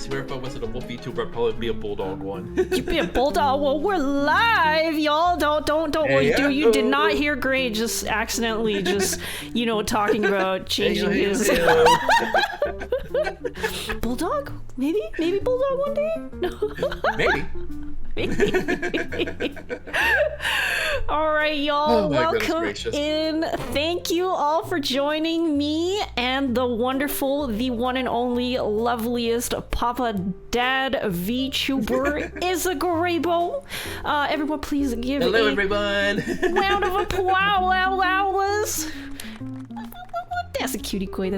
swear if I wasn't a wolf VTuber, I'd probably be a bulldog one. You'd be a bulldog. Well, we're live, y'all. Don't worry. Hey, You did not hear Gray just accidentally talking about changing his bulldog. Maybe bulldog one day. Maybe. All right, y'all, welcome in. Thank you all for joining me and the wonderful, the one and only, loveliest Papa Dad VTuber Isagrabo. Everyone, please give Hello, everyone. Round of applause. That's a cutie koi.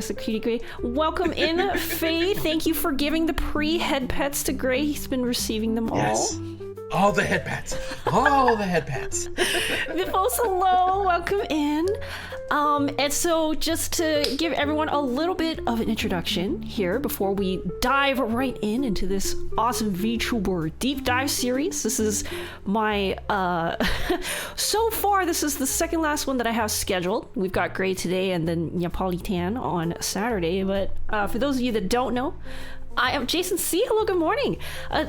Welcome in, Faye. Thank you for giving the pre-head pets to Gray. He's been receiving them all. Yes. All the head pats. All the head pats. Folks, hello. Welcome in. And so just to give everyone a little bit of an introduction here before we dive right into this awesome VTuber Deep Dive series. This is my, so far, this is the second last one that I have scheduled. We've got Gray today and then Napolitan on Saturday. But for those of you that don't know, I am Jason C. Hello, good morning.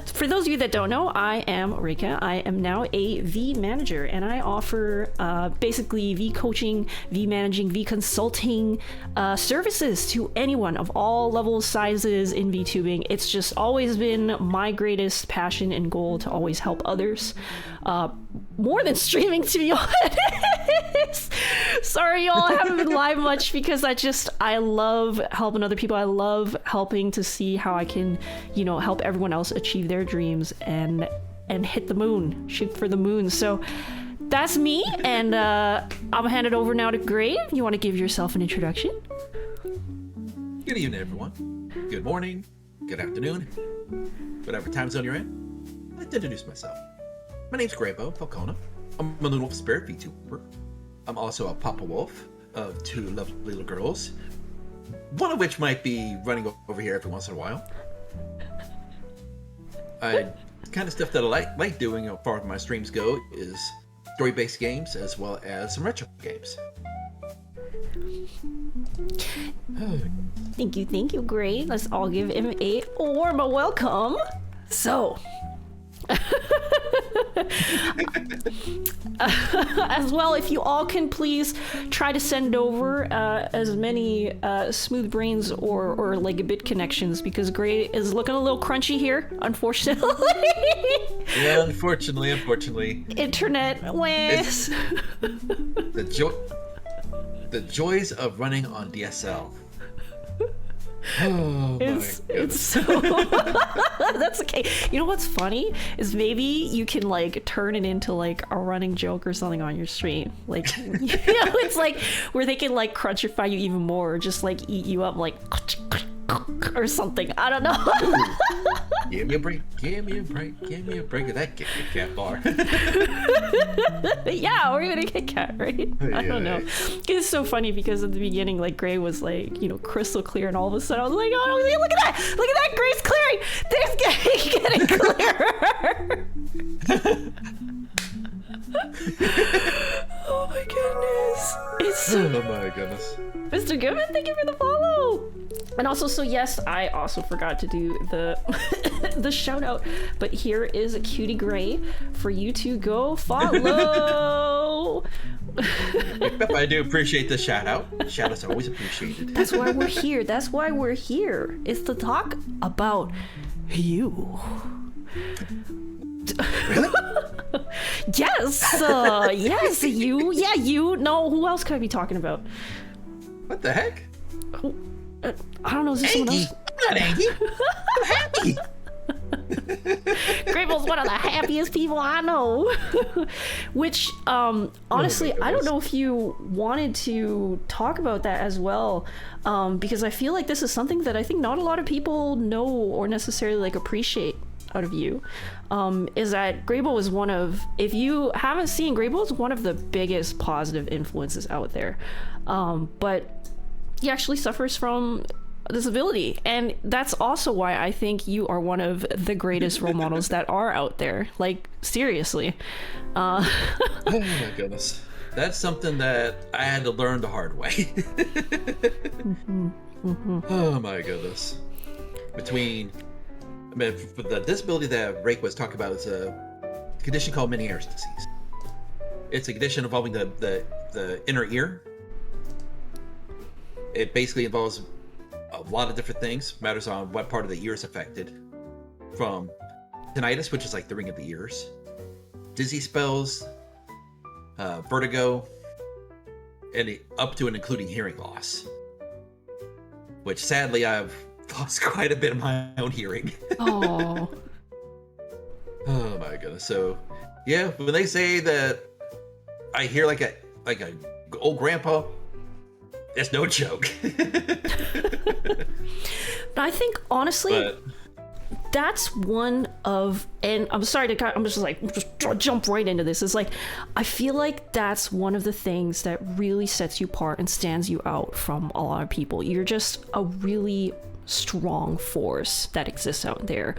For those of you that don't know, I am Rika. I am now a vmanager, and I offer basically v-coaching, v-managing, v-consulting services to anyone of all levels, sizes in VTubing. It's just always been my greatest passion and goal to always help others. More than streaming, to be honest. Sorry, y'all, I haven't been live much because I love helping other people. I love helping to see how I can, help everyone else achieve their dreams and hit the moon, shoot for the moon. So that's me, and I'm hand it over now to Gray. You want to give yourself an introduction? Good evening, everyone. Good morning. Good afternoon. Whatever time zone you're in. I'd like to introduce myself. My name's Graybo Falcona. I'm a little spirit VTuber. I'm also a Papa Wolf of two lovely little girls, one of which might be running over here every once in a while. Kind of stuff that I like doing as far as my streams go is story-based games as well as some retro games. Thank you, Gray. Let's all give him a warm welcome. So, as well, if you all can please try to send over as many smooth brains or like a bit connections, because Gray is looking a little crunchy here, unfortunately. Yeah, unfortunately. Internet ways. The joys of running on DSL. Oh, it's so that's okay. You know what's funny is maybe you can like turn it into like a running joke or something on your stream, like it's like where they can like crunchify you even more, or just like eat you up like or something. I don't know. Give me a break of that Kit Kat bar. Yeah, or even a Kit Kat, right? I don't know. It's so funny because at the beginning, like, Gray was like, crystal clear, and all of a sudden I was like, oh, look at that, Gray's clearing. Things getting clearer. Oh my goodness. Oh my goodness. Mr. Goodman, thank you for the follow. And also, so yes, I also forgot to do the the shout out, but here is a cutie Gray for you to go follow. I do appreciate the shout out. Shout outs are always appreciated. That's why we're here. It's to talk about you. Really? Yes, yes, you. Yeah, you. No, who else could I be talking about? What the heck? I don't know. Is there someone else? I'm not angry. I'm happy. Grable's one of the happiest people I know. Which, honestly, I don't know if you wanted to talk about that as well, because I feel like this is something that I think not a lot of people know or necessarily like appreciate out of you. Is that Grable is one of, if you haven't seen, Grable is one of the biggest positive influences out there. But he actually suffers from disability, and that's also why I think you are one of the greatest role models that are out there. Like, seriously. Oh my goodness. That's something that I had to learn the hard way. Oh my goodness. Between I mean, for the disability that Rake was talking about is a condition called Meniere's disease. It's a condition involving the inner ear. It basically involves a lot of different things. Matters on what part of the ear is affected. From tinnitus, which is like the ring of the ears, dizzy spells, vertigo, and up to and including hearing loss. Which sadly I've lost quite a bit of my own hearing. Oh. Oh my goodness. So yeah, when they say that I hear like a old grandpa, it's no joke. But I think honestly, that's one of, and I'm sorry to, I'm just jump right into this. It's like, I feel like that's one of the things that really sets you apart and stands you out from a lot of people. You're just a really strong force that exists out there.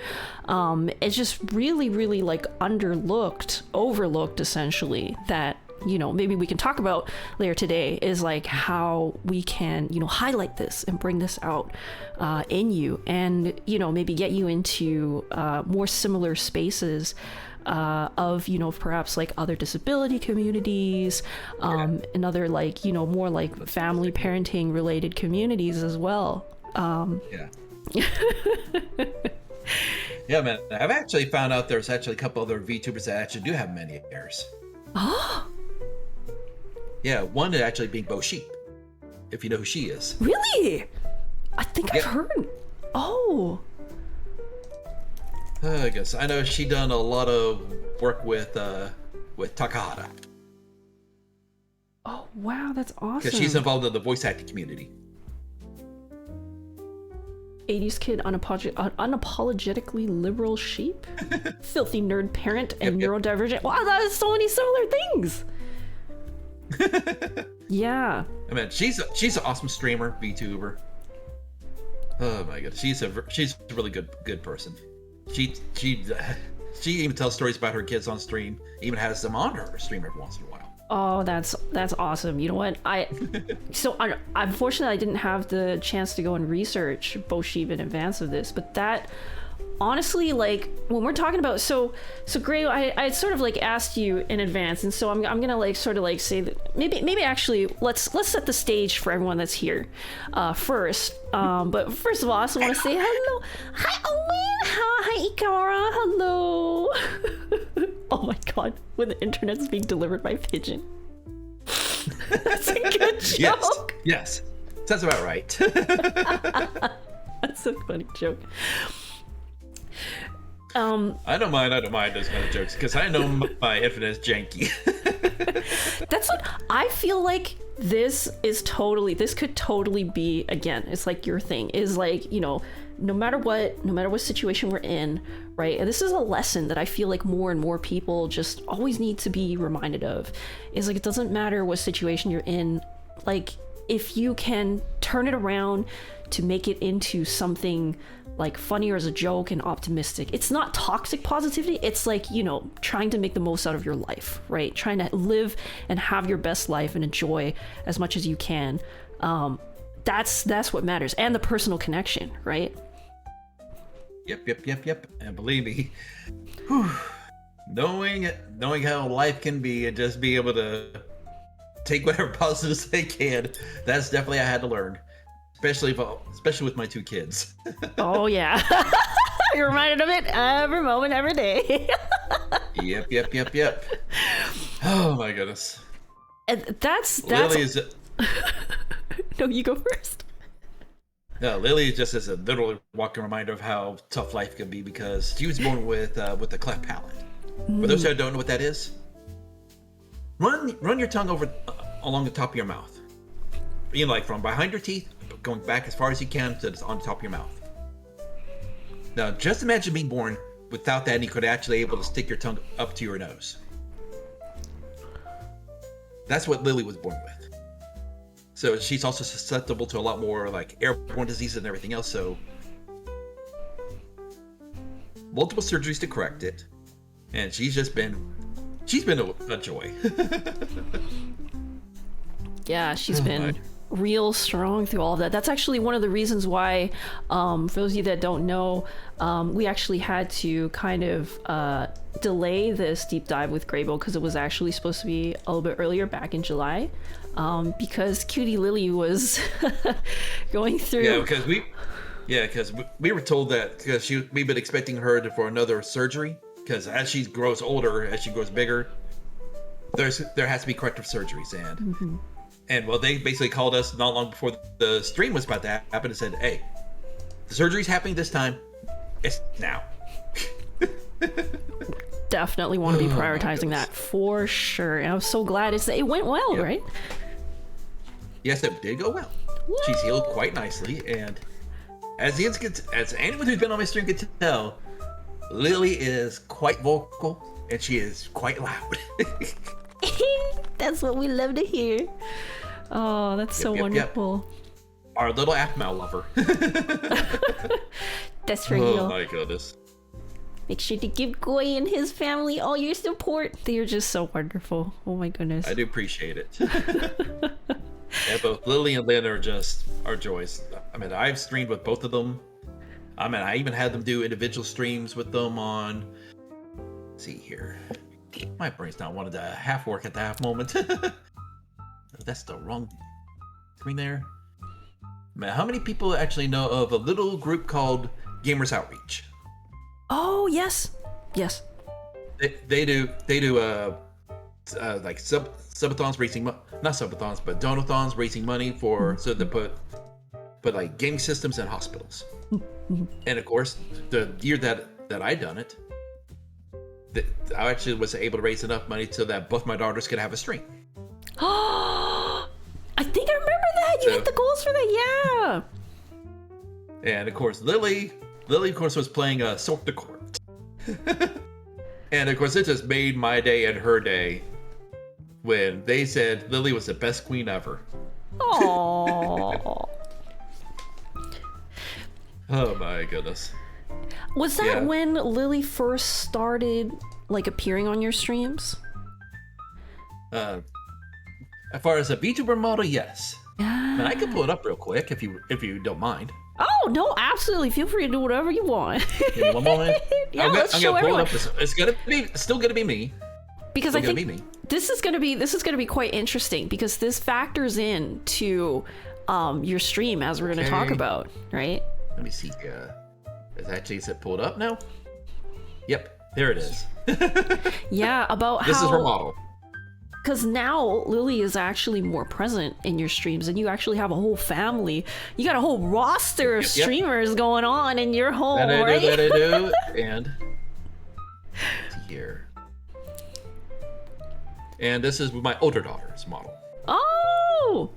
It's just really, really like overlooked essentially, that, you know, maybe we can talk about later today, is like how we can, you know, highlight this and bring this out in you, and, you know, maybe get you into more similar spaces of, you know, perhaps like other disability communities, and other, like, you know, more like family parenting related communities as well. Yeah, man. I've actually found out there's actually a couple other VTubers that actually do have Meniere's. Oh. Yeah, one actually being Bo Sheep, if you know who she is. Really? I think I've heard. Oh. I guess I know she done a lot of work with Takahata. Oh wow, that's awesome. Because she's involved in the voice acting community. 80s kid, unapologetically liberal sheep, filthy nerd parent, and neurodivergent. Wow, that is so many similar things. Yeah. I mean, she's an awesome streamer, VTuber. Oh my god, she's a really good person. She even tells stories about her kids on stream. Even has them on her stream every once in a while. Oh, that's awesome. You know what? Unfortunately I didn't have the chance to go and research Bo Sheep in advance of this, but that honestly, like, when we're talking about so Gray, I sort of like asked you in advance, and so I'm gonna like sort of like say that maybe actually let's set the stage for everyone that's here first. But first of all, I also want to say hello. Hi Owen. Hi Ikara. Hello. Oh my god, when the internet's being delivered by pigeon. That's a good joke. Yes. Sounds about right. That's a funny joke. I don't mind those kind of jokes, because I know my internet is janky. That's what I feel like. This could totally be, again, it's like your thing is like, you know, no matter what situation we're in, right? And this is a lesson that I feel like more and more people just always need to be reminded of, is like, it doesn't matter what situation you're in, like, if you can turn it around to make it into something like funny or as a joke and optimistic. It's not toxic positivity. It's like, you know, trying to make the most out of your life, right? Trying to live and have your best life and enjoy as much as you can. That's what matters. And the personal connection, right? Yep. And believe me, knowing how life can be and just be able to take whatever positives they can, that's definitely I had to learn. Especially with my two kids. Oh yeah. You're reminded of it every moment, every day. Yep. Oh my goodness. And that's Lily is No, you go first. No, Lily just is a literal walking reminder of how tough life can be, because she was born with a cleft palate. For those who don't know what that is, run your tongue along the top of your mouth. You know, like from behind your teeth, going back as far as you can to on the top of your mouth. Now, just imagine being born without that, and you could actually able to stick your tongue up to your nose. That's what Lily was born with. So she's also susceptible to a lot more like airborne diseases and everything else. So multiple surgeries to correct it, and she's been a joy. Yeah, she's been real strong through all of that. That's actually one of the reasons why, for those of you that don't know, we actually had to kind of delay this deep dive with Graybo because it was actually supposed to be a little bit earlier, back in July, because Cutie Lily was going through. Yeah, because we were told that because we've been expecting her for another surgery, because as she grows older, as she grows bigger, there has to be corrective surgeries, and well, they basically called us not long before the stream was about to happen and said, "Hey, the surgery's happening this time. It's now." Definitely want to be prioritizing that for sure. And I'm so glad it went well, right? Yes, it did go well. What? She's healed quite nicely, and as anyone who's been on my stream can tell, Lily is quite vocal and she is quite loud. That's what we love to hear. Oh, that's so wonderful. Our little Aphmau lover. That's for real. Oh my goodness. Make sure to give Goy and his family all your support. They are just so wonderful. Oh my goodness. I do appreciate it. Yeah, both Lily and Lynn are joys. I mean, I've streamed with both of them. I mean, I even had them do individual streams with them on. Let's see here. My brain's not wanting to half work at the half moment. That's the wrong screen there. Man, how many people actually know of a little group called Gamers Outreach? Oh yes. They do like subathons raising not subathons but donathons raising money for so they put like gaming systems in hospitals. And of course, the year that I done it, I actually was able to raise enough money so that both my daughters could have a stream. I think I remember that. You hit the goals for that, yeah. And of course, Lily of course was playing Sort the Court. And of course, it just made my day and her day when they said Lily was the best queen ever. Aww. Oh my goodness. Was that when Lily first started like appearing on your streams? As far as a VTuber model, yes. Yeah. And I can pull it up real quick if you don't mind. Oh no, absolutely. Feel free to do whatever you want. Give me one moment. Yeah, let's show everyone. It's still gonna be me. Because I think this is gonna be quite interesting because this factors in to your stream as we're gonna talk about, right? Let me see. Is it pulled up now? Yep, there it is. Yeah, about this is her model. Because now Lily is actually more present in your streams and you actually have a whole family. You got a whole roster of streamers going on in your home, right? That I do. And here. And this is my older daughter's model. Oh!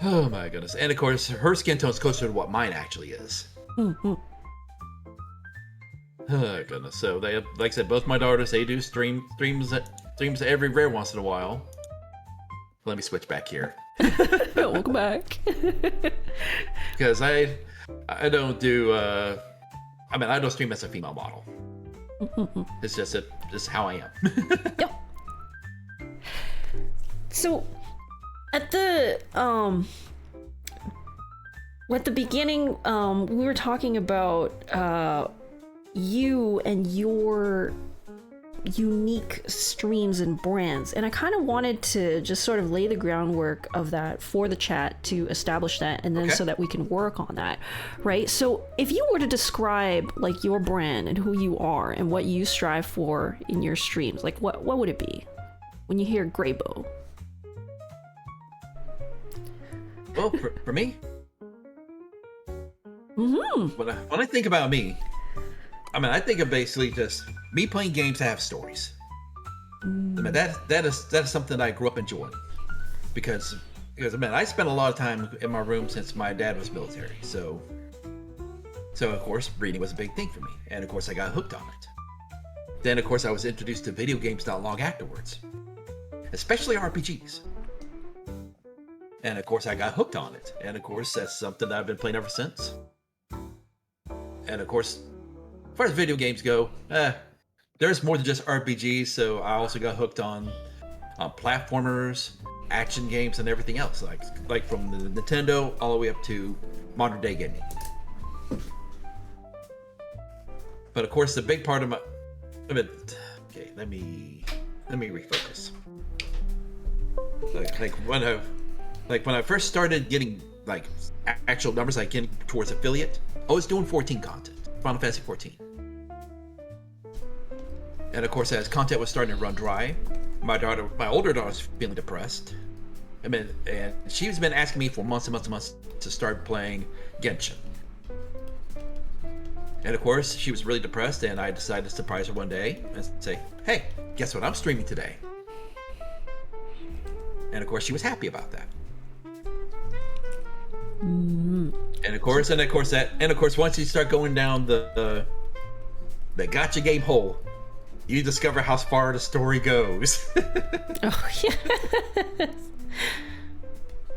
Oh my goodness. And of course, her skin tone is closer to what mine actually is. Mm-hmm. Oh goodness. So they have, like I said, both my daughters, they do streams every rare once in a while. Let me switch back here. Welcome back. Because I don't do I don't stream as a female model. It's just how I am. Yep. So at the beginning, we were talking about you and your unique streams and brands, and I kind of wanted to just sort of lay the groundwork of that for the chat to establish that, and then so that we can work on that, right? So if you were to describe like your brand and who you are and what you strive for in your streams, like what would it be when you hear Graybo? Well, for me, when I think about me, I think of basically just me playing games that have stories. That is something that I grew up enjoying, because I spent a lot of time in my room since my dad was military. So of course reading was a big thing for me, and of course I got hooked on it. Then of course I was introduced to video games not long afterwards, especially RPGs. And of course I got hooked on it, and of course that's something that I've been playing ever since. And of course, as far as video games go, there's more than just RPGs, so I also got hooked on platformers, action games and everything else, like from the Nintendo all the way up to modern day gaming. But of course, the big part of my let me refocus. When I first started getting like actual numbers, like getting towards affiliate, I was doing 14 content, Final Fantasy 14. And of course, as content was starting to run dry, my older daughter was feeling depressed. And she's been asking me for months and months and months to start playing Genshin. And of course, she was really depressed, and I decided to surprise her one day and say, "Hey, guess what I'm streaming today?" And of course, she was happy about that. And of course, once you start going down the gacha game hole, you discover how far the story goes. Oh yeah.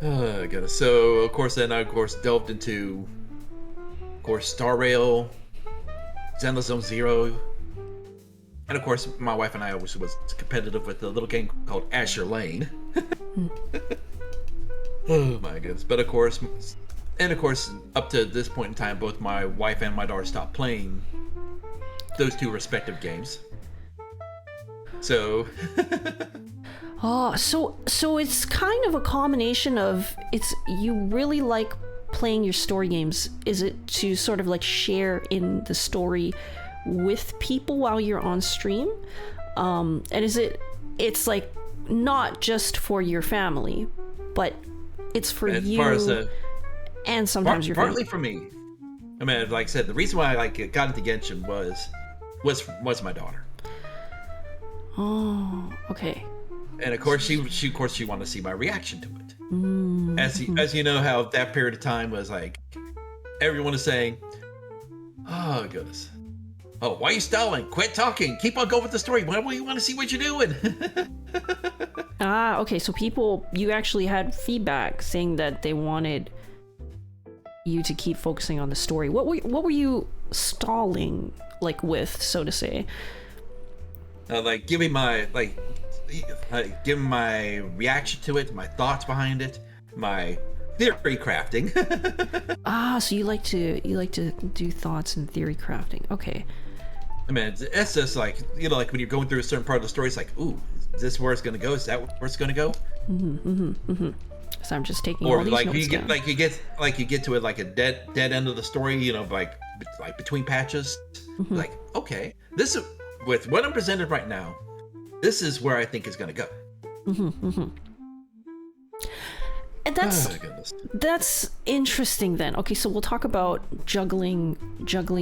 Oh goodness. So of course, then I delved into, of course, Star Rail, Zenless Zone Zero, and of course, my wife and I always was competitive with the little game called Azure Lane. Oh my goodness. But of course, up to this point in time, both my wife and my daughter stopped playing those two respective games. So Oh, so it's kind of a combination of you really like playing your story games. Is it to sort of like share in the story with people while you're on stream? And it's like not just for your family, but it's for you and sometimes your partly family. for me. I mean, like I said, the reason why I got into Genshin was my daughter. Oh, okay. And of course, she wanted to see my reaction to it. As you know, how that period of time was like, everyone is saying, "Oh goodness, oh why are you stalling? Quit talking. Keep on going with the story. Why do you want to see what you're doing?" Okay. So you actually had feedback saying that they wanted you to keep focusing on the story. What were you stalling with, so to say? Giving my reaction to it, my thoughts behind it, my theory crafting. So you like to do thoughts and theory crafting. Okay. I mean, it's just like when you're going through a certain part of the story, it's like, ooh, is this where it's gonna go? Is that where it's gonna go? So I'm just taking Or all these like notes you get down. you get to it like a dead end of the story, like between patches. Like, okay, this is with what I'm presented right now. This is where I think it's gonna go. And Oh my goodness. that's interesting then. Okay, so we'll talk about juggling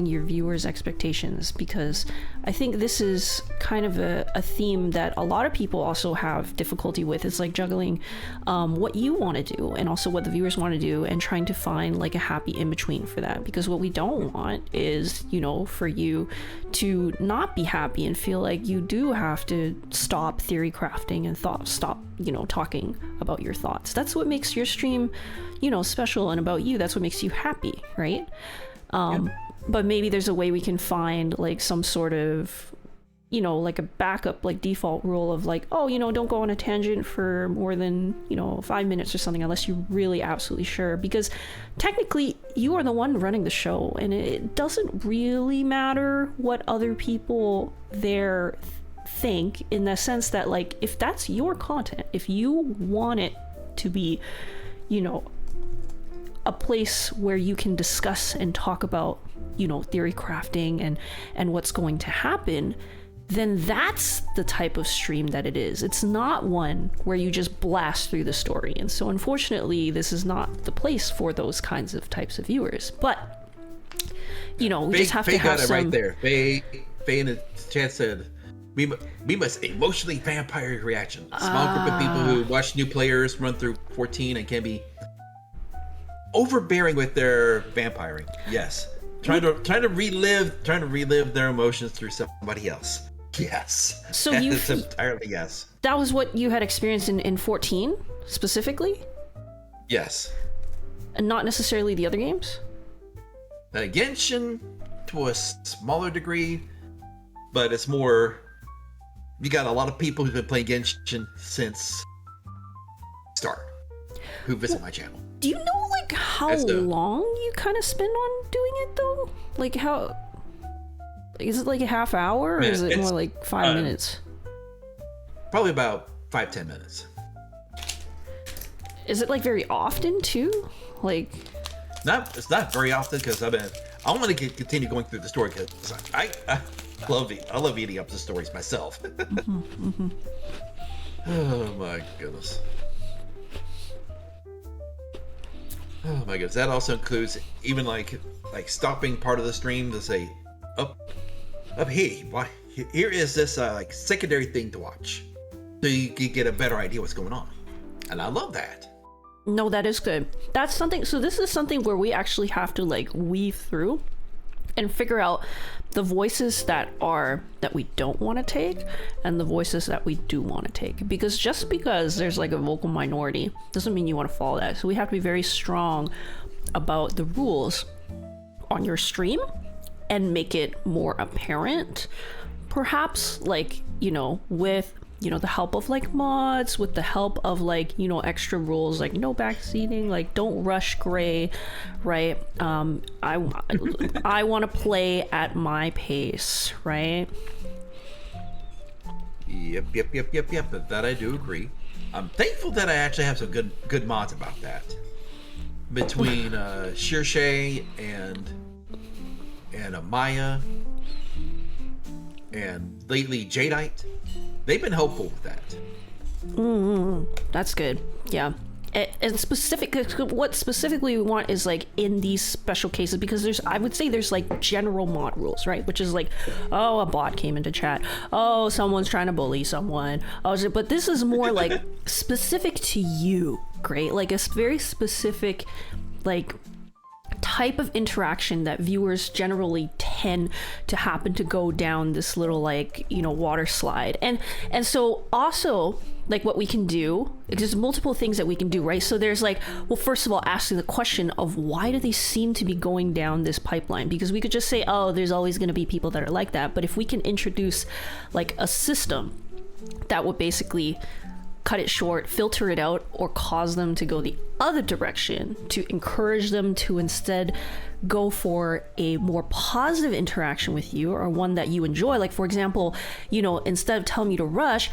your viewers' expectations, because I think this is kind of a theme that a lot of people also have difficulty with. It's like juggling what you want to do and also what the viewers want to do, and trying to find like a happy in between for that. Because what we don't want is, for you to not be happy and feel like you do have to stop theory crafting and stop talking about your thoughts. That's what makes your stream special, and about you, that's what makes you happy, right? But maybe there's a way we can find like some sort of like a backup, like default rule of like, oh, don't go on a tangent for more than 5 minutes or something, unless you're really absolutely sure, because technically you are the one running the show, and it doesn't really matter what other people there think, in the sense that like, if that's your content, if you want it to be a place where you can discuss and talk about theory crafting and what's going to happen, then that's the type of stream that it is. It's not one where you just blast through the story. And so unfortunately, this is not the place for those kinds of types of viewers. But we just have to have got it some... right there. Faye in the chat said, we must emotionally vampire your reaction. A small group of people who watch new players run through 14 and can be overbearing with their vampiring. Yes. Trying to relive their emotions through somebody else. Yes. So it's entirely yes. That was what you had experienced in 14 specifically? Yes. And not necessarily the other games? Genshin to a smaller degree, but it's more, you got a lot of people who've been playing Genshin since start who visit my channel. Do you know like how long you kind of spend on doing it though? Like how is it like a half hour or is it more like 5 minutes? Probably about 5-10 minutes. Is it like very often too? Like it's not very often because I want to continue going through the story because I love eating up the stories myself. Oh my goodness. Oh my goodness. That also includes even like stopping part of the stream to say, up here, here is this like secondary thing to watch, so you can get a better idea what's going on, and I love that. No, that is good. That's something. So this is something where we actually have to like weave through and figure out the voices that we don't want to take and the voices that we do want to take, because just because there's like a vocal minority doesn't mean you want to follow that. So we have to be very strong about the rules on your stream and make it more apparent, perhaps, like, you know, with, you know, the help of like mods, with the help of like, you know, extra rules like no backseating, like don't rush Gray, right? I want to play at my pace, right? Yep. That I do agree. I'm thankful that I actually have some good mods about that. Between Shirshay and Maya, and lately Jadeite, they've been helpful with that. That's good. Yeah. And what specifically we want is like in these special cases, because I would say there's like general mod rules, right? Which is like, oh, a bot came into chat. Oh, someone's trying to bully someone. Oh, but this is more like specific to you, great? Like a very specific, like, type of interaction that viewers generally tend to happen to go down this little, like, you know, water slide. And so also, like, what we can do, there's multiple things that we can do, right? So there's like, well, first of all, asking the question of why do they seem to be going down this pipeline? Because we could just say, oh, there's always going to be people that are like that. But if we can introduce like a system that would basically cut it short, filter it out, or cause them to go the other direction, to encourage them to instead go for a more positive interaction with you, or one that you enjoy. Like, for example, you know, instead of telling you to rush,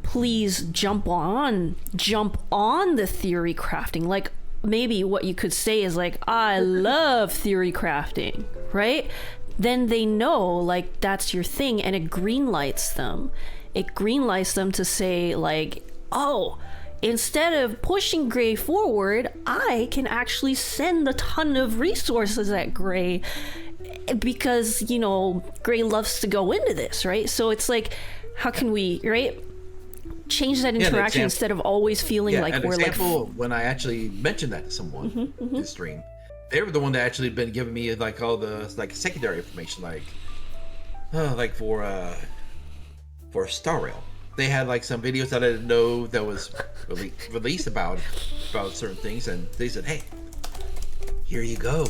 please jump on the theory crafting. Like, maybe what you could say is like, I love theory crafting, right? Then they know like that's your thing, and it greenlights them. It greenlights them to say like, oh, instead of pushing Gray forward, I can actually send a ton of resources at Gray because, you know, Gray loves to go into this, right? So it's like, how can we, right, change that interaction instead of always feeling like we're example, when I actually mentioned that to someone in the stream, they were the one that actually been giving me like all the like secondary information, like for Star Rail. They had like some videos that I didn't know that was released about certain things, and they said, hey, here you go,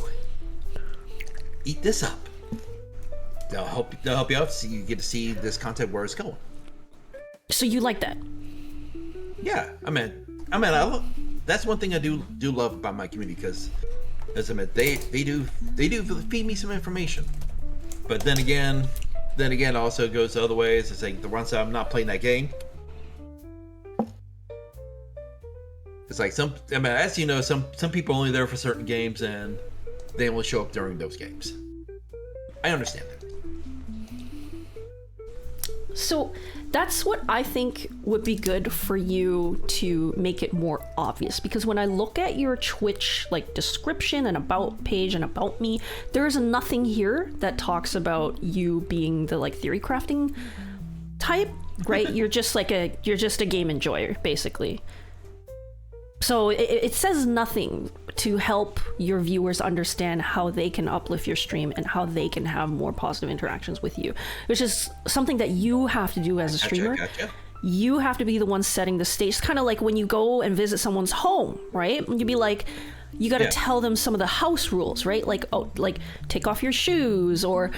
eat this up. They'll help you out so you get to see this content where it's going. So you like that? Yeah, I mean, that's one thing I do love about my community, because as I mean, they do feed me some information, but then again, also goes the other ways. It's like the ones that I'm not playing that game. It's like as you know, some people are only there for certain games, and they will show up during those games. I understand that. So that's what I think would be good for you to make it more obvious, because when I look at your Twitch like description and about page and about me, there is nothing here that talks about you being the like theory crafting type, right? You're just a game enjoyer, basically. So it says nothing to help your viewers understand how they can uplift your stream and how they can have more positive interactions with you, which is something that you have to do as a streamer. Gotcha. You have to be the one setting the stage. It's kind of like when you go and visit someone's home, right? You'd be like, you got to Yeah. tell them some of the house rules, right? Like, oh, like take off your shoes, or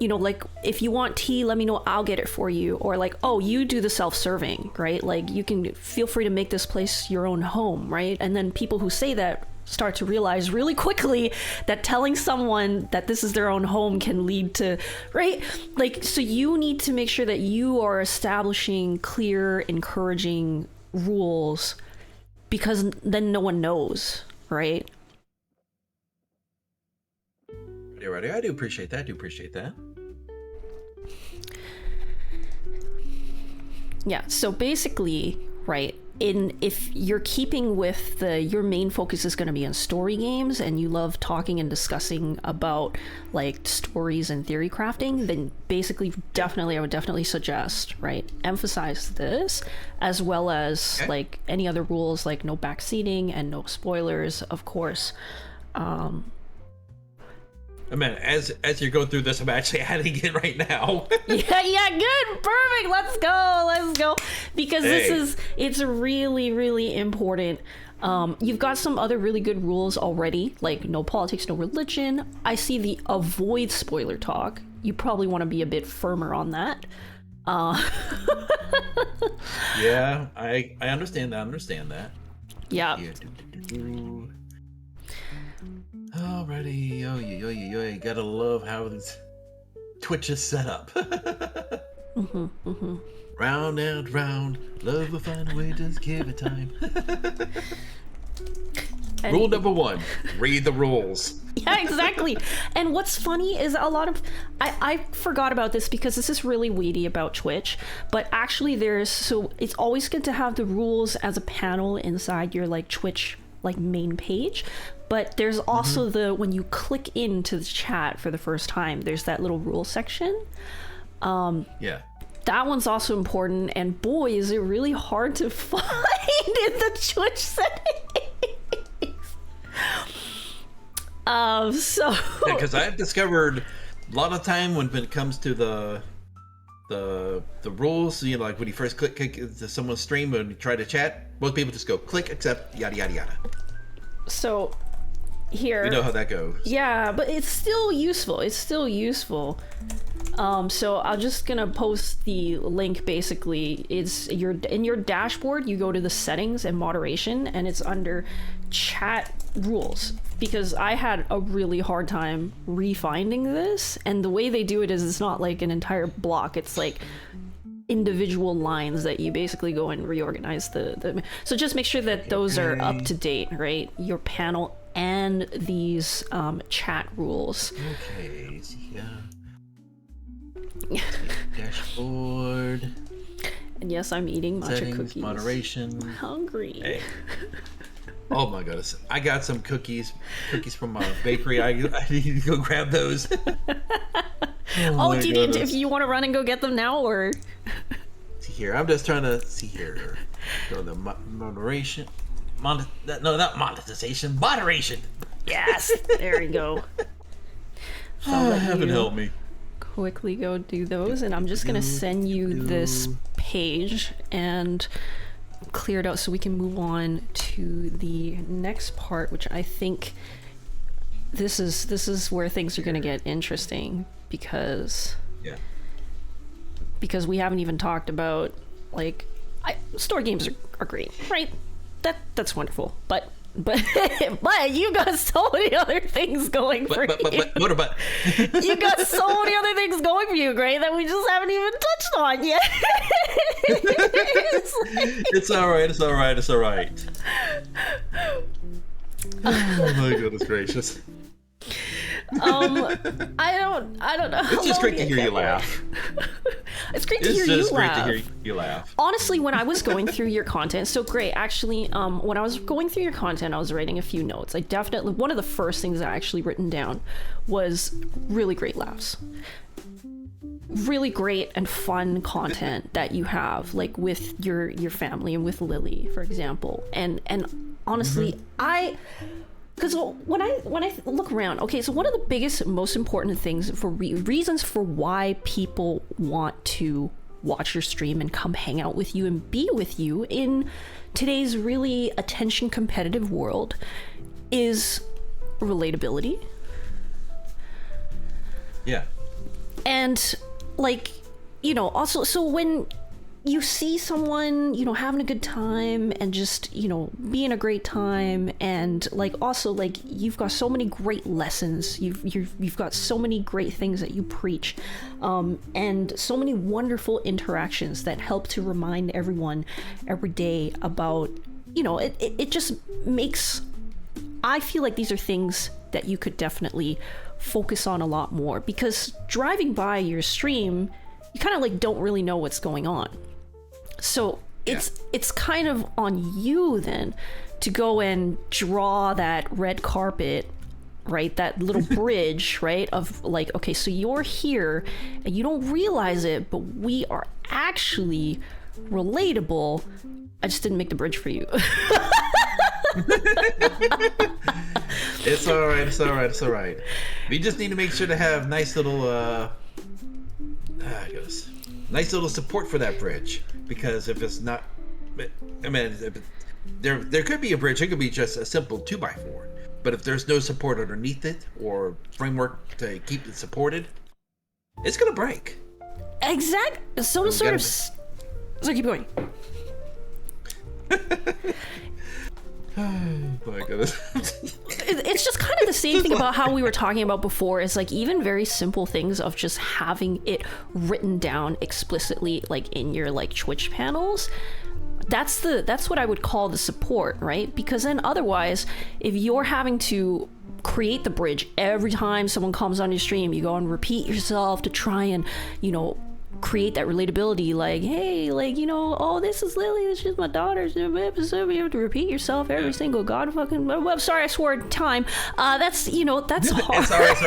like if you want tea, let me know, I'll get it for you. Or like, oh, you do the self-serving, right? Like you can feel free to make this place your own home, right? And then people who say that start to realize really quickly that telling someone that this is their own home can lead to, right? Like, so you need to make sure that you are establishing clear, encouraging rules, because then no one knows, right? Ready. I do appreciate that. Yeah, so basically, right, if you're keeping with your main focus is going to be on story games, and you love talking and discussing about like stories and theory crafting, then basically I would definitely suggest, right, emphasize this, as well as like any other rules, like no backseating and no spoilers, of course. Man, as you're going through this, I'm actually adding it right now. yeah, good, perfect. Let's go. Because it's really, really important. You've got some other really good rules already, like no politics, no religion. I see the avoid spoiler talk. You probably want to be a bit firmer on that. Yeah, I understand that. Yeah. Alrighty, yo, gotta love how this Twitch is set up. Round and round, love will find a way, just give it time. Rule number 1, read the rules. Yeah, exactly. And what's funny is a lot of I forgot about this because this is really weedy about Twitch, but actually it's always good to have the rules as a panel inside your like Twitch like main page. But there's also when you click into the chat for the first time, there's that little rule section. Yeah. That one's also important, and boy, is it really hard to find in the Twitch settings. Because I've discovered a lot of time when it comes to the rules, you know, like when you first click to someone's stream and you try to chat, most people just go click, accept, yada yada yada. So here, you know how that goes. Yeah, but it's still useful. So I'm just gonna post the link. Basically, it's in your dashboard. You go to the settings and moderation, and it's under chat rules, because I had a really hard time refinding this, and the way they do it is it's not like an entire block. It's like individual lines that you basically go and reorganize the so just make sure that those are up to date, right? Your panel and these chat rules. Okay, yeah. Dashboard. And yes, I'm eating matcha Settings, cookies. moderation. I'm hungry. Hey. Oh my goodness! I got some cookies from my bakery. I need to go grab those. Oh, do you need if you want to run and go get them now, or? See here, I'm just trying to see here. Go the moderation. No, not monetization. Moderation. Yes, there you go. So Heaven help me. Quickly go do those, and I'm just gonna send you this page and clear it out so we can move on to the next part, which I think this is where things are gonna get interesting, because we haven't even talked about like story games are great, right? That's wonderful, but you got so many other things going for you. You got so many other things going for you, Gray, that we just haven't even touched on yet. It's all right. Oh my goodness gracious. I don't know. It's just great to hear you laugh. It's great to hear you laugh. It's just great to hear you laugh. Honestly, when I was going through your content, so great. Actually, when I was going through your content, I was writing a few notes. I definitely, one of the first things I actually written down was really great laughs. Really great and fun content that you have, like with your family and with Lily, for example. And honestly, because when I look around, okay, so one of the biggest, most important things for reasons for why people want to watch your stream and come hang out with you and be with you in today's really attention competitive world is relatability. Yeah. And like, you know, also, so when you see someone, you know, having a good time and just, you know, being a great time, and like also like you've got so many great lessons, you've got so many great things that you preach, and so many wonderful interactions that help to remind everyone every day about, you know, it just makes, I feel like these are things that you could definitely focus on a lot more, because driving by your stream, you kind of like don't really know what's going on. So it's kind of on you then to go and draw that red carpet, right? That little bridge, right? Of like, okay, so you're here and you don't realize it, but we are actually relatable. I just didn't make the bridge for you. It's all right. We just need to make sure to have nice little nice little support for that bridge, because if it's not, I mean, there could be a bridge, it could be just a simple 2x4, but if there's no support underneath it or framework to keep it supported, it's gonna break. Exactly. Some sort of. So keep going. Oh my goodness. It's just kind of the same thing about how we were talking about before. It's like even very simple things of just having it written down explicitly, like in your like Twitch panels. That's what I would call the support, right? Because then otherwise, if you're having to create the bridge every time someone comes on your stream, you go and repeat yourself to try and, you know, create that relatability, like, hey, like, you know, oh, this is Lily, this is my daughter, you have to repeat yourself every single god fucking, I'm sorry, I swore time. That's, you know, that's hard.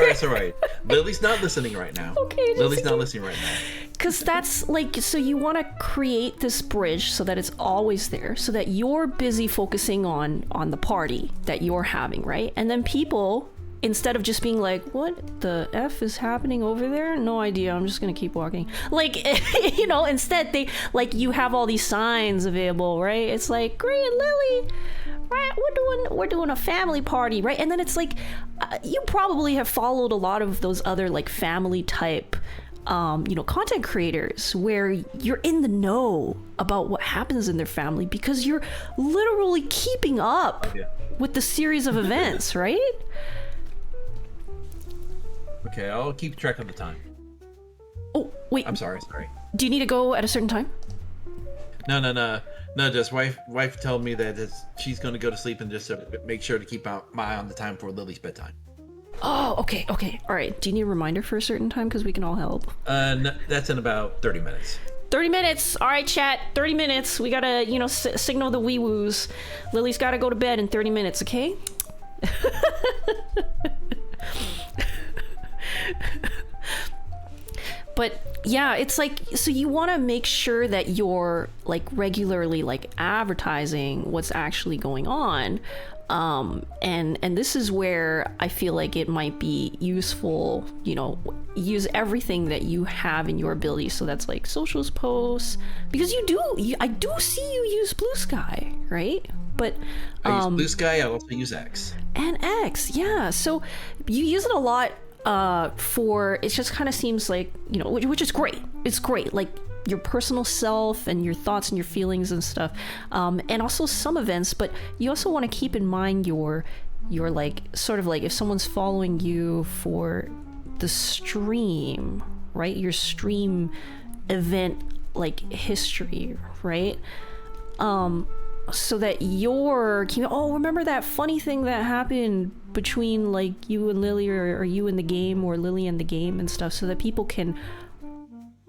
It's all right. Lily's not listening right now. Okay. Lily's not listening right now. Because that's like, so you want to create this bridge so that it's always there, so that you're busy focusing on the party that you're having, right? And then people, instead of just being like, what the F is happening over there? No idea, I'm just gonna keep walking. Like, you know, instead they, like, you have all these signs available, right? It's like, Gray and Lily, right, we're doing a family party, right? And then it's like, you probably have followed a lot of those other like family type, you know, content creators where you're in the know about what happens in their family because you're literally keeping up with the series of events, right? Okay, I'll keep track of the time. Oh, wait. I'm sorry. Do you need to go at a certain time? No. Just wife told me that she's going to go to sleep and just make sure to keep my eye on the time for Lily's bedtime. Oh, okay. All right. Do you need a reminder for a certain time? Because we can all help. No, that's in about 30 minutes. 30 minutes. All right, chat. 30 minutes. We got to, you know, signal the wee-woos. Lily's got to go to bed in 30 minutes, okay? But yeah, it's like, so you want to make sure that you're like regularly like advertising what's actually going on, and this is where I feel like it might be useful, you know, use everything that you have in your ability. So that's like socials posts, because I do see you use Blue Sky, right? But I use Blue Sky. I also use X. And X, yeah. So you use it a lot for, it just kind of seems like, you know, which is great. It's great, like your personal self and your thoughts and your feelings and stuff, and also some events. But you also want to keep in mind your like sort of like if someone's following you for the stream, right? Your stream event like history, right? So that remember that funny thing that happened between like you and Lily, or you in the game, or Lily and the game and stuff, so that people can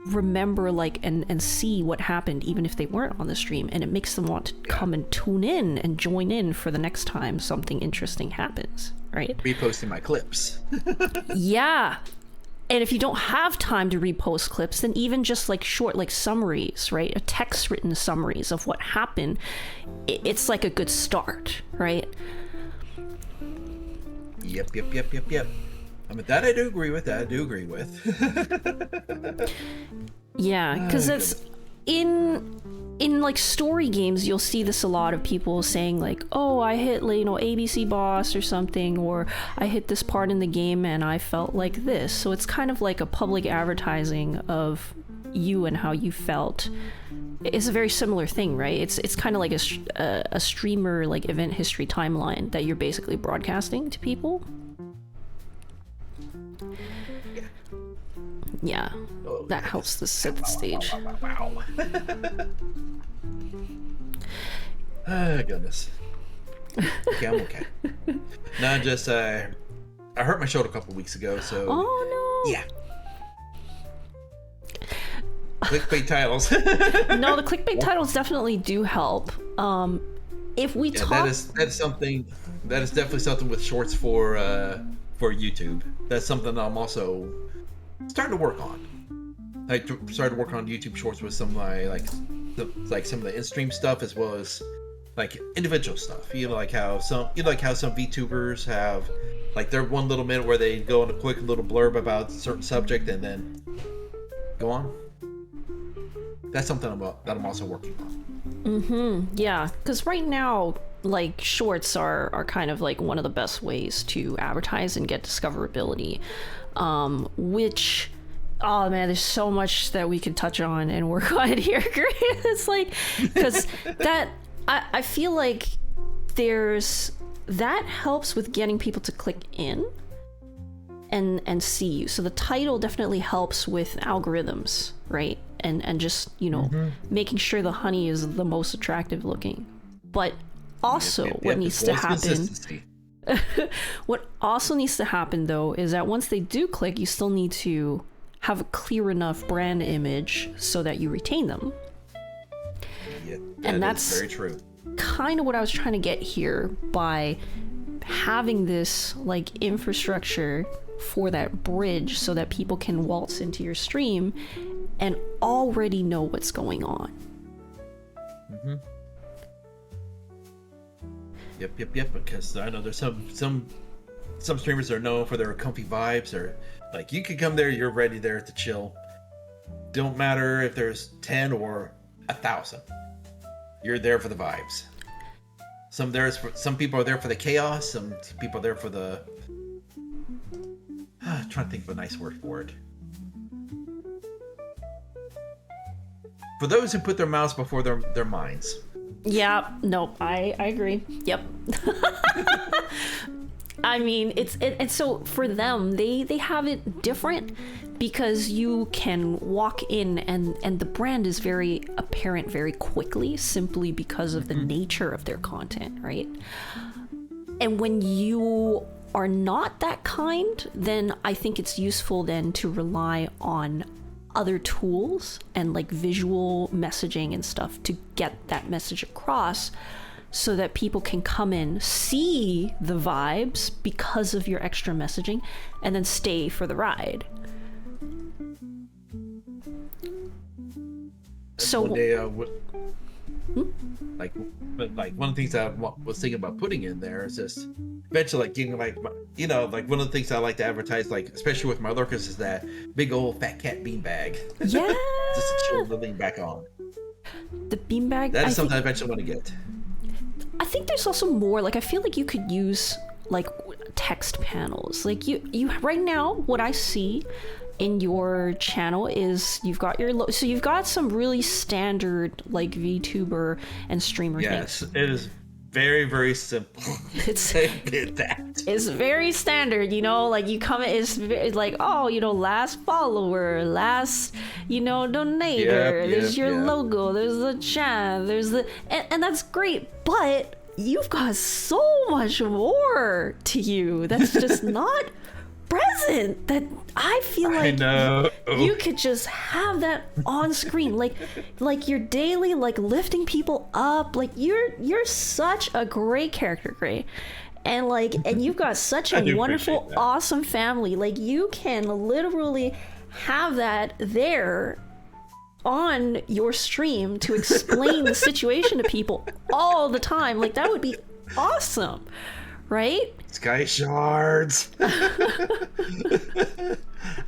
remember like and see what happened even if they weren't on the stream, and it makes them want to come and tune in and join in for the next time something interesting happens, right? Reposting my clips. Yeah. And if you don't have time to repost clips, then even just like short like summaries, right? A text written summaries of what happened, it's like a good start, right? Yep. I mean, that I do agree with. Yeah, because it's in like story games, you'll see this a lot of people saying like, oh, I hit, like, ABC boss or something, or I hit this part in the game and I felt like this. So it's kind of like a public advertising of you and how you felt. It's a very similar thing, right? It's kind of like a streamer like event history timeline that you're basically broadcasting to people. Yeah, that helps to set the stage. Wow. Oh, goodness. Okay, I'm okay. No, just I hurt my shoulder a couple weeks ago, so. Oh no. Yeah. Clickbait titles. No, the clickbait titles definitely do help. If we talk, that is definitely something with shorts for YouTube. That's something I'm also starting to work on. I started to work on YouTube Shorts with some of my some of the in-stream stuff, as well as like individual stuff. Like how some VTubers have like their 1 little minute where they go on a quick little blurb about a certain subject and then go on. That's something that I'm also working on. Yeah, because right now, like, shorts are kind of like one of the best ways to advertise and get discoverability. Which, oh man, there's so much that we could touch on and work on here. It's like, because that I feel like that helps with getting people to click in and see you. So the title definitely helps with algorithms, right? And just, making sure the honey is the most attractive looking. But also what needs to happen, what also needs to happen though, is that once they do click, you still need to have a clear enough brand image so that you retain them. Yeah, and that's very true. Kind of what I was trying to get here by having this like infrastructure for that bridge so that people can waltz into your stream and already know what's going on. Yep. Because I know there's some streamers that are known for their comfy vibes, or like you can come there, you're ready there to chill. Don't matter if there's 10 or 1,000. You're there for the vibes. Some people are there for the chaos. Some people are there for the. I'm trying to think of a nice word for it. For those who put their mouths before their minds. Yeah, no, I agree. Yep. I mean, it's so for them, they have it different because you can walk in and the brand is very apparent very quickly simply because of the nature of their content, right? And when you are not that kind, then I think it's useful then to rely on other tools and like visual messaging and stuff to get that message across so that people can come in, see the vibes because of your extra messaging, and then stay for the ride. So one day, like one of the things I was thinking about putting in there is just eventually like getting like one of the things I like to advertise, like especially with my lurkers, is that big old fat cat beanbag. Yeah. Just to chill the thing back on. The beanbag. That is something I eventually want to get. I think there's also more, like I feel like you could use like text panels. Like you right now, what I see in your channel is you've got so you've got some really standard like VTuber and streamer things. Yes, it is very, very simple. It's that. It's very standard, like you come, it's like, oh, last follower, last, donator, there's your logo, there's the chat, there's the, and that's great, but you've got so much more to you that's just not present, that I feel like you could just have that on screen, like your daily, like lifting people up, like you're such a great character, Gray, and you've got such a wonderful, awesome family. Like you can literally have that there on your stream to explain the situation to people all the time. Like that would be awesome, right? Sky shards.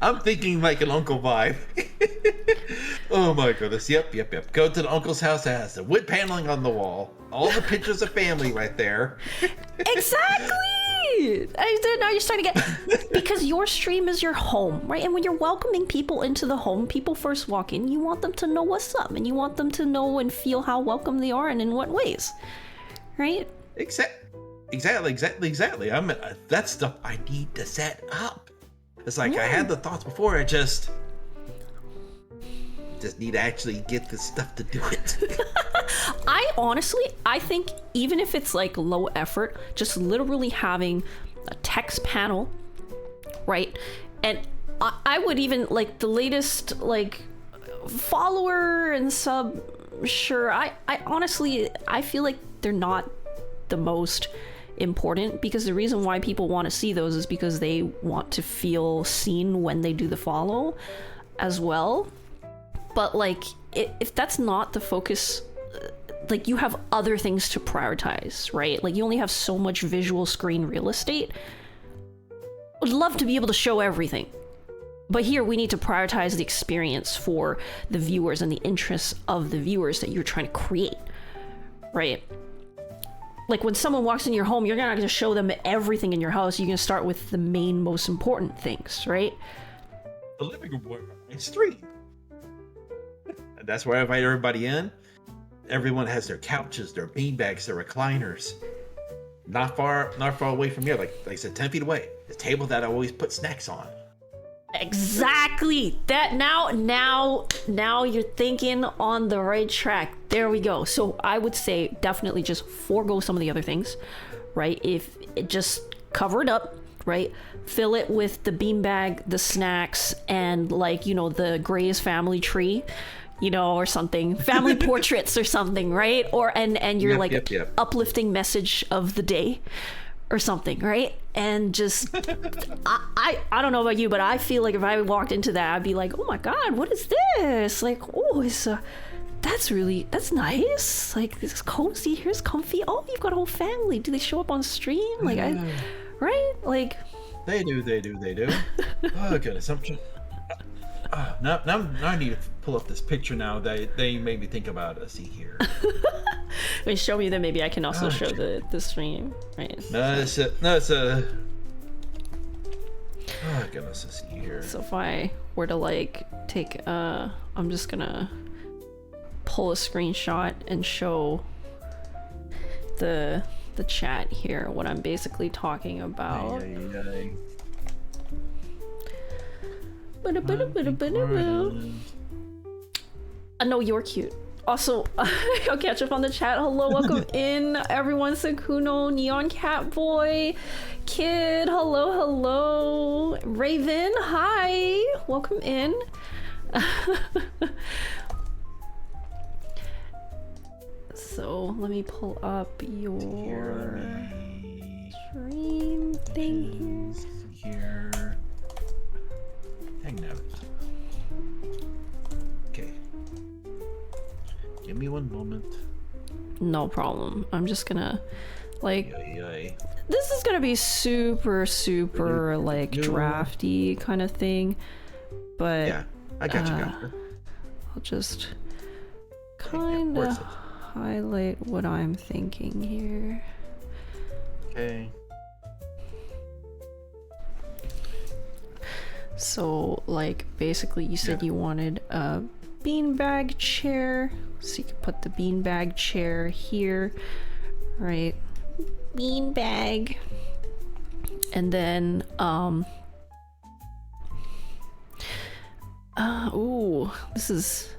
I'm thinking like an Uncle vibe. Oh my goodness. Yep. Go to the uncle's house that has the wood paneling on the wall. All the pictures of family right there. Exactly. Now you're starting to get, because your stream is your home, right? And when you're welcoming people into the home, people first walk in, you want them to know what's up, and you want them to know and feel how welcome they are and in what ways, right? Exactly. That's stuff I need to set up. It's like I had the thoughts before. I just need to actually get the stuff to do it. I think even if it's like low effort, just literally having a text panel, right? And I would even like the latest like follower and sub. Sure, I honestly I feel like they're not the most important, because the reason why people want to see those is because they want to feel seen when they do the follow as well. But like if that's not the focus, like you have other things to prioritize, right? Like you only have so much visual screen real estate. Would love to be able to show everything, but here we need to prioritize the experience for the viewers and the interests of the viewers that you're trying to create, right? Like when someone walks in your home, you're not going to show them everything in your house. You're going to start with the main, most important things, right? The living room where I stream. That's where I invite everybody in. Everyone has their couches, their beanbags, their recliners. Not far away from here. Like I said, 10 feet away. The table that I always put snacks on. Exactly. That now you're thinking on the right track. There we go. So I would say definitely just forego some of the other things, right? If it just cover it up, right? Fill it with the beanbag, the snacks, and like, you know, the Gray's family tree, you know, or something, family portraits or something, right? Or and your uplifting message of the day or something, right? And just I don't know about you, but I feel like if I walked into that, I'd be like, oh my god, what is this? Like, oh, it's that's nice. Like, this is cozy, here's comfy. Oh, you've got a whole family. Do they show up on stream? Like, right? Like they do. Oh goodness, now I need to pull up this picture now that they made me think about. See here. Wait, show me that. Maybe I can also show the stream. Right. It's a. Oh goodness, let's see here. So if I were to like take I'm just gonna pull a screenshot and show the chat here what I'm basically talking about. I know you're cute. Also, I'll catch up on the chat. Hello, welcome in everyone. Sakuno, Neon Cat Boy, Kid, hello. Raven, hi, welcome in. So let me pull up your stream thing here. Hang out. Okay. Give me one moment. No problem. I'm just gonna like this is gonna be super like drafty kind of thing, but yeah, I got you. I'll just kind of highlight what I'm thinking here. Okay. So like basically you said you wanted a beanbag chair, so you could put the beanbag chair here, right? Beanbag. And then ooh, this is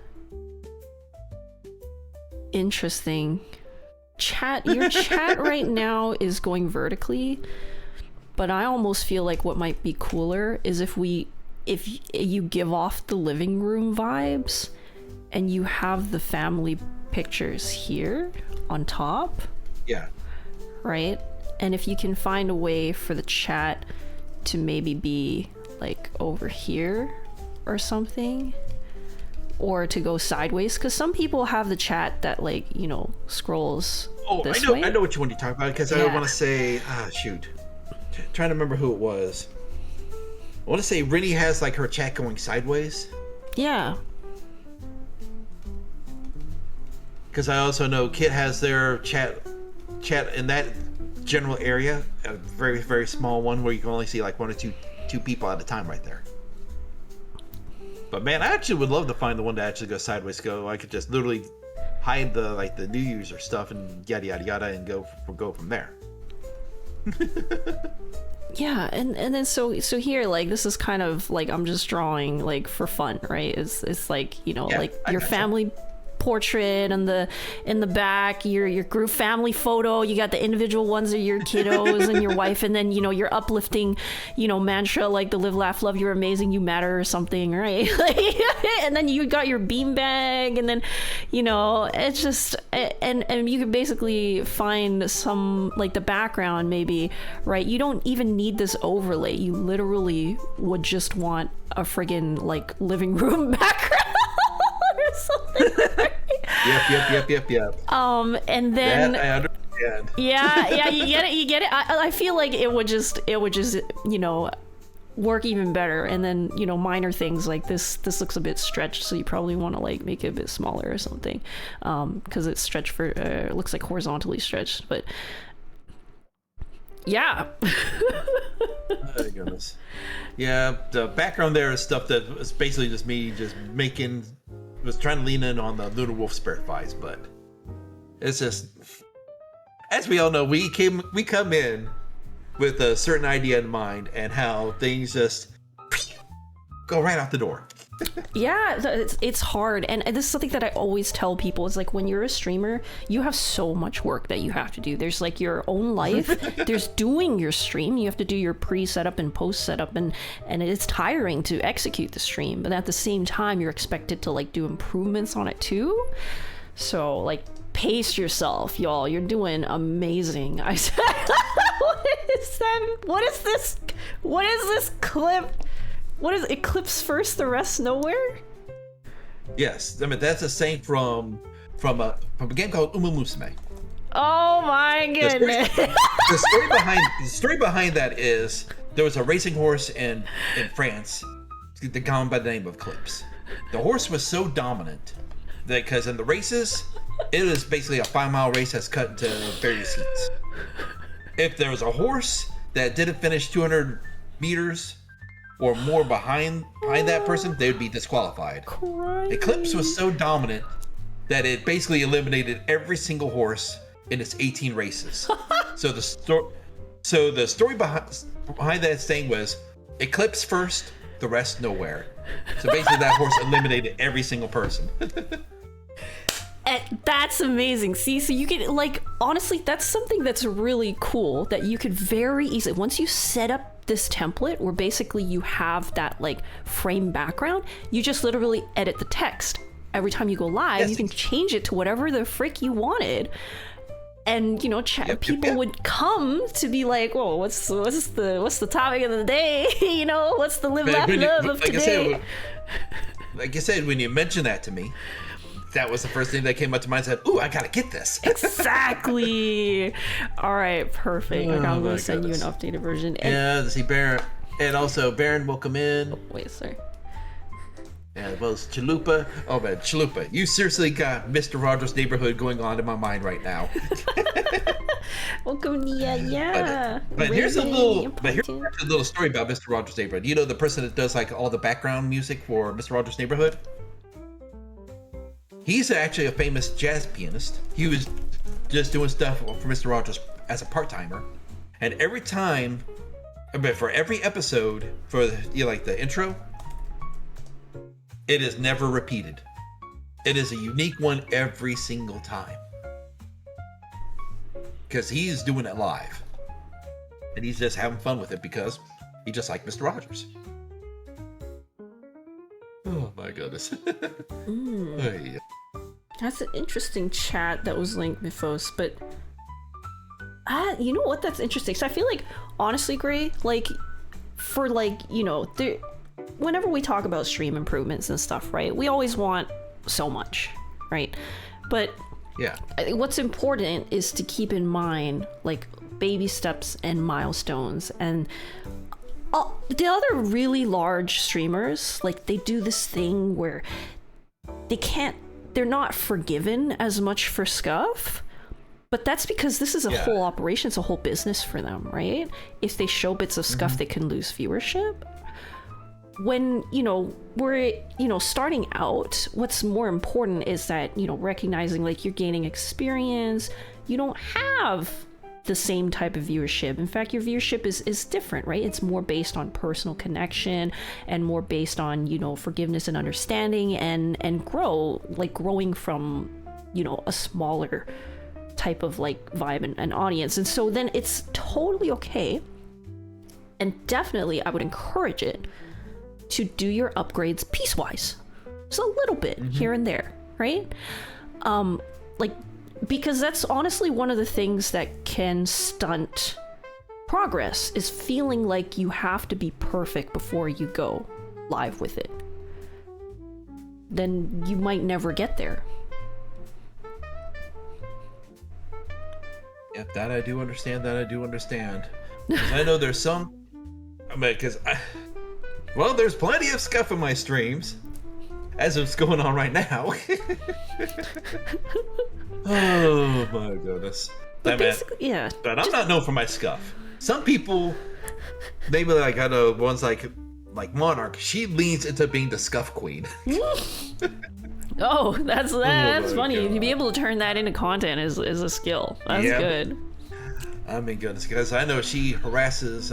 interesting. Your chat right now is going vertically, but I almost feel like what might be cooler is if you give off the living room vibes and you have the family pictures here on top. Yeah. Right? And if you can find a way for the chat to maybe be like over here or something, or to go sideways, because some people have the chat that, like, you know, scrolls this way. I know what you want to talk about, because I want to say, shoot, trying to remember who it was. I want to say Rinny has like her chat going sideways. Yeah. because I also know Kit has their chat in that general area, a very, very small one where you can only see like one or two people at a time right there. But man, I actually would love to find the one that actually goes sideways. I could just literally hide the new user stuff and yada yada yada and go from there. Yeah, and then so here, like, this is kind of like I'm just drawing like for fun, right? It's like, you know, like your family portrait and in the back, your group family photo. You got the individual ones of your kiddos and your wife, and then, you know, your uplifting, you know, mantra like the live, laugh, love, you're amazing, you matter, or something, right? And then you got your beanbag, and then, you know, it's just, and you could basically find some, like, the background maybe, right? You don't even need this overlay. You literally would just want a friggin' like living room background or something. Yep. And then that I understand. yeah, you get it. I feel like it would just, you know, work even better. And then, you know, minor things like this looks a bit stretched, so you probably want to like make it a bit smaller or something, because it's stretched for it looks like horizontally stretched. But yeah. Oh goodness. Yeah, the background there is stuff that was basically just me just was trying to lean in on the Lunar Wolf Spirit vibes, but it's just, as we all know, we come in with a certain idea in mind, and how things just go right out the door. Yeah, it's hard, and this is something that I always tell people. Is like, when you're a streamer, you have so much work that you have to do. There's like your own life, there's doing your stream, you have to do your pre-setup and post-setup, and it's tiring to execute the stream, but at the same time you're expected to like do improvements on it too. So like, pace yourself, y'all. You're doing amazing. I said, what is this clip? What is Eclipse first, the rest nowhere? Yes, I mean that's a saying from a game called Uma Musume. Oh my goodness! The story behind that is there was a racing horse in France, gone by the name of Eclipse. The horse was so dominant that because in the races, it was basically a 5-mile race that's cut into various heats. If there was a horse that didn't finish 200 meters or more behind that person, they would be disqualified. Crying. Eclipse was so dominant that it basically eliminated every single horse in its 18 races. So the story behind that saying was Eclipse first, the rest nowhere. So basically that horse eliminated every single person. That's amazing. See, so you can, like, honestly, that's something that's really cool that you could very easily, once you set up this template where basically you have that like frame background, you just literally edit the text. Every time you go live, yes, you can change it to whatever the frick you wanted. And, you know, people would come to be like, whoa, what's the topic of the day? You know, what's the live, laugh, love of today? Like I said, when you mentioned that to me, that was the first thing that came up to mind. I said, ooh, I gotta get this. Exactly. All right, perfect. I'm gonna send you an updated version. And see, Baron, and also Baron, welcome in. Oh, wait, sorry. And well, Chalupa. Oh man, Chalupa, you seriously got Mr. Rogers' Neighborhood going on in my mind right now. Welcome, Nia. Yeah. But here's a little story about Mr. Rogers' Neighborhood. You know the person that does like all the background music for Mr. Rogers' Neighborhood? He's actually a famous jazz pianist. He was just doing stuff for Mr. Rogers as a part-timer. And every time, for every episode, for the intro, it is never repeated. It is a unique one every single time. Because he's doing it live. And he's just having fun with it because he just like Mr. Rogers. Oh my goodness. Hey. That's an interesting chat that was linked, Mythos, but you know what, that's interesting. So I feel like, honestly, Gray, like, for like, you know, whenever we talk about stream improvements and stuff, right, we always want so much, right? But yeah, what's important is to keep in mind like baby steps and milestones. And the other really large streamers, like, they do this thing where they can't they're not forgiven as much for scuff. But that's because this is a whole operation. It's a whole business for them, right? If they show bits of scuff, they can lose viewership. When, we're, starting out, what's more important is that, recognizing like you're gaining experience, you don't have the same type of viewership. In fact, your viewership is different, right? It's more based on personal connection and more based on, forgiveness and understanding and growing from, a smaller type of like vibe and audience. And so then it's totally okay. And definitely I would encourage it to do your upgrades piecewise. Just a little bit here and there, right? Because that's honestly one of the things that can stunt progress, is feeling like you have to be perfect before you go live with it. Then you might never get there. Yep, that I do understand. Because I know there's some... there's plenty of scuff in my streams, as it's going on right now. Oh my goodness. But I'm not known for my scuff. Some people, maybe like, I know ones like Monarch, she leans into being the scuff queen. Oh, that's funny. God. To be able to turn that into content is a skill. That's good. I mean, goodness, because I know she harasses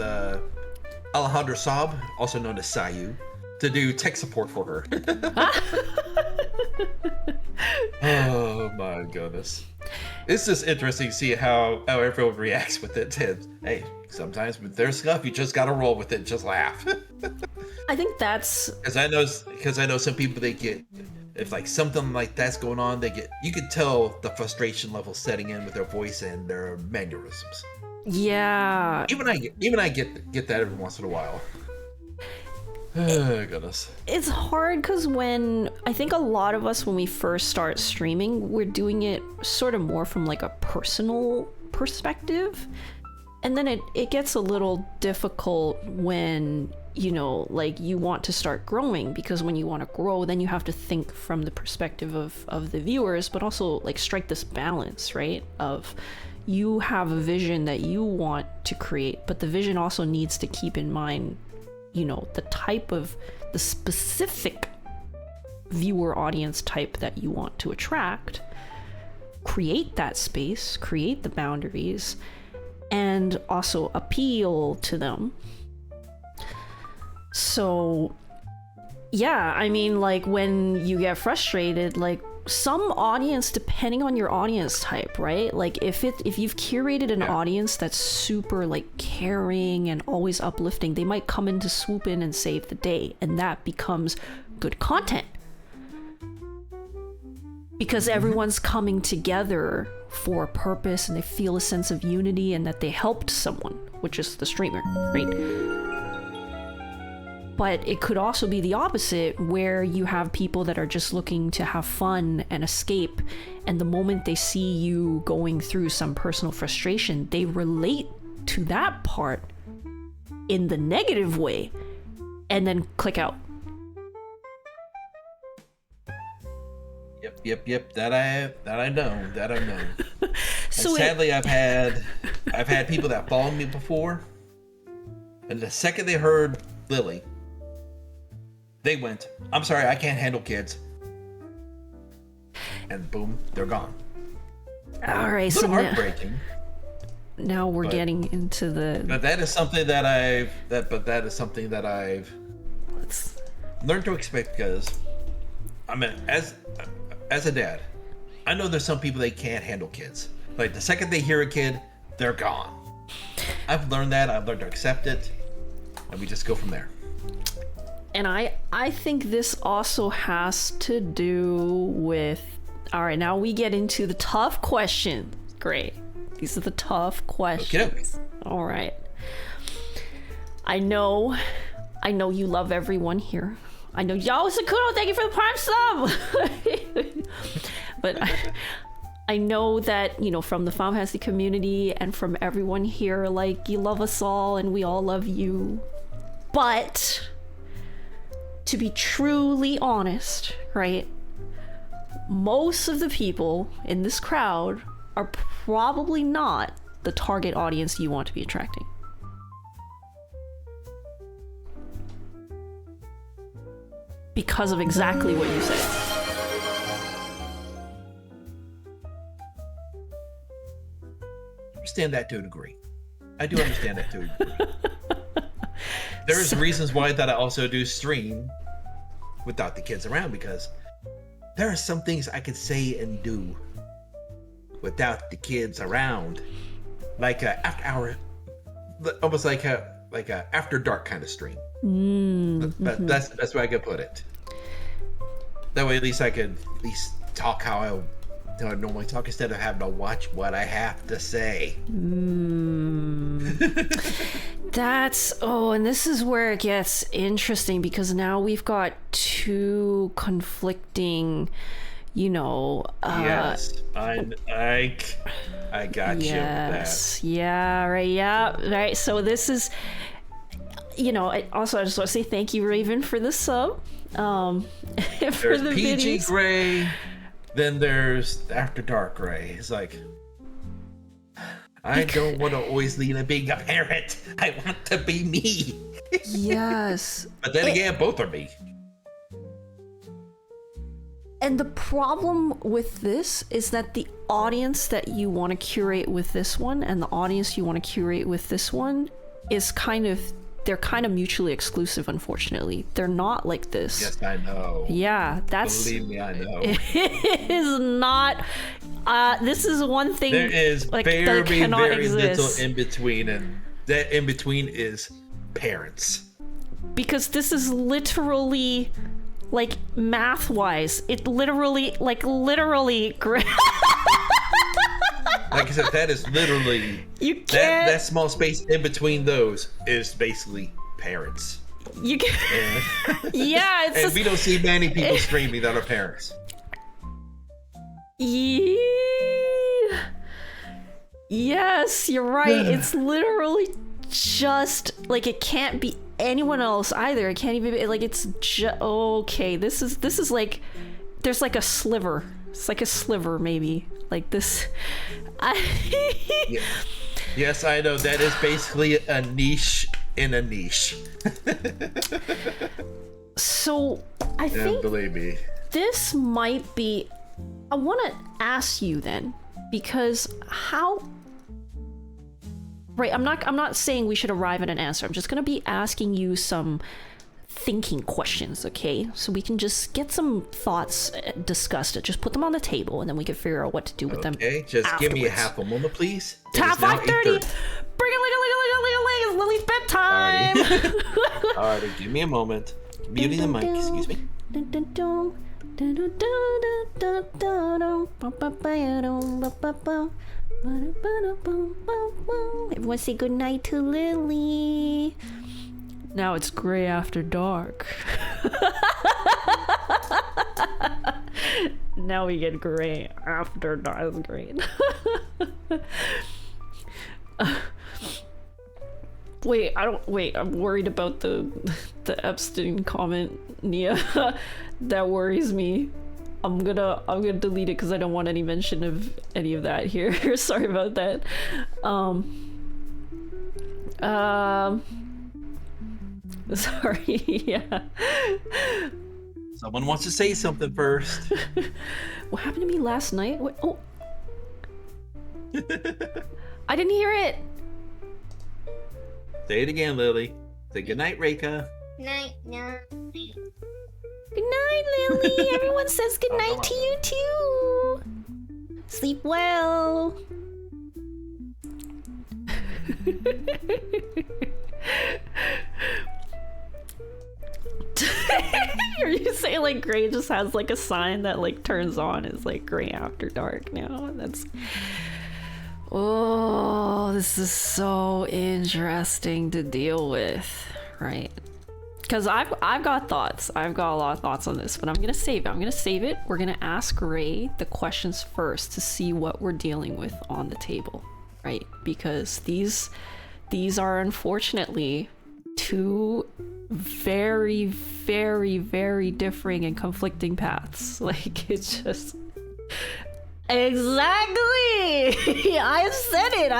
Alejandro Saab, also known as Sayu, to do tech support for her. Oh my goodness. It's just interesting to see how everyone reacts with it. And, hey, sometimes with their stuff, you just gotta roll with it and just laugh. I think that's... Because I know some people, they get... If like something like that's going on, you could tell the frustration level setting in with their voice and their mannerisms. Yeah. Even I get that every once in a while. Oh goodness. It's hard because I think a lot of us, when we first start streaming, we're doing it sort of more from like a personal perspective. And then it gets a little difficult when, you want to start growing, because when you want to grow, then you have to think from the perspective of the viewers, but also like strike this balance, right? Of you have a vision that you want to create, but the vision also needs to keep in mind, the specific viewer audience type that you want to attract. Create that space, create the boundaries, and also appeal to them. So yeah, I mean, like when you get frustrated, like some audience, depending on your audience type, right? Like if you've curated an audience that's super like caring and always uplifting, they might come in to swoop in and save the day, and that becomes good content. Because everyone's coming together for a purpose and they feel a sense of unity and that they helped someone, which is the streamer, right? But it could also be the opposite, where you have people that are just looking to have fun and escape, and the moment they see you going through some personal frustration, they relate to that part in the negative way and then click out. Yep. That I know. So and sadly, I've had people that followed me before, and the second they heard Lily, they went, "I'm sorry, I can't handle kids," and boom, they're gone. All right, so heartbreaking. Now we're getting into the. But that is something that I've learned to expect, because I mean, as a dad, I know there's some people they can't handle kids. Like the second they hear a kid, they're gone. I've learned that. I've learned to accept it, and we just go from there. And I think this also has to do with... All right, now we get into the tough questions. Great. These are the tough questions. Okay. All right. I know you love everyone here. I know y'all, Sakuno, thank you for the Prime sub. But I know that, from the Final Fantasy community and from everyone here, like, you love us all and we all love you. But to be truly honest, right? most of the people in this crowd are probably not the target audience you want to be attracting. Because of exactly what you said. I understand that to a degree. I do understand that to a degree. There's reasons why that I also do stream without the kids around, because there are some things I can say and do without the kids around, like a after hour, almost like a after dark kind of stream. But that's the best way I could put it. That way, at least I could at least talk how I normally talk instead of having to watch what I have to say. And this is where it gets interesting, because now we've got two conflicting, yes, I got you with that. Yeah, right, yeah, right. So this is, I just want to say thank you, Raven, for the sub. For There's the PG videos. Gray, then there's After Dark Gray. It's like, I don't want to always lean at being a parent. I want to be me. Yes. But then again, both are me. And the problem with this is that the audience that you want to curate with this one and the audience you want to curate with this one is they're kind of mutually exclusive, unfortunately. They're not like this. Yes, I know. Yeah, that's... Believe me, I know. It is not... this is one thing There is that very, cannot very exist. little in between, and that in between is parents. Because this is literally... like math-wise, it literally. Like I said, that is literally You can't. that small space in between those is basically parents. You can. And, Yeah, it's and just, we don't see many people streaming that are parents. yeah. Yes, you're right. It's literally just like it can't be anyone else either. It can't even be like it's just okay. This is like there's like a sliver. It's like a sliver maybe like this. Yeah. Yes, I know that is basically a niche in a niche. So I And think believe me, this might be. I want to ask you then, because how. Right, I'm not saying we should arrive at an answer. I'm just gonna be asking you some thinking questions, okay? So we can just get some thoughts discussed. Just put them on the table, and then we can figure out what to do with them. okay, just give me a afterwards. half a moment, please. It Tap is now 5:30. 8:30. Bring it, it's Lily's bedtime. Alrighty, give me a moment. Muting the mic, excuse me. Everyone say goodnight to Lily. Now it's gray after dark. Now we get gray after dark. That's great. Wait, I'm worried about the Epstein comment, Nia. That worries me. I'm gonna delete it because I don't want any mention of any of that here. Sorry about that. Sorry, yeah. Someone wants to say something first. What happened to me last night? Oh. I didn't hear it. Say it again, Lily. Say goodnight, Reika. Night, night. Good night, Lily. Everyone says good night to you too. Sleep well. Are you saying like gray just has like a sign that like turns on? It's like gray after dark now. That's this is so interesting to deal with, right? Because I've got thoughts. I've got a lot of thoughts on this, but I'm gonna save it. We're gonna ask Ray the questions first to see what we're dealing with on the table, right? Because these are unfortunately two very, very, very differing and conflicting paths. Like, it's just... Exactly! I said it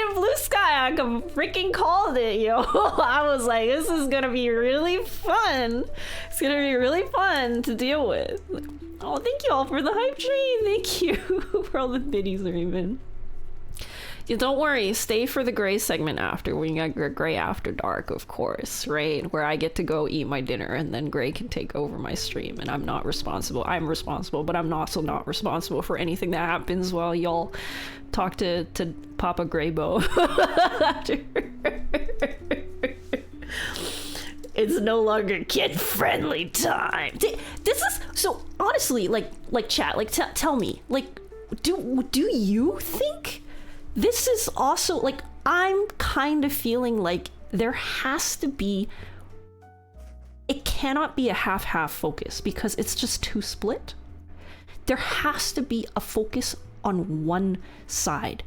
in Blue Sky. I freaking called it, yo. I was like, this is gonna be really fun. It's gonna be really fun to deal with. Oh, thank you all for the hype train. Thank you for all the biddies are even. Yeah, don't worry, stay for the gray segment after. We got Gray After Dark, of course, right? Where I get to go eat my dinner and then Gray can take over my stream and I'm not responsible. I'm responsible, but I'm also not responsible for anything that happens while y'all talk to Papa Graybo. It's no longer kid-friendly time. This is, so honestly, like chat, like tell me, like, do you think this is also, like, I'm kind of feeling like there has to be, it cannot be a half-half focus because it's just too split. There has to be a focus on one side.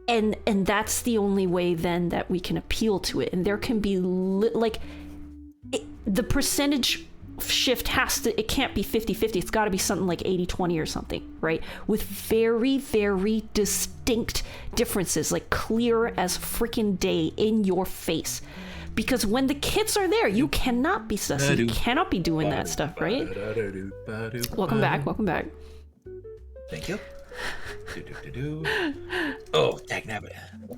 And that's the only way then that we can appeal to it. And there can be, the percentage shift it can't be 50-50. It's got to be something like 80-20 or something, right? With very, very distinct differences, like clear as freaking day in your face. Because when the kids are there, you cannot be sussy. You cannot be doing that stuff, right? Welcome back. Thank you. Oh, dagnabbit.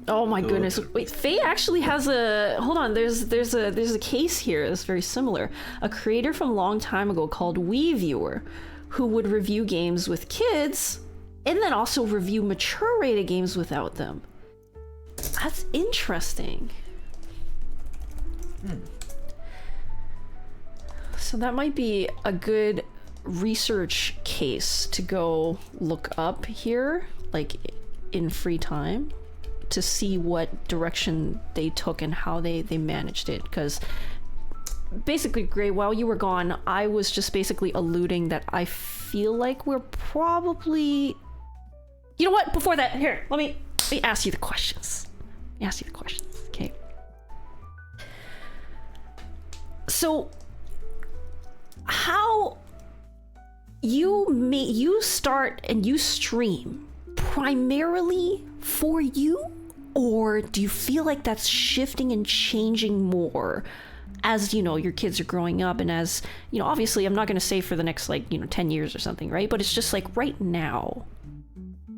Oh my goodness. Wait, Faye actually has a, hold on, there's a case here that's very similar. A creator from a long time ago called VTuber who would review games with kids and then also review mature rated games without them. That's interesting. So that might be a good research case to go look up here, like in free time, to see what direction they took and how they managed it. Because basically, Gray, while you were gone, I was just basically alluding that I feel like we're probably, you know what, before that, here, let me ask you the questions. Okay. So how you start and you stream primarily for you, or do you feel like that's shifting and changing more as, you know, your kids are growing up, and as, you know, obviously I'm not going to say for the next, like, you know, 10 years or something, right? But it's just like right now,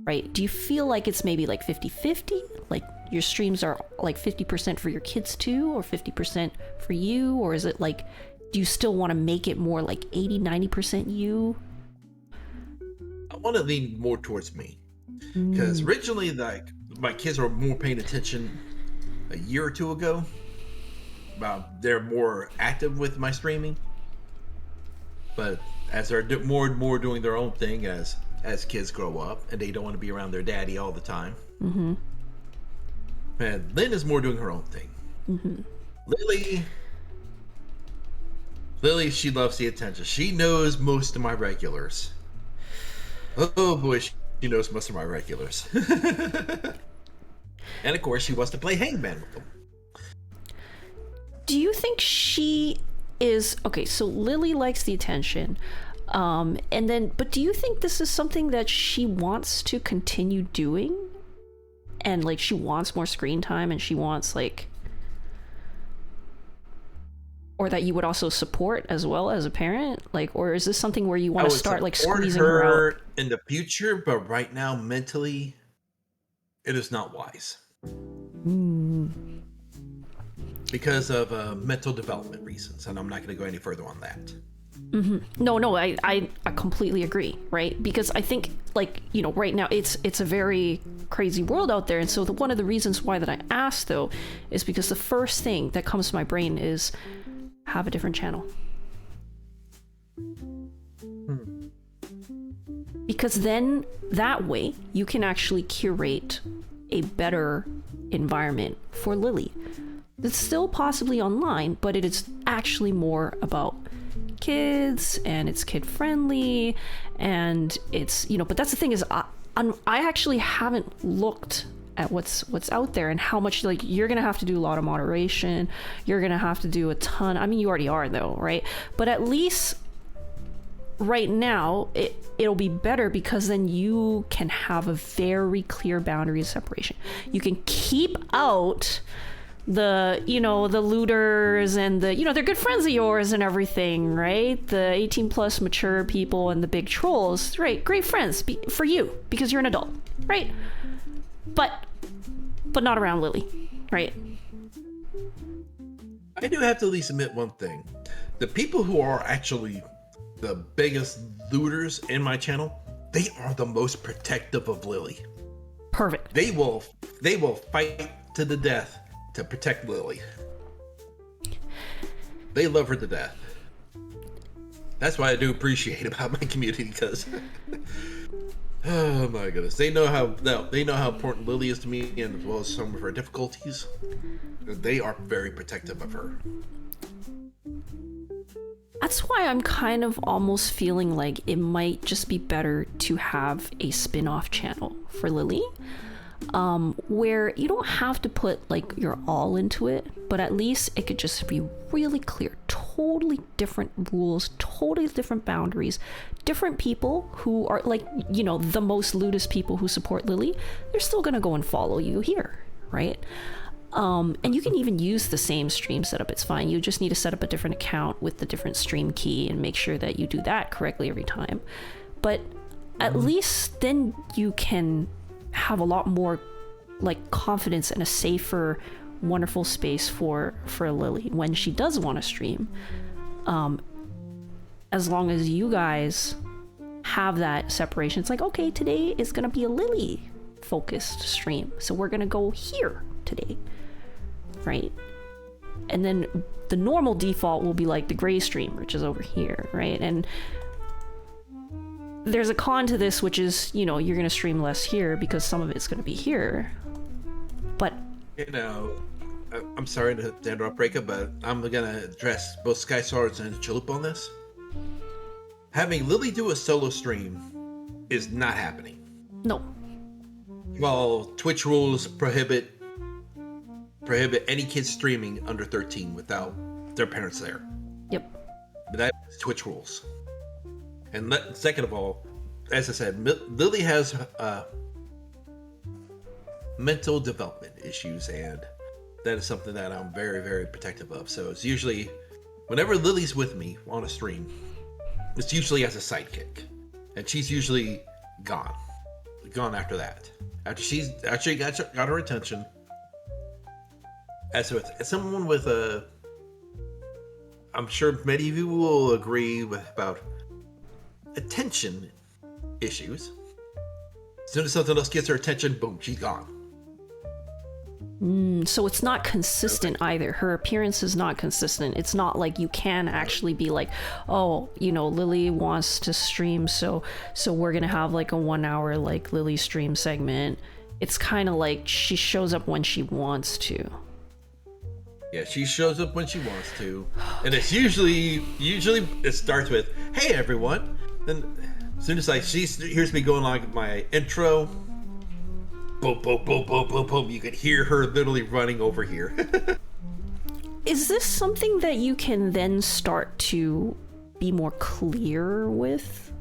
right? Do you feel like it's maybe like 50-50? Like your streams are like 50% for your kids too, or 50% for you? Or is it like, do you still want to make it more like 80-90% you? I want to lean more towards me, because originally, like, my kids were more paying attention a year or two ago. They're more active with my streaming, but as they're more and more doing their own thing, as kids grow up and they don't want to be around their daddy all the time. And Lynn is more doing her own thing. Lily, she loves the attention. She knows most of my regulars. Oh boy, she knows most of my regulars. And of course, she wants to play hangman with them. Do you think she is, okay, so Lily likes the attention, but do you think this is something that she wants to continue doing? And like, she wants more screen time, and she wants, like, or that you would also support as well as a parent? Like, or is this something where you want to start like squeezing her out in the future, but right now mentally it is not wise. Because of mental development reasons, and I'm not going to go any further on that. No, I completely agree, right? Because I think, like, you know, right now it's a very crazy world out there, and so one of the reasons why that I asked, though, is because the first thing that comes to my brain is have a different channel. Because then that way you can actually curate a better environment for Lily. It's still possibly online, but it is actually more about kids, and it's kid friendly, and it's, you know, but that's the thing is I actually haven't looked at what's out there and how much, like, you're gonna have to do a lot of moderation. You're gonna have to do a ton. I mean, you already are though, right? But at least right now it'll be better because then you can have a very clear boundary of separation. You can keep out the, you know, the looters and the, you know, they're good friends of yours and everything, right? The 18 plus mature people and the big trolls, right? Great friends for you because you're an adult, right? But not around Lily, right? I do have to at least admit one thing. The people who are actually the biggest looters in my channel, they are the most protective of Lily. Perfect. They will fight to the death to protect Lily. They love her to death. That's why I do appreciate about my community, because oh my goodness, they know how important Lily is to me, and as well as some of her difficulties. They are very protective of her. That's why I'm kind of almost feeling like it might just be better to have a spin-off channel for Lily, where you don't have to put like your all into it, but at least it could just be really clear, totally different rules, totally different boundaries, different people who are like, you know, the most lootest people who support Lily, they're still gonna go and follow you here, right? And you can even use the same stream setup. It's fine. You just need to set up a different account with the different stream key and make sure that you do that correctly every time. But at least then you can have a lot more like confidence and a safer, wonderful space for Lily when she does want to stream. As long as you guys have that separation, it's like, okay, today is going to be a Lily focused stream. So we're going to go here today. Right? And then the normal default will be like the gray stream, which is over here, right? And there's a con to this, which is, you know, you're going to stream less here because some of it's going to be here. But, you know, I'm sorry to interrupt, Reka, but I'm going to address both Sky Swords and Chalupa on this. Having Lily do a solo stream is not happening. no. Well, Twitch rules prohibit any kids streaming under 13 without their parents there. Yep. That's Twitch rules. And second of all, as I said, Lily has mental development issues, and that is something that I'm very, very protective of. So it's usually, whenever Lily's with me on a stream, it's usually as a sidekick. And she's usually gone after that. After she's actually got her attention. As someone with I'm sure many of you will agree about attention issues. As soon as something else gets her attention, boom, she's gone. So it's not consistent either. Her appearance is not consistent. It's not like you can actually be like, oh, you know, Lily wants to stream, so we're gonna have like a 1 hour like Lily stream segment. It's kind of like she shows up when she wants to. Yeah, she shows up when she wants to, and it's usually it starts with, "Hey everyone," then as soon as she hears me going like my intro, boom, boom, boom, boom, boom, boom, you can hear her literally running over here. Is this something that you can then start to be more clear with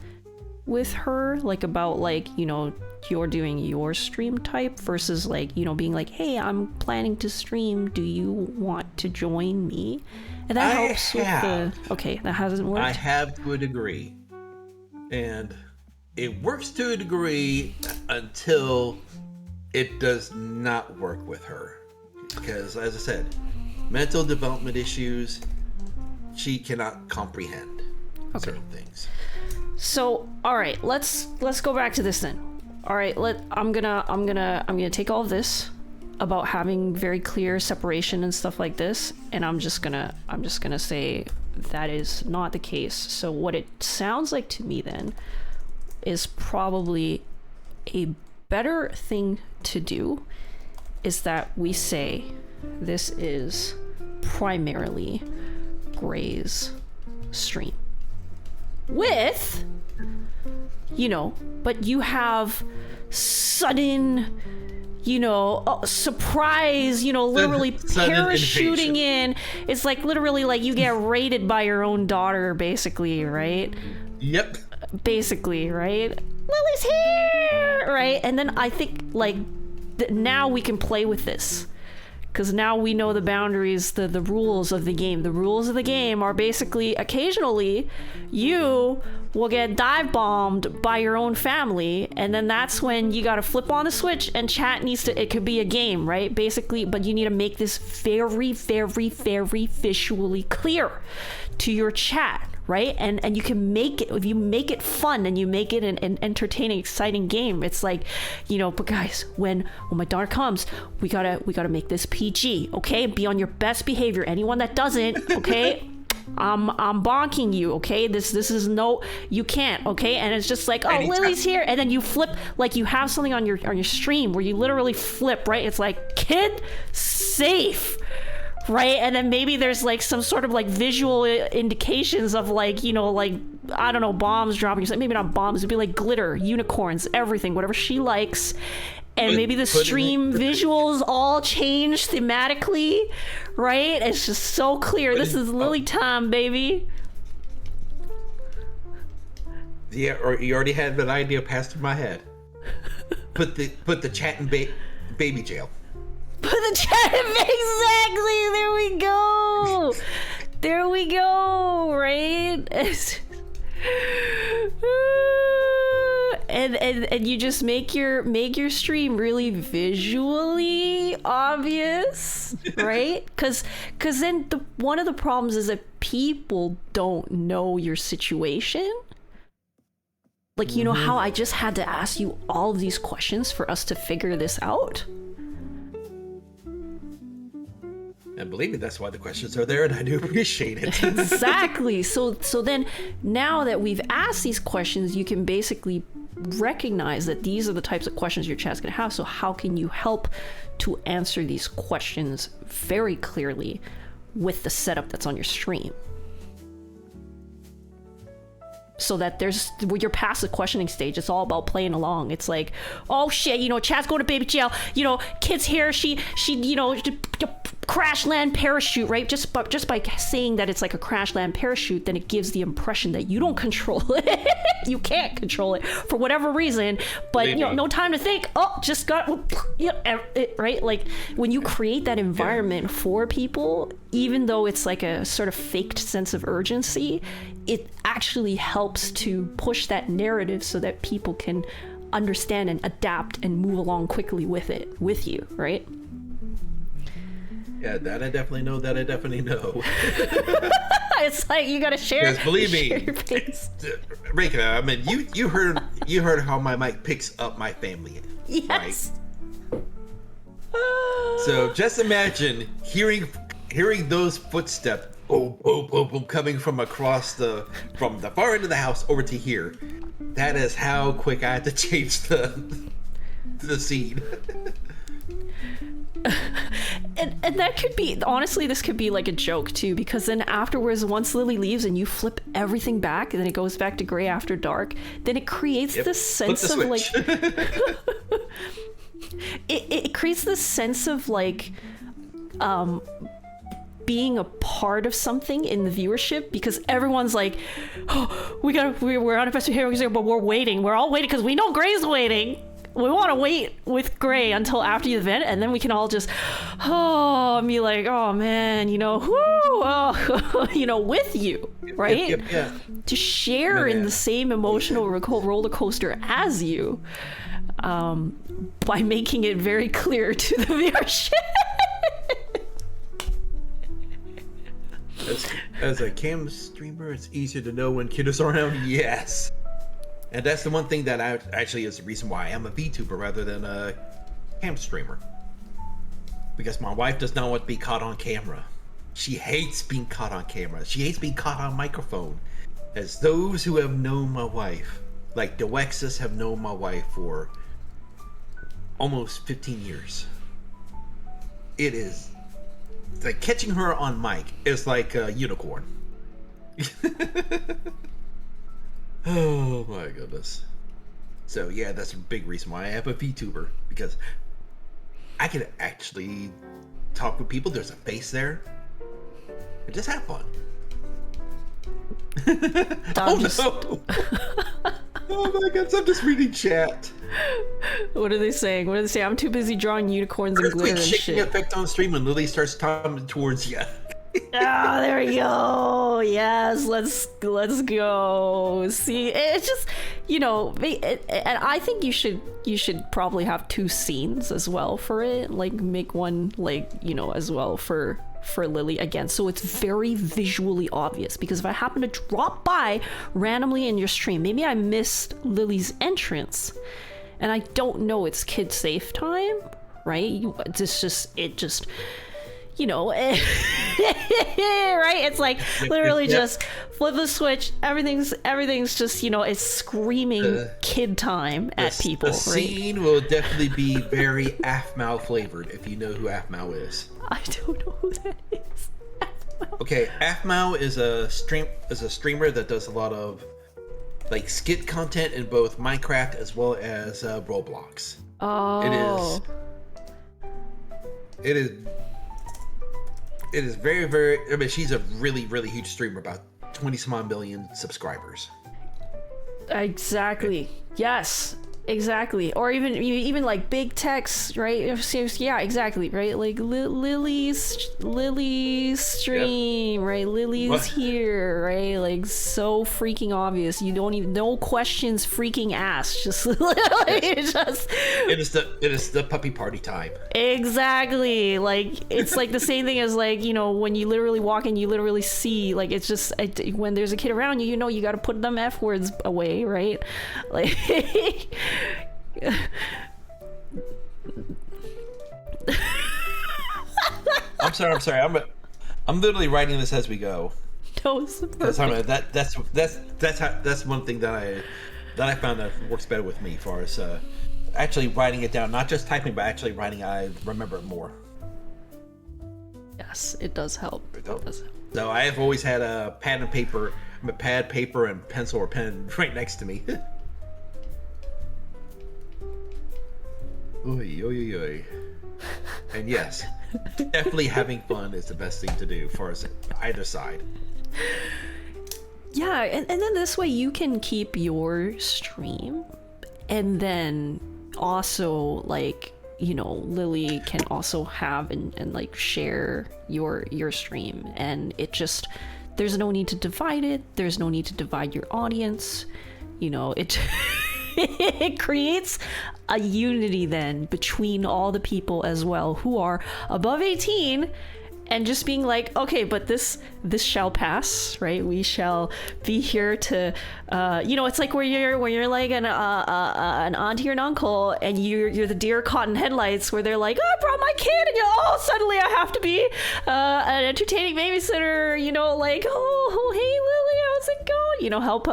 her, like about like, you know, you're doing your stream type versus like, you know, being like, hey, I'm planning to stream, do you want to join me? And that helps with the, okay, that hasn't worked. I have to a degree, and it works to a degree until it does not work with her, because as I said, mental development issues, she cannot comprehend certain things. So, all right, let's go back to this then. All right, I'm gonna take all of this about having very clear separation and stuff like this, and I'm just gonna say that is not the case. So what it sounds like to me then is probably a better thing to do is that we say this is primarily Gray's stream with, you know, but you have sudden, surprise, literally Sudden parachuting invasion. in. It's like literally like you get raided by your own daughter, basically, right? Yep. Basically, right? Lily's here, right? And then I think like now we can play with this. Because now we know the boundaries, the rules of the game. The rules of the game are basically, occasionally, you will get dive bombed by your own family, and then that's when you gotta flip on the switch and chat needs to, it could be a game, right? Basically, but you need to make this very, very, very visually clear to your chat. Right? And you can make it, if you make it fun and you make it an entertaining, exciting game, it's like, but guys, when my daughter comes, we gotta make this PG, okay? Be on your best behavior. Anyone that doesn't, okay? I'm bonking you, okay? This is no, you can't, okay? And it's just like, oh, Anytime. Lily's here, and then you flip, like you have something on your stream where you literally flip, right? It's like, kid safe. Right, and then maybe there's like some sort of like visual indications of like, like, I don't know, bombs dropping. Maybe not bombs, it'd be like glitter, unicorns, everything, whatever she likes. And maybe the stream visuals all change thematically, right? It's just so clear. This is Lily time, baby. Yeah, or you already had that idea passed through my head. Put the chat in baby jail. Put the chat in, exactly. There we go. There we go. Right. And you just make your stream really visually obvious, right? Because then one of the problems is that people don't know your situation. Like, how I just had to ask you all of these questions for us to figure this out. And believe me, that's why the questions are there, and I do appreciate it. Exactly. So then, now that we've asked these questions, you can basically recognize that these are the types of questions your chat's going to have. So how can you help to answer these questions very clearly with the setup that's on your stream? So that when you're past the questioning stage, it's all about playing along. It's like, oh shit, chat's going to baby jail. Kid's here. She crash land parachute, right? Just by saying that it's like a crash land parachute, then it gives the impression that you don't control it. You can't control it for whatever reason. But no time to think. Oh, just got right. Like when you create that environment for people, even though it's like a sort of faked sense of urgency, it actually helps to push that narrative so that people can understand and adapt and move along quickly with you, right? Yeah, that I definitely know. It's like you gotta share. Because believe me, share your pace. Rika, I mean, you heard how my mic picks up my family. Yes. Right? So just imagine hearing those footsteps, boom, boom, boom, boom, coming from across from the far end of the house over to here. That is how quick I had to change the scene. And that could be, honestly, this could be like a joke too, because then afterwards, once Lily leaves and you flip everything back and then it goes back to gray after dark, then it creates this sense of like it creates this sense of like being a part of something in the viewership, because everyone's like, oh, we're on a best behavior, but we're waiting. We're all waiting because we know Gray's waiting. We want to wait with Gray until after the event, and then we can all just, and be like, oh man, with you, right? Yep. To share in the same emotional roller coaster as you, by making it very clear to the viewership. As a cam streamer, it's easier to know when kiddos are around. Yes. And that's the one thing that actually is the reason why I am a VTuber rather than a cam streamer. Because my wife does not want to be caught on camera. She hates being caught on camera. She hates being caught on microphone. As those who have known my wife, like Dewexis, have known my wife for almost 15 years. It is like catching her on mic is like a unicorn. Oh my goodness. So yeah, that's a big reason why I have a VTuber, because I could actually talk with people. There's a face there. And just have fun. Oh no! Oh my god, so I'm just reading chat. What are they saying? What do they say? I'm too busy drawing unicorns and glitter and shaking shit. effect on stream when Lily starts coming towards you. Ah, there we go. Yes, let's go. See, it's just, you know, and I think you should probably have 2 scenes as well for it. Like make one, like, you know, as well for Lily again, so it's very visually obvious. Because if I happen to drop by randomly in your stream, maybe I missed Lily's entrance, and I don't know it's kid safe time, right? It just. You know, right? It's like literally just flip the switch. Everything's just, you know, it's screaming kid time at people. The scene will definitely be very Afmao flavored, if you know who Afmao is. I don't know who that is. Okay, Afmao is a streamer that does a lot of like skit content in both Minecraft as well as Roblox. Oh. It is very, very. I mean, she's a really, really huge streamer, about 20-some odd million subscribers. Exactly. Yes. Exactly. Or even like big text, right? Yeah, exactly, right? Like Lily's stream, yep. Right? Lily's here, right? Like so freaking obvious. You don't even, no questions freaking asked. Just it is the puppy party time. Exactly. Like it's like the same thing as like, you know, when you literally walk in, you literally see, like, it's just when there's a kid around you, you know, you got to put them F words away, right? Like I'm sorry. I'm literally writing this as we go. No, it's perfect. That's one thing that I found that works better with me, as far as actually writing it down, not just typing, but actually writing. I remember it more. Yes, it does help. So I have always had a pad, paper, and pencil or pen right next to me. Oy, oy, oy. And yes, definitely having fun is the best thing to do for us either side. Yeah, and then this way you can keep your stream, and then also, like, you know, Lily can also have and like share your stream, and it just, there's no need to divide it, there's no need to divide your audience, you know, it it creates a unity then between all the people as well who are above 18, and just being like, okay, but this shall pass, right? We shall be here to, you know, it's like where you're like an auntie or an uncle, and you're the deer caught in headlights, where they're like, oh, I brought my kid, and suddenly I have to be an entertaining babysitter, you know, like, oh, hey Lily, how's it going? You know, help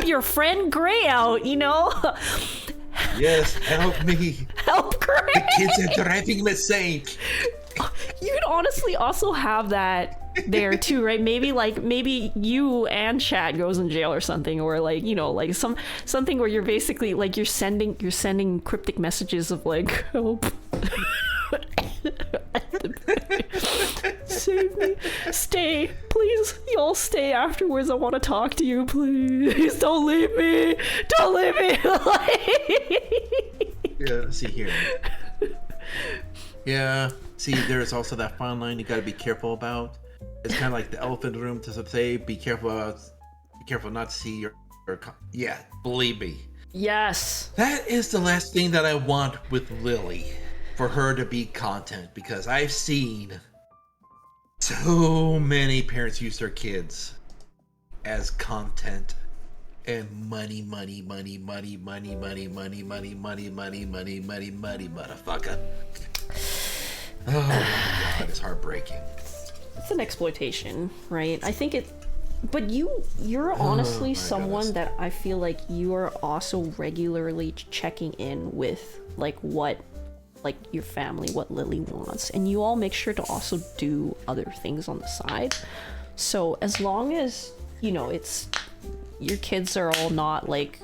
your friend Gray out, you know. Yes, help me. Help Gray. The kids are driving me insane. You could honestly also have that there too, right? Maybe you and Chad goes in jail or something, or like, you know, like something where you're basically like you're sending cryptic messages of like, help. Save me. Stay. Please, y'all stay afterwards. I want to talk to you. Please don't leave me. Don't leave me. Yeah, see here. Yeah, see, there's also that fine line you got to be careful about. It's kind of like the elephant in the room to say, be careful not to see your yeah, believe me. Yes. That is the last thing that I want with Lily, for her to be content, because I've seen so many parents use their kids as content and money, motherfucker. Oh my god, it's heartbreaking. It's an exploitation, right? I think it, but you're honestly someone that I feel like you are also regularly checking in with, like, what, like, your family, what Lily wants, and you all make sure to also do other things on the side. So as long as, you know, it's, your kids are all not like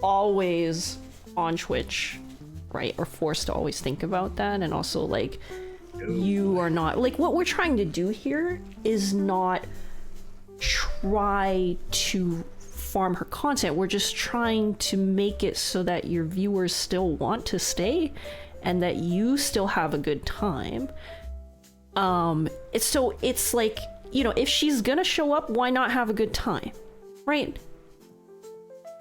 always on Twitch right, or forced to always think about that. And also, like, you are not, like, what we're trying to do here is not try to farm her content. We're just trying to make it so that your viewers still want to stay and that you still have a good time. It's like, you know, if she's gonna show up, why not have a good time, right?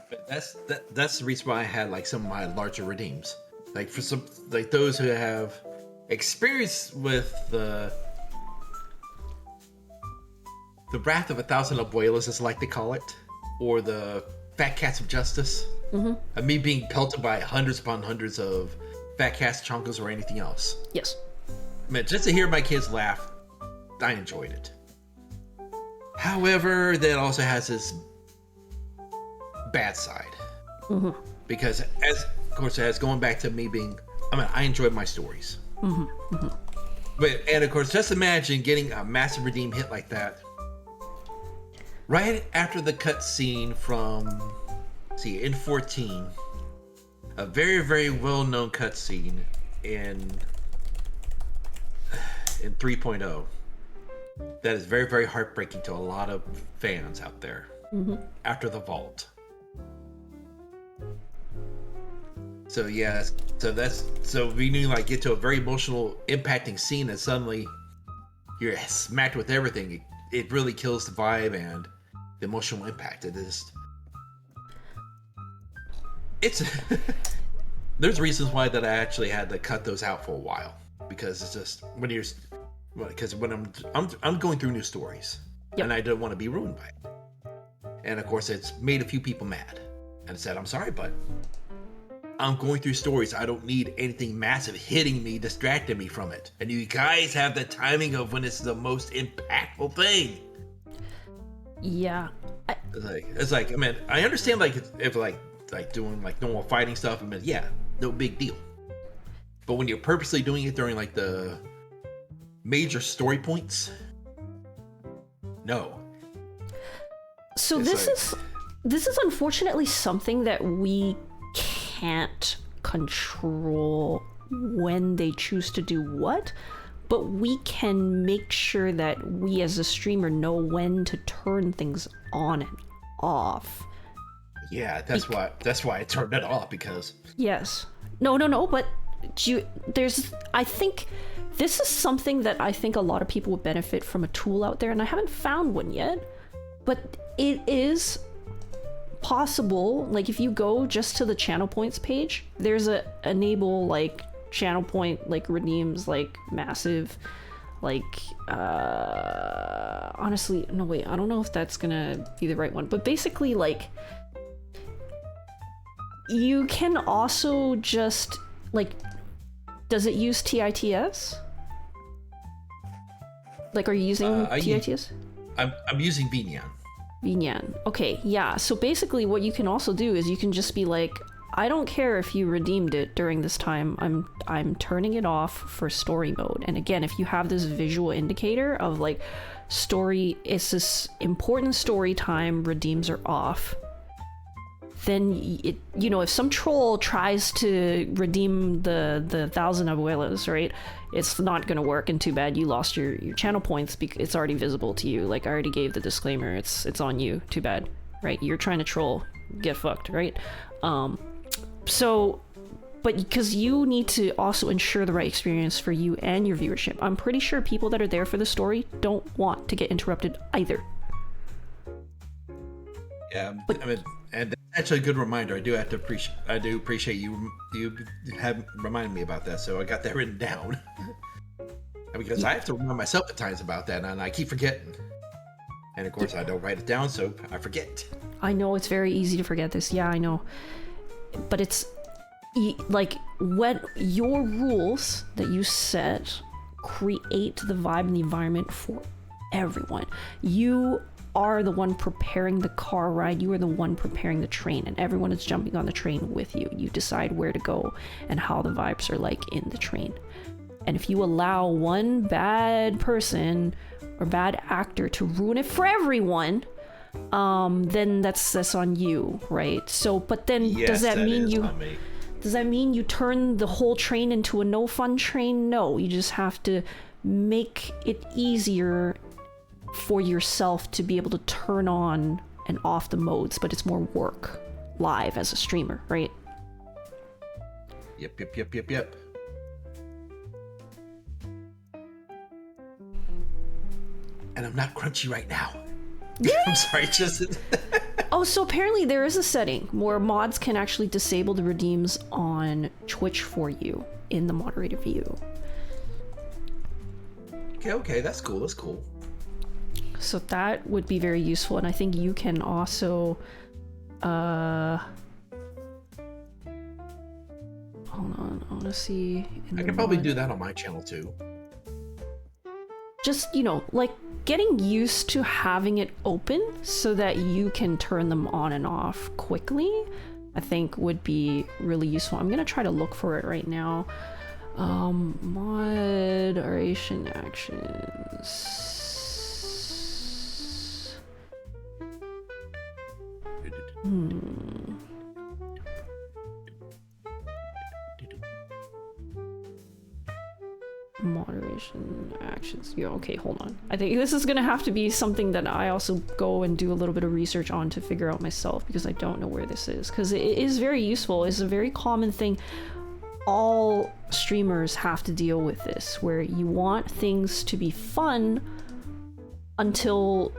But that's the reason why I had like some of my larger redeems, like for some, like those who have experience with the Wrath of 1,000 Abuelas, as I like to call it, or the Fat Cats of Justice. Of me being pelted by hundreds upon hundreds of Fat Cats, Chonkos, or anything else. Yes. Man, just to hear my kids laugh, I enjoyed it. However, that also has this bad side. Because as going back to me being, I enjoyed my stories. But, and of course, just imagine getting a massive redeem hit like that right after the cutscene from, in 14, a very, very well-known cutscene in 3.0 that is very, very heartbreaking to a lot of fans out there. After the vault. So yeah, so we knew like get to a very emotional, impacting scene, and suddenly you're smacked with everything. It really kills the vibe and the emotional impact. It's there's reasons why that I actually had to cut those out for a while, because it's just when I'm going through new stories, and I don't want to be ruined by it. And of course, it's made a few people mad, and I said, I'm sorry, but I'm going through stories. I don't need anything massive hitting me, distracting me from it. And you guys have the timing of when it's the most impactful thing. Yeah. It's like, I understand like if like doing like normal fighting stuff, yeah, no big deal. But when you're purposely doing it during like the major story points, no. So this is unfortunately something that we can't control when they choose to do what, but we can make sure that we as a streamer know when to turn things on and off. Yeah, that's why I turned it off, because yes, no, but I think this is something that I think a lot of people would benefit from, a tool out there, and I haven't found one yet, but it is possible. Like if you go just to the channel points page, there's a enable like channel point like redeems like massive, like honestly no wait, I don't know if that's gonna be the right one, but basically like you can also just like, does it use TITS? Like are you using TITS? I'm using VNyan. Okay, yeah. So basically what you can also do is you can just be like, I don't care if you redeemed it during this time, I'm turning it off for story mode. And again, if you have this visual indicator of like story, it's this important story time, redeems are off, then it, you know, if some troll tries to redeem the 1,000 abuelas, right, it's not gonna work, and too bad you lost your channel points because it's already visible to you. Like I already gave the disclaimer, it's on you, too bad, right? You're trying to troll, get fucked, right? So, but because you need to also ensure the right experience for you and your viewership. I'm pretty sure people that are there for the story don't want to get interrupted either. Yeah, and that's actually a good reminder. I do appreciate you have reminded me about that, so I got that written down. Because I have to remind myself at times about that, and I keep forgetting. And of course, I don't write it down, so I forget. I know it's very easy to forget this. Yeah, I know. But it's like when your rules that you set create the vibe and the environment for everyone. You are the one preparing the car ride, you are the one preparing the train, and everyone is jumping on the train with you. You decide where to go and how the vibes are like in the train. And if you allow one bad person or bad actor to ruin it for everyone, then that's on you, right? So, but then does that mean you... Does that mean you turn the whole train into a no fun train? No, you just have to make it easier for yourself to be able to turn on and off the modes, but it's more work live as a streamer, right? Yep. And I'm not crunchy right now. I'm sorry, just... Oh, so apparently there is a setting where mods can actually disable the redeems on Twitch for you in the moderator view. Okay, that's cool. So that would be very useful, and I think you can also hold on, I want to see. I can probably do that on my channel too. Just, you know, like getting used to having it open so that you can turn them on and off quickly, I think would be really useful. I'm gonna try to look for it right now. Moderation actions. Moderation actions. Yeah, okay, hold on. I think this is gonna have to be something that I also go and do a little bit of research on to figure out myself, because I don't know where this is. Because it is very useful. It's a very common thing. All streamers have to deal with this, where you want things to be fun until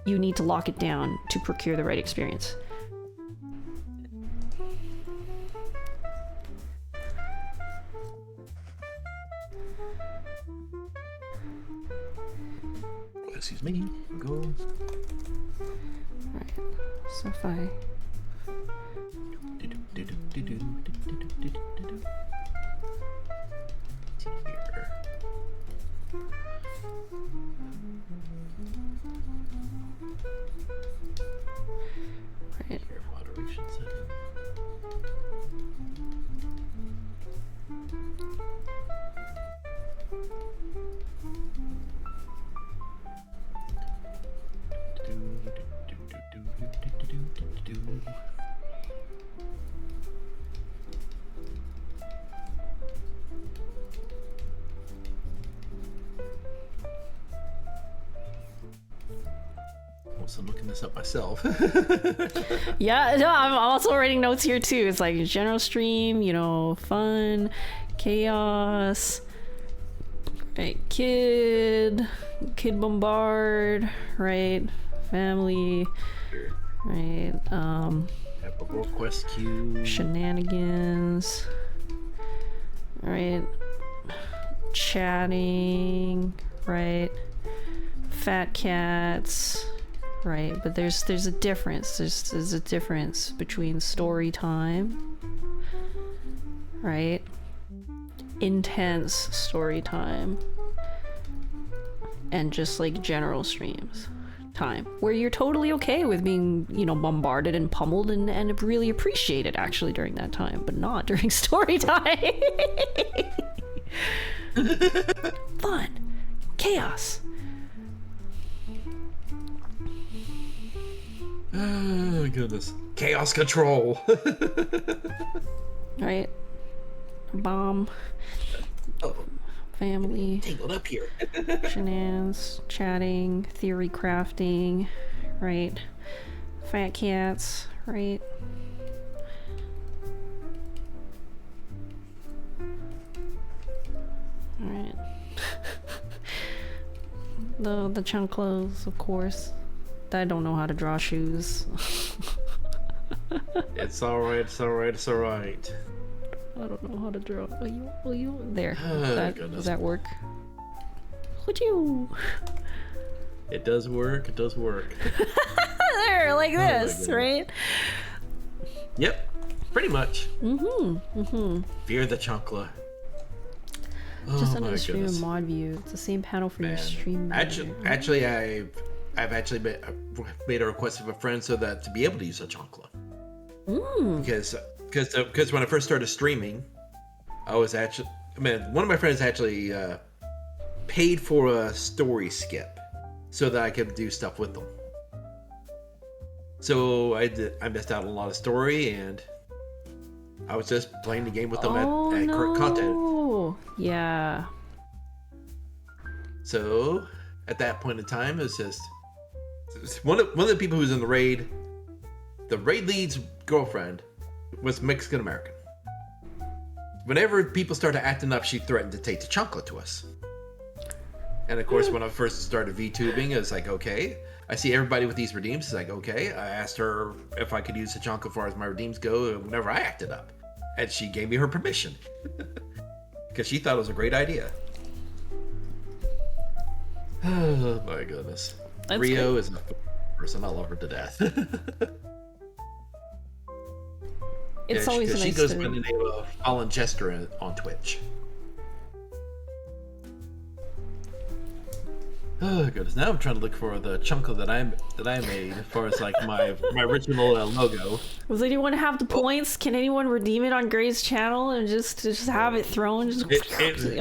you need to lock it down to procure the right experience. Excuse me. Go. Right. So if I... Right. Here, moderation setting. Also looking this up myself. Yeah, no, I'm also writing notes here too. It's like general stream, you know, fun, chaos, right, kid bombard, right, family, right, Have a world quest queue. shenanigans, right, chatting, right, fat cats. Right, but there's a difference. There's a difference between story time, right? Intense story time, and just like general streams time, where you're totally okay with being, you know, bombarded and pummeled and really appreciate it actually during that time, but not during story time. Fun, chaos. Oh goodness. Chaos control. Right? Bomb. Oh, Family. tangled up here. Shenanigans. Chatting. Theory crafting. Right? Fat cats. Right? Alright. The chanclas, of course. I don't know how to draw shoes. It's alright. I don't know how to draw. Will you? There. Oh, Does that work? Would you? It does work. There, like my this, goodness. right? Yep. Pretty much. Fear the chancla. Just Oh under my the stream goodness. and mod view. It's the same panel for your Man. stream. Actually, I've actually made a request of a friend so that to be able to use a chancla. Because when I first started streaming, I was actually, one of my friends actually paid for a story skip so that I could do stuff with them. So I missed out on a lot of story, and I was just playing the game with them Oh, at current content. no. Yeah. So at that point in time, it's just one of the people who's in the raid. The raid lead's girlfriend was Mexican American. Whenever people started acting up, she threatened to take the chocolate to us. And of course, when I first started VTubing, it was like, okay, I see everybody with these redeems. It's like, okay. I asked her if I could use the chocolate as far as my redeems go whenever I acted up. And she gave me her permission. Because she thought it was a great idea. Oh my goodness. That's Rio good. is a person. I love her to death. It's always nice she goes to... by the name of Fallen Jester on Twitch. Oh goodness! Now I'm trying to look for the chunk that I made as far as like my original logo. Does anyone have the points? Can anyone redeem it on Gray's channel and just have it thrown?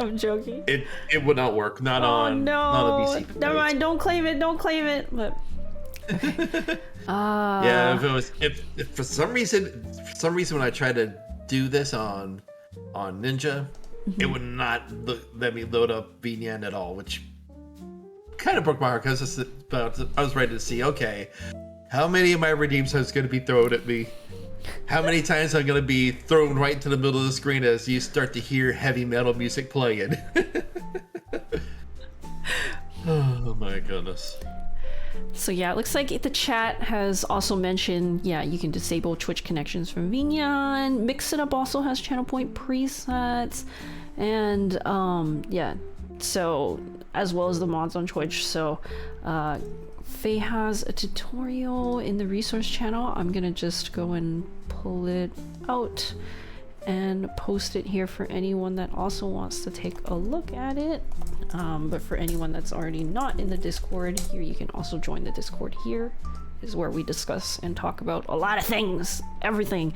I'm joking. It would not work. Not Oh on no! not a VC. Never mind. Don't claim it. Don't claim it. But yeah, if for some reason when I tried to do this on Ninja, it would not let me load up VNyan at all, which kind of broke my heart because I was ready to see, okay, how many of my redeems is going to be thrown at me? How many times I'm going to be thrown right into the middle of the screen as you start to hear heavy metal music playing? Oh my goodness. So yeah, it looks like the chat has also mentioned, yeah, you can disable Twitch connections from VNyan. Mix It Up also has channel point presets, and yeah, so as well as the mods on Twitch. So Faye has a tutorial in the resource channel. I'm gonna just go and pull it out and post it here for anyone that also wants to take a look at it. But for anyone that's already not in the Discord, here you can also join the Discord. Here is where we discuss and talk about a lot of things, everything.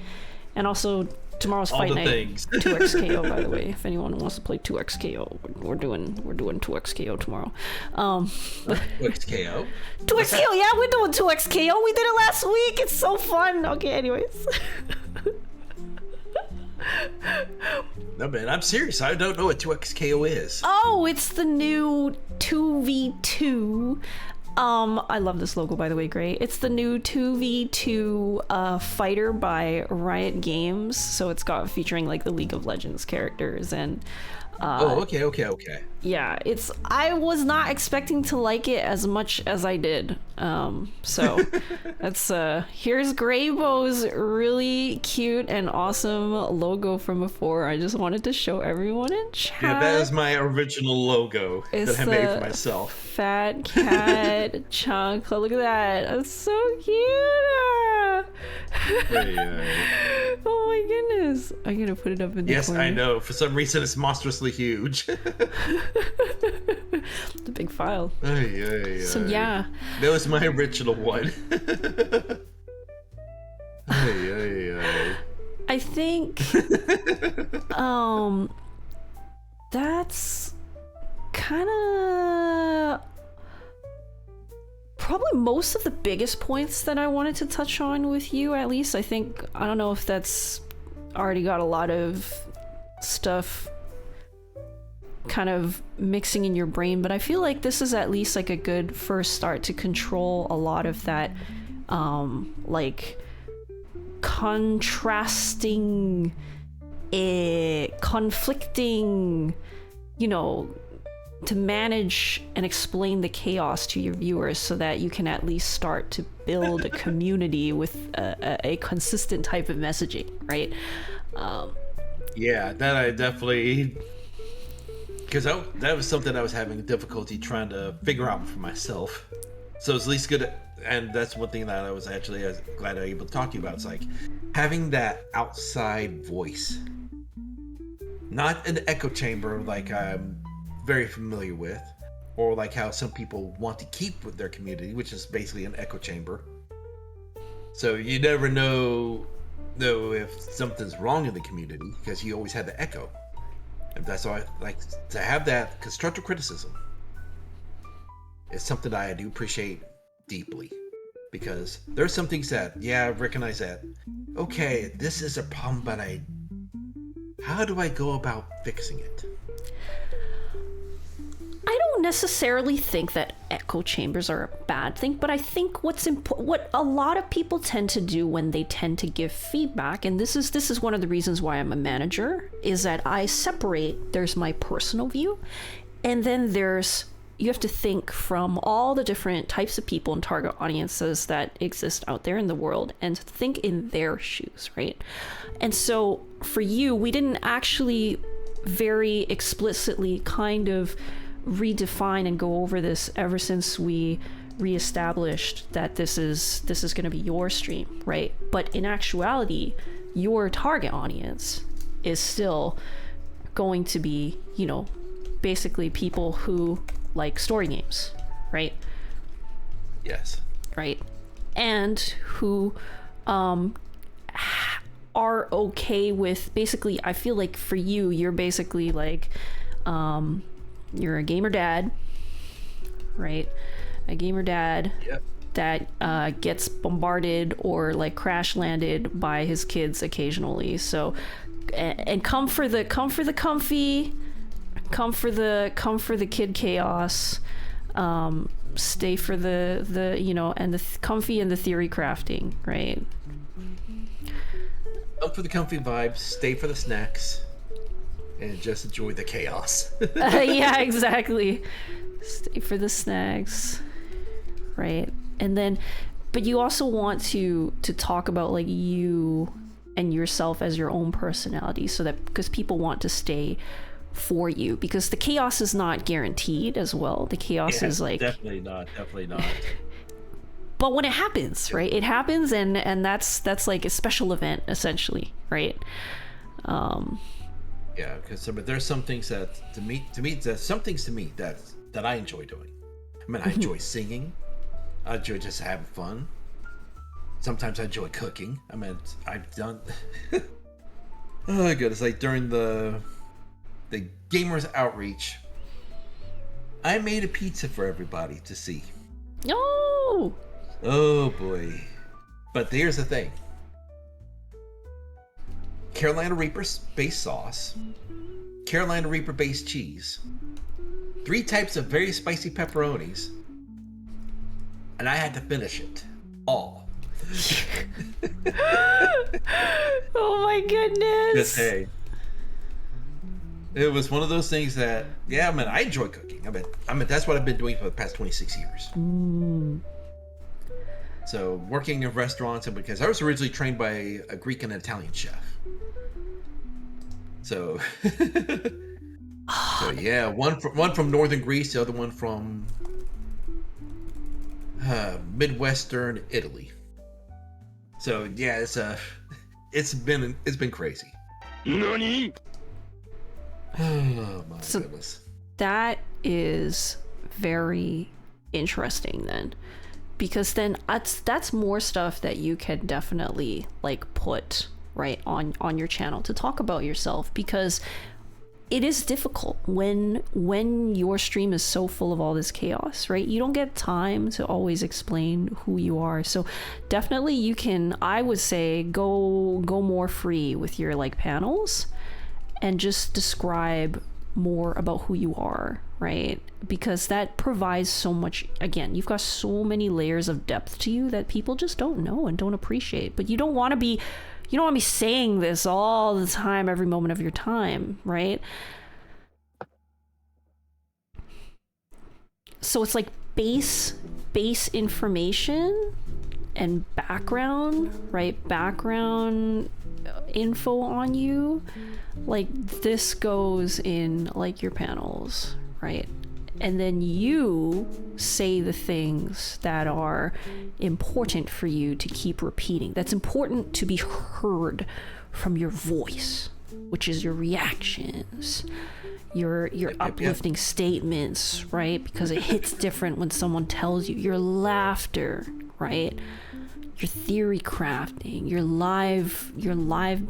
And also tomorrow's All fight the night, things. 2xKO, by the way. If anyone wants to play 2xKO, we're doing 2xKO tomorrow. 2xKO? 2xKO, yeah, we're doing 2xKO. We did it last week. It's so fun. Okay, anyways. No man, I'm serious. I don't know what 2xKO is. Oh, it's the new 2v2. I love this logo, by the way, Gray. It's the new 2v2 fighter by Riot Games. So it's got featuring like the League of Legends characters and okay. yeah, I was not expecting to like it as much as I did. So that's here's Graybo's really cute and awesome logo from before. I just wanted to show everyone in chat. Yeah, that is my original logo that I made for myself. Fat cat chunk. Look at that. That's so cute. Hey. Oh my goodness. I'm gonna put it up in the Yes, corner. I know. For some reason, it's monstrously huge. The big file. So yeah. That was my original one. I think that's kind of probably most of the biggest points that I wanted to touch on with you, at least. I don't know if that's already got a lot of stuff kind of mixing in your brain, but I feel like this is at least like a good first start to control a lot of that like contrasting, conflicting, you know, to manage and explain the chaos to your viewers so that you can at least start to build a community with a consistent type of messaging, right? Yeah, that I definitely... Because that was something I was having difficulty trying to figure out for myself. So it's at least good, and that's one thing that I was actually glad I was able to talk to you about. It's like having that outside voice. Not an echo chamber like I'm very familiar with, or like how some people want to keep with their community, which is basically an echo chamber. So you never know if something's wrong in the community because you always have the echo. And that's why I like to have that constructive criticism. It's something that I do appreciate deeply, because there's some things that, yeah, I recognize that. Okay, this is a problem, but how do I go about fixing it? I don't necessarily think that echo chambers are a bad thing, but I think what a lot of people tend to do when they tend to give feedback, and this is one of the reasons why I'm a manager, is that I separate. There's my personal view, and then you have to think from all the different types of people and target audiences that exist out there in the world and think in their shoes, right? And so for you, we didn't actually very explicitly kind of redefine and go over this ever since we reestablished that this is going to be your stream, right? But in actuality, your target audience is still going to be, basically people who like story games, right? Yes. Right. And who are okay with, basically, I feel like for you, you're basically like, you're a gamer dad, right? A gamer dad. Yep. That gets bombarded or like crash landed by his kids occasionally. So, and come for the comfy, come for the kid chaos, stay for the and the comfy and the theory crafting, right? Come for the comfy vibes, stay for the snacks, and just enjoy the chaos. Yeah, exactly. Stay for the snacks, right? And then, but you also want to talk about like you and yourself as your own personality, so that because people want to stay for you, because the chaos is not guaranteed as well. The chaos is like definitely not. But when it happens, right? It happens, and that's like a special event essentially, right? Yeah, because there's some things that to me there's some things to me that I enjoy doing. I mean, I enjoy singing. I enjoy just having fun. Sometimes I enjoy cooking. I mean, I've done. Oh my goodness! Like during the Gamers Outreach, I made a pizza for everybody to see. Oh. Oh boy! But here's the thing: Carolina Reaper based sauce, Carolina Reaper based cheese, 3 types of very spicy pepperonis, and I had to finish it all. Oh my goodness! Just hey, it was one of those things that, yeah, I mean, I enjoy cooking. I mean that's what I've been doing for the past 26 years. So working in restaurants, and because I was originally trained by a Greek and an Italian chef. So, so yeah, one from northern Greece, the other one from Midwestern Italy. So yeah, it's been crazy. NANI? Oh my goodness. That is very interesting then, because then that's more stuff that you can definitely like put right on your channel to talk about yourself, because it is difficult when your stream is so full of all this chaos, right? You don't get time to always explain who you are. So definitely you can, I would say, go more free with your like panels and just describe more about who you are, right? Because that provides so much. Again, you've got so many layers of depth to you that people just don't know and don't appreciate. But you don't want to be saying this all the time, every moment of your time, right? So it's like base information and background, right? Background info on you. Like this goes in like your panels, right? And then you say the things that are important for you to keep repeating. That's important to be heard from your voice, which is your reactions, your uplifting statements, right? Because it hits different when someone tells you. Your laughter, right? Your theory crafting, your live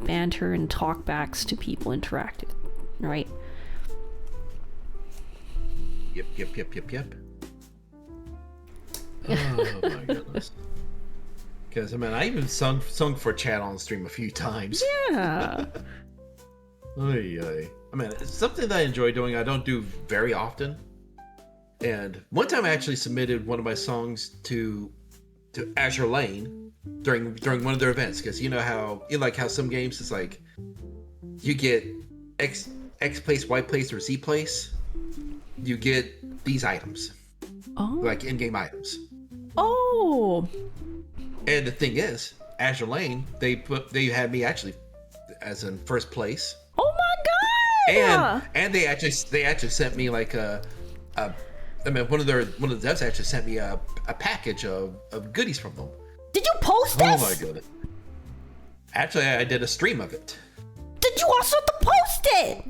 banter and talkbacks to people interactive, right? Yep. Oh my goodness. Because I mean, I even sung for chat on stream a few times. Yeah. Oy, oy. I mean, it's something that I enjoy doing. I don't do very often. And one time I actually submitted one of my songs to Azure Lane during one of their events, because you know how some games it's like you get X place, Y place, or Z place. You get these items, like in-game items. Oh. And the thing is, Azure Lane, they had me actually as in first place. Oh my god! And they actually sent me like one of the devs actually sent me a package of goodies from them. Did you post this? Oh my goodness! Actually, I did a stream of it. Did you also have to post it?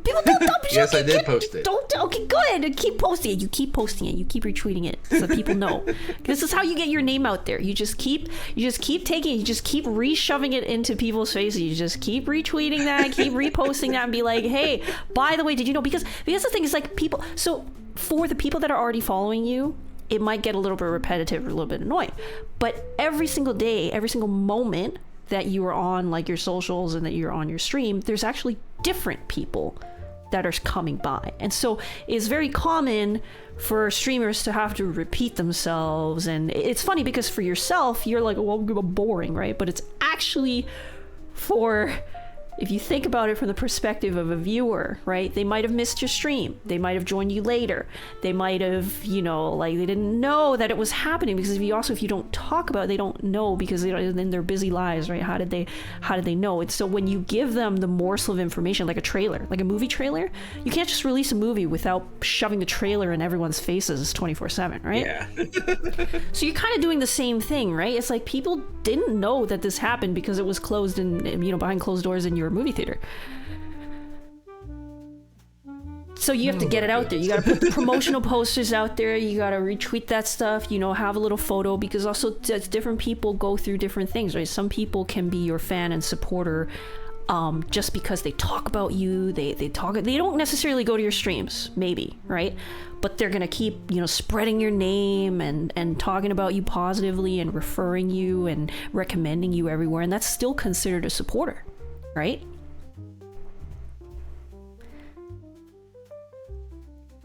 People don't. Yes, I did post it. Don't. Okay, good. Keep posting it. You keep posting it. You keep retweeting it so people know. This is how you get your name out there. You just keep taking it. You just keep reshoving it into people's faces. You just keep retweeting that, keep reposting that, and be like, hey, by the way, did you know? Because the thing is like people. So for the people that are already following you, it might get a little bit repetitive or a little bit annoying. But every single day, every single moment that you are on like your socials and that you're on your stream, there's actually different people that are coming by. And so it's very common for streamers to have to repeat themselves. And it's funny because for yourself, you're like, well, boring, right? But it's actually for, if you think about it from the perspective of a viewer, right? They might have missed your stream. They might have joined you later. They might have, like they didn't know that it was happening, because if you don't talk about it, they don't know, because they don't, in their busy lives, right? How did they know? And so when you give them the morsel of information, like a trailer, like a movie trailer, you can't just release a movie without shoving the trailer in everyone's faces 24/7, right? Yeah. So you're kind of doing the same thing, right? It's like people didn't know that this happened because it was closed and behind closed doors in your movie theater. So you have to get it out there. You got to put the promotional posters out there. You got to retweet that stuff, have a little photo, because also different people go through different things, right? Some people can be your fan and supporter just because they talk about you. They don't necessarily go to your streams, maybe, right? But they're gonna keep spreading your name and talking about you positively and referring you and recommending you everywhere, and that's still considered a supporter, right?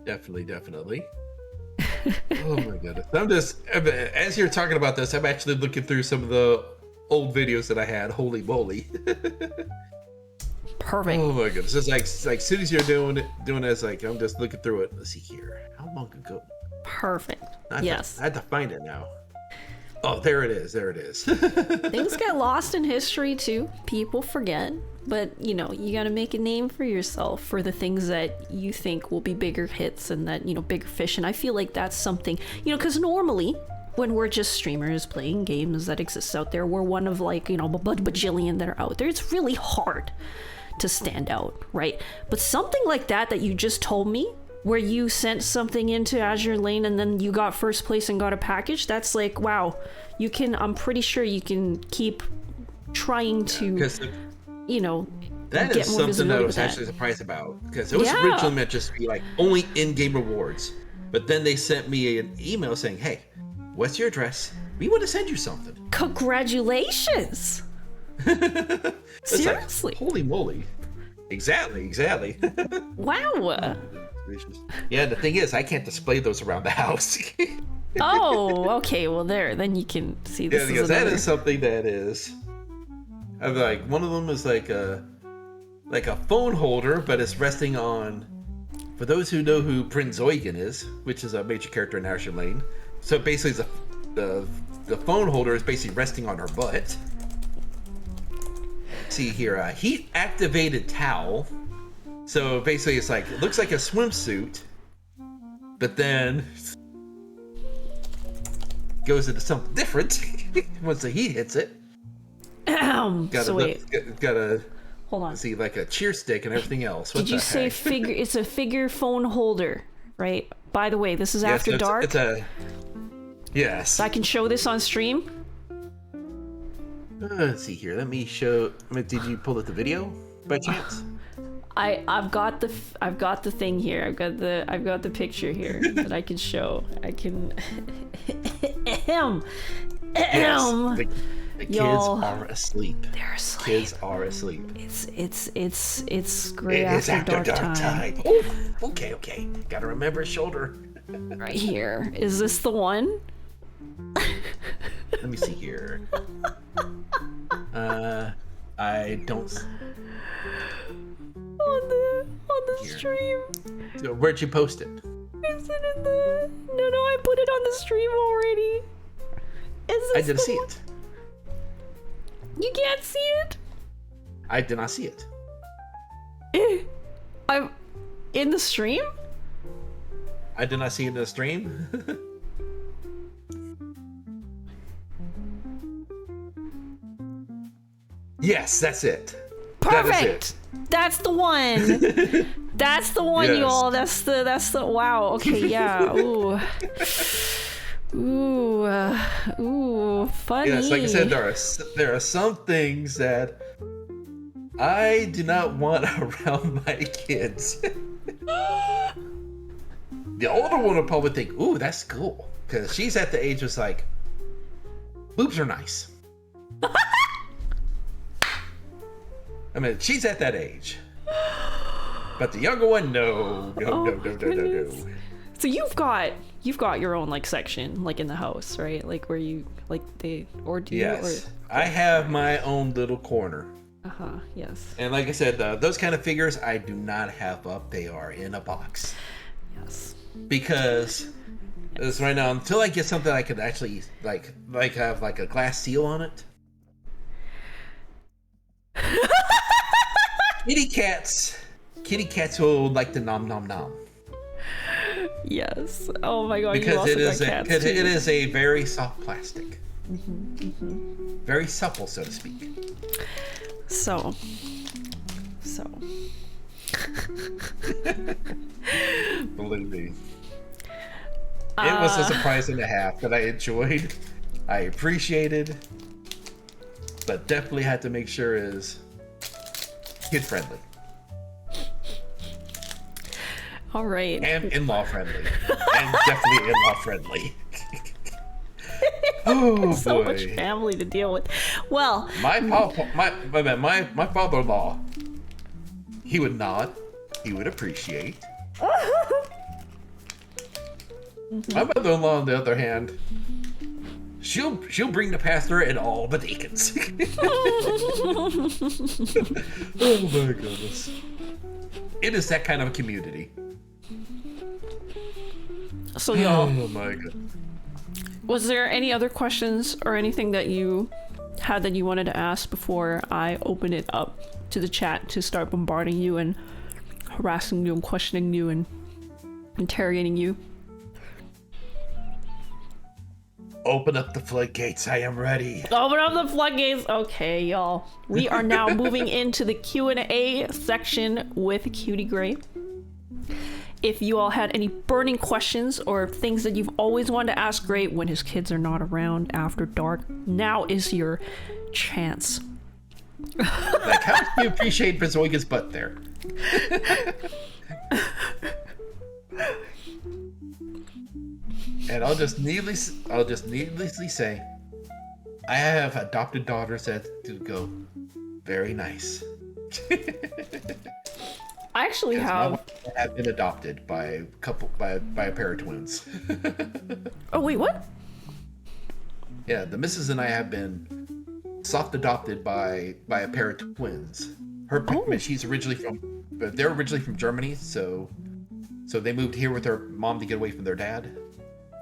Definitely. Oh my goodness. I'm just, as you're talking about this, I'm actually looking through some of the old videos that I had. Holy moly. Perfect. Oh my goodness. It's like soon as you're doing this, like I'm just looking through it. Let's see here. How long ago? Perfect. Yes. I had to find it now. Oh, there it is. Things get lost in history too. People forget. But, you got to make a name for yourself for the things that you think will be bigger hits and that, bigger fish. And I feel like that's something, because normally when we're just streamers playing games that exist out there, we're one of like, a bajillion that are out there. It's really hard to stand out, right? But something like that you just told me, where you sent something into Azure Lane and then you got first place and got a package, that's like, wow, I'm pretty sure you can keep trying to... that is something that I was actually surprised about, because it was originally meant just to be like only in-game rewards, but then they sent me an email saying, hey, what's your address? We want to send you something. Congratulations. Seriously. Like, holy moly. Exactly. Wow. Yeah, the thing is, I can't display those around the house. Oh, okay, well then you can see this. Yeah, because that is something that is, I'm like, one of them is like a phone holder, but it's resting on, for those who know who Prince Eugen is, which is a major character in Azure Lane. So basically the phone holder is basically resting on her butt. See here, a heat activated towel. So basically it's like, it looks like a swimsuit, but then goes into something different once the heat hits it. Gotta hold on. See, like a cheer stick and everything else. Did you say figure? It's a figure phone holder, right? By the way, this is after dark. It's a yes. So I can show this on stream. Let's see here. Let me show. Did you pull up the video by chance? I've got the thing here. I've got the picture here that I can show. I can Yes, the kids Y'all, are asleep. they're asleep. Kids are asleep. It's great It's after dark time. Ooh, okay. Gotta remember his shoulder. Right here. Is this the one? Let me see here. I don't. On the Here. stream. So where'd you post it? Is it in the? No, I put it on the stream already. Is this I didn't the see one? it. You can't see it. I did not see it. I'm in the stream. I did not see it in the stream. Yes, that's it. Perfect. That is it. That's the one. That's the one, Yes. y'all. That's the. Wow. Okay. Yeah. Ooh. Ooh. Funny. Yes, like I said, there are some things that I do not want around my kids. The older one will probably think, "Ooh, that's cool," because she's at the age was like, boobs are nice. I mean, she's at that age. But the younger one, no. So you've got your own like section like in the house, right? Like where you like they or do Yes, you? I have my own little corner. Yes. And like I said, those kind of figures I do not have up. They are in a box. Yes. Because as right now, until I get something I could actually like have like a glass seal on it. Kitty cats will like to nom nom nom. Yes. Oh my god. Because you also got cats too. it is a very soft plastic. Very supple, so to speak. So. Believe me. It was a surprise and a half that I enjoyed. I appreciated. But definitely had to make sure is kid friendly. All right. And in-law friendly. And definitely in-law friendly. Oh So boy. much family to deal with. Well, My father-in-law, he would nod, he would appreciate. My mother-in-law, on the other hand, she'll bring the pastor and all the deacons. Oh my goodness. It is that kind of a community. so y'all, Oh my god. was there any other questions or anything that you had that you wanted to ask before I open it up to the chat to start bombarding you and harassing you and questioning you and interrogating you? Open up the floodgates. I am ready. Open up the floodgates. Okay, y'all. We are now moving into the Q&A section with Cutie Gray. If you all had any burning questions or things that you've always wanted to ask Gray when his kids are not around after dark, now is your chance. Like, how do you appreciate Brazoiga's butt there? And I'll just needlessly say, I have adopted daughters that do go very nice. I actually My have. wife have been adopted by a pair of twins. Oh wait, what? Yeah, the missus and I have been soft adopted by a pair of twins. They're originally from Germany, so they moved here with their mom to get away from their dad,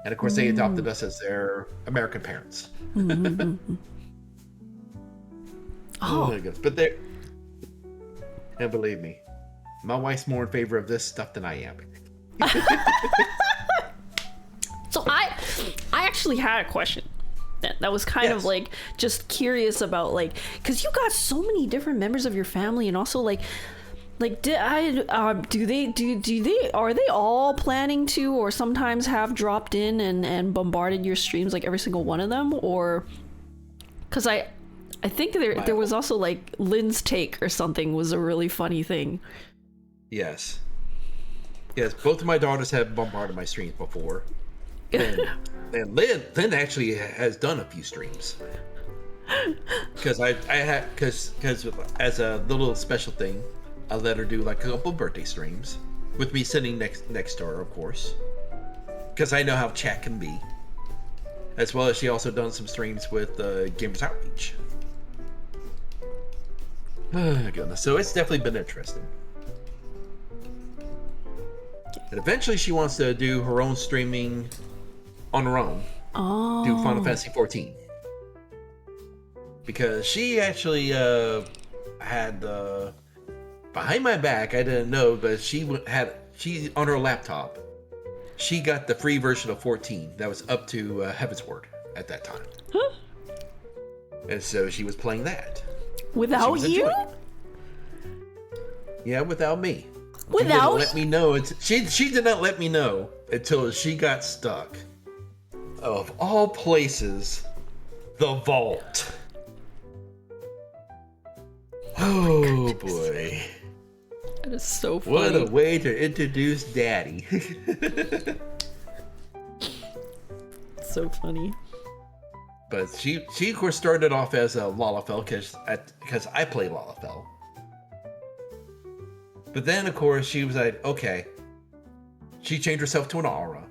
and of course they adopted us as their American parents. Oh my goodness! And believe me, my wife's more in favor of this stuff than I am. So I actually had a question that was kind of like just curious about, like, because you got so many different members of your family, and also like are they all planning to or sometimes have dropped in and bombarded your streams, like every single one of them? Or because I think there was also like Lynn's take or something was a really funny thing. Yes, both of my daughters have bombarded my streams before. And Lynn actually has done a few streams. Because I had because as a little special thing, I let her do like a couple birthday streams with me sitting next to her, of course. Because I know how chat can be. As well as she also done some streams with Gamers Outreach. Oh goodness, so it's definitely been interesting. And eventually she wants to do her own streaming on her own. Oh. Do Final Fantasy 14. Because she actually had behind my back, I didn't know, but she on her laptop, she got the free version of 14 that was up to Heaven's Word at that time. Huh? And so she was playing that. Without you? Yeah, without me. Without? She didn't let me know. She did not let me know until she got stuck. Of all places, the vault. Oh boy. That is so funny. What a way to introduce Daddy. So funny. But she of course started off as a Lalafell because I play Lalafell. But then of course she was like, okay. She changed herself to an Aura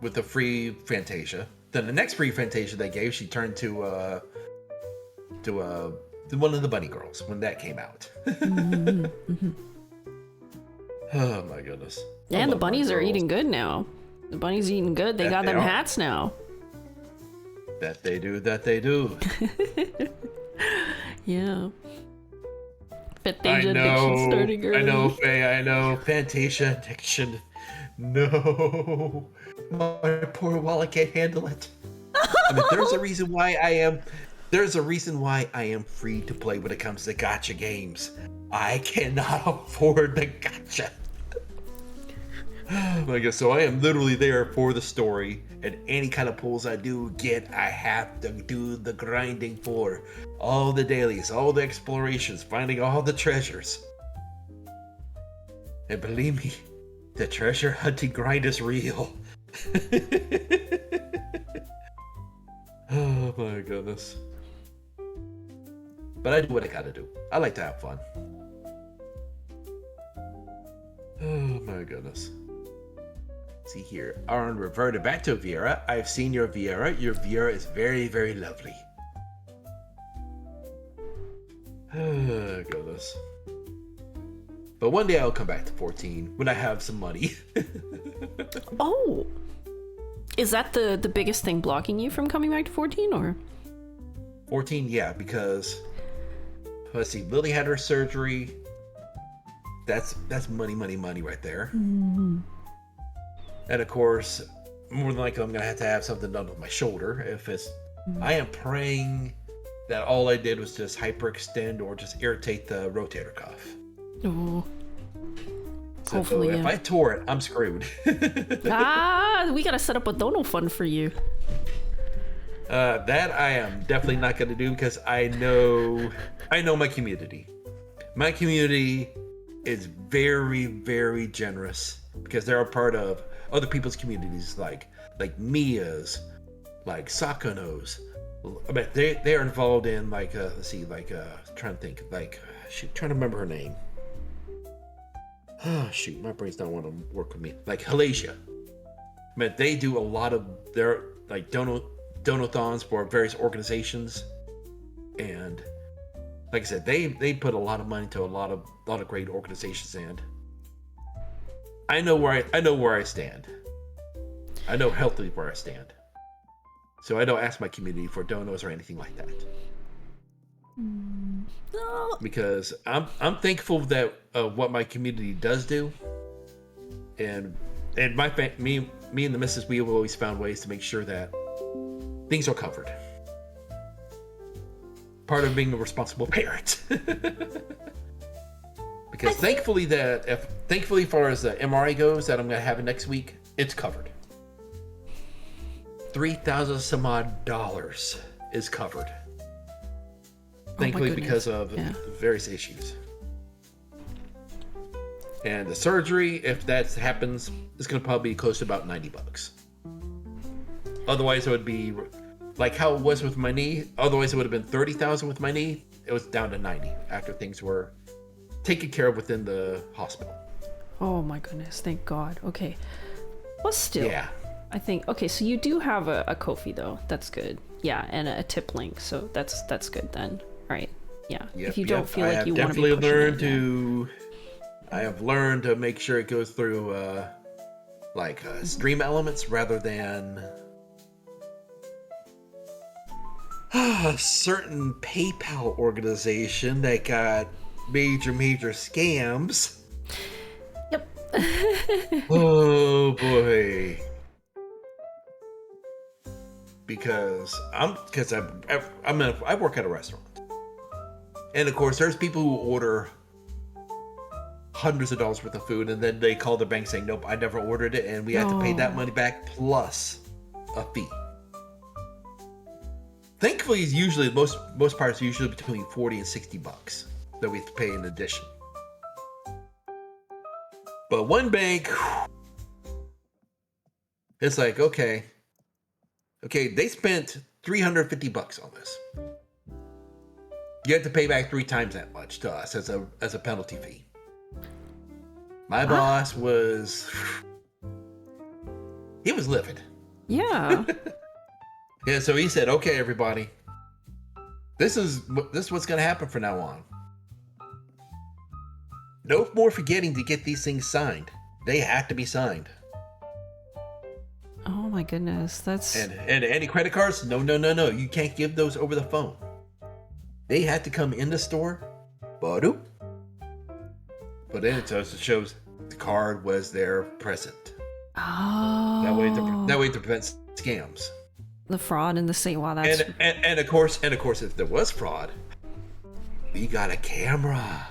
with the free Fantasia. Then the next free Fantasia they gave, she turned to one of the bunny girls when that came out. Mm-hmm. Mm-hmm. Oh my goodness. Yeah, and the bunnies are eating good now. The bunnies eating good. They got them hats now. That they do. Yeah. Fantasia addiction starting early. I know, Faye, I know. Fantasia addiction. No. My poor wallet can't handle it. I mean, there's a reason why I am free to play when it comes to gacha games. I cannot afford the gacha. Oh my god, so I am literally there for the story, and any kind of pulls I do get, I have to do the grinding for. All the dailies, all the explorations, finding all the treasures. And believe me, the treasure hunting grind is real. Oh my goodness. But I do what I gotta do. I like to have fun. Oh my goodness. See here, Aaron reverted back to Viera. I've seen your Viera. Your Viera is very, very lovely. Oh goodness. But one day I'll come back to 14 when I have some money. Oh. Is that the biggest thing blocking you from coming back to 14 or? 14, yeah, because let's see, Lily had her surgery. That's money right there. Mm-hmm. And of course, more than likely I'm gonna have to have something done with my shoulder. If it's, I am praying that all I did was just hyperextend or just irritate the rotator cuff. Oh. So Hopefully, if I tore it, I'm screwed. We gotta set up a dono fund for you. That I am definitely not gonna do because I know my community. My community is very, very generous because they're a part of other people's communities like Mia's, like Sakano's. I mean, they are involved in like trying to think, trying to remember her name. Oh shoot, my brain's not want to work with me. Like Halasia. I mean, they do a lot of their like donathons for various organizations, and like I said, they put a lot of money to a lot of great organizations, and I know where I stand. I know healthily where I stand. So I don't ask my community for donos or anything like that. No. Because I'm thankful that what my community does do, and me and the missus, we have always found ways to make sure that things are covered. Part of being a responsible parent. Because thankfully, as far as the MRI goes that I'm gonna have next week, it's covered. $3,000 some odd is covered. Thankfully, because of various issues. And the surgery, if that happens, is going to probably be close to about $90. Otherwise, it would be like how it was with my knee. Otherwise, it would have been 30,000 with my knee. It was down to 90 after things were taken care of within the hospital. Oh my goodness, thank God. Okay. Well, still. Yeah. I think, okay, so you do have a Ko-fi though. That's good. Yeah, and a tip link. So that's good then. Right. Yeah. Yep, if you don't feel like you want to be definitely pushing learned it, to. I have learned to make sure it goes through stream elements rather than a certain PayPal organization that got major scams. Yep. Oh boy. Because I work at a restaurant. And of course there's people who order hundreds of dollars worth of food and then they call the bank saying, nope, I never ordered it, and we have to pay that money back plus a fee. Thankfully, it's usually most parts are usually between $40 and $60 that we have to pay in addition. But one bank, it's like, okay, they spent $350 on this. You have to pay back 3 times that much to us as a penalty fee. My boss he was livid. Yeah. Yeah, so he said, okay, everybody, this is what's going to happen from now on. No more forgetting to get these things signed. They have to be signed. Oh my goodness, that's... And any credit cards? No. You can't give those over the phone. They had to come in the store. But then it shows the card was there present. Oh. That way to prevent scams. The fraud and the same. Wow, that's... And of course, if there was fraud, we got a camera.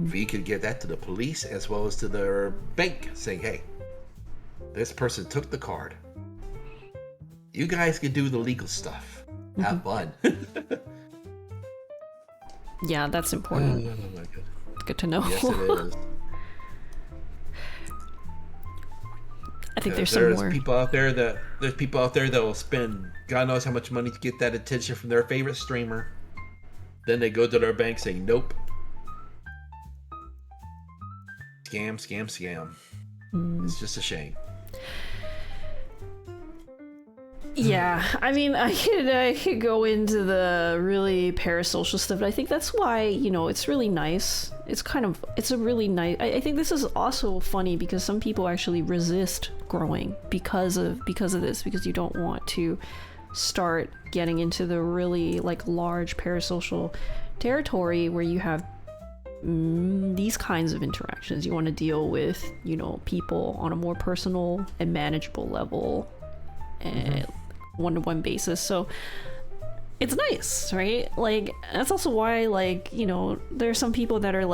We could give that to the police as well as to their bank, saying, hey, this person took the card. You guys can do the legal stuff. Have fun. Yeah, that's important. Oh my God. Good to know. Yes, it is. I think there's some more. People out there that will spend God knows how much money to get that attention from their favorite streamer. Then they go to their bank saying, nope. Scam. It's just a shame. Yeah, I mean, I could go into the really parasocial stuff, but I think that's why, it's really nice. It's a really nice... I think this is also funny because some people actually resist growing because of this, because you don't want to start getting into the really, large parasocial territory where you have these kinds of interactions. You want to deal with, people on a more personal and manageable level and one-to-one basis. So it's nice, right? That's also why, there are some people that are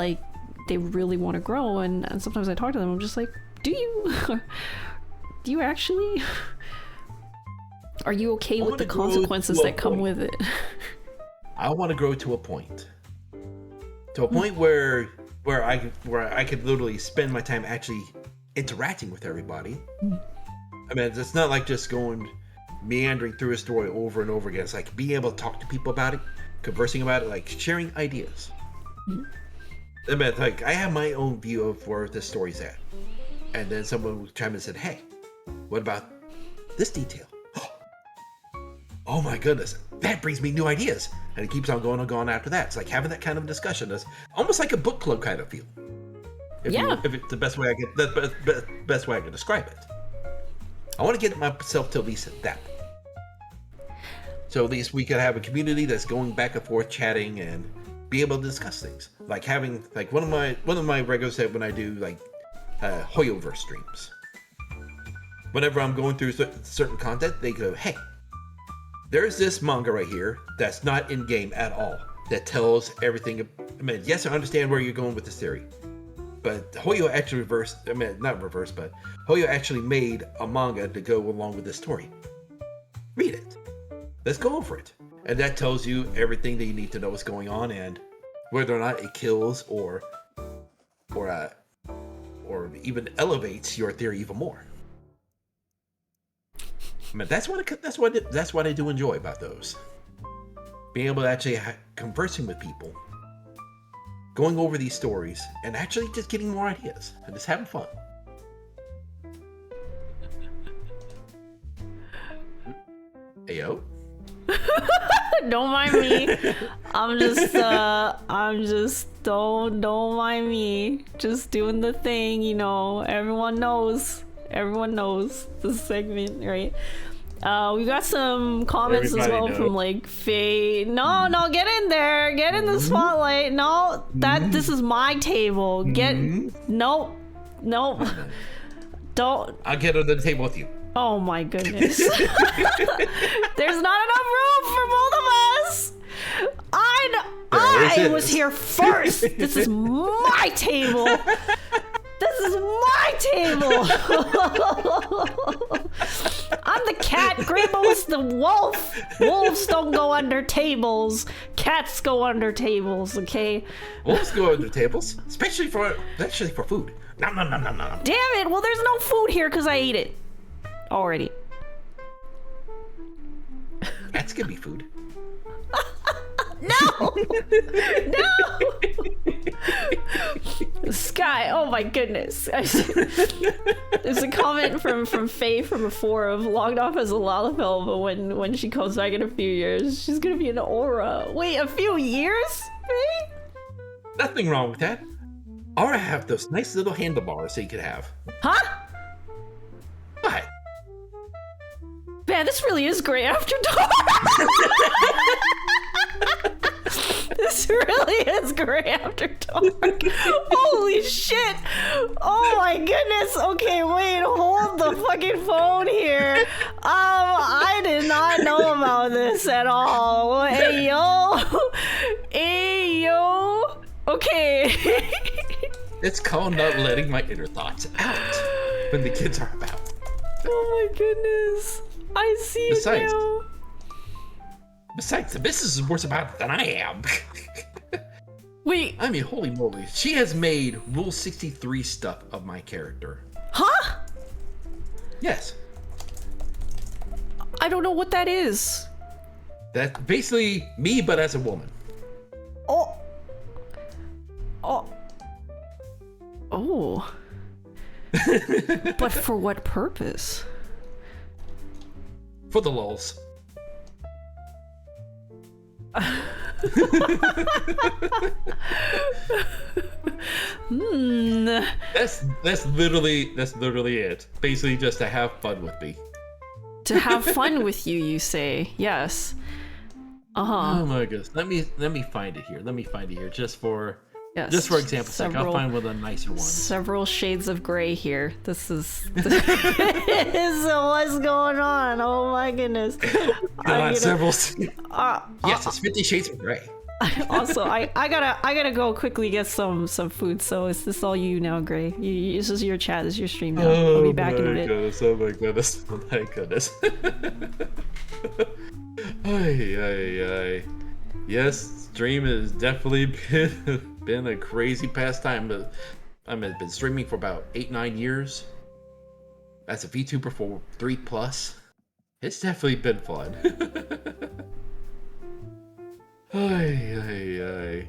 they really want to grow, and sometimes I talk to them, I'm just like, do you actually? Are you okay with the consequences that come with it? I want to grow to a point. To a point where I could literally spend my time actually interacting with everybody. I mean, it's not like just meandering through a story over and over again. It's like being able to talk to people about it, conversing about it, sharing ideas. I mean, I have my own view of where this story's at. And then someone would chime in and said, hey, what about this detail? Oh my goodness, that brings me new ideas. And it keeps on going after that. It's like having that kind of discussion. It's almost like a book club kind of feel. If it's the best way best way I can describe it. I want to get myself to at least that. So at least we could have a community that's going back and forth chatting and be able to discuss things. Like having one of my regulars said when I do Hoyoverse streams. Whenever I'm going through certain content, they go, hey, there's this manga right here that's not in game at all that tells everything. I mean, yes, I understand where you're going with this theory, but Hoyo actually Hoyo actually made a manga to go along with this story. Read it. Let's go over it. And that tells you everything that you need to know what's going on and whether or not it kills or even elevates your theory even more. I mean, that's what I do enjoy about those. Being able to actually conversing with people, going over these stories, and actually just getting more ideas and just having fun. Ayo. Don't mind me. Don't mind me. Just doing the thing, you know. Everyone knows this segment, right? We got some comments as well from like Faye. No, get in there. Get in the spotlight. No, this is my table. Nope. Don't. I'll get under the table with you. Oh my goodness. There's not enough room for both of us. I was here first. This is my table. This is my table. I'm the cat. Graybo's the wolf. Wolves don't go under tables. Cats go under tables, okay? Wolves go under tables, especially for food. No. Damn it. Well, there's no food here because I ate it already. Cats can be food. No! Sky, oh my goodness. There's a comment from Faye from before of logged off as a Lalafell, but when she comes back in a few years, she's gonna be an Aura. Wait, a few years? Faye? Nothing wrong with that. Aura have those nice little handlebars that you could have. Huh? What? Man, this really is Gray After Dark. This really is Gray After Dark. Holy shit. Oh my goodness. Okay, wait, hold the fucking phone here. I did not know about this at all. Hey, yo. Okay. It's called not letting my inner thoughts out when the kids are about. Oh my goodness. I see it now. Besides, the business is worse about it than I am. Wait. I mean, holy moly. She has made Rule 63 stuff of my character. Huh? Yes. I don't know what that is. That's basically me, but as a woman. Oh. But for what purpose? For the lulz. That's literally it. Basically just to have fun with me. To have fun with you, you say. Yes. Oh my goodness. Let me find it here. Just for example's sake. I'll find one of the nicer ones. Several shades of gray here. This is what's going on. Oh my goodness. Several. Yes, it's 50 Shades of Gray. Also, I gotta go quickly get some food. So is this all you now, Gray? This is your chat. This is your stream now. I'll be back in a bit. Oh my goodness! Ay. Yes, stream has definitely been a crazy pastime. But I've been streaming for about 8-9 years. As a VTuber for 3+. It's definitely been fun. Ay.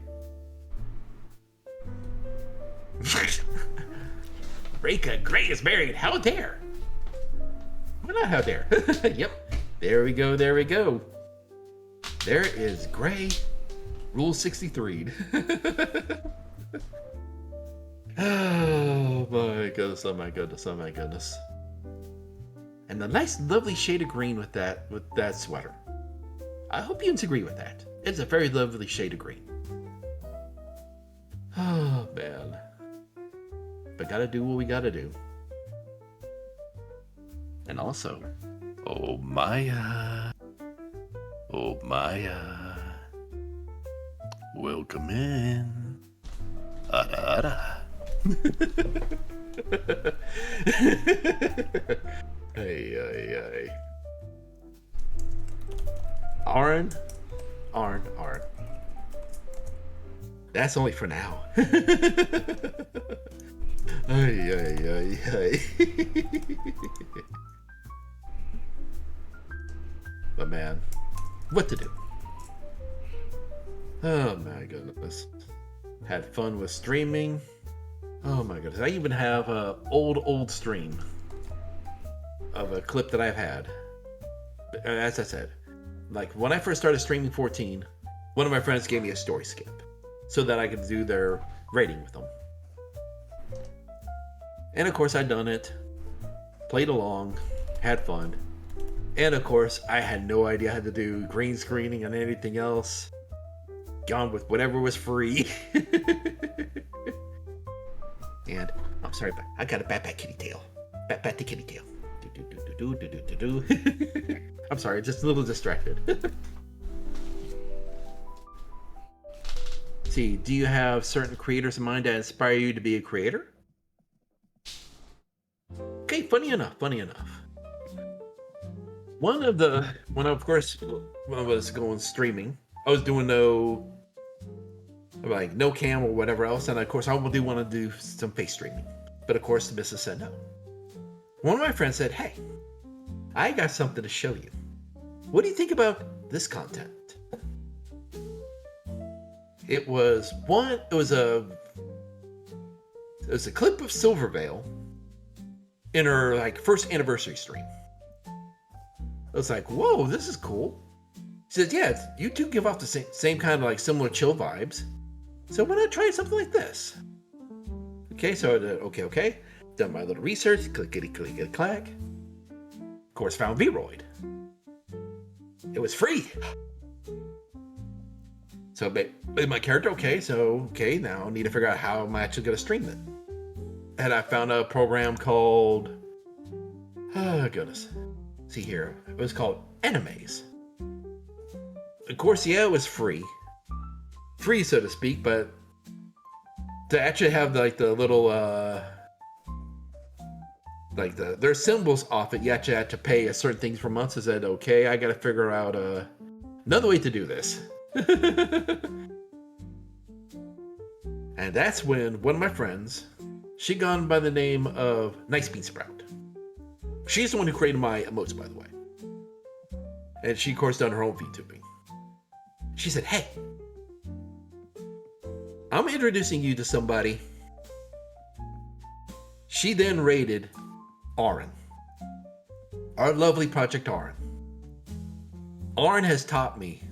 Reka Gray is married. How dare? Why not how dare? Yep. There we go. There is Gray. Rule 63. Oh my goodness. And the nice, lovely shade of green with that sweater. I hope you agree with that. It's a very lovely shade of green. Oh man. But gotta do what we gotta do. And also, oh Maya. Welcome in. Ara. Hey. Arn. That's only for now. Ay. But man, what to do? Oh my goodness. Had fun with streaming. Oh my goodness. I even have a old stream of a clip that I've had. As I said, like when I first started streaming 14, one of my friends gave me a story skip so that I could do their rating with them. And of course I'd done it, played along, had fun. And of course I had no idea how to do green screening and anything else. Gone with whatever was free. And I'm sorry, but I got a bat kitty tail. Bat the kitty tail. I'm sorry, just a little distracted. See, do you have certain creators in mind that inspire you to be a creator? Okay, funny enough. When I was going streaming, I was doing no cam or whatever else, and of course I do want to do some face streaming. But of course the missus said no. One of my friends said, "Hey, I got something to show you. What do you think about this content?" It was a clip of Silvervale in her first anniversary stream. I was like, "Whoa, this is cool." She said, "Yeah, you two give off the same kind of similar chill vibes. So why not try something like this?" Okay, so I did okay. Done my little research, clickety clack. Of course, found Vroid. It was free. So made my character now I need to figure out how am I actually going to stream it. And I found a program called, oh goodness. See here, it was called Animes. Of course, yeah, it was free so to speak, but to actually have the little their symbols off it, you actually had to pay a certain things per month. So I said, okay, I gotta figure out another way to do this. And that's when one of my friends, she gone by the name of Nice Bean Sprout. She's the one who created my emotes, by the way. And she of course done her own VTubing. She said, "Hey, I'm introducing you to somebody." She then rated Aaron. Our lovely Project Aaron. Aaron has taught me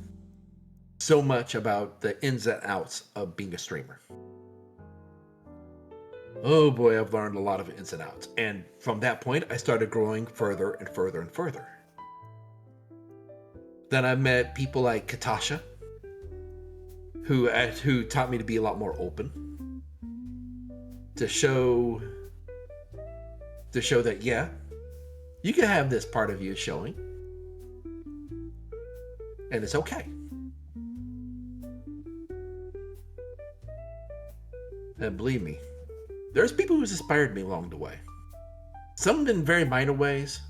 so much about the ins and outs of being a streamer. Oh boy, I've learned a lot of ins and outs. And from that point, I started growing further and further and further. Then I met people like Katasha, who taught me to be a lot more open. To show that, yeah, you can have this part of you showing. And it's okay. And believe me, there's people who's inspired me along the way. Some in very minor ways.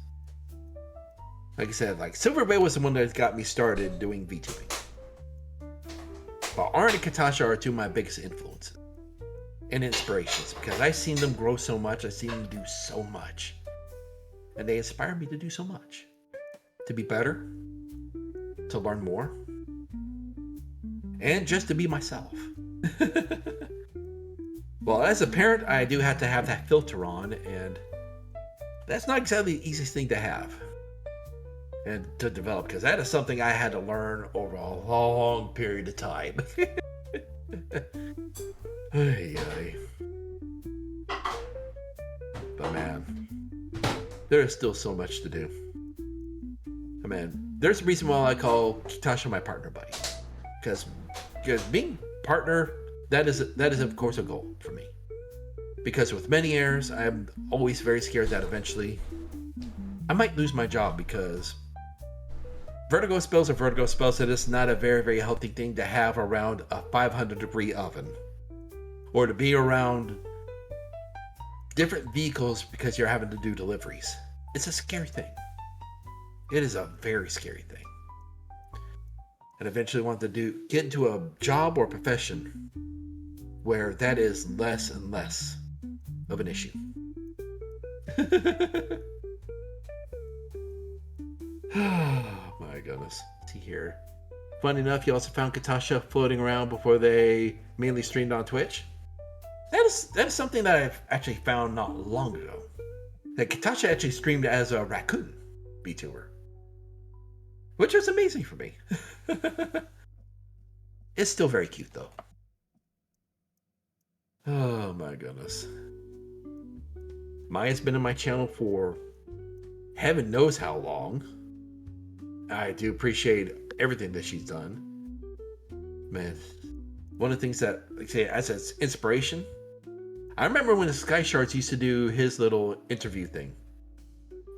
Like I said, Silverway was the one that got me started doing VTubing. But Aaron and Katasha are two of my biggest influences and inspirations because I've seen them grow so much. I've seen them do so much. And they inspire me to do so much. To be better. To learn more. And just to be myself. Well, as a parent, I do have to have that filter on, and that's not exactly the easiest thing to have and to develop, because that is something I had to learn over a long period of time. But man, there is still so much to do. Man, there's a reason why I call Kitasha my partner buddy, because being partner, that is of course a goal for me. Because with many errors, I'm always very scared that eventually I might lose my job, because vertigo spells are vertigo spells. It is not a very, very healthy thing to have around a 500-degree oven, or to be around different vehicles because you're having to do deliveries. It's a scary thing. It is a very scary thing. And eventually want to get into a job or profession where that is less and less of an issue. my goodness. Let's see here. Funny enough, you also found Katasha floating around before they mainly streamed on Twitch. That is something that I've actually found not long ago. That Katasha actually streamed as a raccoon VTuber. Which was amazing for me. It's still very cute though. Oh my goodness. Maya's been in my channel for heaven knows how long. I do appreciate everything that she's done. Man, one of the things that, like say, as an inspiration, I remember when the Sky Shards used to do his little interview thing.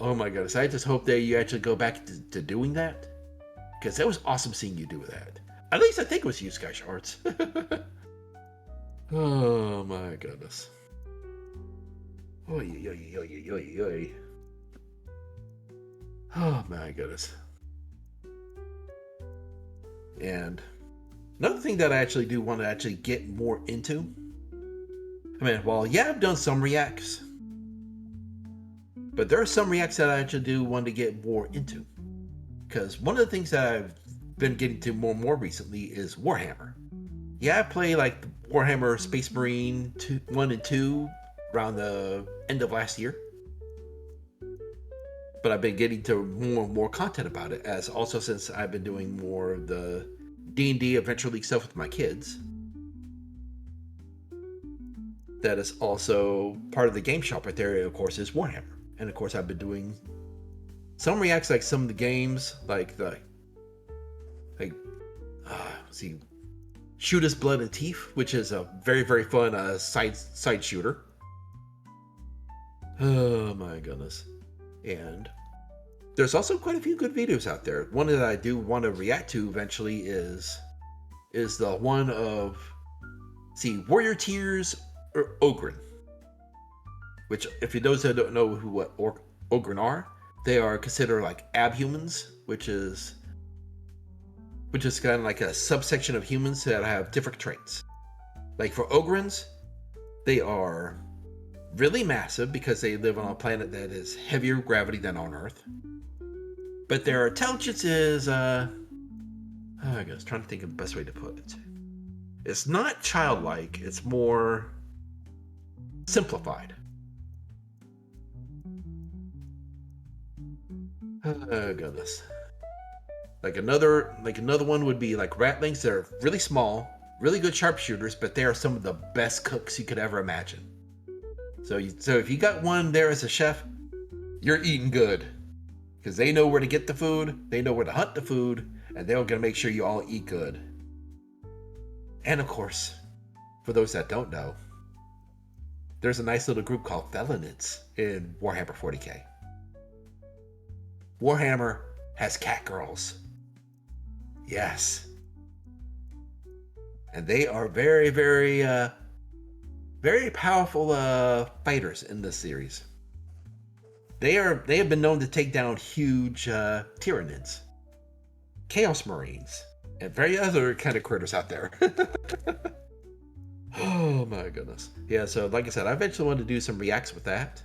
Oh my goodness, I just hope that you actually go back to doing that. Because that was awesome seeing you do that. At least I think it was you, Sky Shards. Oh my goodness. Oy, oy, oy, oy, oy. Oh my goodness. And another thing that I actually do want to actually get more into. I mean, well, yeah, I've done some reacts. But there are some reacts that I actually do want to get more into. Because one of the things that I've been getting to more and more recently is Warhammer. Yeah, I play like Warhammer Space Marine 1 and 2 around the end of last year. But I've been getting to more and more content about it, as also since I've been doing more of the D&D Adventure League stuff with my kids. That is also part of the game shop right there, of course, is Warhammer. And of course, I've been doing some reacts like some of the games, like Shoot Us Blood and Teeth, which is a very, very fun side shooter. Oh my goodness. And there's also quite a few good videos out there. One that I do want to react to eventually is the one of, Warrior Tears or Ogren. Which, if you those that don't know what Ogren are, they are considered like abhumans, which is kind of like a subsection of humans that have different traits. Like for Ogrens, they are really massive because they live on a planet that is heavier gravity than on Earth. But their intelligence is, I was trying to think of the best way to put it. It's not childlike, it's more simplified. Oh goodness. Like another one would be like ratlings. They're really small, really good sharpshooters, but they are some of the best cooks you could ever imagine. So if you got one there as a chef, you're eating good. Because they know where to get the food, they know where to hunt the food, and they're gonna make sure you all eat good. And of course, for those that don't know, there's a nice little group called Felinids in Warhammer 40k. Warhammer has cat girls. Yes. And they are very, very, very powerful fighters in this series. They have been known to take down huge Tyranids, Chaos Marines, and very other kind of critters out there. Oh my goodness. Yeah, so like I said, I eventually want to do some reacts with that.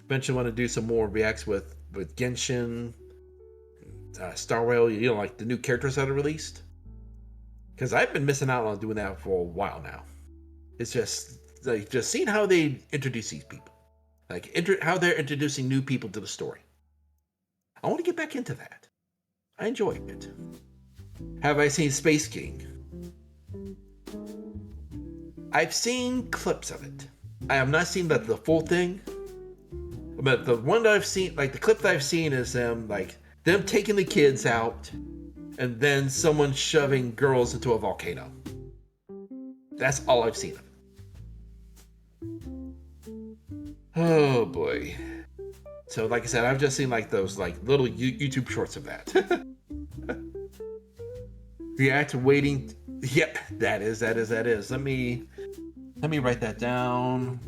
Eventually want to do some more reacts with Genshin, Star Rail, like the new characters that are released. Because I've been missing out on doing that for a while now. It's just seeing how they introduce these people. Like how they're introducing new people to the story. I want to get back into that. I enjoy it. Have I seen Space King? I've seen clips of it. I have not seen the full thing. But the one that I've seen, like the clip that I've seen is them taking the kids out and then someone shoving girls into a volcano. That's all I've seen of it. Oh boy. So like I said, I've just seen like those like little YouTube shorts of that. React waiting. Yep, that is. Let me write that down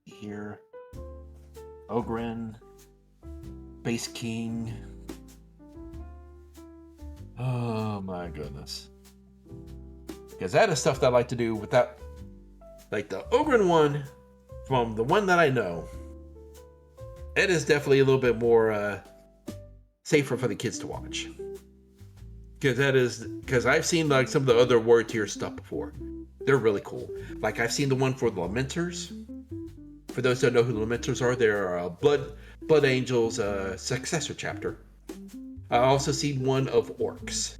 here. Ogren, Base King. Oh my goodness. Because that is stuff that I like to do without, like the Ogren one, from the one that I know, it is definitely a little bit more safer for the kids to watch. Because I've seen like some of the other Warrior Tier stuff before. They're really cool. Like I've seen the one for the Lamenters. For those who don't know who the Lamenters are, they're Blood Angels successor chapter. I also see one of Orcs.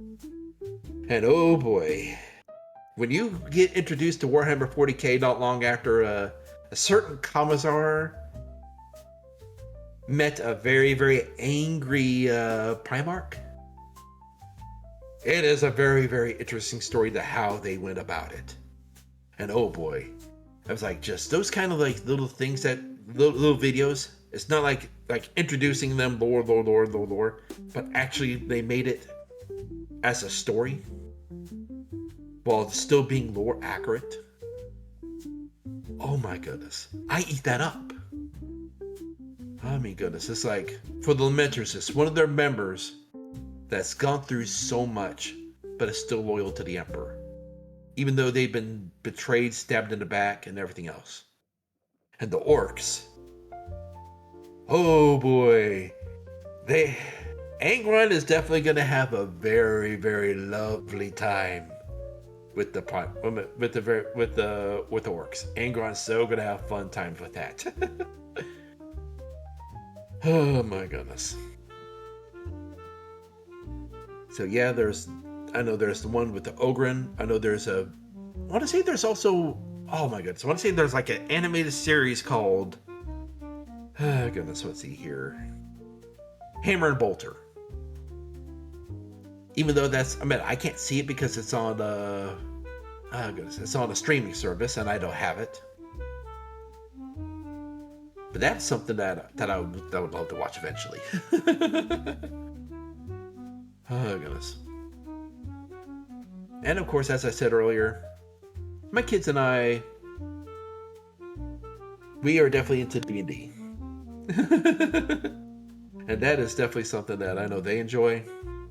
And oh boy, when you get introduced to Warhammer 40k not long after a certain Commissar met a very, very angry Primarch, it is a very, very interesting story to how they went about it. And oh boy, I was like, just those kind of like little things that little videos. It's not like introducing them lore, but actually they made it as a story while still being lore accurate. Oh my goodness, I eat that up. Oh my goodness, it's like for the Lamenters, it's one of their members that's gone through so much, but is still loyal to the Emperor, even though they've been betrayed, stabbed in the back, and everything else. And the Orcs, oh boy, Angron is definitely going to have a very, very lovely time with the Orcs. Angron's so going to have fun times with that. Oh my goodness. So yeah, I know there's the one with the Ogren. I know I want to say there's also, oh my goodness, I want to say there's like an animated series called, oh goodness, let's see here, Hammer and Bolter. Even though I can't see it because it's on oh goodness, it's on a streaming service and I don't have it. But that's something that I would love to watch eventually. Oh goodness. And of course, as I said earlier, my kids and I, we are definitely into D&D. And that is definitely something that I know they enjoy.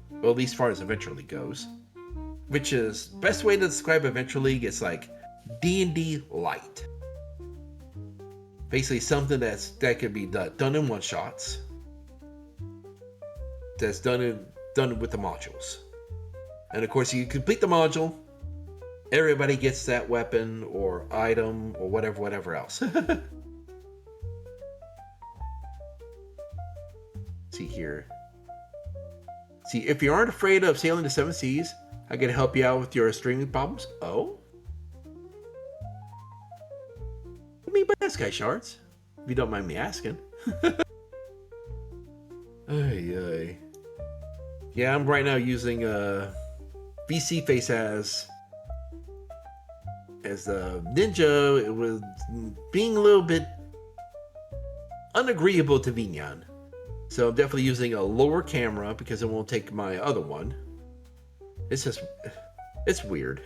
Well, at least as far as Adventure League goes. Which is, best way to describe Adventure League is like D&D light. Basically something that could be done in one-shots. That's done with the modules. And of course, you complete the module, everybody gets that weapon or item or whatever else. See here. See, if you aren't afraid of sailing the 7 seas, I can help you out with your streaming problems. Oh? What do you mean by that, Sky Shards? If you don't mind me asking. Ay. Yeah, I'm right now using VC Face as the ninja. It was being a little bit unagreeable to Vignan. So I'm definitely using a lower camera because it won't take my other one. It's weird.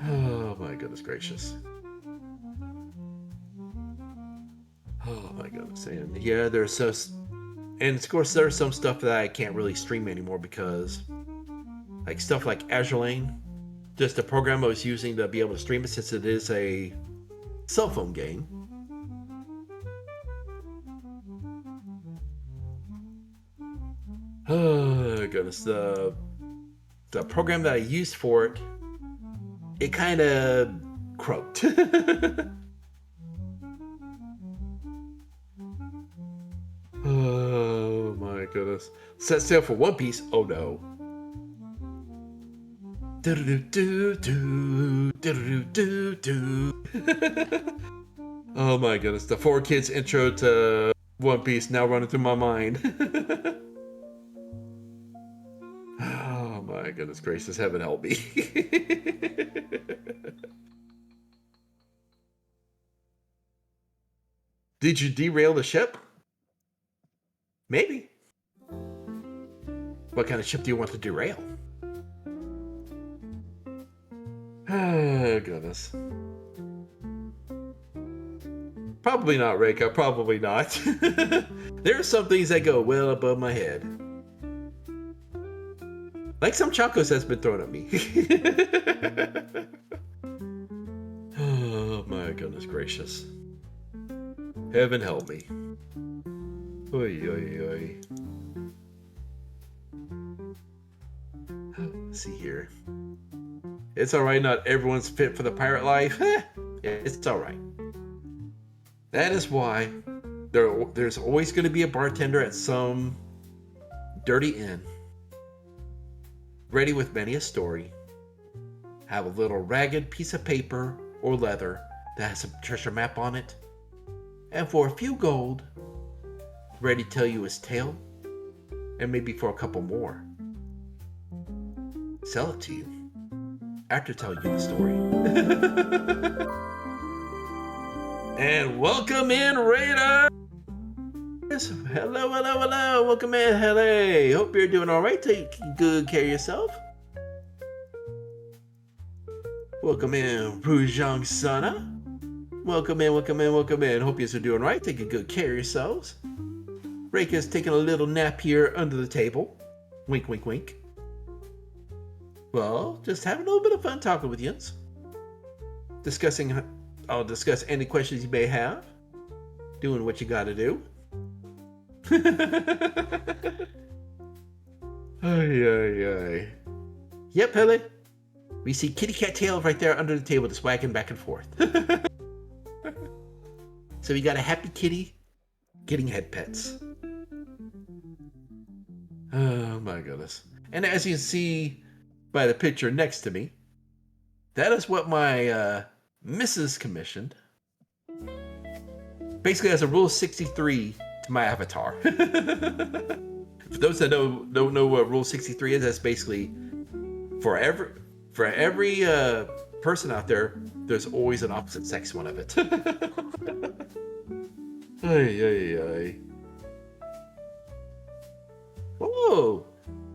Oh my goodness gracious. Oh my goodness. And yeah, and of course there's some stuff that I can't really stream anymore because like stuff like Azure Lane, just the program I was using to be able to stream it since it is a cell phone game. Oh goodness, the program that I used for it kind of croaked. Oh my goodness. Set sail for One Piece. Oh no. Oh my goodness. The 4Kids intro to One Piece now running through my mind. Oh my goodness gracious, heaven help me. Did you derail the ship? Maybe. What kind of ship do you want to derail? Oh, goodness. Probably not, Reika. Probably not. There are some things that go well above my head. Like some chocos that's been thrown at me. Oh, my goodness gracious. Heaven help me. Oy, oy, oy. Let's see here. It's all right. Not everyone's fit for the pirate life. Yeah, it's all right. That is why there's always going to be a bartender at some dirty inn, ready with many a story. Have a little ragged piece of paper or leather that has a treasure map on it, and for a few gold, ready to tell you his tale, and maybe for a couple more, sell it to you after telling you the story. And welcome in, Raiders! Hello, hello, hello. Welcome in, hello. Hope you're doing all right. Take good care of yourself. Welcome in, Rujang Sana. Welcome in, welcome in, welcome in. Hope you're doing right. Taking good care of yourselves. Reika's taking a little nap here under the table. Wink, wink, wink. Well, just having a little bit of fun talking with you. I'll discuss any questions you may have. Doing what you gotta do. Ay, ay, ay. Yep, Pele. We see kitty cat tail right there under the table just wagging back and forth. So we got a happy kitty getting head pets. Oh my goodness. And as you can see by the picture next to me, that is what my Mrs. commissioned. Basically as a Rule 63 to my avatar. For those that don't know what Rule 63 is, that's basically for every person out there, there's always an opposite sex one of it. Ay, ay, ay. Whoa!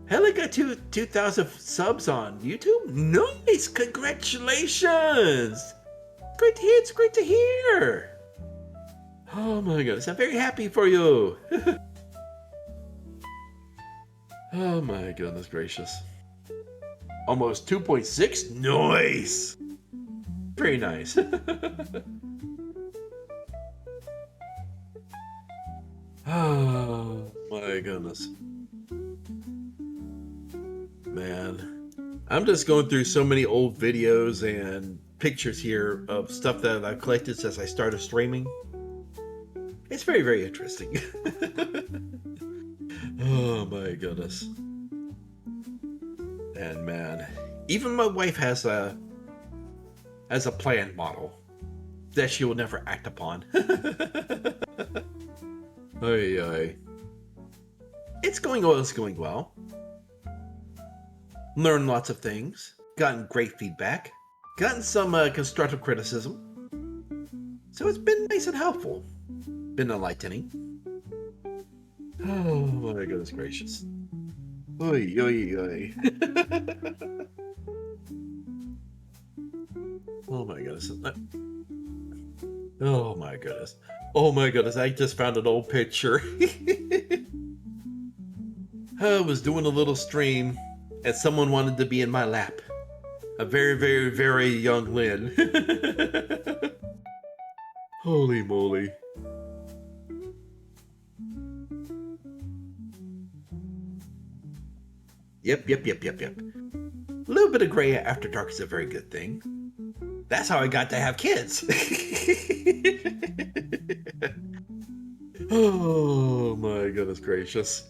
Hella got 2,000 subs on YouTube? Nice! Congratulations! Great to hear, it's great to hear! Oh my goodness, I'm very happy for you! Oh my goodness gracious. Almost 2.6? Nice! Very nice. Oh my goodness. Man. I'm just going through so many old videos and pictures here of stuff that I've collected since I started streaming. It's very, very interesting. Oh my goodness. And man, even my wife has a planned model that she will never act upon. Ay, ay. It's going well, it's going well. Learned lots of things. Gotten great feedback. Gotten some constructive criticism. So it's been nice and helpful. Been enlightening. Oh my goodness gracious. Oy, oy, oy. Oh my goodness. Oh my goodness. Oh my goodness, I just found an old picture. I was doing a little stream and someone wanted to be in my lap. A very, very, very young Lynn. Holy moly. Yep. A little bit of gray after dark is a very good thing. That's how I got to have kids. Oh my goodness gracious.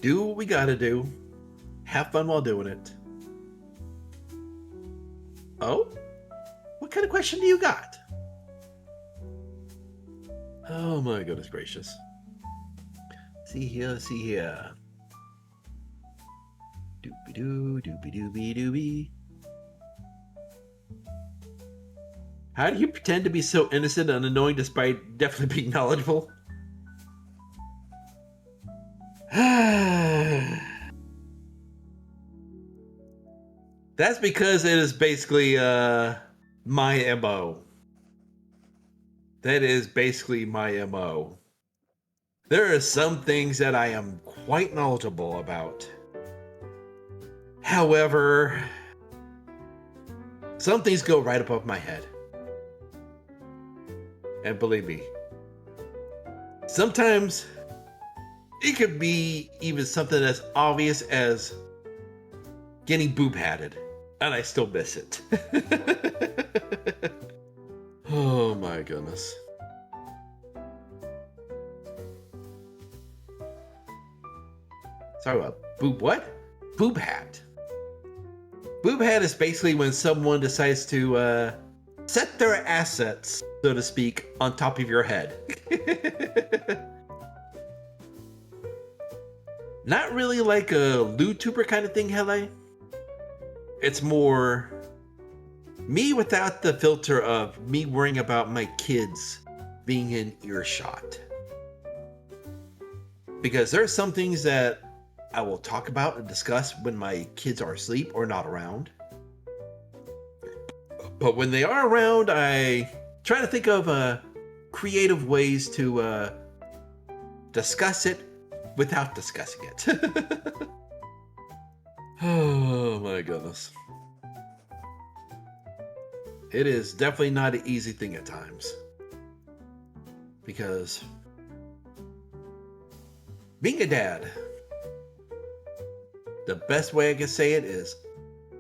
Do what we gotta do. Have fun while doing it. Oh? What kind of question do you got? Oh my goodness gracious. See here. Doopy-doo, doopy-dooby-dooby. How do you pretend to be so innocent and annoying despite definitely being knowledgeable? That's because it is basically my MO. That is basically my MO. There are some things that I am quite knowledgeable about. However, some things go right above my head. And believe me, sometimes it could be even something as obvious as getting boob hatted, and I still miss it. Oh my goodness. Sorry about boob what? Boob hat. Boob hat is basically when someone decides to set their assets, so to speak, on top of your head. Not really like a VTuber kind of thing, Hele. It's more me without the filter of me worrying about my kids being in earshot. Because there are some things that I will talk about and discuss when my kids are asleep or not around. But when they are around, I try to think of creative ways to discuss it without discussing it. Oh my goodness. It is definitely not an easy thing at times. Because being a dad, the best way I can say it is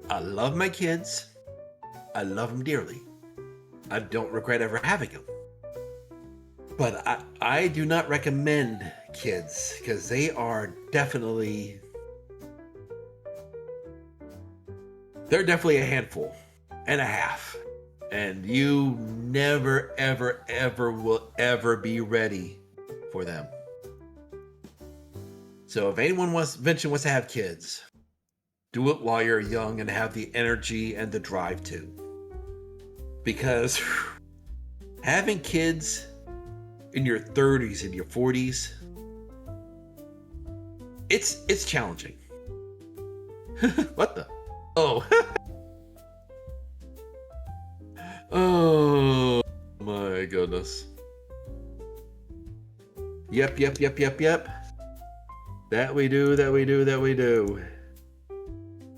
I love my kids. I love them dearly. I don't regret ever having them. But I do not recommend kids because they are definitely, they're definitely a handful and a half. And you never, ever, ever will ever be ready for them. So if anyone eventually wants to have kids, do it while you're young and have the energy and the drive to. Because having kids in your 30s and your 40s, it's challenging. What the? Oh. Oh my goodness. Yep. That we do.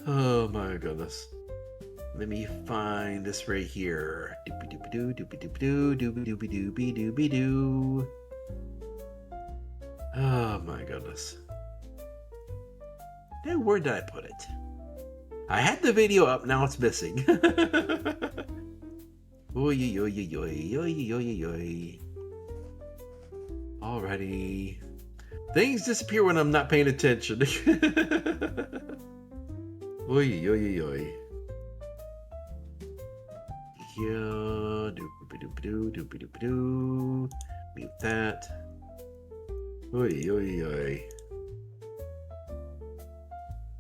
Oh my goodness. Let me find this right here. Doopy-doopy-doo. Oh my goodness. Now, where did I put it? I had the video up, now it's missing. Oy. Alrighty. Things disappear when I'm not paying attention. Oy. Yeah, doopy-doopy-doo. Mute that. Oy.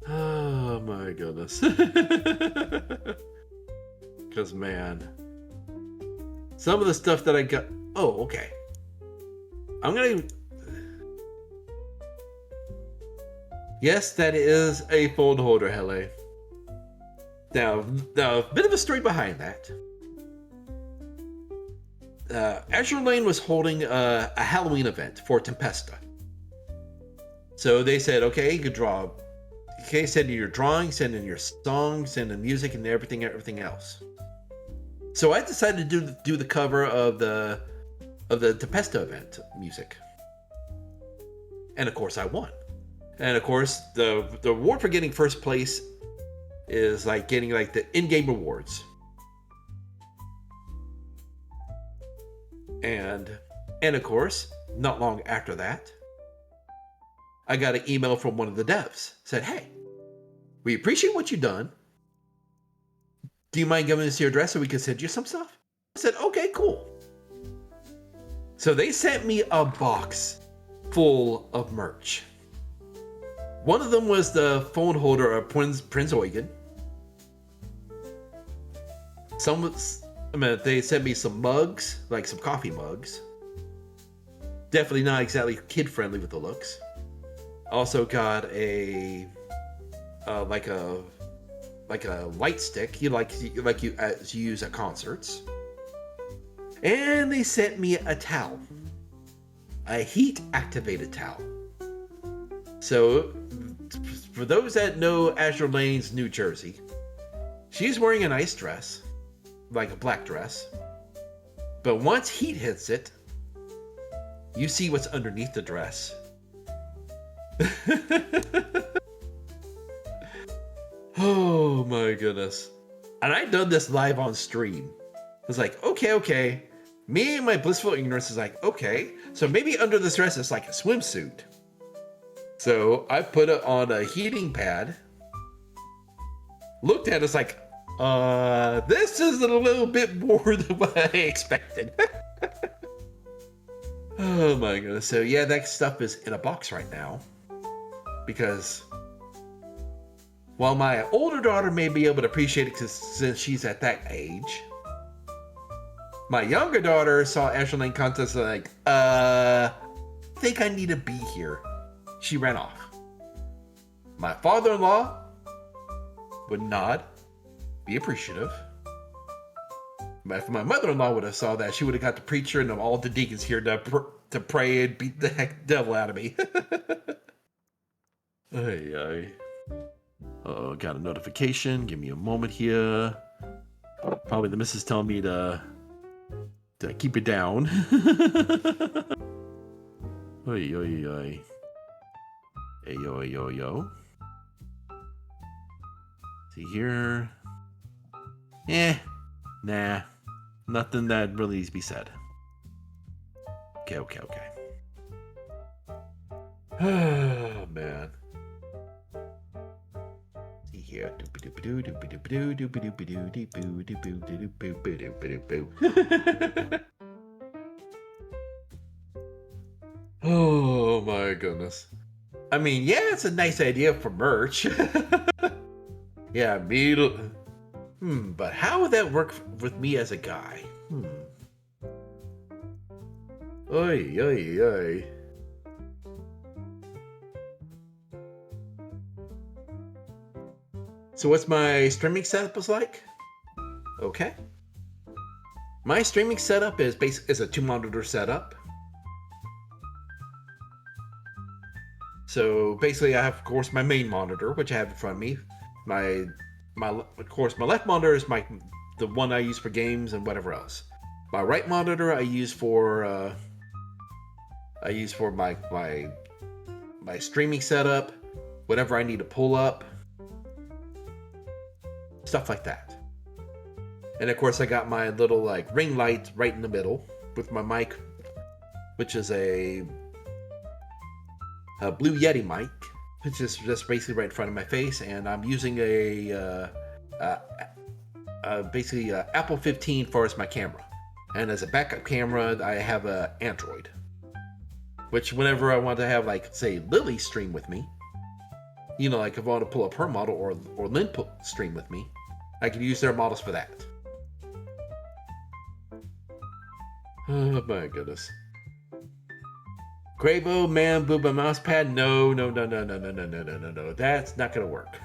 Oh my goodness. Because, man, some of the stuff that I got. Oh, okay. I'm gonna. Yes, that is a phone holder, Hele. Now, a bit of a story behind that. Azure Lane was holding a Halloween event for Tempesta. So they said, okay, you could draw. Okay, send in your drawings, send in your songs, send in music, and everything else. So I decided to do the cover of the Tempesta event music, and of course I won. And of course the award for getting first place is like getting like the in-game rewards. And of course, not long after that, I got an email from one of the devs. Said, hey, we appreciate what you've done. Do you mind giving us your address so we can send you some stuff? I said, okay, cool. So they sent me a box full of merch. One of them was the phone holder of Prince Eugen. They sent me some mugs, like some coffee mugs. Definitely not exactly kid-friendly with the looks. Also got a like a light stick you use at concerts. And they sent me a towel, a heat-activated towel. So, for those that know Azure Lane's New Jersey, she's wearing a nice dress, like a black dress. But once heat hits it, you see what's underneath the dress. Oh my goodness. And I done this live on stream. I was like, okay. Me and my blissful ignorance is like, okay, so maybe under this dress it's like a swimsuit. So I put it on a heating pad. Looked at it, it's like, this is a little bit more than what I expected. Oh my goodness. So yeah, that stuff is in a box right now. Because while my older daughter may be able to appreciate it since she's at that age, my younger daughter saw Astral Lane contest like, I think I need to be here. She ran off. My father-in-law would nod, be appreciative. But if my mother-in-law would have saw that, she would have got the preacher and all the deacons here to pray and beat the heck devil out of me. Ay. Oh, got a notification. Give me a moment here. Probably the missus telling me to keep it down. Ay. Hey, yo. See here. Nah. Nothing that really needs to be said. Okay. Oh, man. See here. Oh my goodness. I mean, yeah, it's a nice idea for merch. Yeah, but how would that work with me as a guy? Oy. So what's my streaming setup like? Okay. My streaming setup is a 2-monitor setup. So basically I have, of course, my main monitor, which I have in front of me. My left monitor is the one I use for games and whatever else. My right monitor I use for my streaming setup, whatever I need to pull up, stuff like that. And of course I got my little like ring light right in the middle with my mic, which is a Blue Yeti mic, which is just basically right in front of my face, and I'm using basically Apple 15 for as my camera. And as a backup camera, I have a Android, which whenever I want to have, like, say, Lily stream with me, you know, like if I want to pull up her model or Lynn stream with me, I can use their models for that. Oh my goodness. Grabo, man, booba, mouse pad. No. That's not gonna work.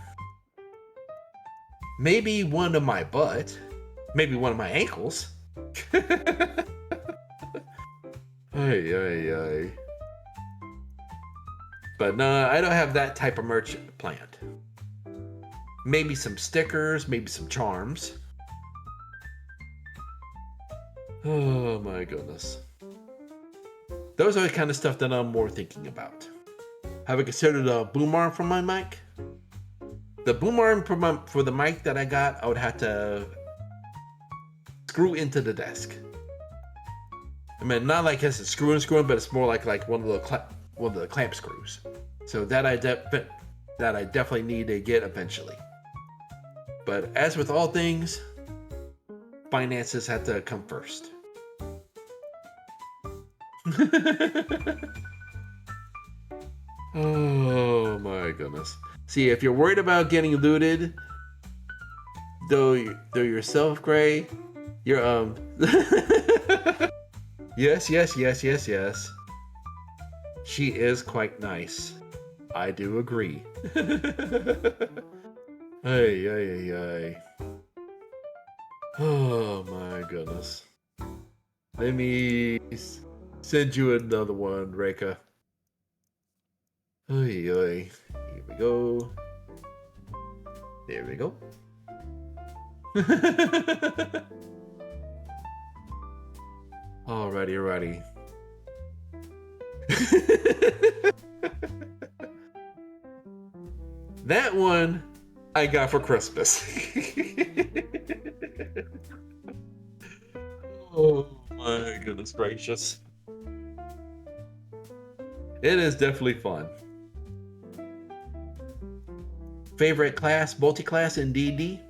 Maybe one of my butt. Maybe one of my ankles. Ay. But no, I don't have that type of merch planned. Maybe some stickers, maybe some charms. Oh my goodness. Those are the kind of stuff that I'm more thinking about. Have I considered a boom arm for my mic? The boom arm for the mic that I got, I would have to screw into the desk. I mean, not like it's a screw, but it's more like one of the clamp screws. So that I definitely need to get eventually. But as with all things, finances have to come first. Oh my goodness. See, if you're worried about getting looted, though yourself, Gray, you're Yes. She is quite nice. I do agree. Ay. Oh my goodness. Let me send you another one, Reka. Ay. Here we go. There we go. Alrighty. That one I got for Christmas. Oh my goodness gracious. It is definitely fun. Favorite class, multi-class in D&D?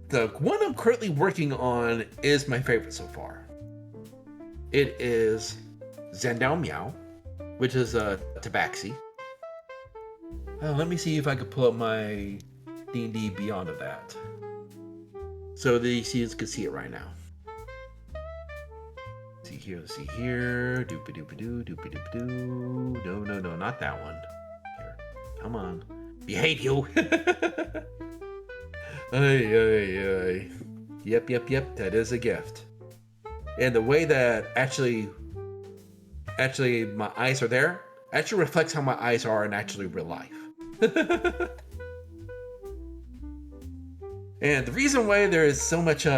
The one I'm currently working on is my favorite so far. It is Zendao Meow, which is a tabaxi. Let me see if I could pull up my D&D Beyond of that. So the students can see it right now. See here, let's see here. Doopy-doopy-doo, doopy-doopy-doo. No, not that one. Here, come on. Behave you! Ay. Yep, that is a gift. And the way that actually my eyes are there actually reflects how my eyes are in actually real life. And the reason why there is so much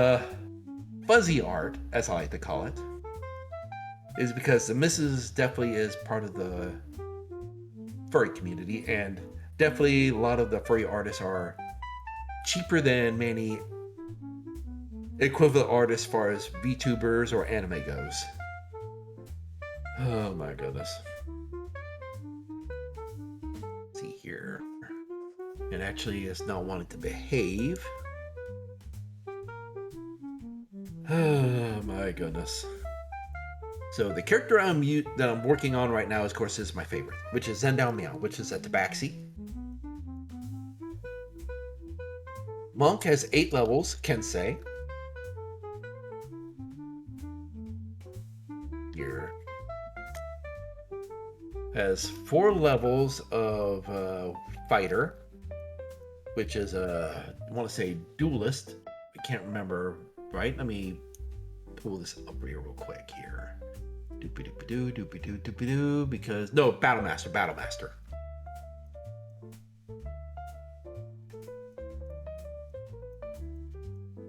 fuzzy art, as I like to call it, is because the missus definitely is part of the furry community, and definitely a lot of the furry artists are cheaper than many equivalent artists as far as VTubers or anime goes. Oh my goodness. Let's see here. It actually is not wanting to behave. Oh my goodness. So the character that I'm working on right now, of course, is my favorite, which is Zendao Meow, which is a tabaxi. Monk has 8 levels, Kensei. Here. Has 4 levels of fighter, which is I want to say duelist. I can't remember, right? Let me pull this up here real quick here. Doopy-doopy-doo, because no, Battlemaster.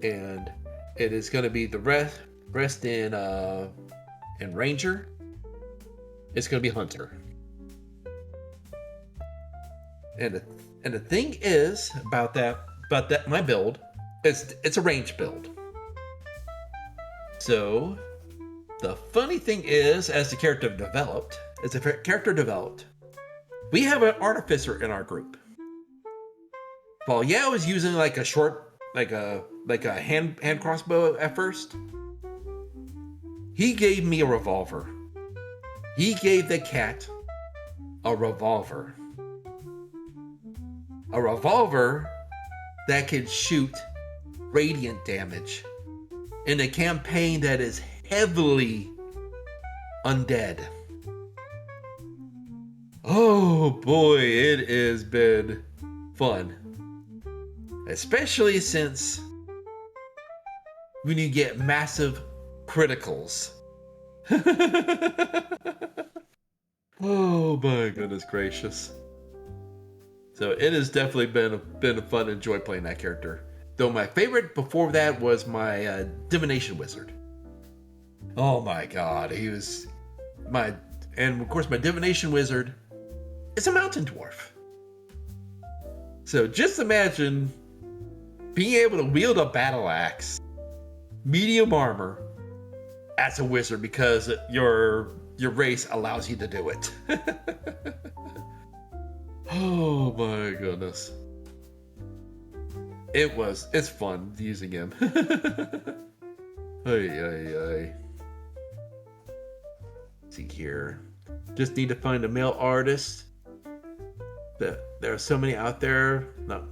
And it is going to be the rest in Ranger. It's going to be Hunter. And the thing is about that my build, it's a range build. So the funny thing is, as the character developed, we have an artificer in our group. Well, yeah, I was using like a short, like a hand crossbow at first. He gave me a revolver. He gave the cat a revolver. A revolver that can shoot radiant damage in a campaign that is heavily undead. Oh boy, it has been fun. Especially since when you get massive criticals. Oh my goodness gracious. So it has definitely been a fun and joy playing that character. Though my favorite before that was my divination wizard. Oh my god, he was and of course my divination wizard is a mountain dwarf. So just imagine being able to wield a battle axe, medium armor, as a wizard because your race allows you to do it. Oh my goodness. It's fun using him. Ay. See here. Just need to find a male artist. There are so many out there. No.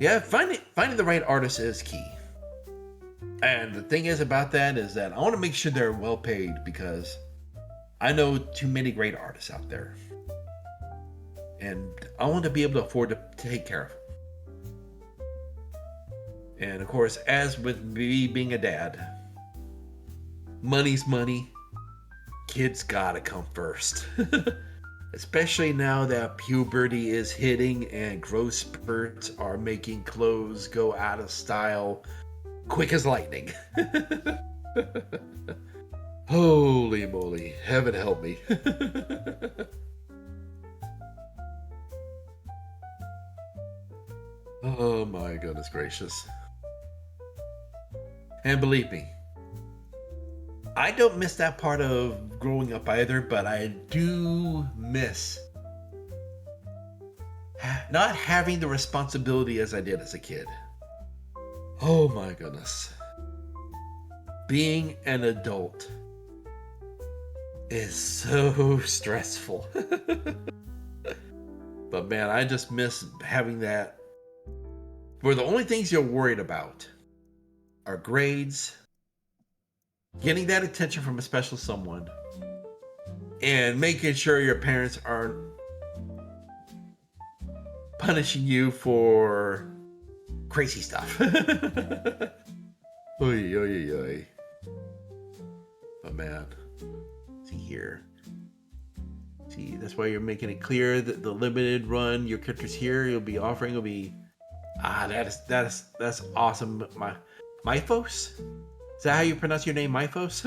Yeah, finding the right artist is key. And the thing is about that is that I want to make sure they're well paid because I know too many great artists out there. And I want to be able to afford to take care of them. And of course, as with me being a dad, money's money. Kids gotta come first. Especially now that puberty is hitting and growth spurts are making clothes go out of style quick as lightning. Holy moly, heaven help me. Oh my goodness gracious. And believe me, I don't miss that part of growing up either, but I do miss not having the responsibility as I did as a kid. Oh my goodness. Being an adult is so stressful. But man, I just miss having that where the only things you're worried about are grades, getting that attention from a special someone, and making sure your parents aren't punishing you for crazy stuff. Oy, oy, oy. But man, see here. See, that's why you're making it clear that the limited run your characters here you'll be offering will be that's awesome. Myphos? Is that how you pronounce your name, Myphos?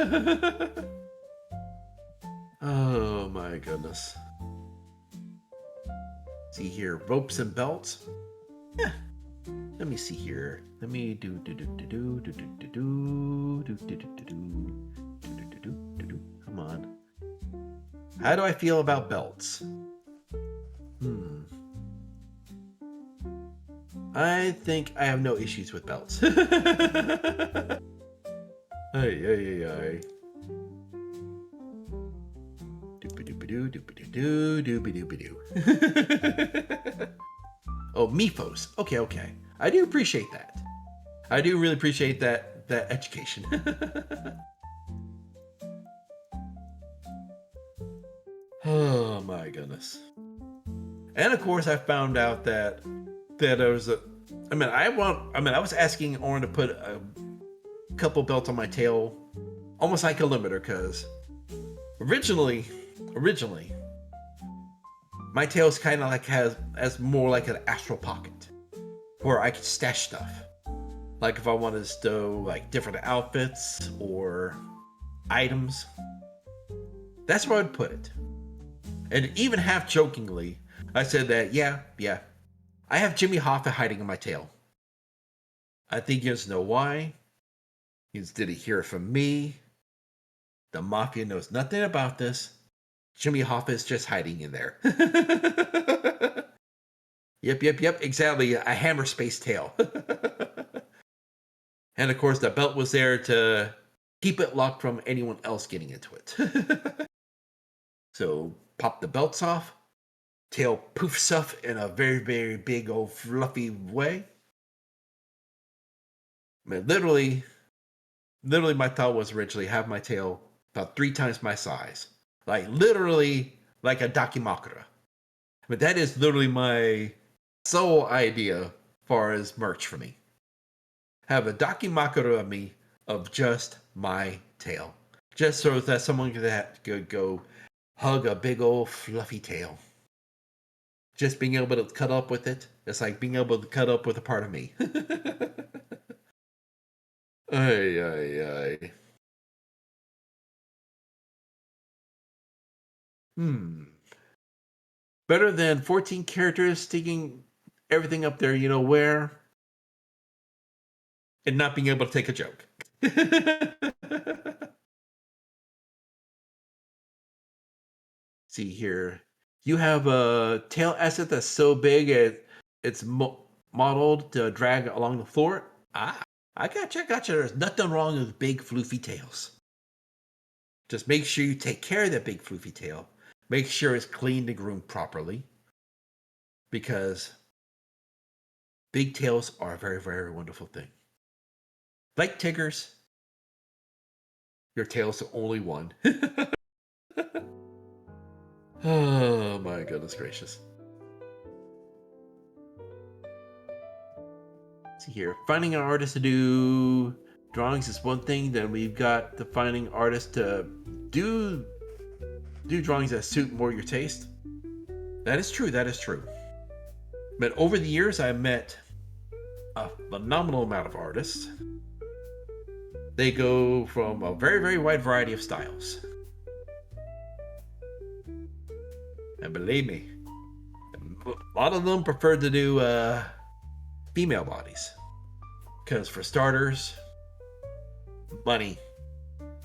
Oh my goodness. See here, ropes and belts. Yeah. Let me see here. Let me do. Come on. How do I feel about belts? I think I have no issues with belts. Ay. Doopy-doopy-doo. Oh, Mephos. Okay. I do appreciate that. I do really appreciate that education. Oh my goodness. And of course I found out that there was I was asking Oren to put a couple belts on my tail, almost like a limiter, because originally my tail's kind of like has more like an astral pocket where I could stash stuff, like if I wanted to stow like different outfits or items. That's where I'd put it. And even half jokingly I said that yeah, I have Jimmy Hoffa hiding in my tail. I think you guys know why. You didn't hear it from me. The Mafia knows nothing about this. Jimmy Hoffa is just hiding in there. Yep, exactly. A hammer space tail. And of course, the belt was there to keep it locked from anyone else getting into it. So, pop the belts off. Tail poofs up in a very, very big old fluffy way. I mean, literally, my thought was originally have my tail about 3 times my size. Like, literally, like a Dakimakura. But that is literally my sole idea as far as merch for me. Have a Dakimakura of me of just my tail. Just so that someone could go hug a big old fluffy tail. Just being able to cut up with it, it's like being able to cut up with a part of me. Ay. Better than 14 characters sticking everything up there, you know where? And not being able to take a joke. See here. You have a tail asset that's so big it's modeled to drag along the floor. I gotcha. There's nothing wrong with big floofy tails. Just make sure you take care of that big floofy tail. Make sure it's cleaned and groomed properly. Because big tails are a very, very wonderful thing. Like Tigger's, your tail's the only one. Oh my goodness gracious. Let's see here. Finding an artist to do drawings is one thing. Then we've got the finding artists to do drawings that suit more your taste. That is true. But over the years, I met a phenomenal amount of artists. They go from a very, very wide variety of styles. And believe me, a lot of them prefer to do female bodies. Because for starters, money.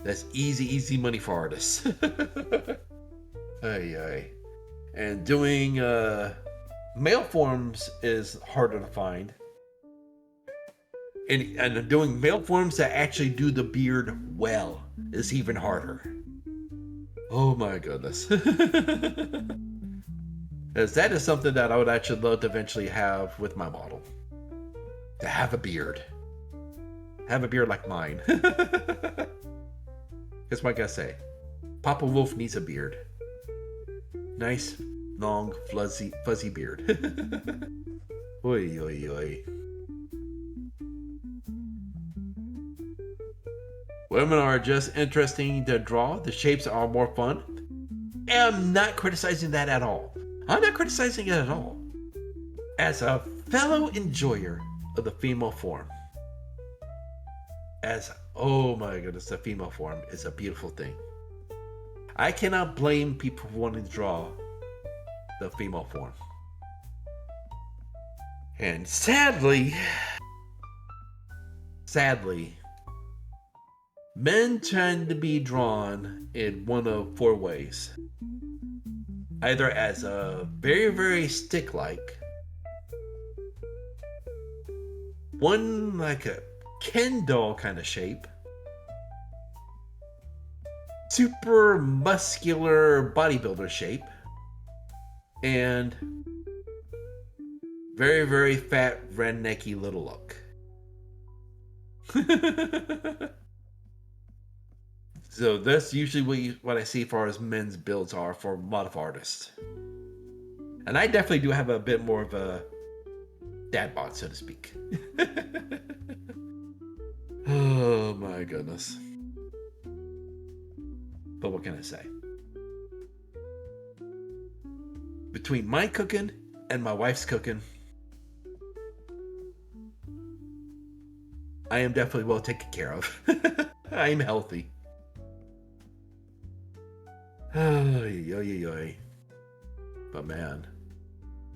That's easy money for artists. Ay, ay. And doing male forms is harder to find. And doing male forms that actually do the beard well is even harder. Oh my goodness. As that is something that I would actually love to eventually have with my model. To have a beard. Have a beard like mine. That's what I gotta say. Papa Wolf needs a beard. Nice, long, fuzzy beard. Oi, oi, oi. Women are just interesting to draw. The shapes are more fun. And I'm not criticizing that at all. I'm not criticizing it at all. As a fellow enjoyer of the female form. Oh my goodness, the female form is a beautiful thing. I cannot blame people for wanting to draw the female form. And sadly, men tend to be drawn in one of four ways. Either as a very, very stick-like, one like a Ken doll kind of shape, super muscular bodybuilder shape, and very, very fat, rednecky little look. So that's usually what I see as far as men's builds are for a lot of artists. And I definitely do have a bit more of a dad bod, so to speak. Oh my goodness. But what can I say? Between my cooking and my wife's cooking, I am definitely well taken care of. I am healthy. Oy. But man,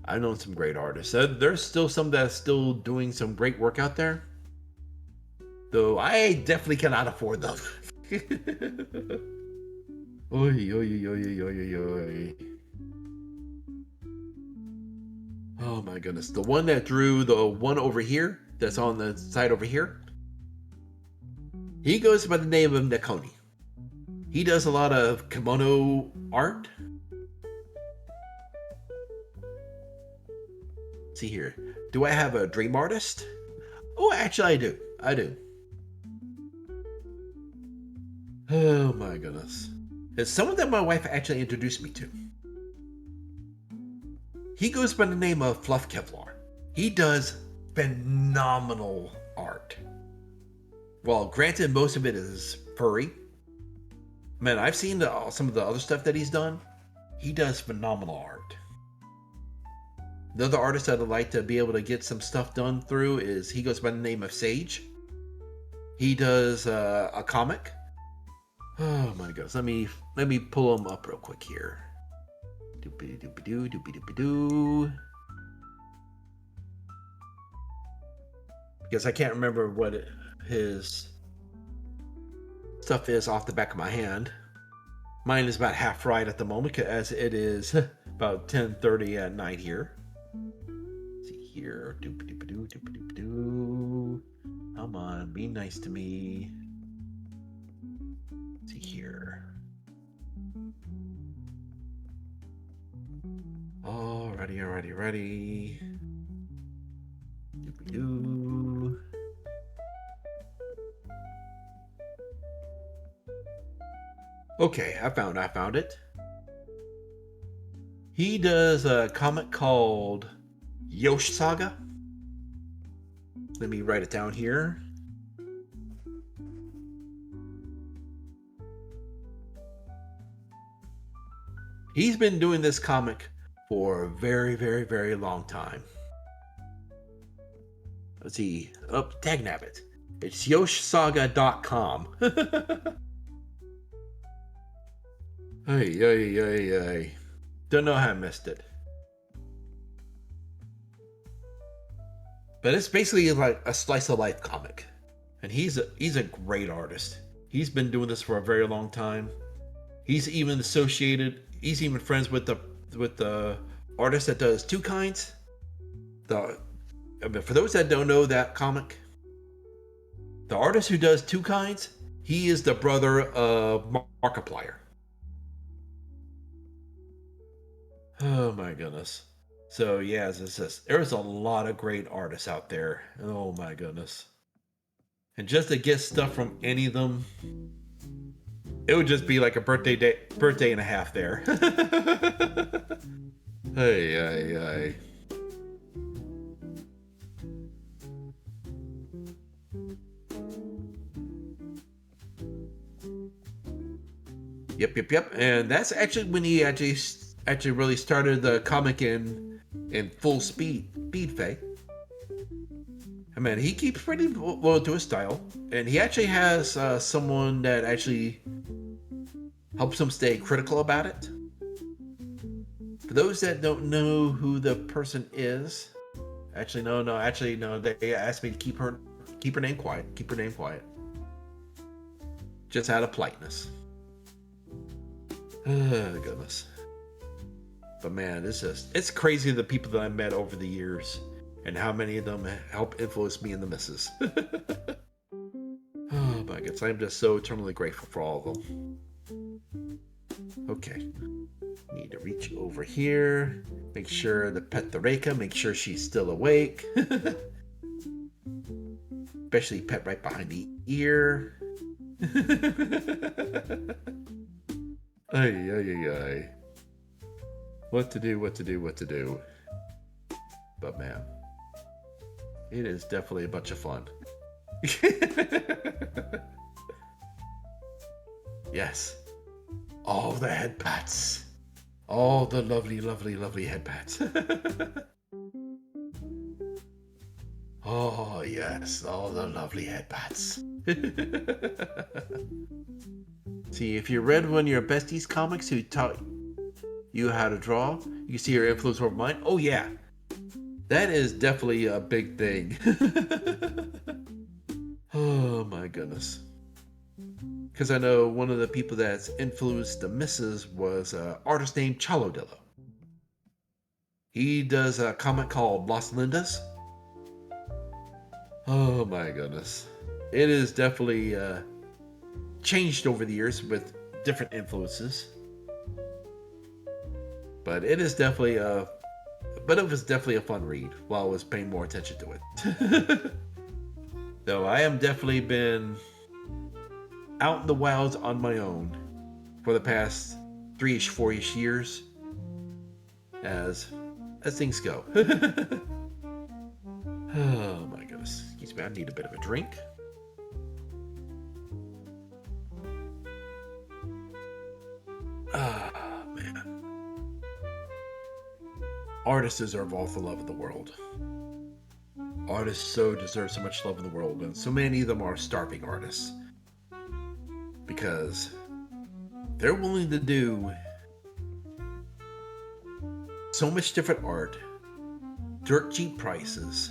I've known some great artists. There's still some that are still doing some great work out there. Though I definitely cannot afford them. Oy. Oh my goodness. The one that drew the one over here, that's on the side over here, he goes by the name of Nakoni. He does a lot of kimono art. Let's see here. Do I have a dream artist? Oh, actually I do. Oh my goodness. It's someone that my wife actually introduced me to. He goes by the name of Fluff Kevlar. He does phenomenal art. Well, granted, most of it is furry. Man, I've seen some of the other stuff that he's done. He does phenomenal art. Another artist that I'd like to be able to get some stuff done through is he goes by the name of Sage. He does a comic. Oh my goodness, let me pull him up real quick here. Doopy-doopy-doo. Because I can't remember what his stuff is off the back of my hand. Mine is about half right at the moment, as it is about 10:30 at night here. Let's see here. Doopy-doopy-doo. Come on, be nice to me. Let's see here. Alrighty. Doopy-doo. Okay, I found it. He does a comic called Yosh Saga. Let me write it down here. He's been doing this comic for a very, very, very long time. Let's see. Tag Nabbit. It's yoshsaga.com. Hey. Don't know how I missed it. But it's basically like a slice of life comic. And he's a great artist. He's been doing this for a very long time. He's even friends with the artist that does Two Kinds. For those that don't know that comic, the artist who does Two Kinds, he is the brother of Markiplier. Oh my goodness. So yeah, there's a lot of great artists out there. Oh my goodness. And just to get stuff from any of them, it would just be like a birthday and a half there. Hey. Yep. And that's actually when he actually really started the comic in full speed Faye. I mean, he keeps pretty loyal to his style, and he actually has someone that actually helps him stay critical about it. For those that don't know who the person is, actually no, they asked me to keep her name quiet. Keep her name quiet. Just out of politeness. Oh, goodness. But man, it's crazy the people that I met over the years and how many of them help influence me and the missus. Oh my goodness, I'm just so eternally grateful for all of them. Okay. Need to reach over here, make sure to pet the Reika, make sure she's still awake. Especially pet right behind the ear. Ay. What to do. But man, it is definitely a bunch of fun. Yes. All the head pats. All the lovely head pats. Oh yes, all the lovely head pats. See, if you read one of your besties comics who taught you how to draw, you can see your influence over mine. Oh yeah, that is definitely a big thing. Oh my goodness. Because I know one of the people that's influenced the missus was an artist named Chalodillo. He does a comic called Las Lindas. Oh my goodness. It is definitely changed over the years with different influences. But it was definitely a fun read while I was paying more attention to it. Though I am definitely been out in the wilds on my own for the past 3-ish, 4-ish years as things go. Oh my goodness. Excuse me, I need a bit of a drink. Ah, man. Artists deserve all the love of the world. Artists so deserve so much love in the world, and so many of them are starving artists. Because they're willing to do so much different art, dirt cheap prices,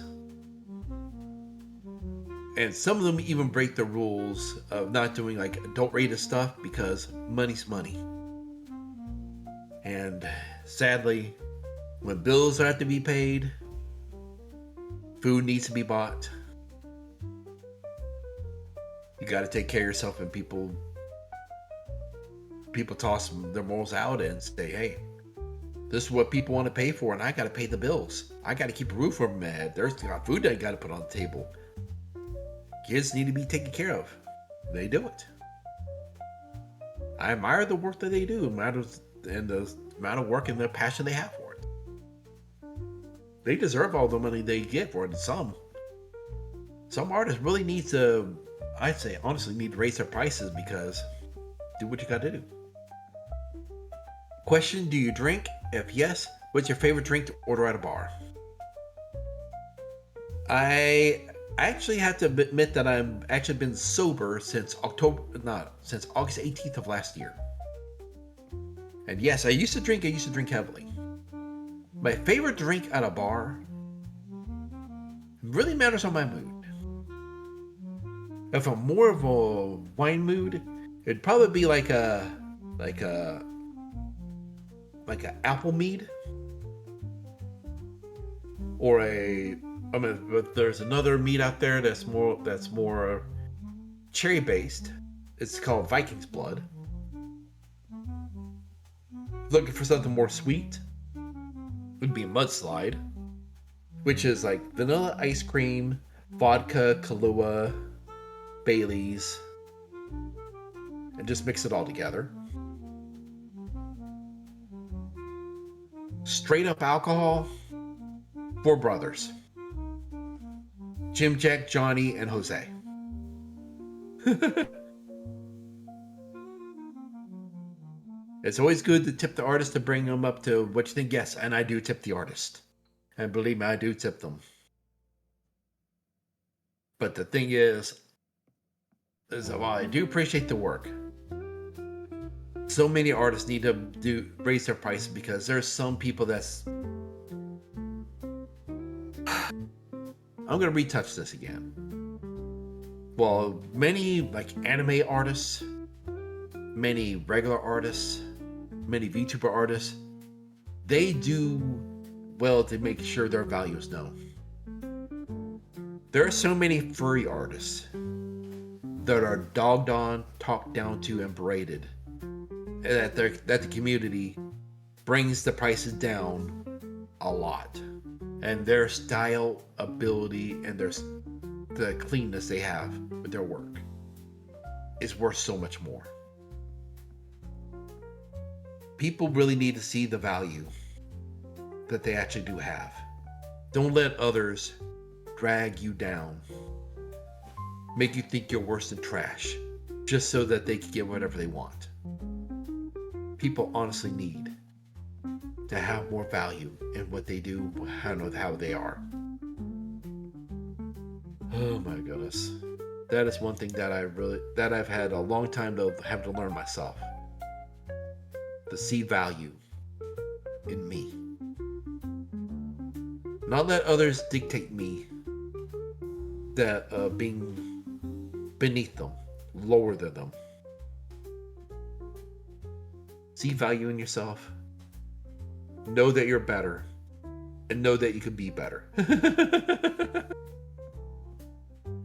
and some of them even break the rules of not doing like adult rated stuff because money's money. And sadly, when bills have to be paid, food needs to be bought, you got to take care of yourself, and people toss their morals out and say, hey, this is what people want to pay for, and I got to pay the bills. I got to keep a roof over my head. There's got food that I got to put on the table. Kids need to be taken care of. They do it. I admire the work that they do, and the amount of work and the passion they have for it. They deserve all the money they get for it. Some artists really need to, I'd say honestly, need to raise their prices, because do what you got to do. Question, do you drink? If yes, what's your favorite drink to order at a bar? I I actually have to admit that I've actually been sober since August 18th of last year. And yes, I used to drink heavily. My favorite drink at a bar really matters on my mood. If I'm more of a wine mood, it'd probably be like a apple mead or but there's another mead out there that's more cherry based. It's called Viking's Blood. Looking for something more sweet would be Mudslide, which is like vanilla ice cream, vodka, Kahlua, Bailey's, and just mix it all together. Straight up alcohol, four brothers: Jim, Jack, Johnny, and Jose. It's always good to tip the artist to bring them up to what you think. Yes, and I do tip the artist. And believe me, I do tip them. But the thing is while I do appreciate the work, so many artists need to raise their prices because there's some people that's... I'm going to retouch this again. Well, many like anime artists, many regular artists, many VTuber artists, they do well to make sure their value is known. There are so many furry artists that are dogged on, talked down to, and berated, that the community brings the prices down a lot. And their style, ability, and the cleanness they have with their work is worth so much more. People really need to see the value that they actually do have. Don't let others drag you down, make you think you're worse than trash, just so that they can get whatever they want. People honestly need to have more value in what they do, how they are. Oh my goodness. That is one thing that I've had a long time to have to learn myself. To see value in me. Not let others dictate me that being beneath them, lower than them. See value in yourself. Know that you're better. And know that you can be better.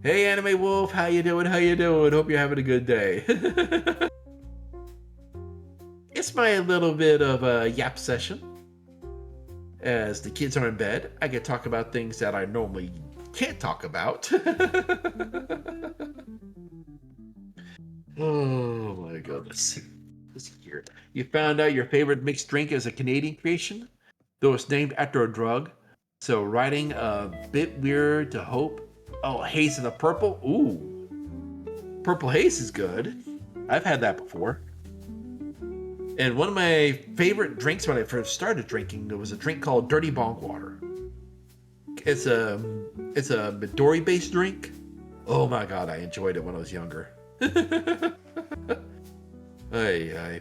Hey Anime Wolf, how you doing? Hope you're having a good day. It's my little bit of a yap session. As the kids are in bed, I can talk about things that I normally can't talk about. Oh my goodness. Let's hear it. You found out your favorite mixed drink is a Canadian creation, though it's named after a drug. So writing a bit weird to hope. Oh, haze in the purple? Ooh. Purple haze is good. I've had that before. And one of my favorite drinks when I first started drinking, there was a drink called Dirty Bong Water. It's a Midori-based drink. Oh my god, I enjoyed it when I was younger.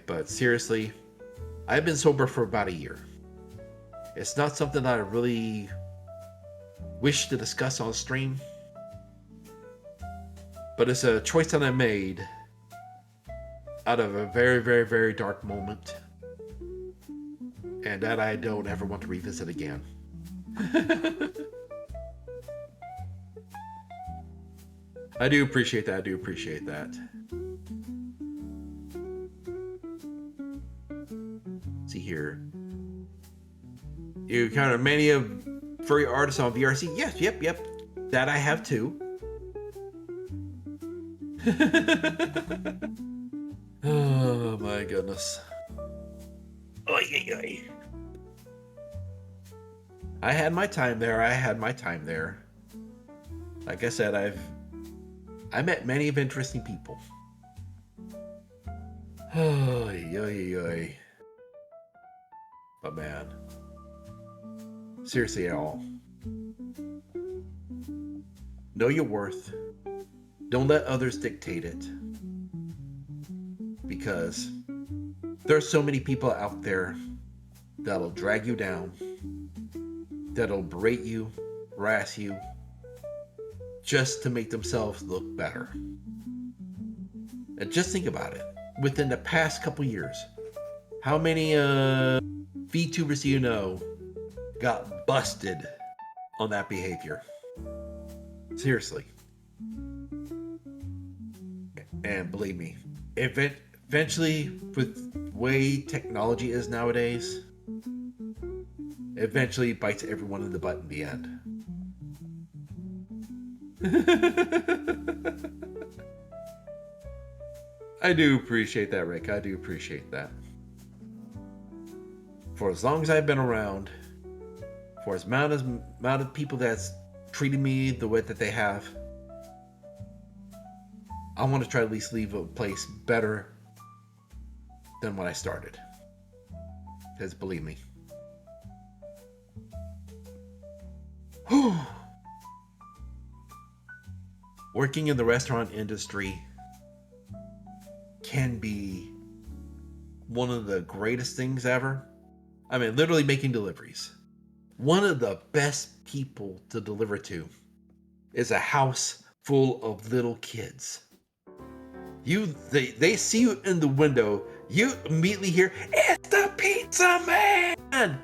But seriously, I've been sober for about a year. It's not something that I really wish to discuss on stream, but it's a choice that I made out of a very, very, very dark moment, and that I don't ever want to revisit again. I do appreciate that. See here. You encounter many of furry artists on VRC? Yes, yep. That I have too. Oh my goodness. Oy. I had my time there. Like I said, I met many of interesting people. Oy. But man, seriously, y'all, Know your worth. Don't let others dictate it. Because there's so many people out there that'll drag you down, that'll berate you, harass you, just to make themselves look better. And just think about it. Within the past couple years, how many VTubers do you know got busted on that behavior? Seriously. And believe me, eventually, with the way technology is nowadays, eventually bites everyone in the butt in the end. I do appreciate that, Rick. I do appreciate that. For as long as I've been around, for as amount of people that's treated me the way that they have, I want to try to at least leave a place better than when I started. Because believe me. Working in the restaurant industry can be one of the greatest things ever. I mean, literally making deliveries. One of the best people to deliver to is a house full of little kids. They see you in the window, you immediately hear, "It's the pizza man!"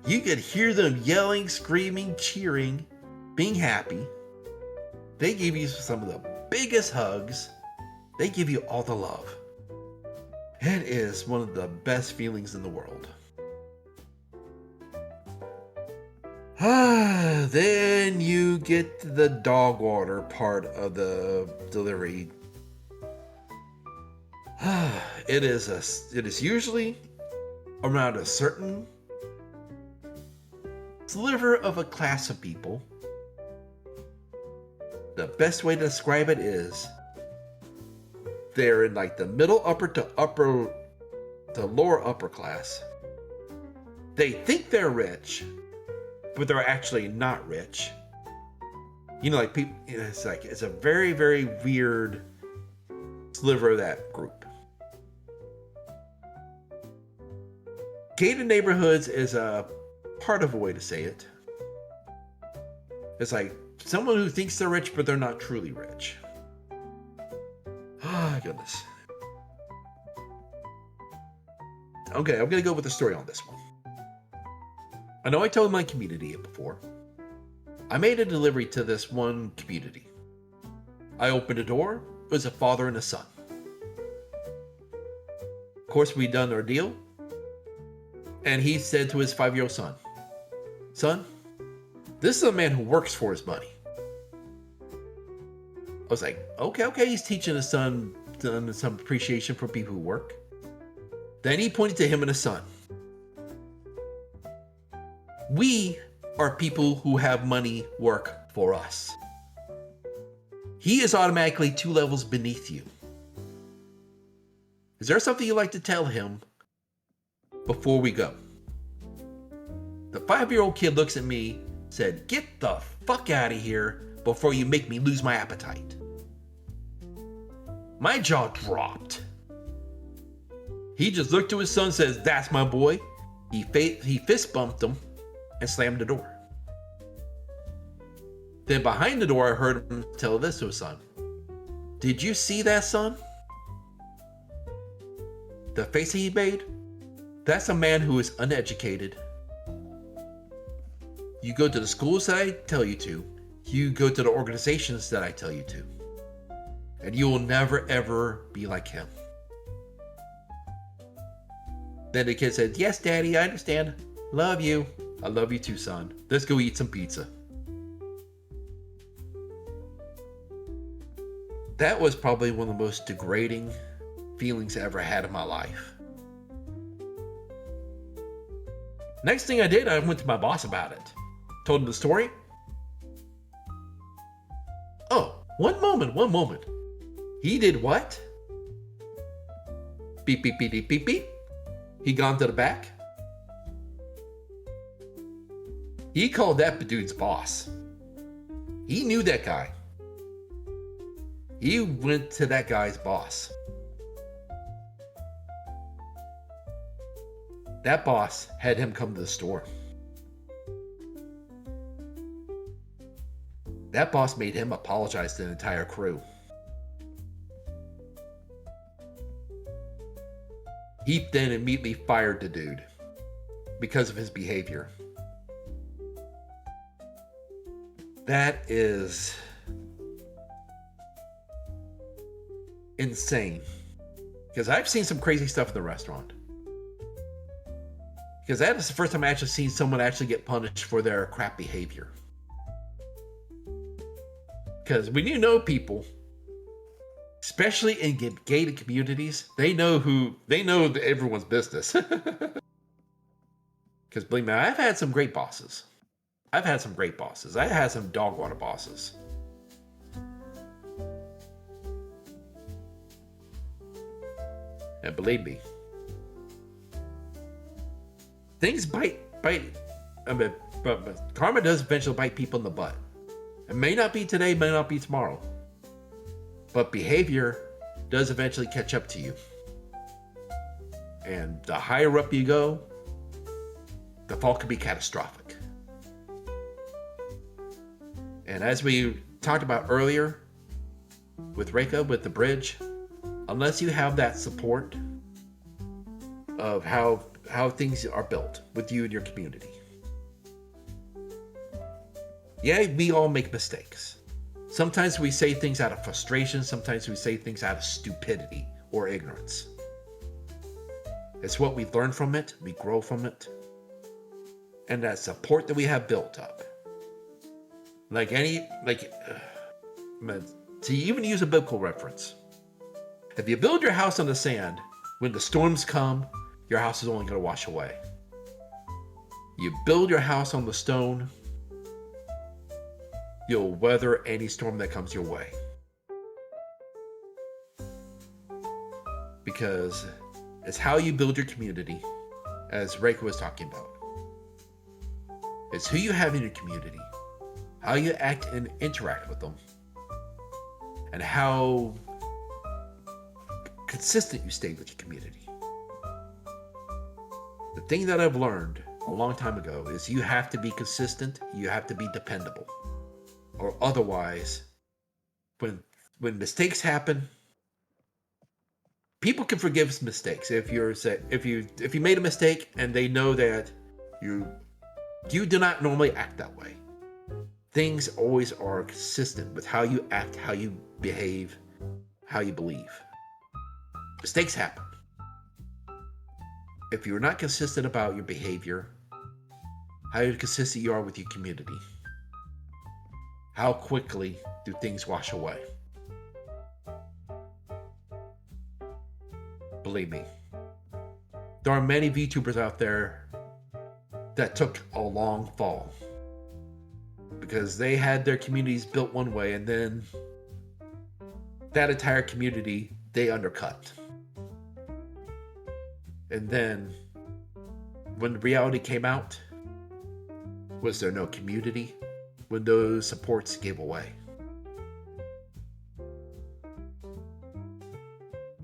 You could hear them yelling, screaming, cheering, being happy. They give you some of the biggest hugs. They give you all the love. It is one of the best feelings in the world. Then you get to the dog water part of the delivery. It is usually around a certain sliver of a class of people. The best way to describe it is they're in like the middle upper to lower upper class. They think they're rich, but they're actually not rich. You know, like people, it's a very, very weird sliver of that group. Gated neighborhoods is a part of a way to say it. It's like someone who thinks they're rich, but they're not truly rich. Ah, goodness. Okay, I'm gonna go with the story on this one. I know I told my community it before. I made a delivery to this one community. I opened the door. It was a father and a son. Of course, we'd done our deal. And he said to his 5-year-old son, "Son, this is a man who works for his money." I was like, okay, he's teaching his son some appreciation for people who work. Then he pointed to him and his son. "We are people who have money work for us. He is automatically 2 levels beneath you. Is there something you'd like to tell him before we go?" The 5-year-old kid looks at me, said, "Get the fuck out of here before you make me lose my appetite." My jaw dropped. He just looked to his son and says, "That's my boy." He fist bumped him and slammed the door. Then behind the door, I heard him tell this to his son. "Did you see that, son? The face he made? That's a man who is uneducated. You go to the schools that I tell you to. You go to the organizations that I tell you to. And you will never, ever be like him." Then the kid said, "Yes, Daddy, I understand. Love you." "I love you too, son. Let's go eat some pizza." That was probably one of the most degrading feelings I ever had in my life. Next thing I did, I went to my boss about it. Told him the story. "Oh, one moment. He did what?" Beep, beep, beep, beep, beep, beep. He gone to the back. He called that dude's boss. He knew that guy. He went to that guy's boss. That boss had him come to the store. That boss made him apologize to the entire crew. He then immediately fired the dude because of his behavior. That is insane. Because I've seen some crazy stuff in the restaurant. Because that is the first time I actually seen someone actually get punished for their crap behavior. Because when you know people, especially in gated communities, they know everyone's business. Because believe me, I've had some great bosses. I've had some dog water bosses. And believe me, things bite. But karma does eventually bite people in the butt. It may not be today, may not be tomorrow. But behavior does eventually catch up to you. And the higher up you go, the fall can be catastrophic. And as we talked about earlier with Reika, with the bridge, unless you have that support of how things are built with you and your community. Yeah, we all make mistakes. Sometimes we say things out of frustration. Sometimes we say things out of stupidity or ignorance. It's what we learn from it. We grow from it. And that support that we have built up. To even use a biblical reference. If you build your house on the sand, when the storms come, your house is only going to wash away. You build your house on the stone, you'll weather any storm that comes your way. Because it's how you build your community, as Reika was talking about. It's who you have in your community, how you act and interact with them, and how consistent you stay with your community. The thing that I've learned a long time ago is you have to be consistent, you have to be dependable. Or otherwise, when mistakes happen, people can forgive mistakes. If you made a mistake and they know that you do not normally act that way. Things always are consistent with how you act, how you behave, how you believe. Mistakes happen. If you're not consistent about your behavior, how consistent you are with your community, how quickly do things wash away? Believe me, there are many VTubers out there that took a long fall because they had their communities built one way and then that entire community they undercut. And then when the reality came out, was there no community when those supports gave away?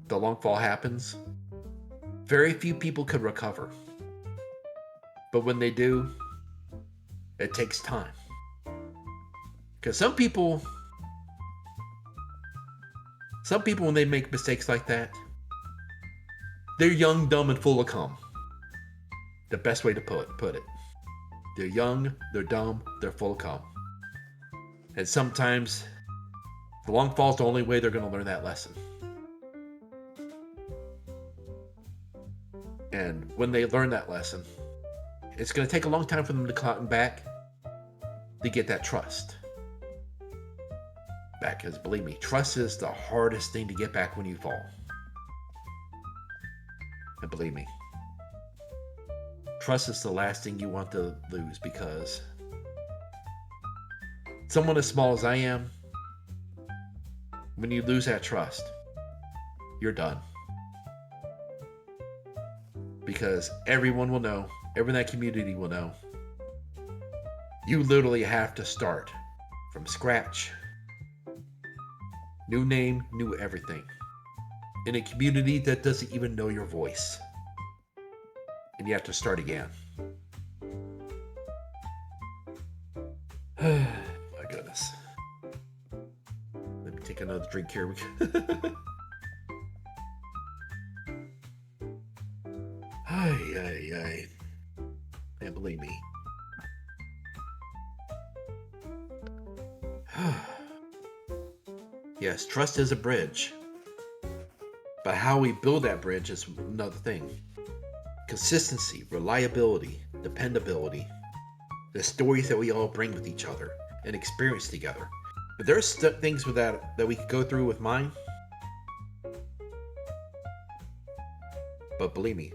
The long fall happens. Very few people could recover. But when they do, it takes time. Because some people when they make mistakes like that, they're young, dumb, and full of cum. The best way to put it. They're young, they're dumb, they're full of cum. And sometimes the long fall is the only way they're going to learn that lesson. And when they learn that lesson, it's going to take a long time for them to climb back to get that trust back. Because believe me, trust is the hardest thing to get back when you fall. And believe me, trust is the last thing you want to lose, because someone as small as I am, when you lose that trust, you're done. Because everyone will know, everyone in that community will know, you literally have to start from scratch. New name, new everything. In a community that doesn't even know your voice. And you have to start again. My goodness. Let me take another drink here. Ay. And believe me. Yes, trust is a bridge. But how we build that bridge is another thing. Consistency, reliability, dependability. The stories that we all bring with each other and experience together. But there's things with that we could go through with mine. But believe me,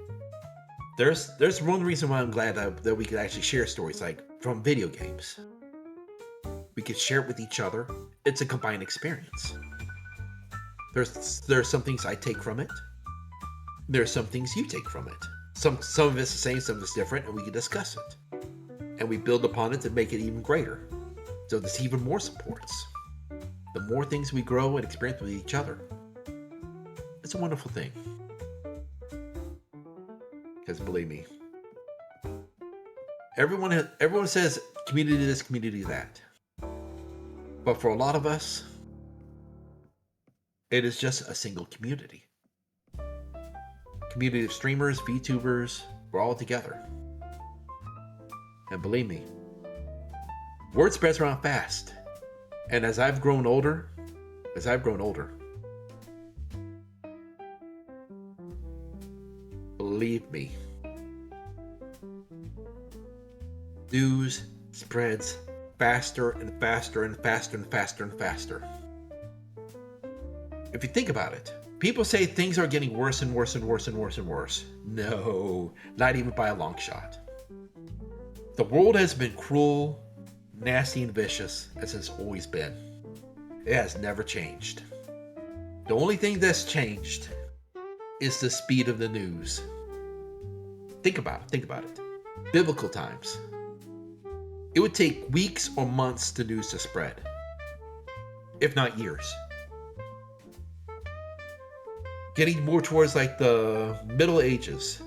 there's one reason why I'm glad that we could actually share stories like from video games. We could share it with each other. It's a combined experience. There's some things I take from it. There's some things you take from it. Some of it's the same, some of it's different, and we can discuss it. And we build upon it to make it even greater. So there's even more supports. The more things we grow and experience with each other, it's a wonderful thing. Because believe me, everyone says community this, community that. But for a lot of us, it is just a single community. Community of streamers, VTubers, we're all together. And believe me, word spreads around fast. And as I've grown older, believe me, news spreads faster and faster and faster and faster and faster. If you think about it, people say things are getting worse and worse and worse and worse and worse. No, not even by a long shot. The world has been cruel, nasty, and vicious as it's always been. It has never changed. The only thing that's changed is the speed of the news. Think about it. Biblical times. It would take weeks or months for news to spread, if not years. Getting more towards like the Middle Ages,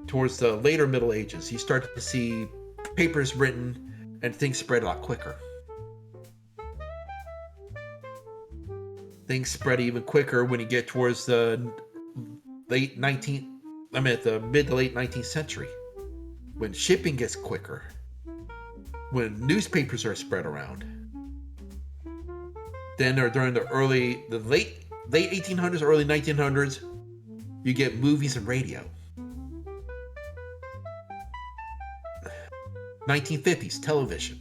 towards the later Middle Ages, you start to see papers written and things spread a lot quicker. Things spread even quicker when you get towards the mid to late 19th century, when shipping gets quicker, when newspapers are spread around. Then during the late 1800s, early 1900s, you get movies and radio. 1950s, television.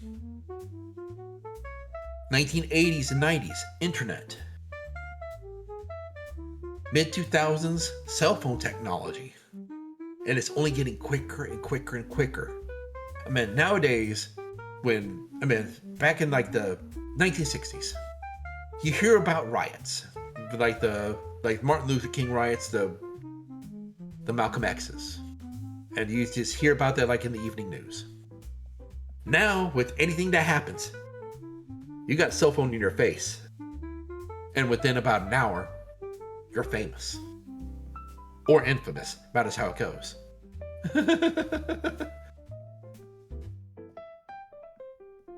1980s and 90s, internet. Mid-2000s, cell phone technology. And it's only getting quicker and quicker and quicker. I mean, nowadays, back in like the 1960s, you hear about riots. Like Martin Luther King riots, the Malcolm X's. And you just hear about that like in the evening news. Now, with anything that happens, you got a cell phone in your face. And within about an hour, you're famous. Or infamous, matters how it goes.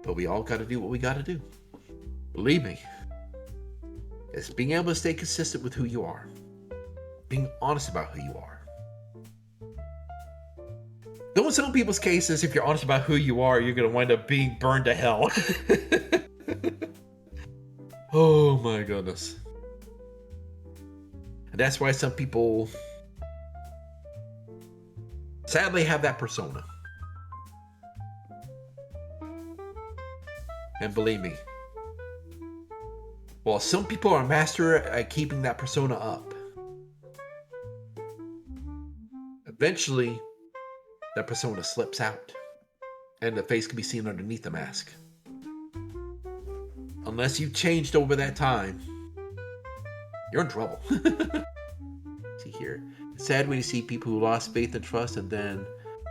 But we all gotta do what we gotta do. Believe me. It's being able to stay consistent with who you are. Being honest about who you are. Though in some people's cases, if you're honest about who you are, you're going to wind up being burned to hell. Oh my goodness. And that's why some people sadly have that persona. And believe me, while some people are master at keeping that persona up, eventually that persona slips out and the face can be seen underneath the mask. Unless you've changed over that time, you're in trouble. See here, it's sad when you see people who lost faith and trust and then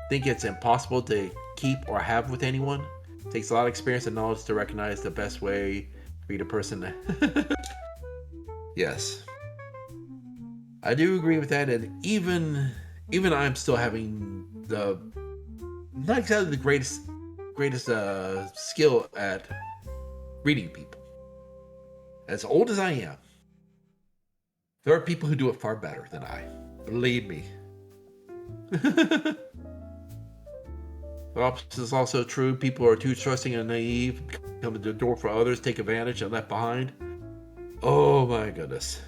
think it's impossible to keep or have with anyone. Takes a lot of experience and knowledge to recognize the best way to treat a person. Yes, I do agree with that, and even I'm still having the not exactly the greatest skill at reading people. As old as I am, there are people who do it far better than I. Believe me. The opposite is also true. People are too trusting and naive, come to the door for others, take advantage, and left behind. Oh my goodness.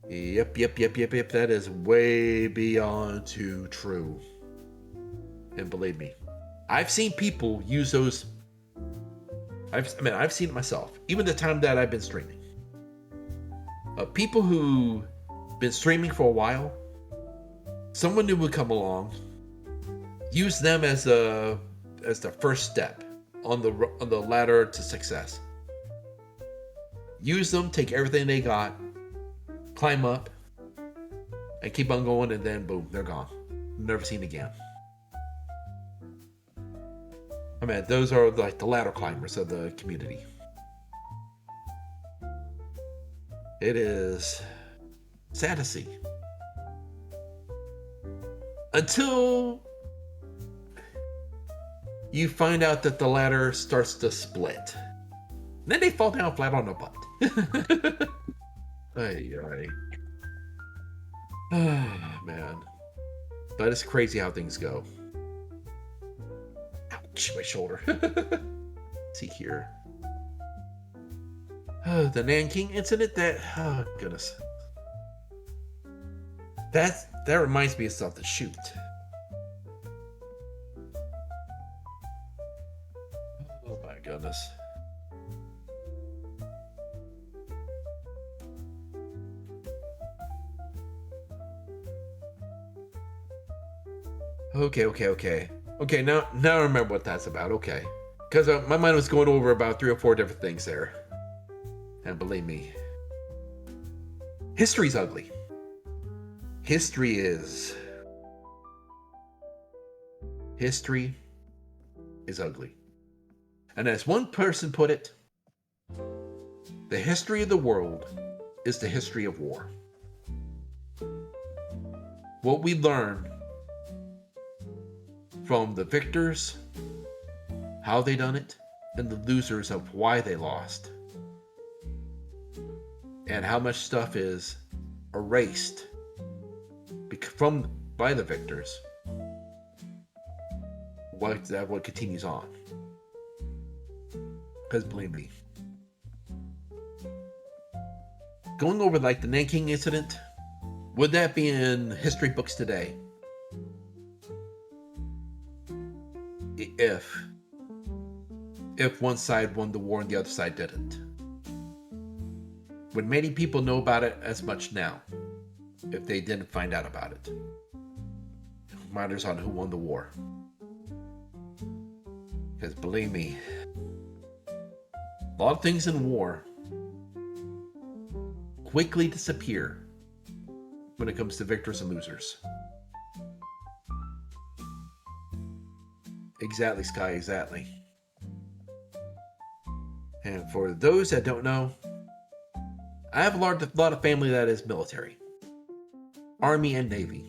Yep. That is way beyond too true. And believe me, I've seen people use those. I've seen it myself. Even the time that I've been streaming. People who been streaming for a while, someone new would come along, use them as the first step on the ladder to success. Use them, take everything they got, climb up, and keep on going, and then boom, they're gone. Never seen again. I mean, those are like the ladder climbers of the community. It is sad to see. Until you find out that the ladder starts to split. Then they fall down flat on their butt. Ay. Man. But it's crazy how things go. Ouch, my shoulder. Let's see here. The Nanking incident, oh goodness. That reminds me of something. Shoot. Oh my goodness. Okay, now I remember what that's about. Okay. Because my mind was going over about 3 or 4 different things there. And believe me, history's ugly. History is ugly. And as one person put it, the history of the world is the history of war. What we learn from the victors, how they done it, and the losers of why they lost. And how much stuff is erased by the victors. What continues on. Because believe me, going over like the Nanking incident, would that be in history books today? If one side won the war and the other side didn't. Would many people know about it as much now if they didn't find out about it? It matters on who won the war. Because believe me, a lot of things in war quickly disappear when it comes to victors and losers. Exactly, Sky, exactly. And for those that don't know, I have a lot of family that is military. Army and Navy.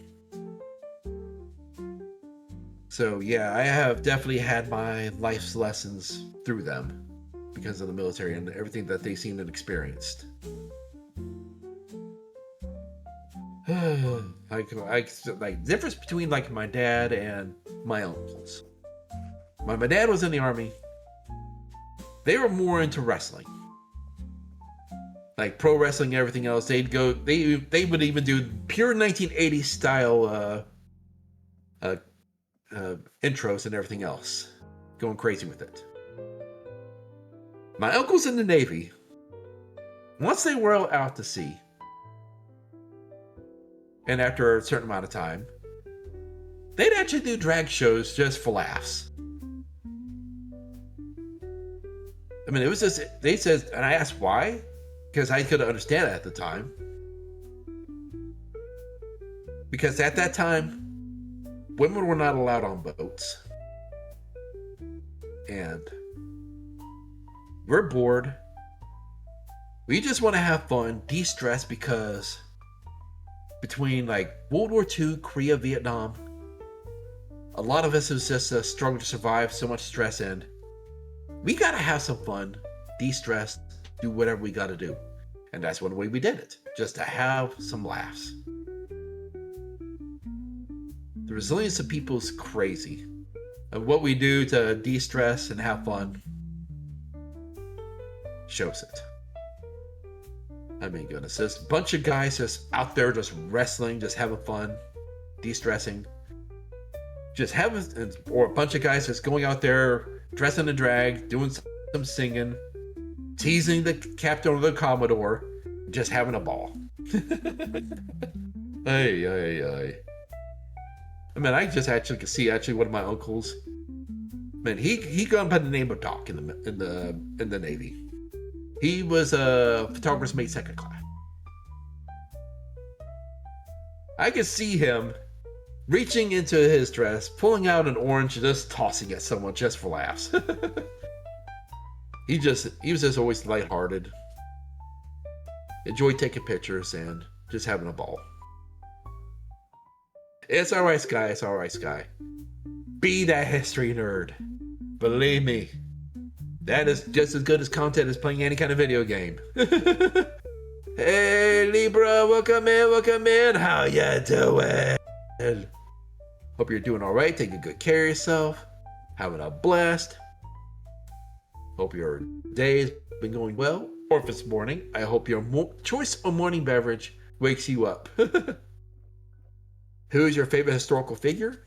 So yeah, I have definitely had my life's lessons through them because of the military and everything that they've seen and experienced. like difference between like my dad and my uncles. My dad was in the army. They were more into wrestling. Like pro wrestling and everything else. They would even do pure 1980s style intros and everything else. Going crazy with it. My uncles in the Navy, once they were out to sea, and after a certain amount of time, they'd actually do drag shows just for laughs. I mean, it was just, they said, and I asked why, because I couldn't understand it at the time. Because at that time, women were not allowed on boats. and we're bored. We just want to have fun, de-stress, because between like World War II, Korea, Vietnam, a lot of us has just struggled to survive so much stress, and we gotta have some fun, de-stress, do whatever we gotta do. And that's one way we did it, just to have some laughs. The resilience of people is crazy. And what we do to de-stress and have fun shows it. I mean, goodness, there's a bunch of guys just out there just wrestling, just having fun, de-stressing. Just having, or a bunch of guys just going out there, dressing in drag, doing some singing, teasing the captain or the commodore, just having a ball. Ay. I mean, I just actually could see one of my uncles. Man, he gone by the name of Doc in the Navy. He was a photographer's mate second class. I could see him reaching into his dress, pulling out an orange, and just tossing it at someone just for laughs. He was just always lighthearted. Enjoyed taking pictures and just having a ball. It's alright, Sky. It's alright, Sky. Be that history nerd. Believe me, that is just as good as content as playing any kind of video game. Hey, Libra, welcome in. How ya doing? Hope you're doing alright, taking good care of yourself, having a blast. Hope your day's been going well, or if it's morning, I hope your choice of morning beverage wakes you up. Who is your favorite historical figure?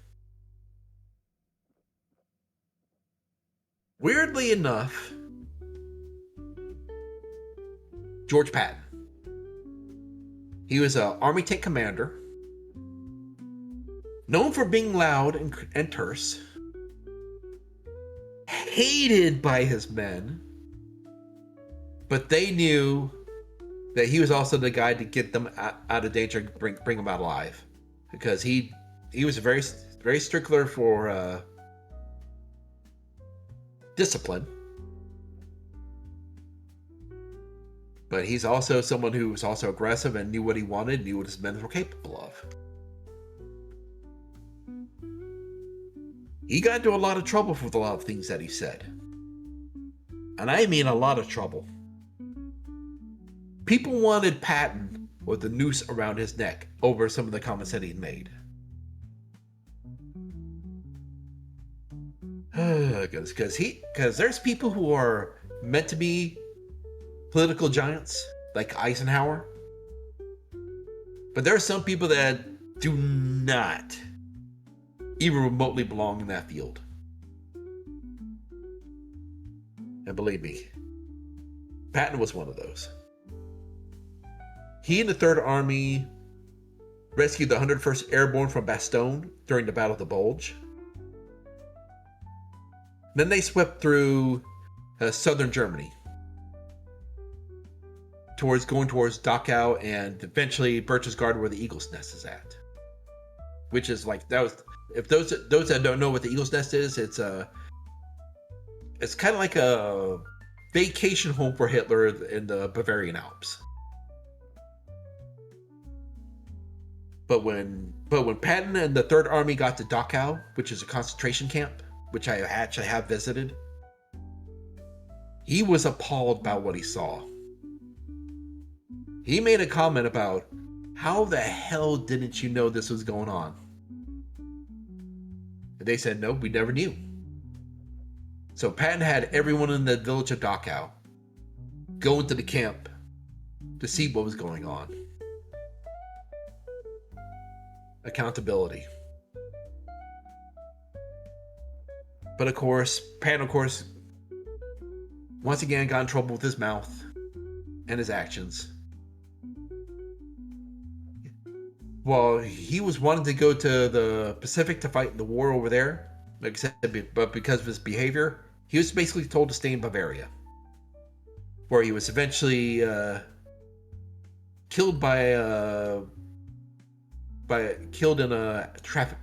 Weirdly enough, George Patton. He was an Army tank commander, known for being loud and terse, hated by his men, but they knew that he was also the guy to get them out of danger and bring them out alive, because he was very stickler for discipline, but he's also someone who was also aggressive and knew what he wanted, knew what his men were capable of. He got into a lot of trouble for a lot of things that he said, and I mean a lot of trouble. People wanted Patton with the noose around his neck over some of the comments that he'd made. Because there's people who are meant to be political giants, like Eisenhower, but there are some people that do not even remotely belong in that field. And believe me, Patton was one of those. He and the 3rd Army rescued the 101st Airborne from Bastogne during the Battle of the Bulge. Then they swept through southern Germany, going towards Dachau and eventually Berchtesgaden, where the Eagle's Nest is at. Which is like, that was, if those that don't know what the Eagle's Nest is, it's kind of like a vacation home for Hitler in the Bavarian Alps. But when Patton and the 3rd Army got to Dachau, which is a concentration camp, which I actually have visited, he was appalled by what he saw. He made a comment about, how the hell didn't you know this was going on? And they said, no, we never knew. So Patton had everyone in the village of Dachau go into the camp to see what was going on. Accountability. But of course, Patton, once again got in trouble with his mouth and his actions. Well, he was wanting to go to the Pacific to fight the war over there, but because of his behavior, he was basically told to stay in Bavaria, where he was eventually killed killed in a traffic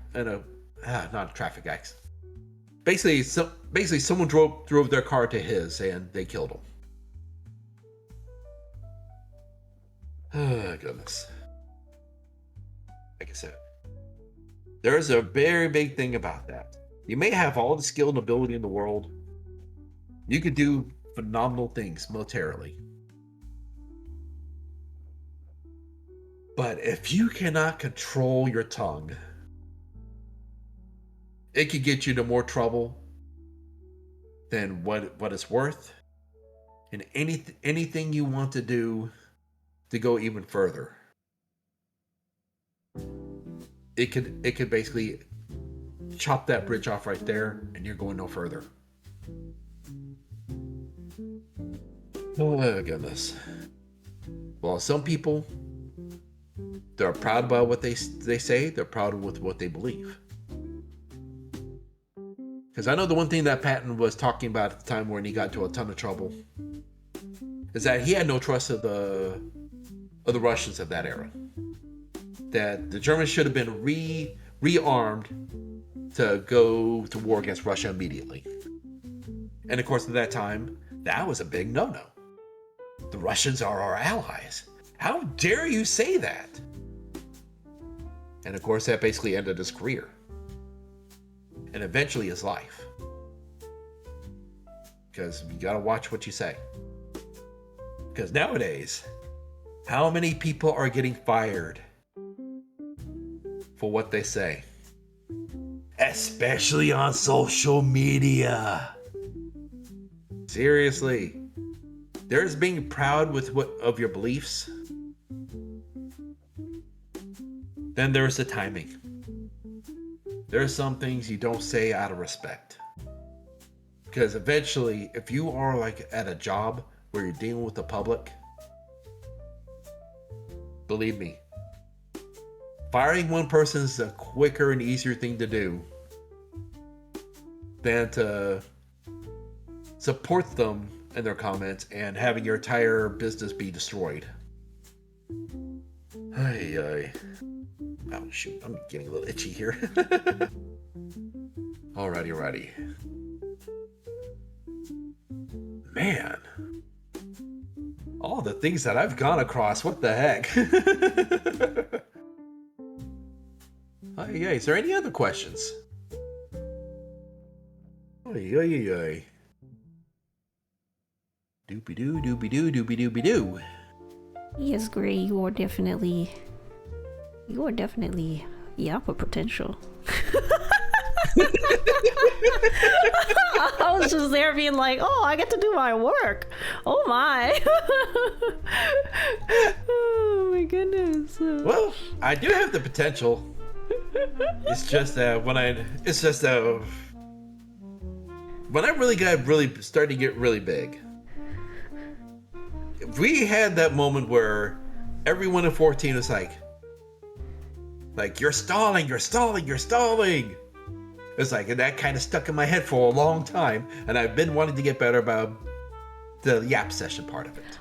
accident. Basically, someone drove their car to his, and they killed him. Oh, goodness. Like I said, there's a very big thing about that. You may have all the skill and ability in the world. You could do phenomenal things militarily. But if you cannot control your tongue, it could get you into more trouble than what it's worth. And anything you want to do to go even further, it could basically chop that bridge off right there, and you're going no further. Oh goodness. Well, some people, they're proud about what they say. They're proud with what they believe. Because I know the one thing that Patton was talking about at the time when he got into a ton of trouble is that he had no trust of the Russians of that era. That the Germans should have been rearmed to go to war against Russia immediately. And of course, at that time, that was a big no-no. The Russians are our allies. How dare you say that? And of course, that basically ended his career. And eventually his life. Because you gotta watch what you say. Because nowadays, how many people are getting fired for what they say? Especially on social media. Seriously. There's being proud of your beliefs. Then there's the timing. There's some things you don't say out of respect. Because eventually, if you are like at a job where you're dealing with the public, believe me, firing one person is a quicker and easier thing to do than to support them in their comments and having your entire business be destroyed. Ay. Oh shoot, I'm getting a little itchy here. Alrighty. Man. All the things that I've gone across, what the heck? Is there any other questions? Doopy-doo. Yes, Gray, you are definitely Yappa potential. I was just there being like, oh, I get to do my work. Oh my. Oh my goodness. Well, I do have the potential. It's just that when I really started to get really big, we had that moment where everyone in 14 was like, you're stalling. It's like, and that kind of stuck in my head for a long time, and I've been wanting to get better about the yap session part of it.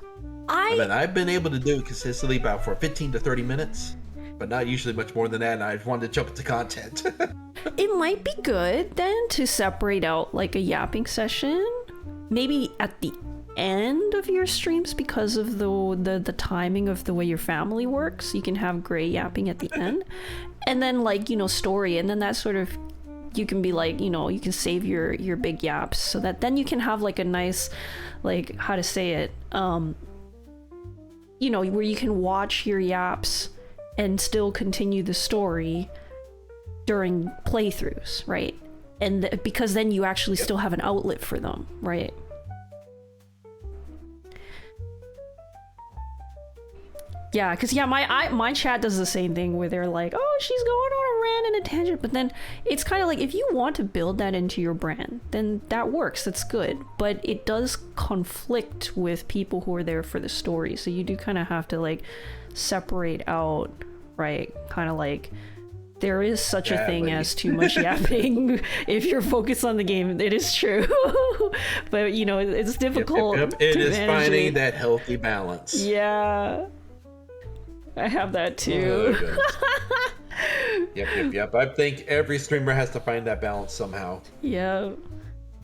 I've been able to do it consistently about for 15 to 30 minutes, but not usually much more than that, and I wanted to jump into content. It might be good then to separate out like a yapping session, maybe at the end of your streams because of the timing of the way your family works. You can have Gray yapping at the end, and then story, and then that sort of, you can be like, you can save your big yaps so that then you can have like a nice, like, how to say it, where you can watch your yaps and still continue the story during playthroughs, right? And because then you actually still have an outlet for them, right? Yeah, because my chat does the same thing where they're like, oh, she's going on a rant and a tangent, but then it's kind of like, if you want to build that into your brand, then that works, that's good, but it does conflict with people who are there for the story, so you do kind of have to like separate out, right? Kind of like, there is such a thing as too much yapping if you're focused on the game. It is true. But it's difficult. It is finding that healthy balance. Yeah, I have that too. Yep. I think every streamer has to find that balance somehow. Yeah.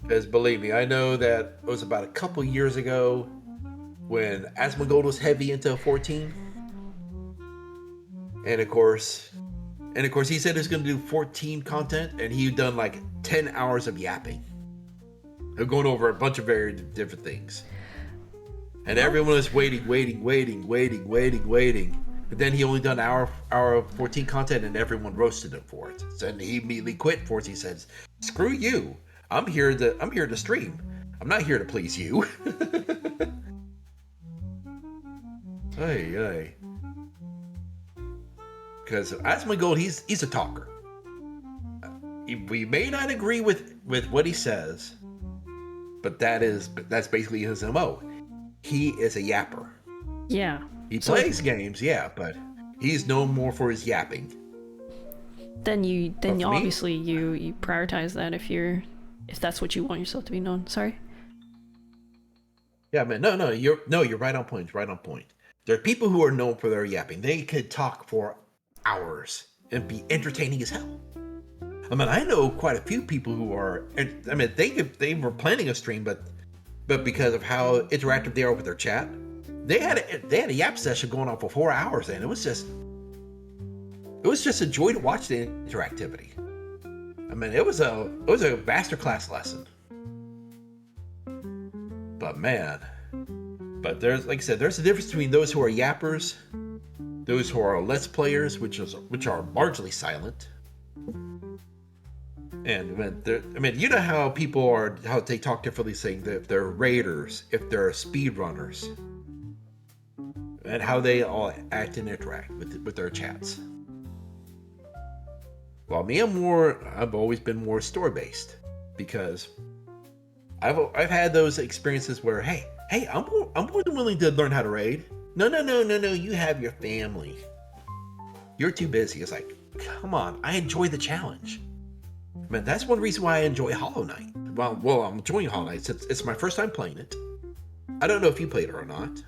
Because believe me, I know that it was about a couple years ago when Asmongold was heavy into 14. And of course, he said he was going to do 14 content, and he done like 10 hours of yapping. They're going over a bunch of very different things. And everyone was waiting. But then he only done hour of 14 content, and everyone roasted him for it. So he immediately quit for it. He says, "Screw you! I'm here to stream. I'm not here to please you." Hey. Because Asmongold, he's a talker. We may not agree with what he says, but that's basically his MO. He is a yapper. Yeah. He plays games, yeah, but he's known more for his yapping. Then obviously you prioritize that if that's what you want yourself to be known. Sorry. Yeah, man. No, you're right on point. Right on point. There are people who are known for their yapping. They could talk for hours and be entertaining as hell. I mean, I know quite a few people who are. I mean, they were planning a stream, but because of how interactive they are with their chat, they had a yap session going on for 4 hours, and it was just a joy to watch the interactivity. I mean, it was a masterclass lesson. But man, there's, like I said, there's a difference between those who are yappers, those who are let's players, which are largely silent. And you know how people are, how they talk differently, saying that if they're raiders, if they're speedrunners, and how they all act and interact with their chats. While me, I've always been more story based, because I've had those experiences where hey, I'm more than willing to learn how to raid. No, you have your family. You're too busy. It's like, come on, I enjoy the challenge. I mean, that's one reason why I enjoy Hollow Knight. Well, I'm enjoying Hollow Knight. It's my first time playing it. I don't know if you played it or not.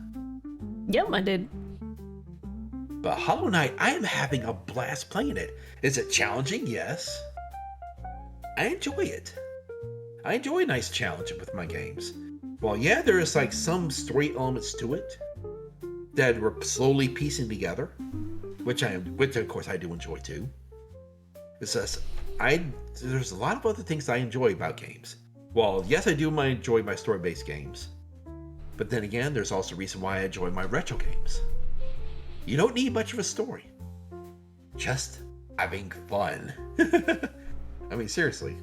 Yep, I did. But Hollow Knight, I am having a blast playing it. Is it challenging? Yes. I enjoy it. I enjoy a nice challenge with my games. Well, yeah, there is like some story elements to it that we're slowly piecing together, which of course I do enjoy too. It's just there's a lot of other things I enjoy about games. Well, yes, I do enjoy my story-based games, but then again, there's also a reason why I enjoy my retro games. You don't need much of a story, just having fun. I mean, seriously,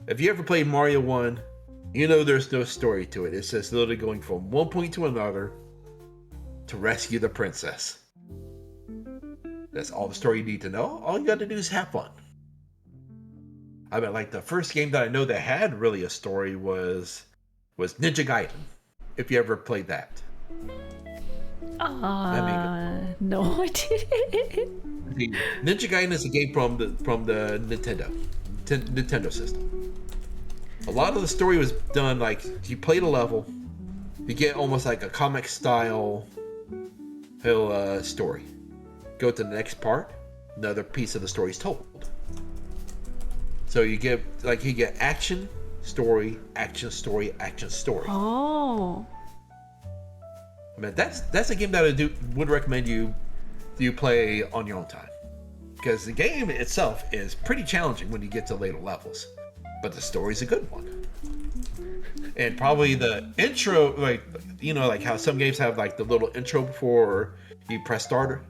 if you ever played Mario 1, you know there's no story to it. It's just literally going from one point to another to rescue the princess. That's all the story you need to know. All you got to do is have fun. I mean, like, the first game that I know that had really a story was Ninja Gaiden. If you ever played that. No, I didn't. Ninja Gaiden is a game from the Nintendo system. A lot of the story was done like you played a level, you get almost like a comic style story. Go to the next part, another piece of the story is told. So you get action, story, action, story, action, story. Oh. I mean, that's a game that I would recommend you play on your own time, because the game itself is pretty challenging when you get to later levels, but the story's a good one. And probably the intro, like how some games have like the little intro before you press starter.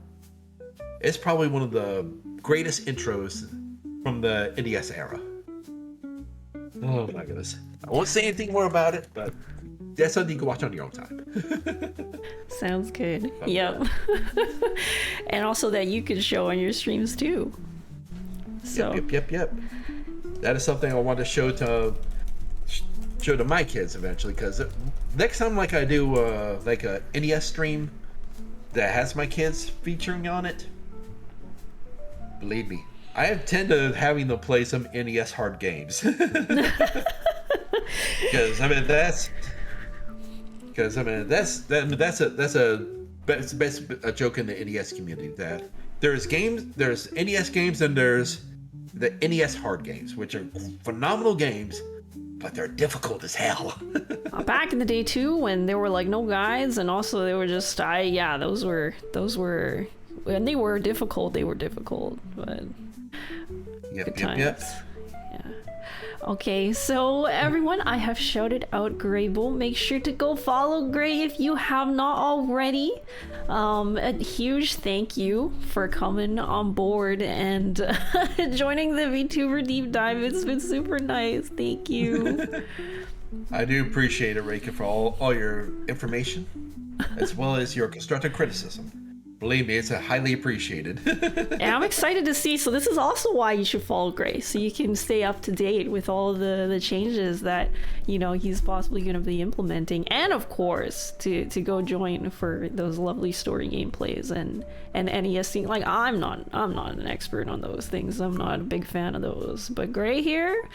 It's probably one of the greatest intros from the NES era. Oh my goodness. I won't say anything more about it, but that's something you can watch on your own time. Sounds good. Yep. And also that you can show on your streams too. So. Yep. That is something I want to show to my kids eventually, because next time I do like a NES stream that has my kids featuring on it, believe me, I tend to having them play some NES hard games. Because that's a joke in the NES community that there's NES games, and there's the NES hard games, which are phenomenal games, but they're difficult as hell. Back in the day too, when there were like no guides, and also they were just those were when they were difficult, but good times. Yep. Yeah. Okay, so everyone, I have shouted out Grable. Make sure to go follow Gray if you have not already. A huge thank you for coming on board and joining the VTuber Deep Dive. It's been super nice. Thank you. I do appreciate it, Reika, for all your information, as well as your constructive criticism. Believe me, it's highly appreciated. And I'm excited to see. So this is also why you should follow Gray, so you can stay up to date with all the changes that he's possibly going to be implementing, and of course to go join for those lovely story gameplays and NES thing. Like I'm not an expert on those things. I'm not a big fan of those, but Gray here,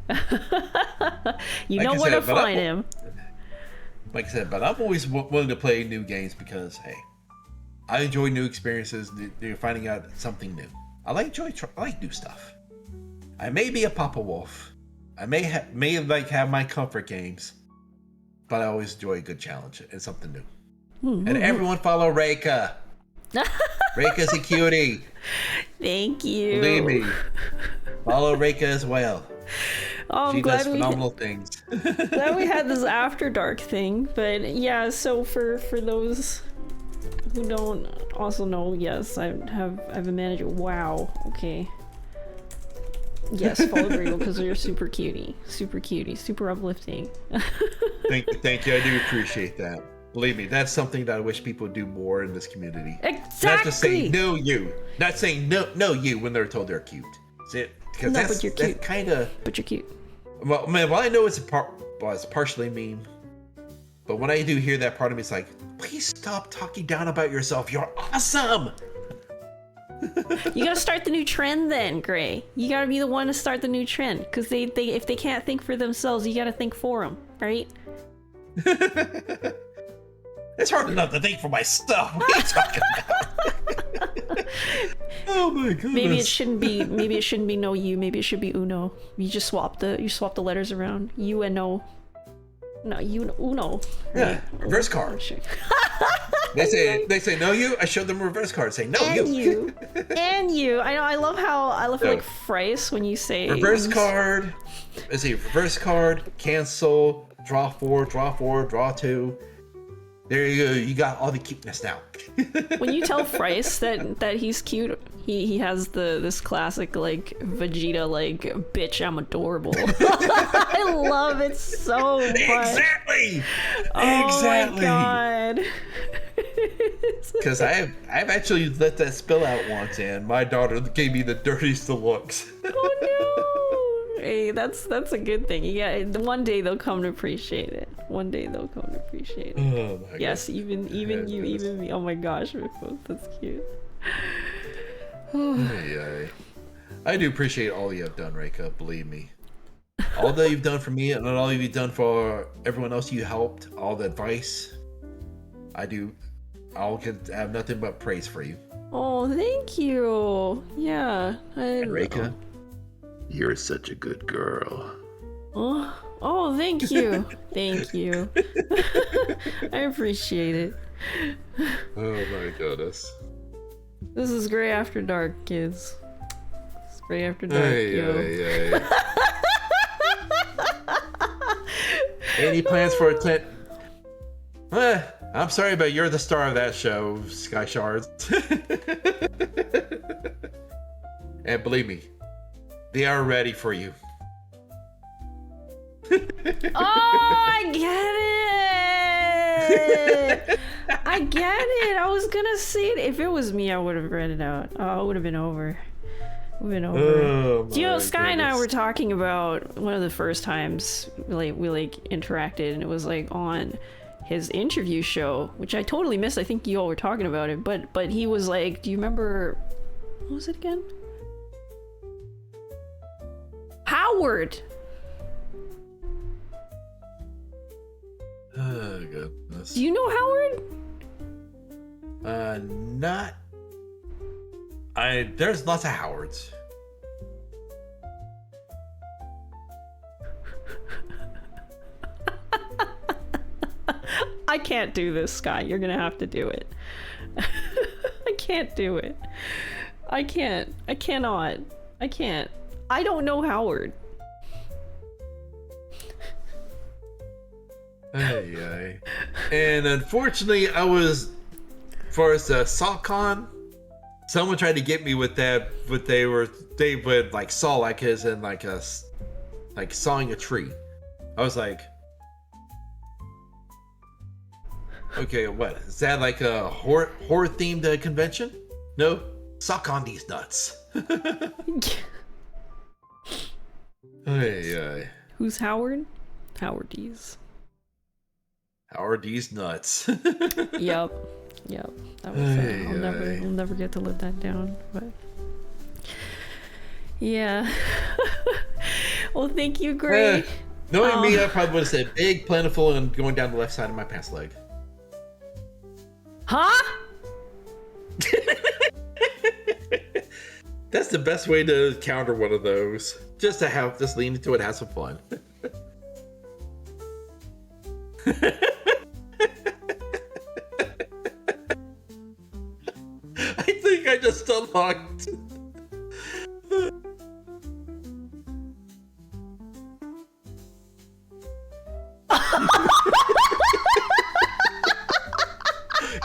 know where to find him. Like I said, but I'm always willing to play new games because hey, I enjoy new experiences. You're finding out something new. I like new stuff. I may be a Papa Wolf. I may have my comfort games, but I always enjoy a good challenge and something new. And everyone follow Reika. Reika's a cutie. Thank you. Believe me. Follow Reika as well. Oh, she does phenomenal things. Glad we had this After Dark thing, but yeah. So for those who don't also know, yes, I have a manager. Wow. Okay. Yes, follow Grable because you're super cutie, super uplifting. Thank you. I do appreciate that. Believe me, that's something that I wish people would do more in this community. Exactly. Not just saying no you, not saying no you when they're told they're cute. Because but you're cute. Kind of. But you're cute. Well, man, I know it's partially mean, but when I do hear that part of me, it's like, please stop talking down about yourself. You're awesome. You gotta start the new trend then, Gray. You gotta be the one to start the new trend, because they if they can't think for themselves, you gotta think for them, right? It's hard enough to think for myself. What are you talking about? Oh my goodness. Maybe it shouldn't be no you. Maybe it should be uno. You just swap the letters around. You and no. No, you uno. Yeah, reverse card. They say no you. I showed them a reverse card saying no and you. And you. I love like phrase when you say reverse card. Let's see, reverse card, cancel, draw 4, draw 2. There you go. You got all the cuteness now. When you tell Bryce that he's cute, he has this classic like Vegeta like bitch I'm adorable. I love it so much. Exactly. Oh exactly. my god. Because I've actually let that spill out once, and my daughter gave me the dirtiest of looks. Oh no. Hey, that's a good thing. Yeah, one day they'll come to appreciate it. Oh my yes, God. even you, even me. Oh my gosh, that's cute. I do appreciate all you have done, Reika. Believe me, all that you've done for me, and all you've done for everyone else you helped, all the advice. I'll have nothing but praise for you. Oh, thank you. Yeah. And Reika, you're such a good girl. Oh, thank you. Thank you. I appreciate it. Oh my goodness. This is Gray After Dark, kids. It's Gray After Dark, yo. Any plans for a tent? I'm sorry, but you're the star of that show, Sky Shards. And believe me, they are ready for you. Oh, I get it. I get it. I was gonna say it. If it was me, I would have read it out. Oh, it would have been over. Oh, Sky and I were talking about one of the first times we interacted, and it was like on his interview show, which I totally missed. I think you all were talking about it, but he was like, do you remember, what was it again? Howard. Oh goodness. Do you know Howard? Not There's lots of Howards. I can't do this, Scott. You're gonna have to do it. I can't do it. I can't. I cannot. I can't. I don't know Howard. Ay. And unfortunately, for SawCon, someone tried to get me with that, but they would like saw like as in like sawing a tree. I was like, okay, what is that, like a horror themed convention? No, suck on these nuts. Ay. Who's Howard? Howard D's. Howard D's nuts. Yep. That was I'll never get to live that down, but yeah. Well, thank you, Gray. Knowing me, I probably would have said big, plentiful, and going down the left side of my pants leg. Huh? That's the best way to counter one of those. Just lean into it, have some fun. I think I just unlocked.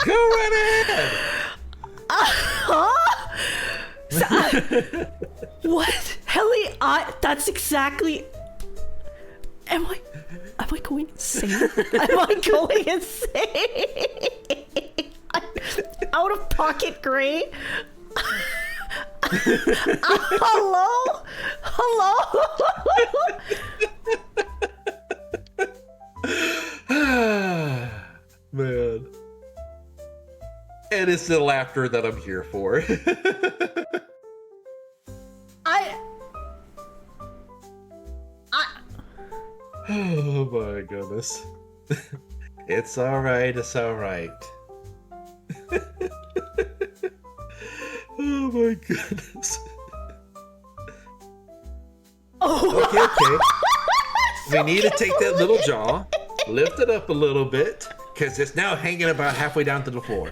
Go right ahead. What? Helly, that's exactly. Am I going insane? Am I going insane? Out of pocket, Gray? Hello? Man. And it's the laughter that I'm here for. Oh my goodness. It's alright. Oh my goodness. Okay. We need to take that little jaw, lift it up a little bit, because it's now hanging about halfway down to the floor.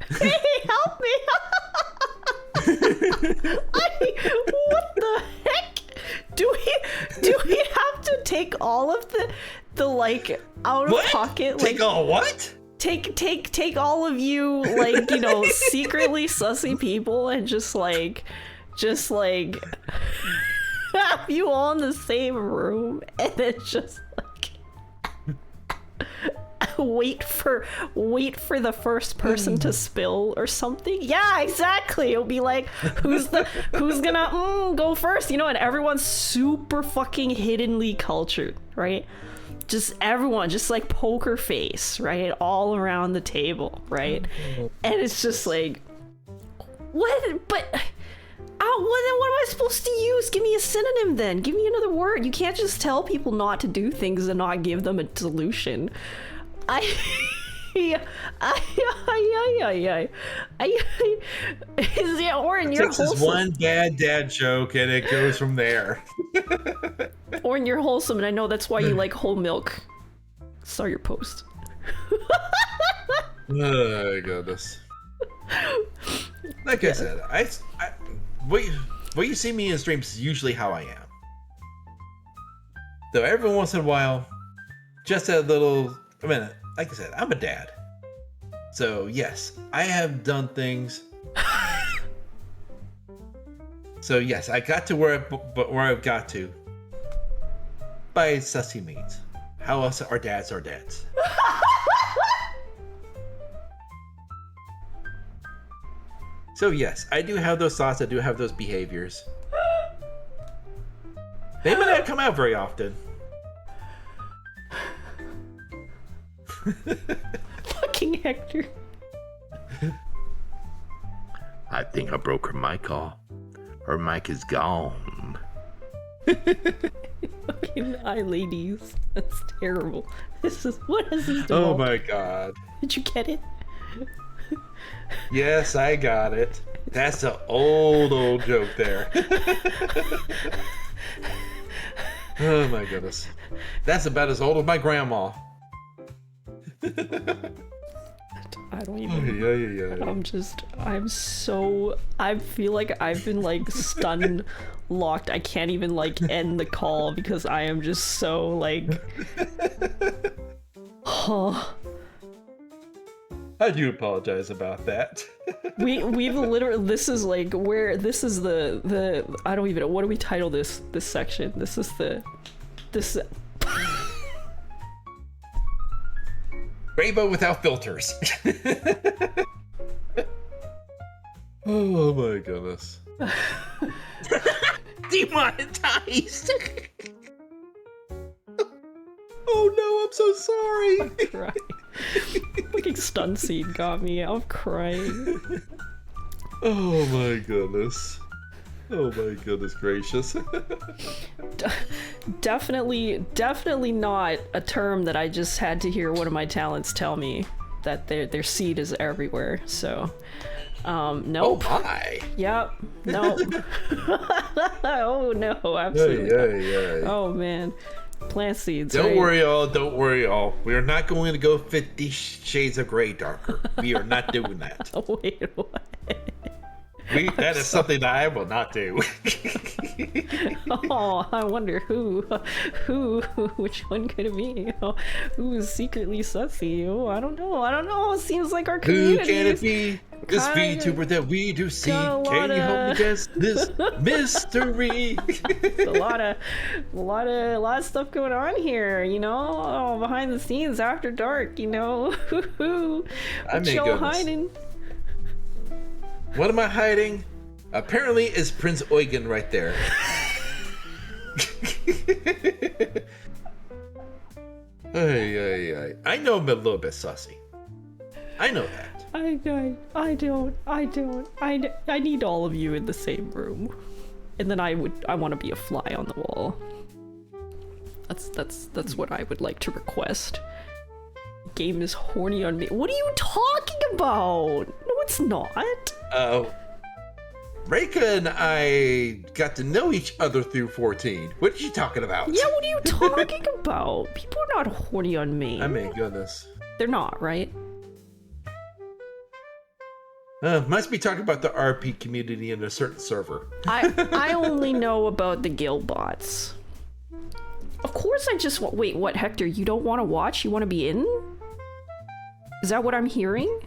Faye, help me! What the heck? Do we have to take all of the like out of What? pocket? Take like, all what? Take all of you, like, you know, secretly sussy people and just like have you all in the same room and then just like wait for the first person to spill or something. Yeah, exactly. It'll be like, who's gonna go first, you know, and everyone's super fucking hiddenly cultured, right? Just everyone, just like poker face, right? All around the table, right? And it's just like, what? But what am I supposed to use? Give me a synonym then. Give me another word. You can't just tell people not to do things and not give them a solution. Or in your This is one bad dad joke and it goes from there. Or in your wholesome, and I know that's why you like whole milk. Start your post. Oh goodness. Like I said, what you see me in streams is usually how I am. Though every once in a while, just a little. I mean, like I said, I'm a dad. So yes, I have done things. So yes, I got to where I've got to by sussy means. How else are dads are dads? So yes, I do have those thoughts. I do have those behaviors. They may not come out very often. Fucking Hector. I think I broke her mic off. Her mic is gone. Okay. fucking eye ladies. That's terrible. What has this done? Oh my god. Did you get it? Yes, I got it. That's an old joke there. Oh my goodness. That's about as old as my grandma. I don't even. I feel like I've been like stun locked. I can't even like end the call because I am just so like. Oh. I do apologize about that. We've literally, this is like where this is the I don't even know, what do we title this section? This Rainbow without filters. Oh my goodness. Demonetized. Oh no, I'm so sorry. I'm crying. Fucking stun scene got me. I'm crying. Oh my goodness. Oh my goodness gracious. Definitely not a term that I just had to hear one of my talents tell me that their seed is everywhere. So, nope. Oh my. Yep. Nope. Oh no, absolutely. Yeah. Oh man. Plant seeds. Don't right? worry, all. Don't worry, all. We are not going to go 50 Shades of Grey darker. We are not doing that. Oh, wait, what? That is something that I will not do. Oh, I wonder who, which one could it be? Oh, who is secretly sussy? Oh, I don't know. It seems like our community. Who can it be? This VTuber that we do see. Can you help me guess this mystery? A lot of stuff going on here, you know. Behind the scenes, after dark, you know. What y'all hiding? What am I hiding? Apparently, it's Prince Eugen right there. I know I'm a little bit sussy. I know that. I don't. I need all of you in the same room, and then I want to be a fly on the wall. That's what I would like to request. Game is horny on me. What are you talking about? No, it's not. Reika and I got to know each other through 14. What are you talking about? Yeah, what are you talking about? People are not horny on me. I mean, goodness. They're not, right? Must be talking about the RP community in a certain server. I only know about the guild bots. Of course I just want... Wait, what, Hector? You don't want to watch? You want to be in? Is that what I'm hearing?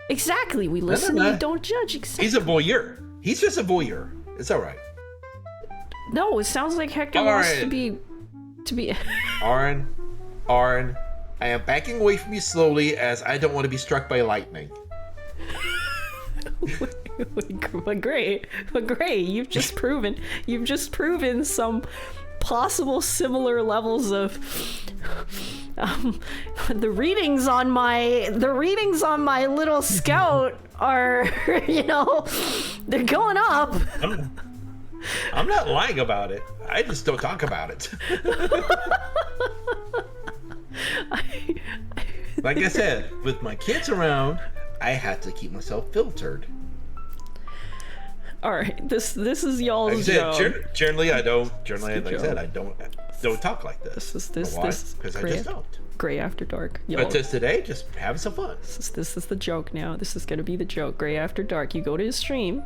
Exactly. We listen and we don't judge. Exactly. He's a voyeur. He's just a voyeur. It's all right. No, it sounds like Hector wants to be... Aaron, I am backing away from you slowly as I don't want to be struck by lightning. But great. You've just proven some possible similar levels of the readings on my little scout are, you know, they're going up. I'm not lying about it. I just don't talk about it. Like I said, with my kids around, I had to keep myself filtered. All right, this is y'all's like I said, job. Generally, I don't. Generally, like I said, I don't talk like this. This because I just don't. Gray After Dark. Y'all. But just today, just having some fun. This is the joke now. This is gonna be the joke. Gray After Dark. You go to his stream.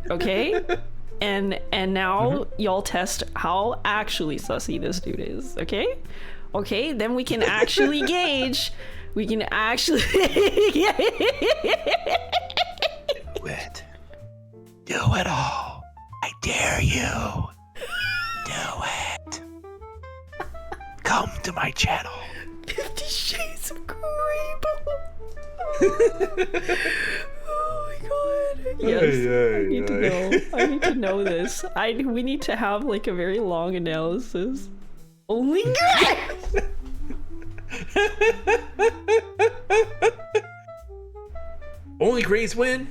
Okay? And now y'all test how actually sussy this dude is. Okay? Okay. Then we can actually gauge. We can actually. Do it all. I dare you. Do it. Come to my channel. 50 Shades of Grey. Oh my god. Yes. I need to know. I need to know this. We need to have like a very long analysis. Only Grey! Only Greys win?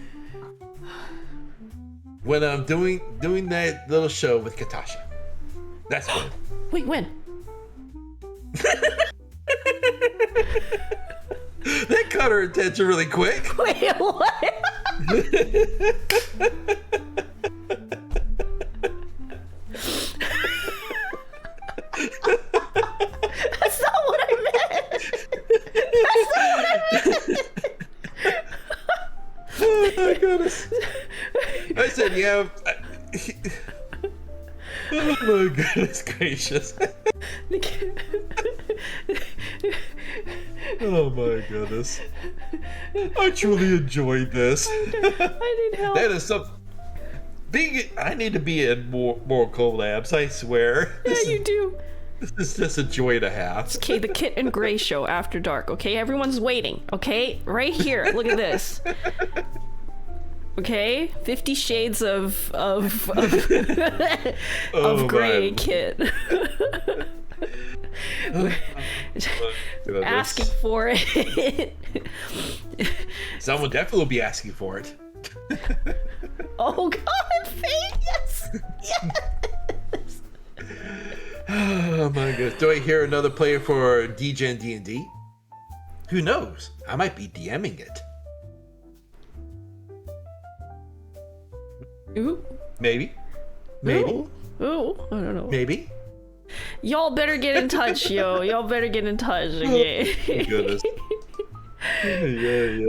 When I'm doing that little show with Katasha. That's good. Wait, when? That caught her attention really quick. Wait, what? That's not what I meant. That's not what I meant. Oh my goodness. I said, yeah. Oh my goodness gracious. Oh my goodness. I truly enjoyed this. I need help. That is something. I need to be in more collabs, I swear. Yeah, you do. This is just a joy to have. Okay, the Kit and Gray show after dark. Okay, everyone's waiting. Okay, right here. Look at this. Okay, 50 Shades of Gray, Kit. Asking for it. Someone definitely will be asking for it. Oh God, Faith, yes, yes. Oh my goodness. Do I hear another player for DGen D&D? Who knows? I might be DMing it. Ooh. Maybe. Ooh. Ooh. I don't know. Maybe. Y'all better get in touch, yo. Y'all better get in touch, okay? Oh my goodness. Yay.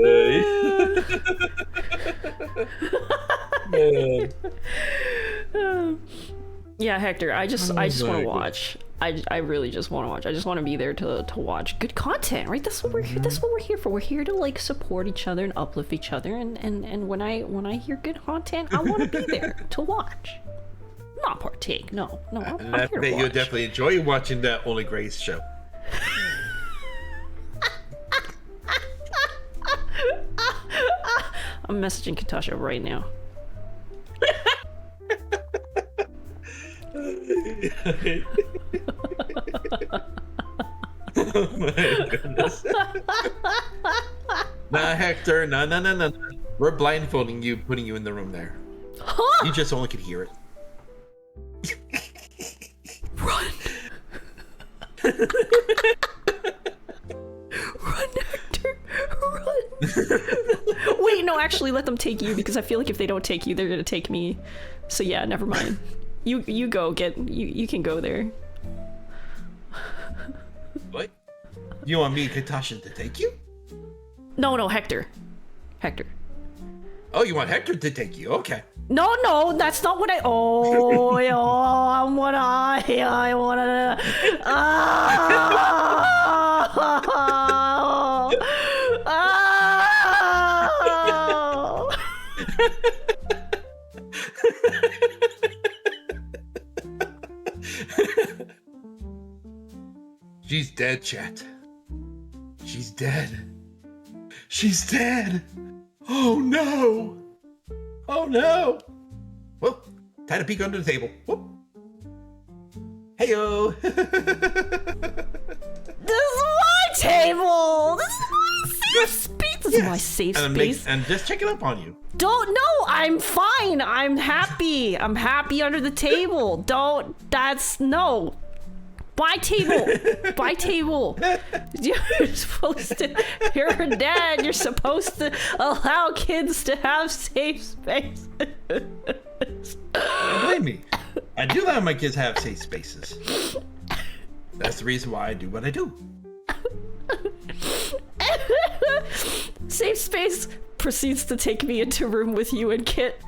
Man. Yeah, Hector, I just my want to goodness. watch. I really just want to watch. I just want to be there to watch good content, right? That's what we're here. That's what we're here for. We're here to like support each other and uplift each other. And when I hear good content, I want to be there to watch, not partake. No. I'm And I here to bet you'll watch. definitely enjoy watching that Only Grace show. I'm messaging Katasha right now. Oh my goodness. Nah, Hector, no. We're blindfolding you, putting you in the room there. Huh? You just only could hear it. Run! Run, Hector! Run! Wait, no, actually, let them take you because I feel like if they don't take you, they're gonna take me. So yeah, never mind. You go you can go there. What? You want me, Katasha, to take you? No, Hector. Oh, you want Hector to take you? Okay. No, that's not what I. Oh, I wanna. She's dead, chat. She's dead. She's dead. Oh no. Oh no. Well, time to peek under the table. Whoop. Heyo. This is my table. This is my safe space. This is my safe space. And just checking up on you. Don't. No, I'm fine. I'm happy. I'm happy under the table. Don't. That's no. By table. You're supposed to. You're a dad. You're supposed to allow kids to have safe space. Don't blame me. I do let my kids have safe spaces. That's the reason why I do what I do. Safe space proceeds to take me into a room with you and Kit.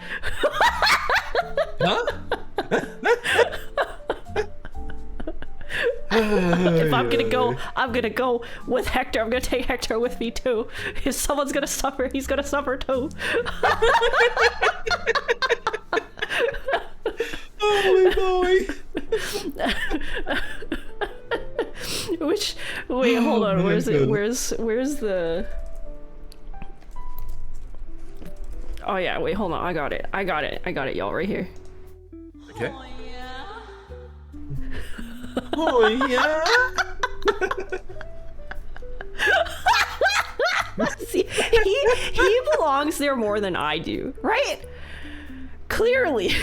Huh? If I'm gonna go with Hector. I'm gonna take Hector with me too. If someone's gonna suffer, he's gonna suffer too. Holy moly. Wait, hold on. my Where's it? goodness. Where's the? Oh yeah, wait, hold on. I got it, y'all, right here. Okay. Oh yeah. See, he belongs there more than I do, right? Clearly.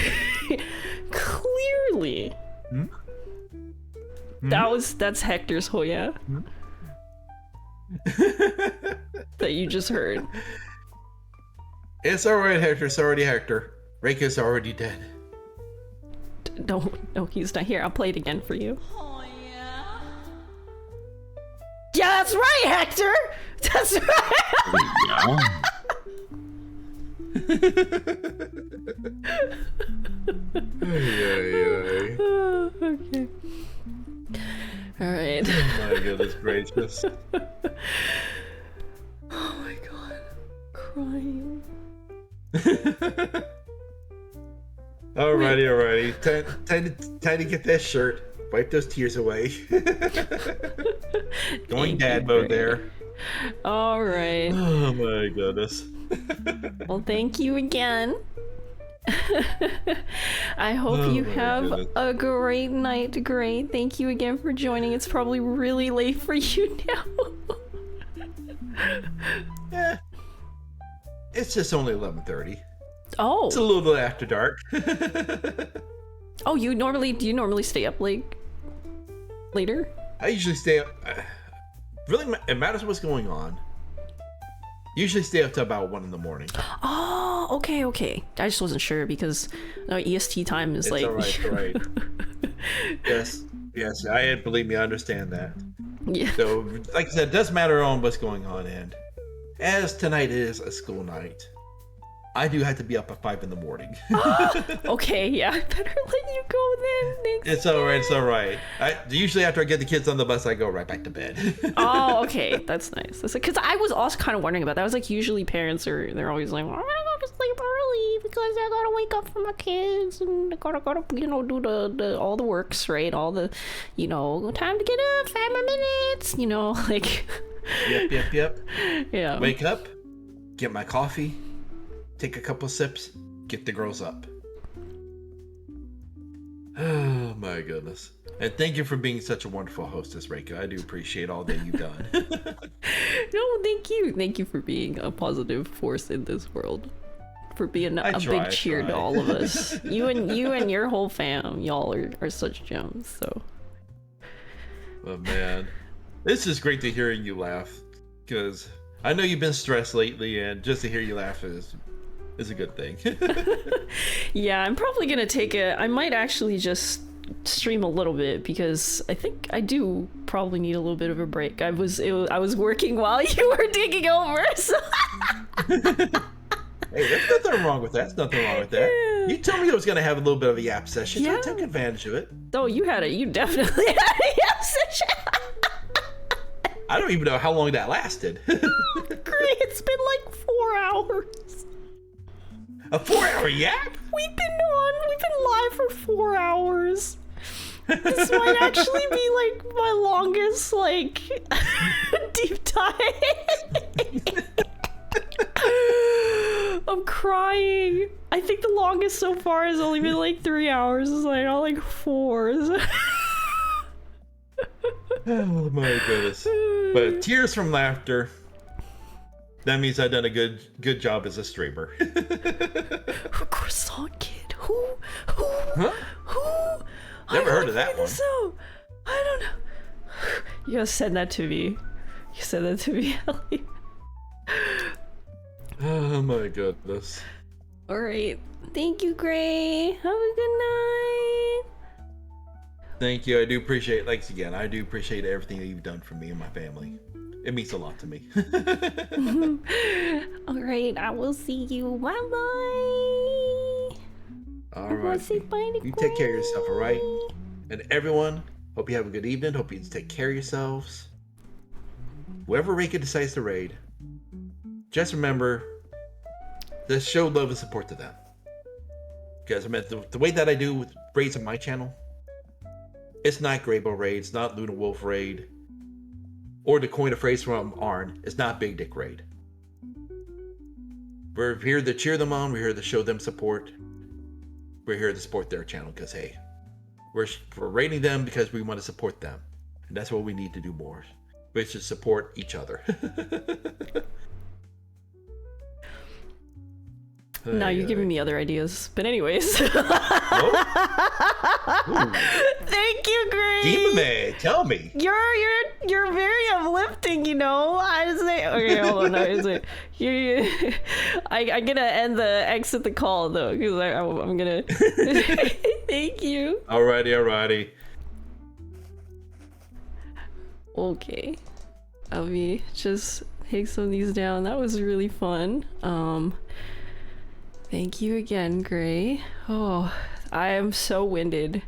That's Hector's Hoya. That you just heard. It's alright, Hector. It's already Hector. Reika's already dead. No, he's not here. I'll play it again for you. Oh, yeah? Yeah, that's right, Hector! That's right! Okay. Alright. Oh my goodness gracious. Oh my god. Crying. Alrighty. Time to get that shirt. Wipe those tears away. Going dad mode there. Alright. Oh my goodness. Well, thank you again. I hope you have a great night, Gray. Thank you again for joining. It's probably really late for you now. Yeah. It's just only 11:30. Oh. It's a little after dark. Oh, do you normally stay up like later? I usually stay up. Really, it matters what's going on. Usually stay up to about 1 in the morning. Oh, okay. I just wasn't sure because EST time is like. It's alright. Yes. Believe me, I understand that. Yeah. So, like I said, it does matter on what's going on, and as tonight is a school night, I do have to be up at 5 in the morning. Okay, yeah, I better let you go then. Thanks. It's alright. Usually after I get the kids on the bus, I go right back to bed. Oh, okay, that's nice. Because I was also kind of wondering about that. I was like, usually parents they're always like, well, I'm gonna go to sleep early because I gotta wake up for my kids and I gotta do the all the works, right? All the, time to get up, 5 more minutes, like. Yep. Yeah. Wake up, get my coffee, take a couple sips, get the girls up. Oh my goodness. And thank you for being such a wonderful hostess, Reika. I do appreciate all that you've done. No, thank you. Thank you for being a positive force in this world. For being a big cheer to all of us. You and your whole fam, y'all are such gems, so. Oh man. This is great to hear you laugh, because I know you've been stressed lately, and just to hear you laugh is a good thing. Yeah, I'm probably gonna I might actually just stream a little bit because I think I do probably need a little bit of a break. I was working while you were digging over, so. Hey, there's nothing wrong with that. Yeah. You told me I was gonna have a little bit of a yap session. Yeah. I took advantage of it. Oh, you definitely had a yap session. I don't even know how long that lasted. Great, it's been like 4 hours. A 4-hour yap? We've been live for 4 hours. This might actually be like my longest deep dive. I'm crying. I think the longest so far has only been like 3 hours. It's not 4. Oh my goodness. But tears from laughter. That means I've done a good job as a streamer. Croissant Kid? Who? Huh? Who? Never heard of that one. So, I don't know. You gotta send that to me. You send that to me, Ellie. Oh my goodness. Alright. Thank you, Gray. Have a good night. Thank you. I do appreciate, I do appreciate everything that you've done for me and my family. It means a lot to me. Alright, I will see you. Bye bye. Alright. You take care of yourself, alright? And everyone, hope you have a good evening. Hope you take care of yourselves. Whoever Reika decides to raid, just remember to show love and support to them. Because the way that I do with raids on my channel, it's not Graybo raid, it's not Luna Wolf raid, or to coin a phrase from Arn, it's not Big Dick raid. We're here to cheer them on, we're here to show them support. We're here to support their channel because, hey, we're raiding them because we want to support them. And that's what we need to do more. We should support each other. No, you're giving me other ideas. But anyways. Ooh. Thank you, Gray. Demon, tell me. You're very uplifting, you know. I say okay, hold on. I say I'm gonna end the exit the call though, because I'm gonna. Thank you. Alrighty. Okay, I'll be just take some of these down. That was really fun. Thank you again, Gray. Oh, I am so winded.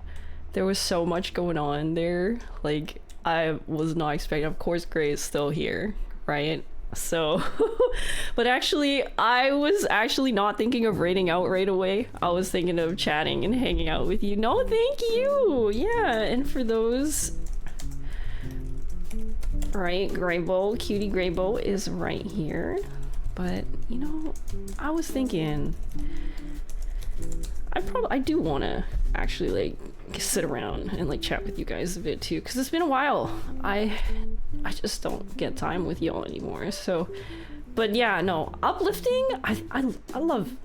There was so much going on there. Like, I was not expecting. Of course, Gray is still here, right? So, but actually, I was actually not thinking of raiding out right away. I was thinking of chatting and hanging out with you. No, thank you. Yeah, and for those, right, Graybo, cutie Graybo is right here. But, you know, I was thinking, I do want to actually, like, sit around and, like, chat with you guys a bit, too. Because it's been a while. I just don't get time with y'all anymore, so. But, yeah, no, uplifting, I love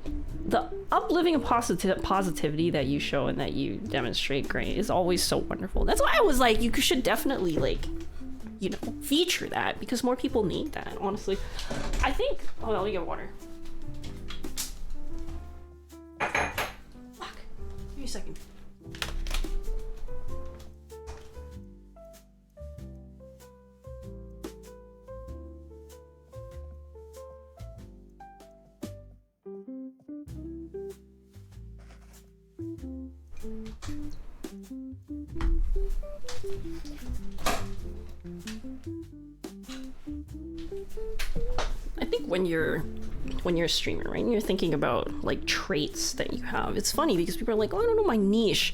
the uplifting and positivity that you show and that you demonstrate, Gray, is always so wonderful. That's why I was like, you should definitely, like, you know, feature that, because more people need that, honestly. I think, hold on, let me get water. Fuck, give me a second. I think when you're a streamer, right, and you're thinking about like traits that you have, it's funny because people are like, oh, I don't know my niche,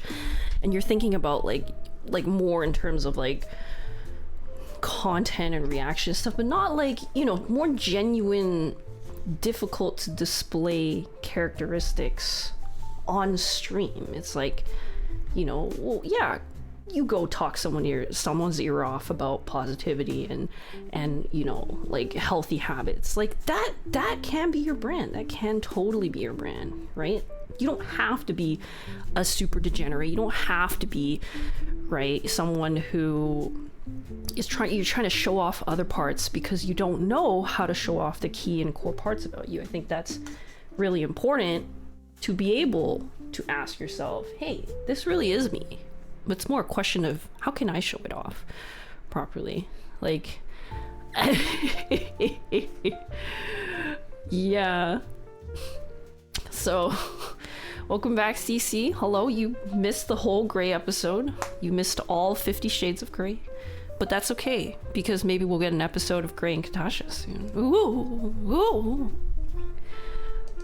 and you're thinking about like more in terms of like content and reaction stuff, but not like, you know, more genuine, difficult to display characteristics on stream. It's like, you know, well, yeah, you go talk someone's ear off about positivity and you know, like healthy habits, like that can be your brand. That can totally be your brand, right? You don't have to be a super degenerate. You don't have to be, right, someone who is you're trying to show off other parts because you don't know how to show off the key and core parts about you. I think that's really important, to be able to ask yourself, hey, this really is me. But it's more a question of how can I show it off properly? Like, yeah. So, welcome back, CC. Hello, you missed the whole Gray episode. You missed all 50 Shades of Gray. But that's okay, because maybe we'll get an episode of Gray and Katasha soon. Ooh.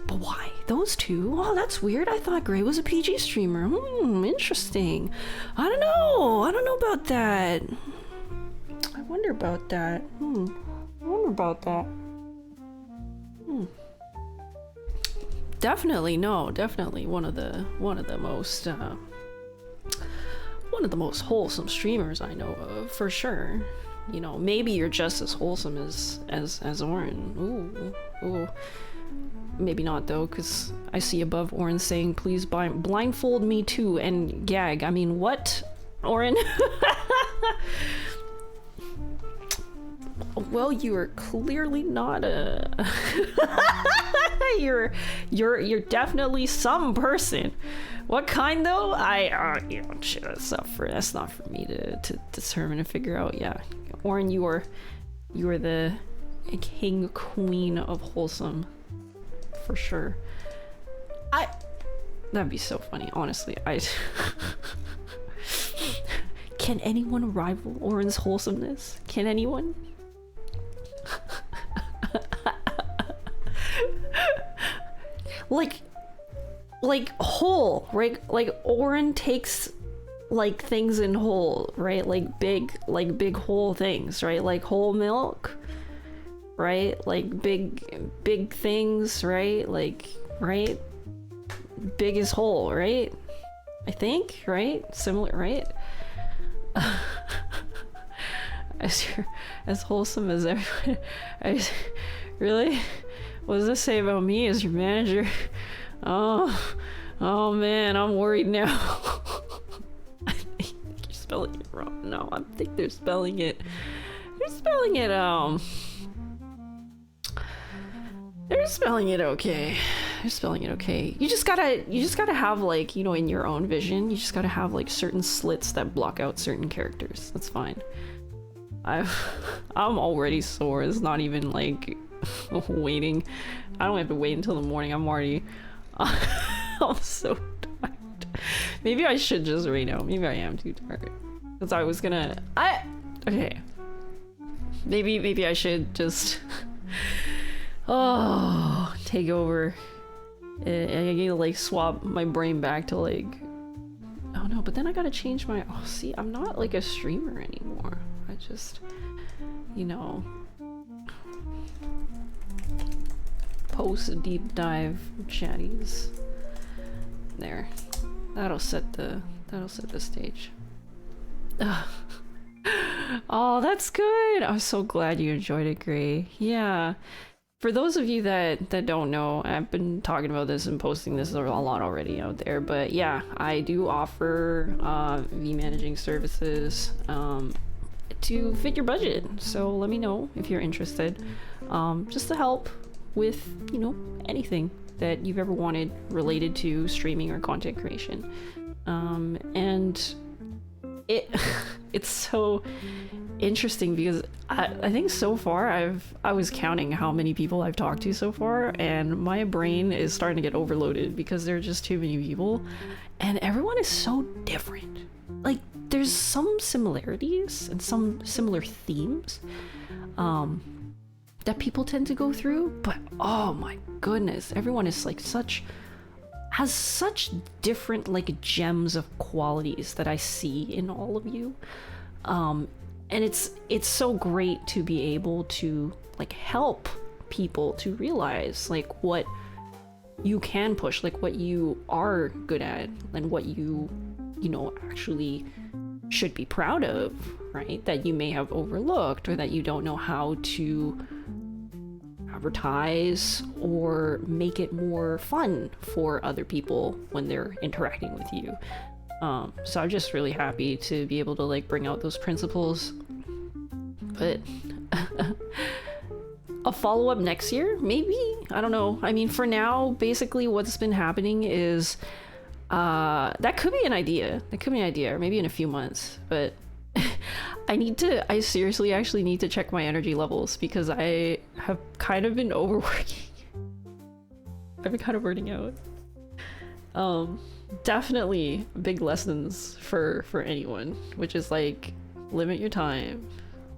But why those two? Oh, that's weird. I thought Gray was a PG streamer. Interesting. I don't know about that. I wonder about that. Definitely one of the most wholesome streamers I know of, for sure. You know, maybe you're just as wholesome as Oren. Ooh. Maybe not though, because I see above Oren saying, please blindfold me too and gag. I mean, what, Oren? Well, you are clearly not a you're definitely some person. What kind though? You know, shit, that's not for me to determine and figure out. Yeah, Oren, you are the king queen of wholesome, for sure. That'd be so funny, honestly. Can anyone rival Oren's wholesomeness? Can anyone? like whole, right? Like Oren takes like things in whole, right? Like big whole things, right? Like whole milk, right? Like big things, right? Like, right? Big is whole, right? I think, right? Similar, right? As wholesome as everyone. Really? What does this say about me as your manager? Oh man, I'm worried now. I think you're spelling it wrong. No, I think they're spelling it. They're spelling it They're spelling it okay. They're spelling it okay. You just gotta have, like, you know, in your own vision, you just gotta have like certain slits that block out certain characters. That's fine. I'm already sore. It's not even like waiting. I don't have to wait until the morning. I'm already I'm so tired. Maybe I should just right now. Maybe I am too tired. Because I was gonna okay. Maybe I should just take over. I gotta like swap my brain back to like, oh no, but then I gotta change my, oh see, I'm not like a streamer anymore. I just, you know, post deep dive chatties. There. That'll set the stage. Ugh. Oh, that's good. I'm so glad you enjoyed it, Gray. Yeah. For those of you that don't know, I've been talking about this and posting this a lot already out there, but yeah, I do offer vmanaging services to fit your budget. So let me know if you're interested, just to help with, you know, anything that you've ever wanted related to streaming or content creation. And it's so interesting because I think so far I was counting how many people I've talked to so far, and my brain is starting to get overloaded because there are just too many people, and everyone is so different. Like, there's some similarities and some similar themes that people tend to go through, but oh my goodness, everyone is like has such different like gems of qualities that I see in all of you. And it's so great to be able to like help people to realize like what you can push, like what you are good at and what you know, actually should be proud of, right? That you may have overlooked, or that you don't know how to advertise or make it more fun for other people when they're interacting with you. So I'm just really happy to be able to like bring out those principles. But a follow-up next year, maybe? I don't know. I mean, for now, basically what's been happening is that could be an idea. That could be an idea, or maybe in a few months. But I seriously actually need to check my energy levels because I have kind of been overworking. I've been kind of burning out. Definitely big lessons for anyone, which is like limit your time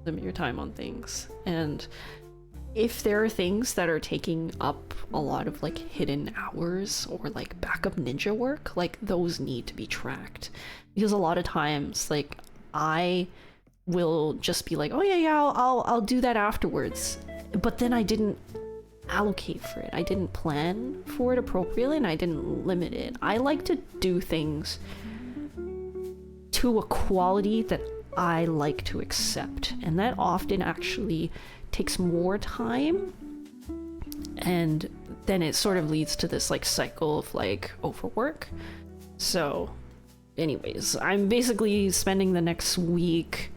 on things. And if there are things that are taking up a lot of like hidden hours or like backup ninja work, like those need to be tracked, because a lot of times like I will just be like, oh yeah, I'll do that afterwards, but then I didn't allocate for it. I didn't plan for it appropriately, and I didn't limit it. I like to do things to a quality that I like to accept, and that often actually takes more time, and then it sort of leads to this like cycle of like overwork. So anyways, I'm basically spending the next week,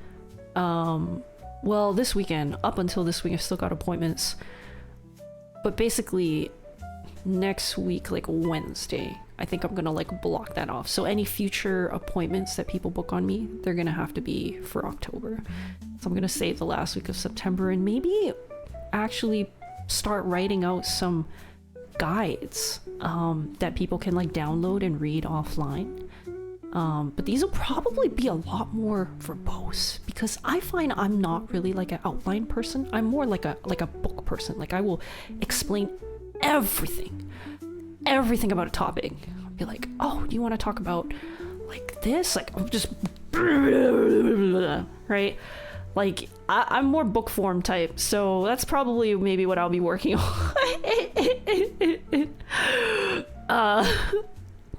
well, this weekend, up until this week, I've still got appointments. But basically, next week, like Wednesday, I think I'm gonna like block that off. So any future appointments that people book on me, they're gonna have to be for October. So I'm gonna save the last week of September and maybe actually start writing out some guides that people can like download and read offline. But these will probably be a lot more verbose, because I find I'm not really like an outline person. I'm more like a book person. Like I will explain everything about a topic. I'll be like, oh, do you want to talk about like this? Like I'm just right. Like I'm more book form type, so that's probably maybe what I'll be working on.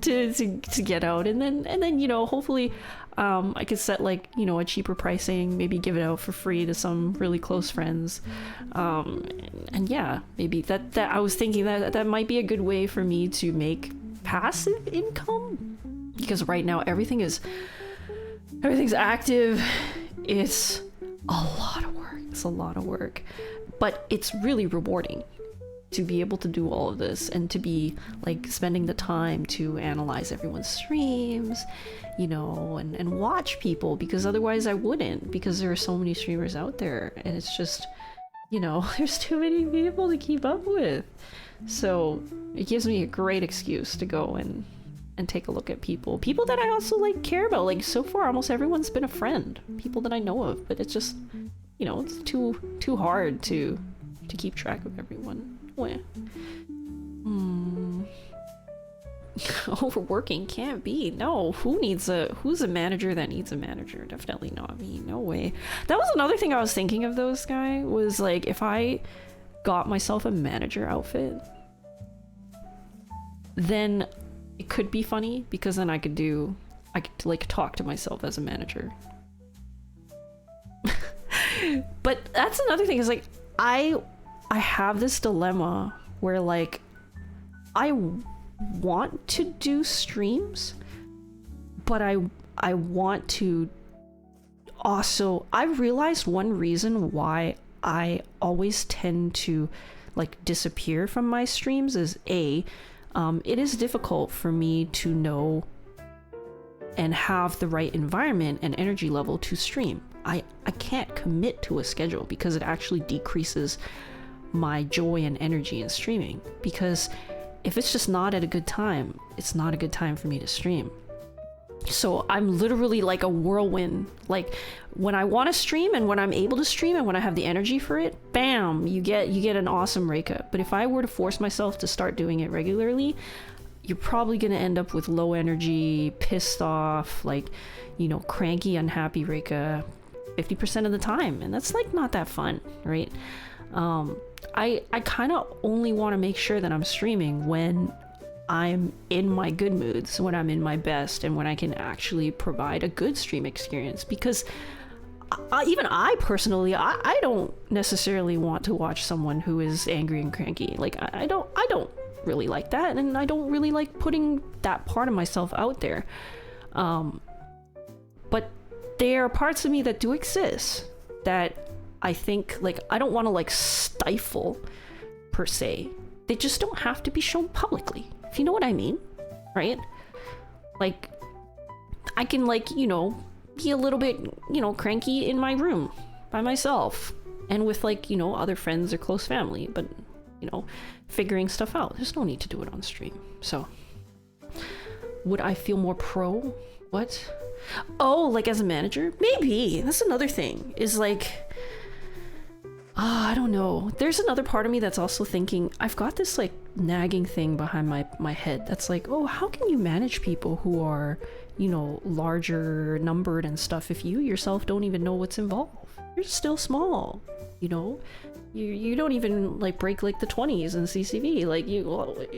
to get out, and then you know, hopefully I could set like, you know, a cheaper pricing, maybe give it out for free to some really close friends. And yeah, maybe that I was thinking that might be a good way for me to make passive income, because right now everything's active. It's a lot of work. It's a lot of work, but it's really rewarding to be able to do all of this and to be like spending the time to analyze everyone's streams, you know, and watch people, because otherwise I wouldn't, because there are so many streamers out there and it's just, you know, there's too many people to keep up with. So it gives me a great excuse to go and take a look at people that I also like care about. Like so far almost everyone's been a friend, people that I know of, but it's just, you know, it's too hard to keep track of everyone. Well, overworking can't be. No, who's a manager that needs a manager? Definitely not me. No way. That was another thing I was thinking of, those guy, was like, if I got myself a manager outfit, then it could be funny, because then I could like talk to myself as a manager. But that's another thing, is like I have this dilemma where like I want to do streams, but I want to also, I realized one reason why I always tend to like disappear from my streams is it is difficult for me to know and have the right environment and energy level to stream. I can't commit to a schedule because it actually decreases my joy and energy in streaming, because if it's just not at a good time, it's not a good time for me to stream. So I'm literally like a whirlwind. Like when I want to stream and when I'm able to stream and when I have the energy for it, bam, you get an awesome Reika. But if I were to force myself to start doing it regularly, you're probably going to end up with low energy, pissed off, like, you know, cranky, unhappy Reika 50% of the time. And that's like not that fun, right? I kind of only want to make sure that I'm streaming when I'm in my good moods, when I'm in my best, and when I can actually provide a good stream experience. Because even I personally, I don't necessarily want to watch someone who is angry and cranky. Like I don't really like that, and I don't really like putting that part of myself out there. But there are parts of me that do exist that I think, like, I don't want to like stifle per se. They just don't have to be shown publicly, if you know what I mean, right? Like I can, like, you know, be a little bit, you know, cranky in my room by myself and with, like, you know, other friends or close family, but, you know, figuring stuff out. There's no need to do it on stream. So would I feel more pro? What? Oh, like as a manager? Maybe. That's another thing, is like, I don't know. There's another part of me that's also thinking, I've got this like nagging thing behind my head that's like, oh, how can you manage people who are, you know, larger numbered and stuff if you yourself don't even know what's involved? You're still small, you know? You don't even like break like the 20s in CCV. Like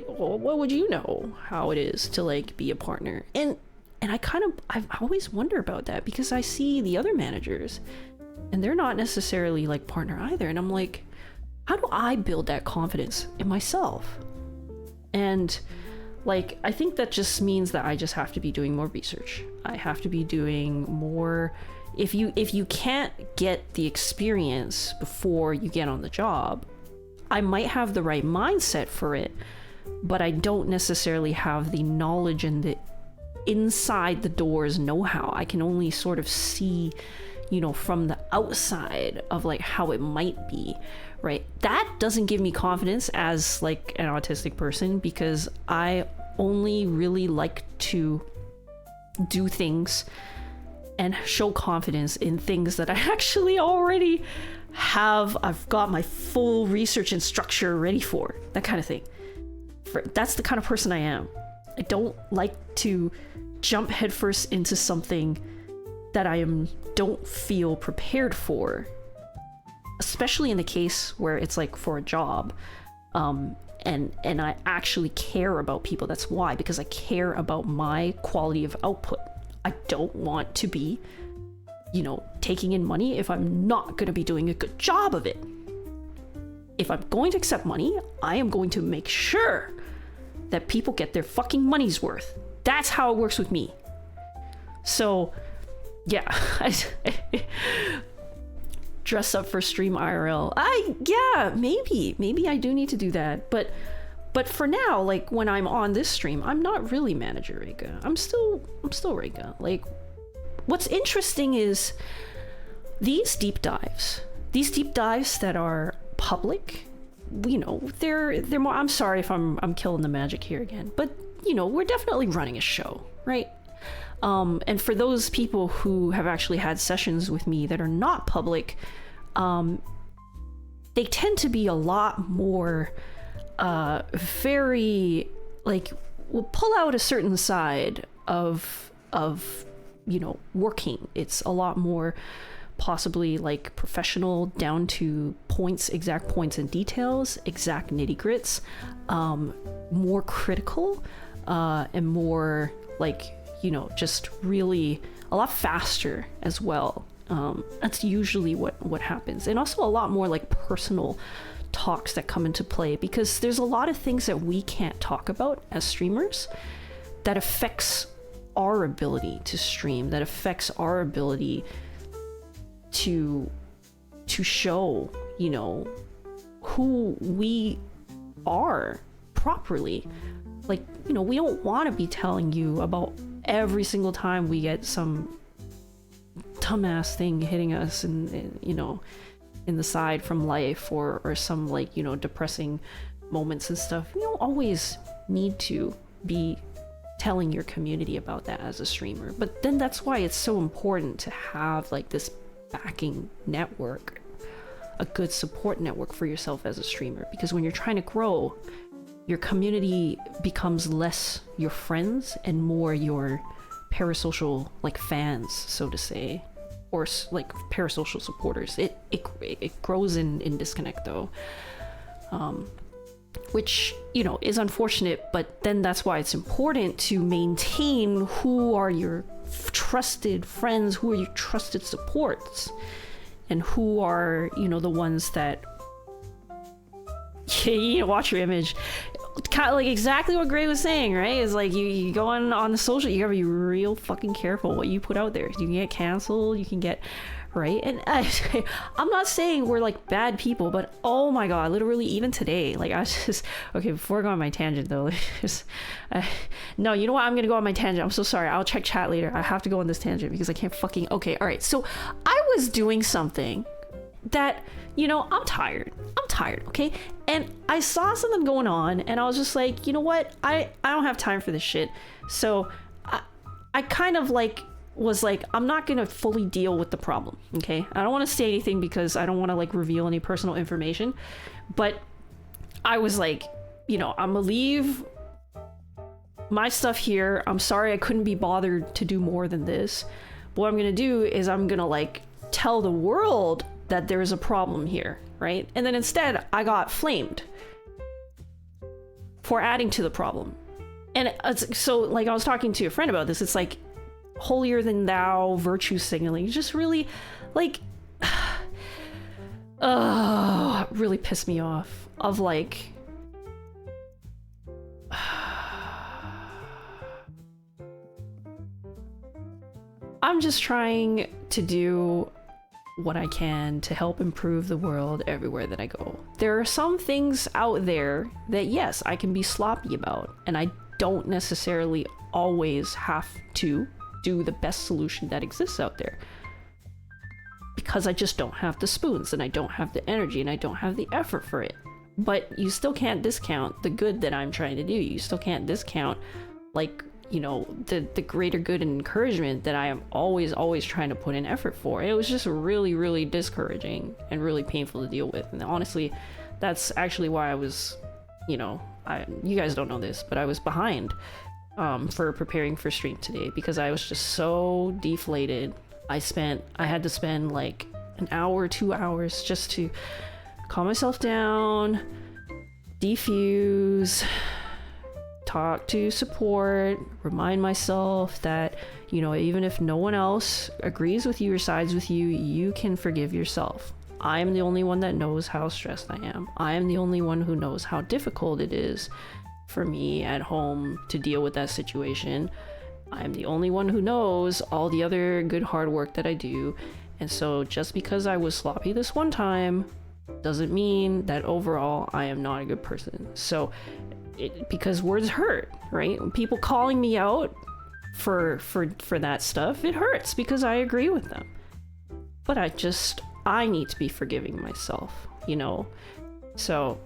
what would you know how it is to like be a partner? And I've always wonder about that, because I see the other managers and they're not necessarily like partner either. And I'm like, how do I build that confidence in myself? And like, I think that just means that I just have to be doing more research. I have to be doing more. If you can't get the experience before you get on the job, I might have the right mindset for it, but I don't necessarily have the knowledge and the inside the doors know-how. I can only sort of see, you know, from the outside of like how it might be, right? That doesn't give me confidence as like an autistic person, because I only really like to do things and show confidence in things that I actually already have. I've got my full research and structure ready for, that kind of thing. That's the kind of person I am. I don't like to jump headfirst into something that I don't feel prepared for, especially in the case where it's like for a job, and I actually care about people. That's why, because I care about my quality of output. I don't want to be, taking in money if I'm not going to be doing a good job of it. If I'm going to accept money, I am going to make sure that people get their fucking money's worth. That's how it works with me. So, yeah. Dress up for stream IRL. Maybe I do need to do that. But for now, like when I'm on this stream, I'm not really manager Rika. I'm still Rika. Like, what's interesting is these deep dives that are public, they're more, I'm sorry if I'm killing the magic here again, but we're definitely running a show, right? And for those people who have actually had sessions with me that are not public, they tend to be a lot more very, like, we'll pull out a certain side of working. It's a lot more possibly like professional, down to points, exact points and details, exact nitty-grits, more critical, and more like, just really a lot faster as well. That's usually what happens. And also a lot more like personal talks that come into play, because there's a lot of things that we can't talk about as streamers that affects our ability to stream, that affects our ability to show, who we are properly. Like, we don't want to be telling you about every single time we get some dumbass thing hitting us in the side from life, or some like, depressing moments and stuff. You don't always need to be telling your community about that as a streamer. But then that's why it's so important to have like this backing network, a good support network for yourself as a streamer, because when you're trying to grow, your community becomes less your friends and more your parasocial like fans, so to say, or like parasocial supporters. It grows in disconnect though, which is unfortunate. But then that's why it's important to maintain who are your trusted friends, who are your trusted supports, and who are the ones that watch your image. Kind of like exactly what Gray was saying, right? Is like you go on the social, you gotta be real fucking careful what you put out there. You can get canceled, you can get right. And I'm not saying we're like bad people, but oh my god, literally even today, like okay, before I go on my tangent though, no, you know what, I'm gonna go on my tangent. I'm so sorry, I'll check chat later. I have to go on this tangent because I can't fucking, okay, all right. So I was doing something that, I'm tired, okay? And I saw something going on and I was just like, you know what, I don't have time for this shit. So I kind of like was like, I'm not gonna fully deal with the problem, okay? I don't want to say anything because I don't want to like reveal any personal information, but I was like, I'm gonna leave my stuff here. I'm sorry I couldn't be bothered to do more than this. What I'm gonna do is I'm gonna like tell the world that there is a problem here, right? And then instead I got flamed for adding to the problem. And so like I was talking to a friend about this, it's like holier than thou virtue signaling, just really like really pissed me off. Of like I'm just trying to do what I can to help improve the world everywhere that I go. There are some things out there that, yes, I can be sloppy about, and I don't necessarily always have to do the best solution that exists out there, because I just don't have the spoons, and I don't have the energy, and I don't have the effort for it. But you still can't discount the good that I'm trying to do. You still can't discount, like, the greater good and encouragement that I am always trying to put in effort for. It was just really, really discouraging and really painful to deal with. And honestly, that's actually why I was, you guys don't know this, but I was behind for preparing for stream today, because I was just so deflated. I had to spend like an hour, 2 hours just to calm myself down, defuse, talk to support, remind myself that, you know, even if no one else agrees with you or sides with you, you can forgive yourself. I am the only one that knows how stressed I am. I am the only one who knows how difficult it is for me at home to deal with that situation. I'm the only one who knows all the other good hard work that I do. And so just because I was sloppy this one time doesn't mean that overall I am not a good person. So because words hurt, right? People calling me out for that stuff, it hurts because I agree with them. But I need to be forgiving myself, you know? So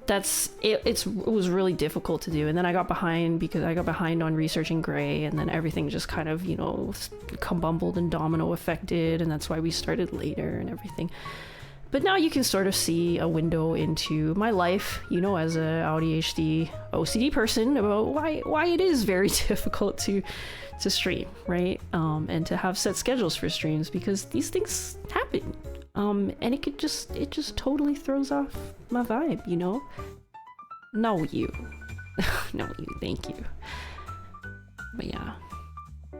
that's it. It was really difficult to do. And then I got behind because I got behind on researching Gray, and then everything just kind of, you know, kabumbled and domino affected, and that's why we started later and everything. But now you can sort of see a window into my life, you know, as a ADHD OCD person, about why it is very difficult to stream, right? And to have set schedules for streams, because these things happen. And it just totally throws off my vibe, you know? No, you. No, you, thank you. But yeah.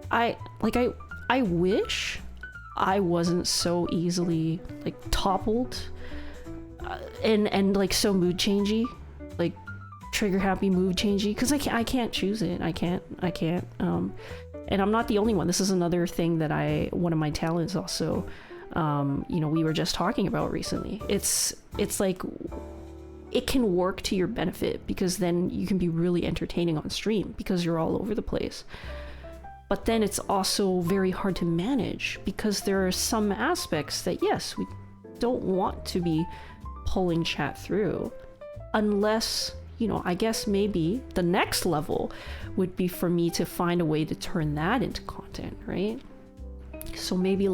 I wish I wasn't so easily, like, toppled and like, so mood changey, like, trigger happy mood changey, because I can't choose it. I can't. And I'm not the only one. This is another thing that one of my talents also, you know, we were just talking about recently. It's like, it can work to your benefit, because then you can be really entertaining on stream because you're all over the place. But then it's also very hard to manage, because there are some aspects that, yes, we don't want to be pulling chat through, unless, you know, I guess maybe the next level would be for me to find a way to turn that into content, right? So maybe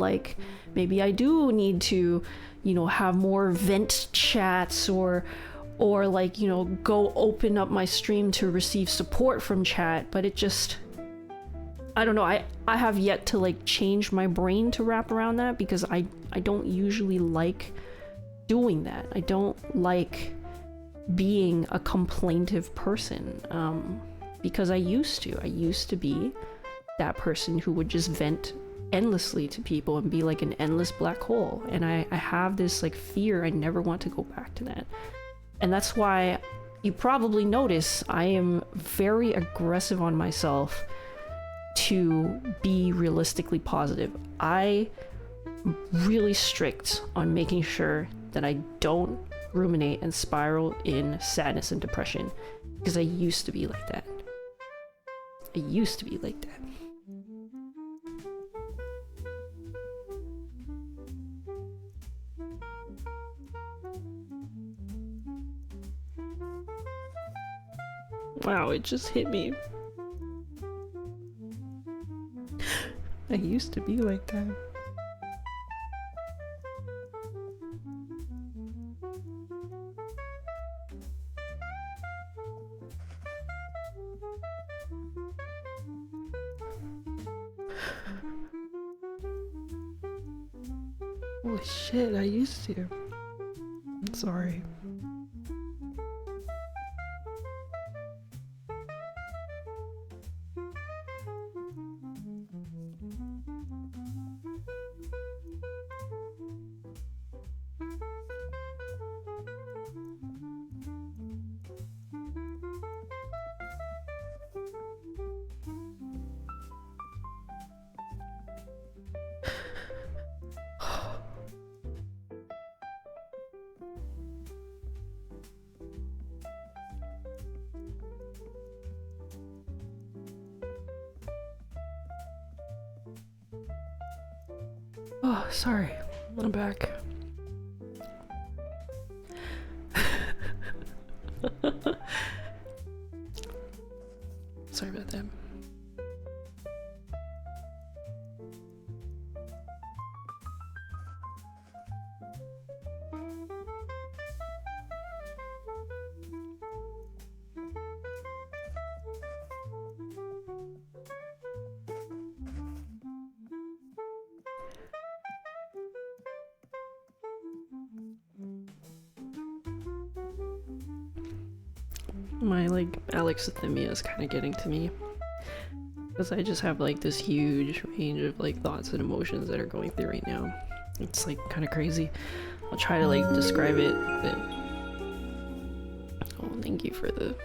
I do need to, you know, have more vent chats, or like, you know, go open up my stream to receive support from chat. But it just, I don't know, I have yet to, like, change my brain to wrap around that, because I don't usually like doing that. I don't like being a complaintive person, because I used to be that person who would just vent endlessly to people and be like an endless black hole. And I have this, like, fear. I never want to go back to that. And that's why you probably notice I am very aggressive on myself to be realistically positive. I'm really strict on making sure that I don't ruminate and spiral in sadness and depression, because I used to be like that. Wow, it just hit me. I used to be like that. Holy shit, I used to. I'm sorry. Oh, sorry. I'm back. Sorry about that. my like alexithymia is kind of getting to me. Because I just have like this huge range of like thoughts and emotions that are going through right now. It's like kind of crazy. I'll try to like describe it, but oh, thank you for the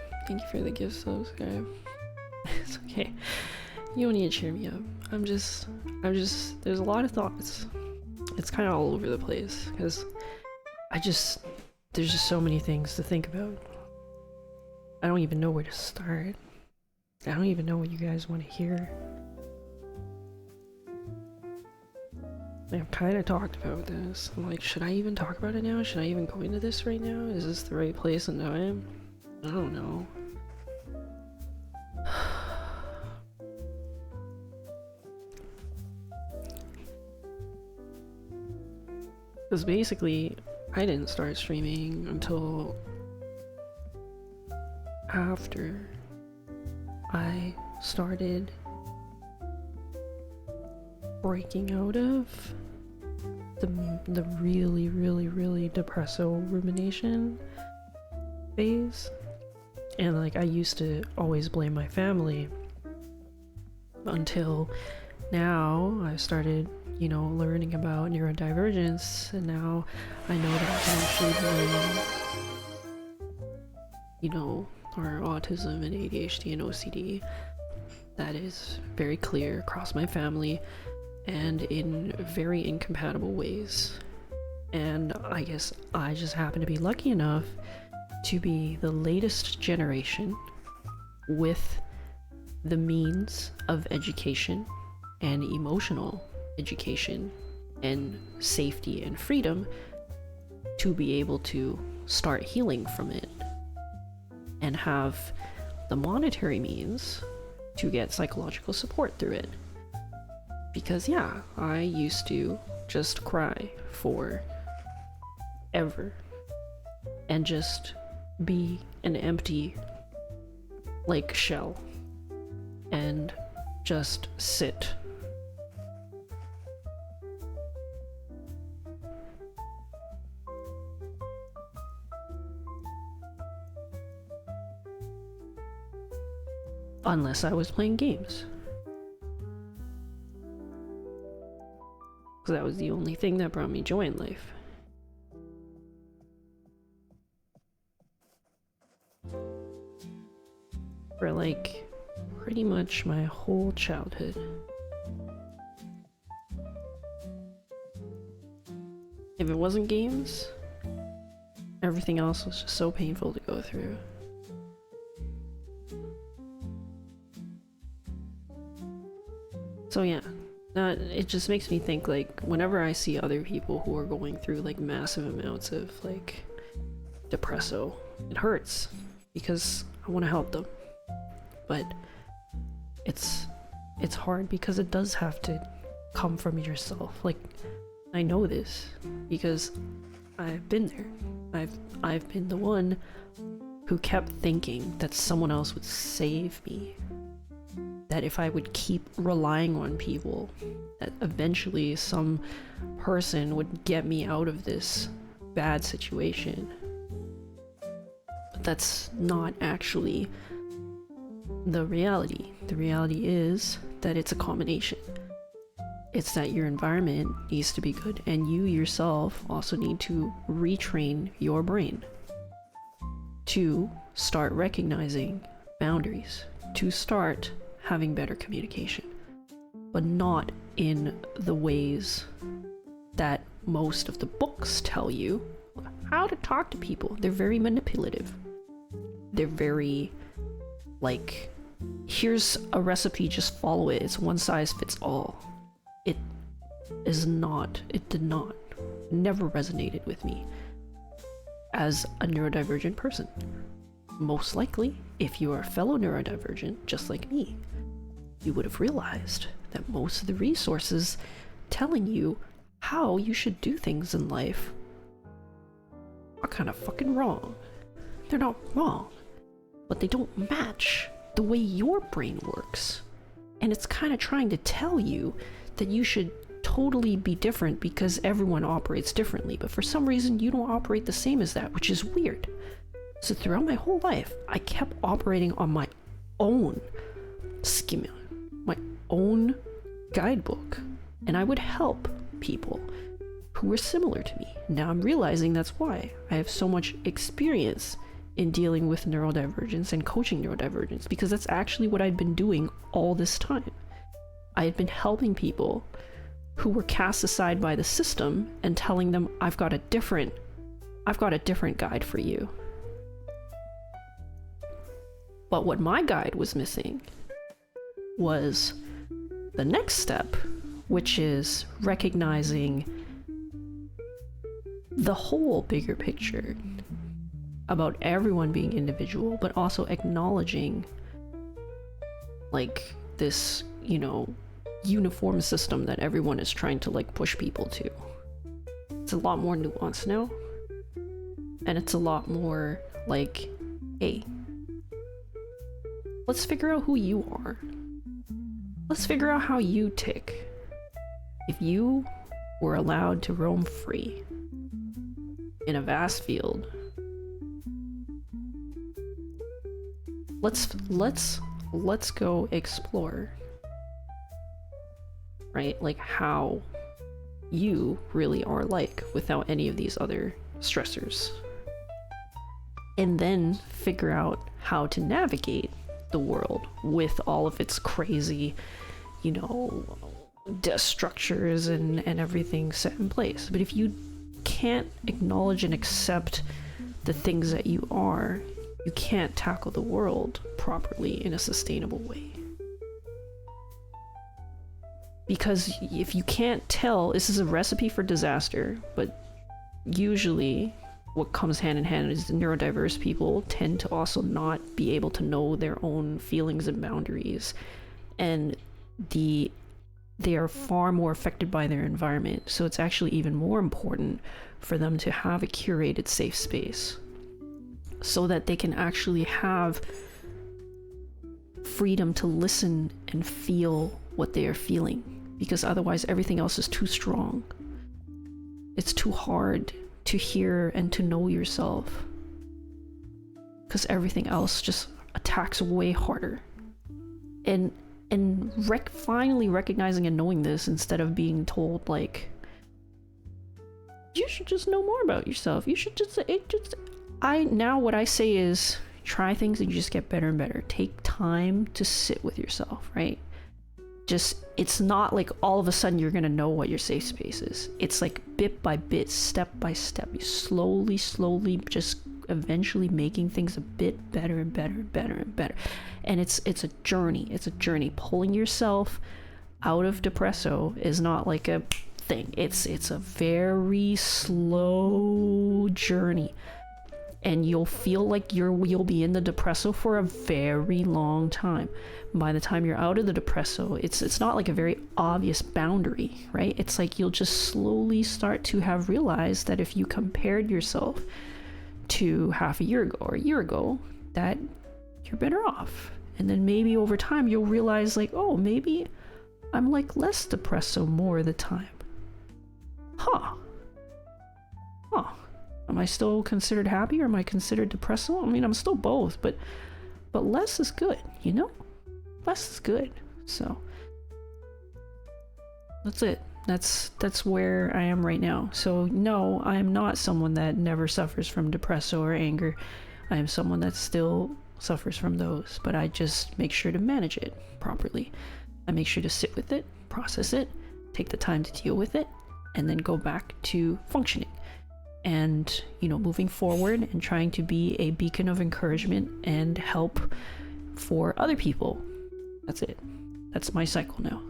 gift subscribe. It's okay. You don't need to cheer me up. I'm just there's a lot of thoughts. It's kind of all over the place because there's just so many things to think about. I don't even know where to start. I don't even know what you guys want to hear. I've kind of talked about this. I'm like, should I even talk about it now? Should I even go into this right now? Is this the right place and time? I don't know. Because basically, I didn't start streaming until after I started breaking out of the really depresso rumination phase. And like I used to always blame my family until now I started, you know, learning about neurodivergence, and now I know that I can actually blame, you know, or autism and ADHD and OCD. That is very clear across my family and in very incompatible ways. And I guess I just happen to be lucky enough to be the latest generation with the means of education and emotional education and safety and freedom to be able to start healing from it and have the monetary means to get psychological support through it. Because yeah, I used to just cry for ever and just be an empty like shell and just sit. Unless I was playing games. Because that was the only thing that brought me joy in life. For like pretty much my whole childhood. If it wasn't games, everything else was just so painful to go through. So yeah, it just makes me think, like, whenever I see other people who are going through like massive amounts of like depresso, it hurts because I want to help them. But it's hard because it does have to come from yourself. Like, I know this because I've been there. I've been the one who kept thinking that someone else would save me. That if I would keep relying on people, that eventually some person would get me out of this bad situation. But that's not actually the reality. The reality is that it's a combination. It's that your environment needs to be good, and you yourself also need to retrain your brain to start recognizing boundaries, to start having better communication, but not in the ways that most of the books tell you how to talk to people. They're very manipulative. They're very like, here's a recipe, just follow it. It's one size fits all. It did not, never resonated with me as a neurodivergent person. Most likely, if you are a fellow neurodivergent, just like me, you would have realized that most of the resources telling you how you should do things in life are kind of fucking wrong. They're not wrong, but they don't match the way your brain works. And it's kind of trying to tell you that you should totally be different because everyone operates differently, but for some reason you don't operate the same as that, which is weird. So throughout my whole life, I kept operating on my own schema, my own guidebook, and I would help people who were similar to me. Now I'm realizing that's why I have so much experience in dealing with neurodivergence and coaching neurodivergence, because that's actually what I'd been doing all this time. I had been helping people who were cast aside by the system and telling them, I've got a different guide for you. But what my guide was missing was the next step, which is recognizing the whole bigger picture about everyone being individual, but also acknowledging like this, uniform system that everyone is trying to like push people to. It's a lot more nuanced now. And it's a lot more like, hey, let's figure out who you are. Let's figure out how you tick. If you were allowed to roam free in a vast field, let's go explore, right? Like how you really are like without any of these other stressors. And then figure out how to navigate the world with all of its crazy, structures and everything set in place. But if you can't acknowledge and accept the things that you are, you can't tackle the world properly in a sustainable way. Because if you can't tell, this is a recipe for disaster, but usually what comes hand in hand is the neurodiverse people tend to also not be able to know their own feelings and boundaries, and they are far more affected by their environment. So it's actually even more important for them to have a curated safe space so that they can actually have freedom to listen and feel what they are feeling, because otherwise everything else is too strong. It's too hard to hear and to know yourself, because everything else just attacks way harder. And finally recognizing and knowing this, instead of being told like, you should just know more about yourself, you should what I say is, try things and you just get better and better. Take time to sit with yourself, right? It's not like all of a sudden you're gonna know what your safe space is. It's like bit by bit, step by step, you slowly just eventually making things a bit better and better and better and better. And it's a journey. Pulling yourself out of depresso is not like a thing. It's a very slow journey. And you'll feel like you'll be in the depresso for a very long time. By the time you're out of the depresso, it's not like a very obvious boundary, right? It's like you'll just slowly start to have realized that if you compared yourself to half a year ago or a year ago, that you're better off. And then maybe over time you'll realize like, oh, maybe I'm like less depresso more of the time. Huh. Am I still considered happy, or am I considered depressive? I mean, I'm still both, but less is good, Less is good. So that's it. That's where I am right now. So no, I am not someone that never suffers from depresso or anger. I am someone that still suffers from those, but I just make sure to manage it properly. I make sure to sit with it, process it, take the time to deal with it, and then go back to functioning. And moving forward and trying to be a beacon of encouragement and help for other people. That's it. That's my cycle now.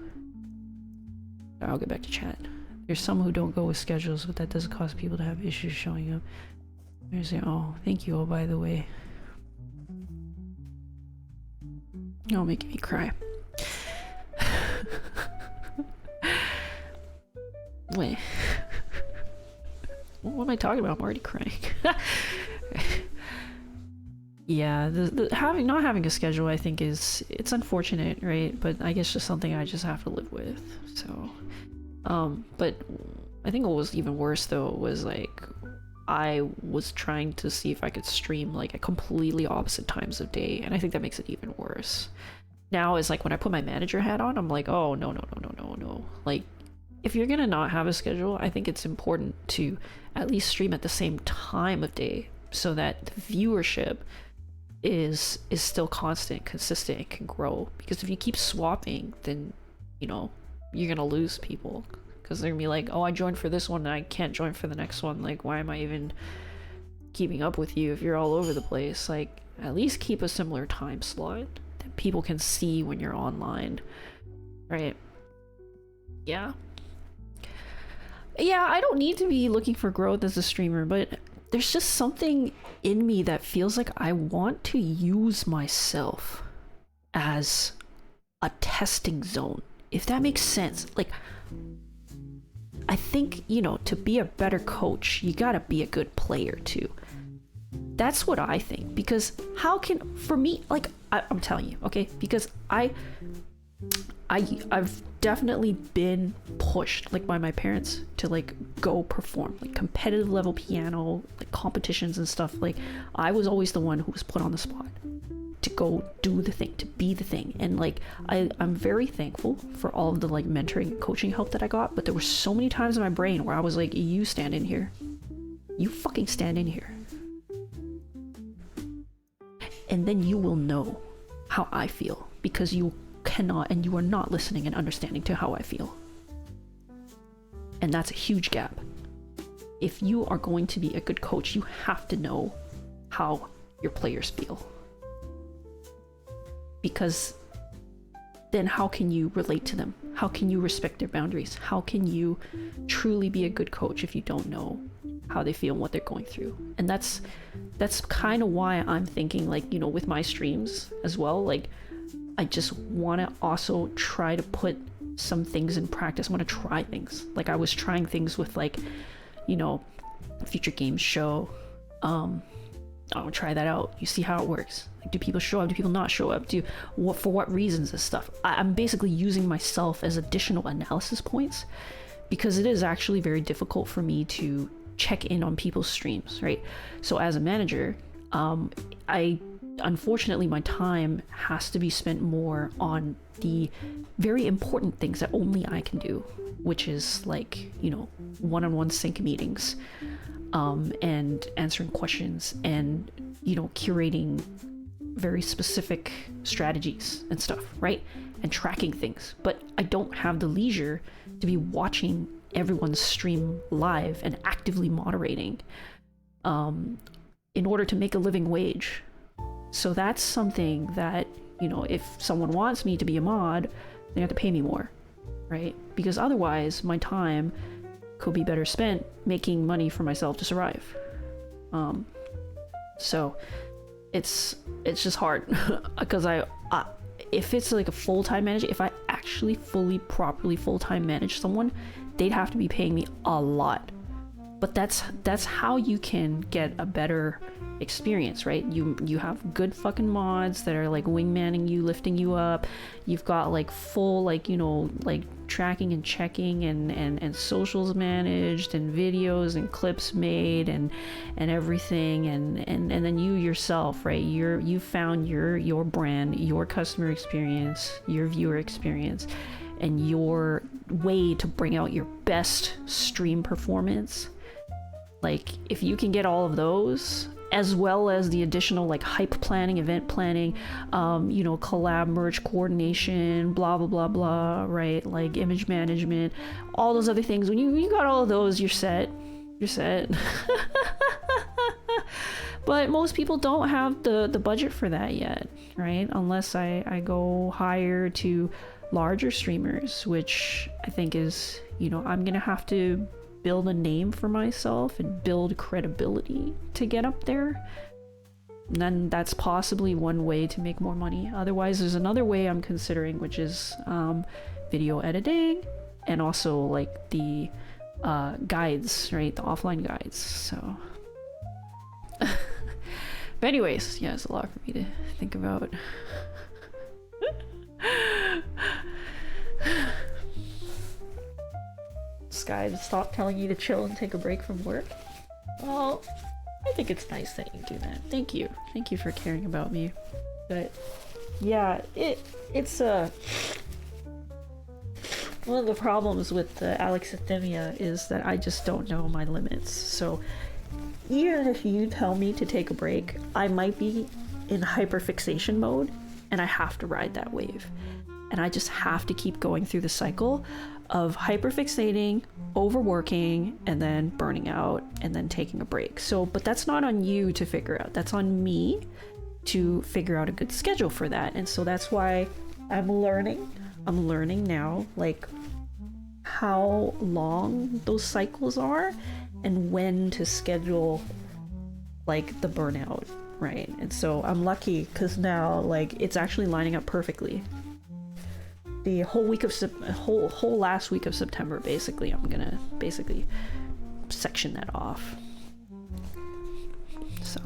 I'll get back to chat. There's some who don't go with schedules, but that does cause people to have issues showing up. They're saying, oh, thank you, oh, by the way. You're making me cry. Wait. What am I talking about? I'm already crying. Yeah, not having a schedule, I think it's unfortunate, right? But I guess just something I just have to live with. So, but I think what was even worse though was like, I was trying to see if I could stream like at completely opposite times of day, and I think that makes it even worse. Now is like when I put my manager hat on, I'm like, oh no no no no no no. Like, if you're gonna not have a schedule, I think it's important to at least stream at the same time of day so that the viewership is still constant, consistent, and can grow. Because if you keep swapping, then you know you're gonna lose people, because they're gonna be like, oh, I joined for this one and I can't join for the next one. Like, why am I even keeping up with you if you're all over the place? Like, at least keep a similar time slot that people can see when you're online, right? Yeah, I don't need to be looking for growth as a streamer, but there's just something in me that feels like I want to use myself as a testing zone, if that makes sense. Like, I think, you know, to be a better coach, you gotta be a good player too. That's what I think, because how can, for me, like, I'm telling you, okay, because I've definitely been pushed, like, by my parents to like go perform like competitive level piano, like competitions and stuff. Like, I was always the one who was put on the spot to go do the thing, to be the thing. And like, I'm very thankful for all of the like mentoring and coaching help that I got, but there were so many times in my brain where I was like, you stand in here, you fucking stand in here, and then you will know how I feel, because you cannot, and you are not listening and understanding to how I feel. And that's a huge gap. If you are going to be a good coach, you have to know how your players feel, because then how can you relate to them? How can you respect their boundaries? How can you truly be a good coach if you don't know how they feel and what they're going through? And that's kind of why I'm thinking, like, you know, with my streams as well, like, I just want to also try to put some things in practice. I want to try things. Like, I was trying things with, like, you know, Future Games show. I'll try that out. You see how it works. Like, do people show up? Do people not show up? For what reasons? This stuff. I'm basically using myself as additional analysis points, because it is actually very difficult for me to check in on people's streams, right? So as a manager, unfortunately, my time has to be spent more on the very important things that only I can do, which is like, you know, one-on-one sync meetings, and answering questions, and, you know, curating very specific strategies and stuff, right? And tracking things. But I don't have the leisure to be watching everyone's stream live and actively moderating in order to make a living wage. So that's something that, you know, if someone wants me to be a mod, they have to pay me more, right? Because otherwise my time could be better spent making money for myself to survive. So it's just hard because if it's like a full-time manager, if I actually properly full-time manage someone, they'd have to be paying me a lot. But that's how you can get a better experience, right? You have good fucking mods that are like wingmanning you, lifting you up. You've got like full, like, you know, like tracking and checking and socials managed, and videos and clips made, and everything, and then you yourself, right? You found your brand, your customer experience, your viewer experience, and your way to bring out your best stream performance. Like, if you can get all of those, as well as the additional like hype planning, event planning, you know, collab merch coordination, blah blah blah blah, right? Like image management, all those other things. When you got all of those, you're set. But most people don't have the budget for that yet, right? Unless I go higher to larger streamers, which I think is, you know, I'm gonna have to build a name for myself and build credibility to get up there. And then that's possibly one way to make more money. Otherwise, there's another way I'm considering, which is video editing, and also like the guides, right? The offline guides. So but anyways, yeah, it's a lot for me to think about. Sky, stop telling you to chill and take a break from work. Well, I think it's nice that you do that. Thank you. Thank you for caring about me. But yeah, it's one of the problems with the alexithymia is that I just don't know my limits. So even if you tell me to take a break, I might be in hyperfixation mode and I have to ride that wave. And I just have to keep going through the cycle of hyperfixating, overworking, and then burning out, and then taking a break. So, but that's not on you to figure out. That's on me to figure out a good schedule for that. And so that's why I'm learning now, like, how long those cycles are and when to schedule, like, the burnout, right? And so I'm lucky because now, like, it's actually lining up perfectly. The whole week of whole last week of September, basically, I'm gonna basically section that off. So,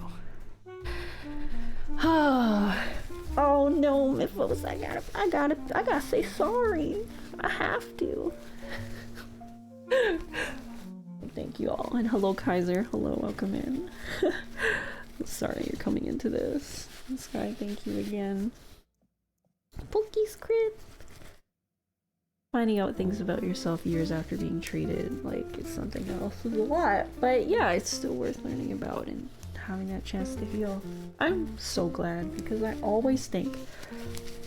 oh no, Mythos, I gotta say sorry. I have to. Thank you all, and hello Kaiser. Hello, welcome in. Sorry you're coming into this. Sky, thank you again. Pokies crit. Finding out things about yourself years after being treated like it's something else is a lot, but yeah, it's still worth learning about and having that chance to heal. I'm so glad because I always think,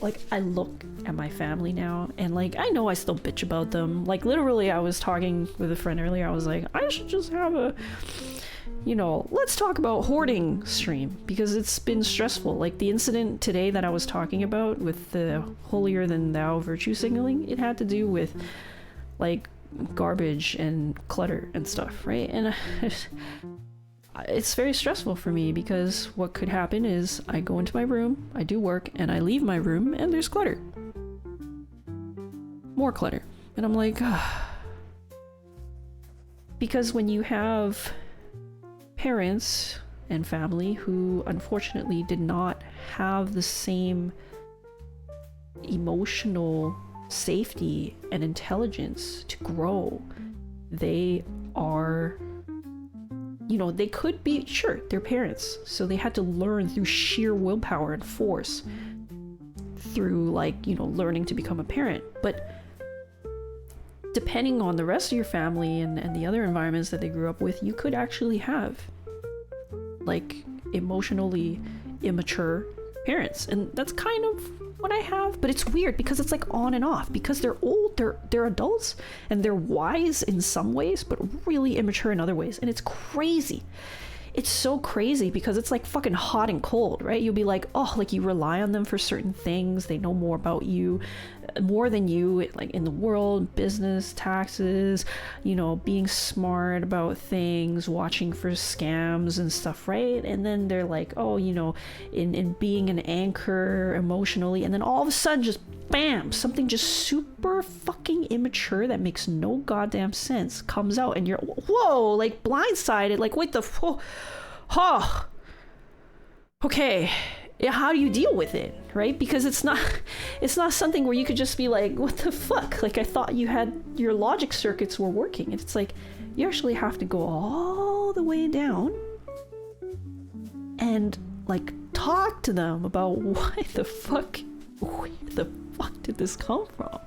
like, I look at my family now and, like, I know I still bitch about them. Like, literally, I was talking with a friend earlier. I was like, I should just have a, you know, let's talk about hoarding stream because it's been stressful. Like the incident today that I was talking about with the holier than thou virtue signaling, it had to do with like garbage and clutter and stuff, right? And it's very stressful for me because what could happen is I go into my room, I do work, and I leave my room and there's clutter. More clutter. And I'm like, because when you have parents and family who unfortunately did not have the same emotional safety and intelligence to grow, they are, you know, they could be, sure, they're parents, so they had to learn through sheer willpower and force through, like, you know, learning to become a parent. But depending on the rest of your family and the other environments that they grew up with, you could actually have like emotionally immature parents, and that's kind of what I have. But it's weird because it's like on and off because they're old, they're adults, and they're wise in some ways but really immature in other ways, and it's crazy. It's so crazy because it's like fucking hot and cold, right? You'll be like, oh, like you rely on them for certain things. They know more about you, more than you, like in the world, business, taxes, you know, being smart about things, watching for scams and stuff, right? And then they're like, oh, you know, in being an anchor emotionally, and then all of a sudden just bam, something just super fucking immature that makes no goddamn sense comes out, and you're, whoa, like blindsided, like, wait, okay, how do you deal with it, right? Because it's not something where you could just be like, what the fuck, like I thought you had your logic circuits were working. It's like you actually have to go all the way down and like talk to them about where the fuck did this come from?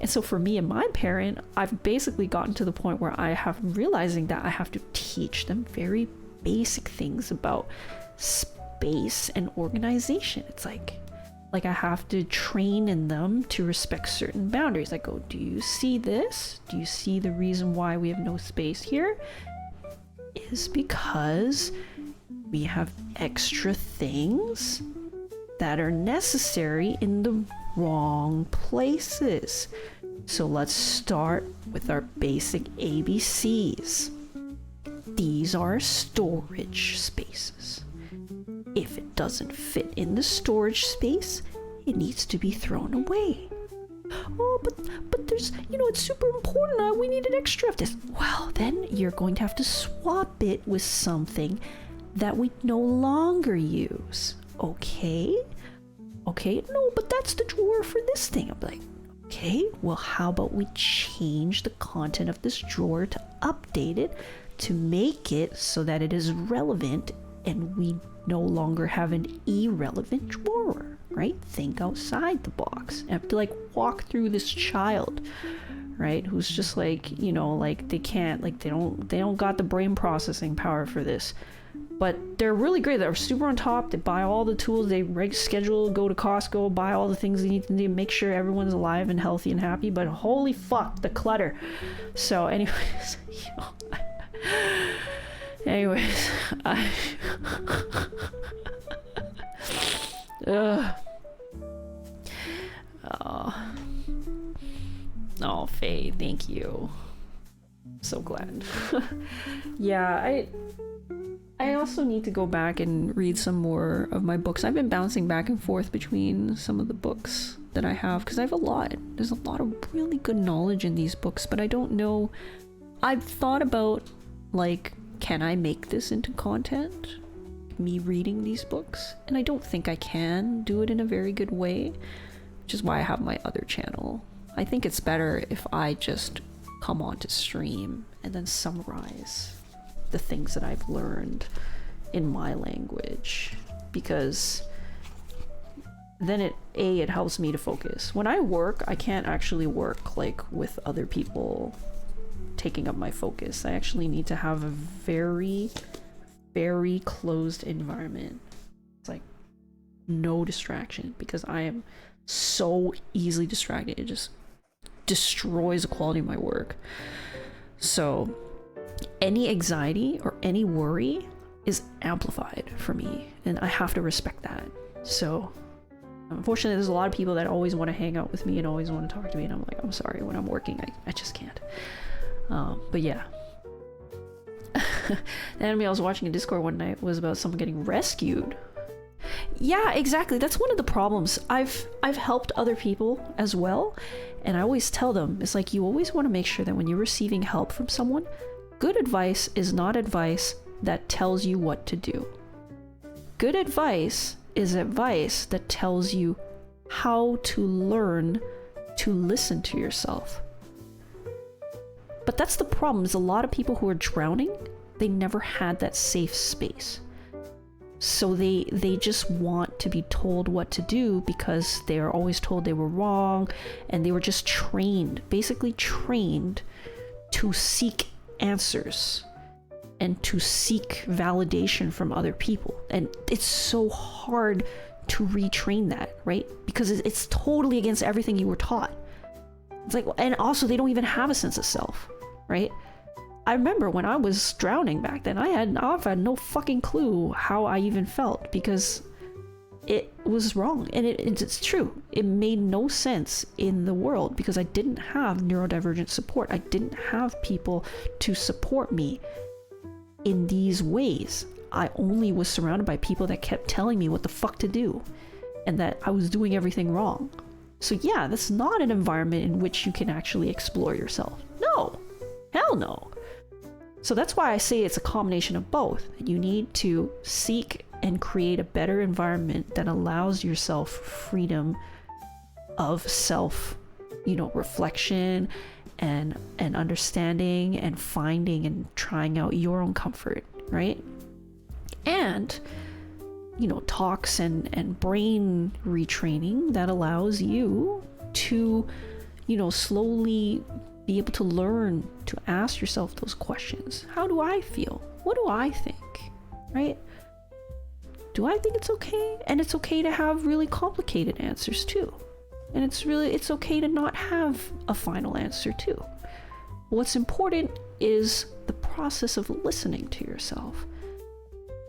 And so for me and my parent, I've basically gotten to the point where I have realizing that I have to teach them very basic things about space and organization. It's like I have to train in them to respect certain boundaries. I go, do you see this? Do you see the reason why we have no space here? Is because we have extra things that are necessary in the wrong places. So let's start with our basic ABCs. These are storage spaces. If it doesn't fit in the storage space, it needs to be thrown away. Oh, but there's, you know, it's super important. We need an extra of this. Well, then you're going to have to swap it with something that we no longer use. Okay, no, but that's the drawer for this thing. I'm like, okay, well, how about we change the content of this drawer to update it to make it so that it is relevant and we no longer have an irrelevant drawer, right? Think outside the box. I have to like walk through this child, right, who's just like, you know, like they can't, like they don't got the brain processing power for this, but they're really great. They're super on top. They buy all the tools. They schedule, go to Costco, buy all the things they need to do, make sure everyone's alive and healthy and happy. But holy fuck, the clutter. So, anyways, Oh, Faye, thank you. So glad. Yeah, I also need to go back and read some more of my books. I've been bouncing back and forth between some of the books that I have because I have a lot. There's a lot of really good knowledge in these books, but I don't know. I've thought about, like, can I make this into content? Me reading these books? And I don't think I can do it in a very good way, which is why I have my other channel. I think it's better if I just come on to stream and then summarize the things that I've learned in my language, because then it helps me to focus. When I work, I can't actually work like with other people taking up my focus. I actually need to have a very, very closed environment. It's like no distraction, because I am so easily distracted. It just destroys the quality of my work. So any anxiety or any worry is amplified for me, and I have to respect that. So unfortunately, there's a lot of people that always want to hang out with me and always want to talk to me, and I'm like, I'm sorry, when I'm working, I just can't. But yeah. The anime I was watching in Discord one night was about someone getting rescued. Yeah, exactly. That's one of the problems. I've helped other people as well, and I always tell them, it's like, you always want to make sure that when you're receiving help from someone, good advice is not advice that tells you what to do. Good advice is advice that tells you how to learn to listen to yourself. But that's the problem, is a lot of people who are drowning, they never had that safe space. So they just want to be told what to do because they are always told they were wrong, and they were just trained, basically trained to seek answers and to seek validation from other people. And it's so hard to retrain that, right? Because it's totally against everything you were taught. It's like, and also they don't even have a sense of self, right? I remember when I was drowning back then, I've had no fucking clue how I even felt, because it was wrong. And it's true. It made no sense in the world because I didn't have neurodivergent support. I didn't have people to support me in these ways. I only was surrounded by people that kept telling me what the fuck to do and that I was doing everything wrong. So yeah, that's not an environment in which you can actually explore yourself. No, hell no. So that's why I say it's a combination of both. You need to seek and create a better environment that allows yourself freedom of self, reflection and understanding and finding and trying out your own comfort, right? And, talks and brain retraining that allows you to, slowly be able to learn to ask yourself those questions. How do I feel? What do I think? Right? Do I think it's okay? And it's okay to have really complicated answers too. And it's okay to not have a final answer too. What's important is the process of listening to yourself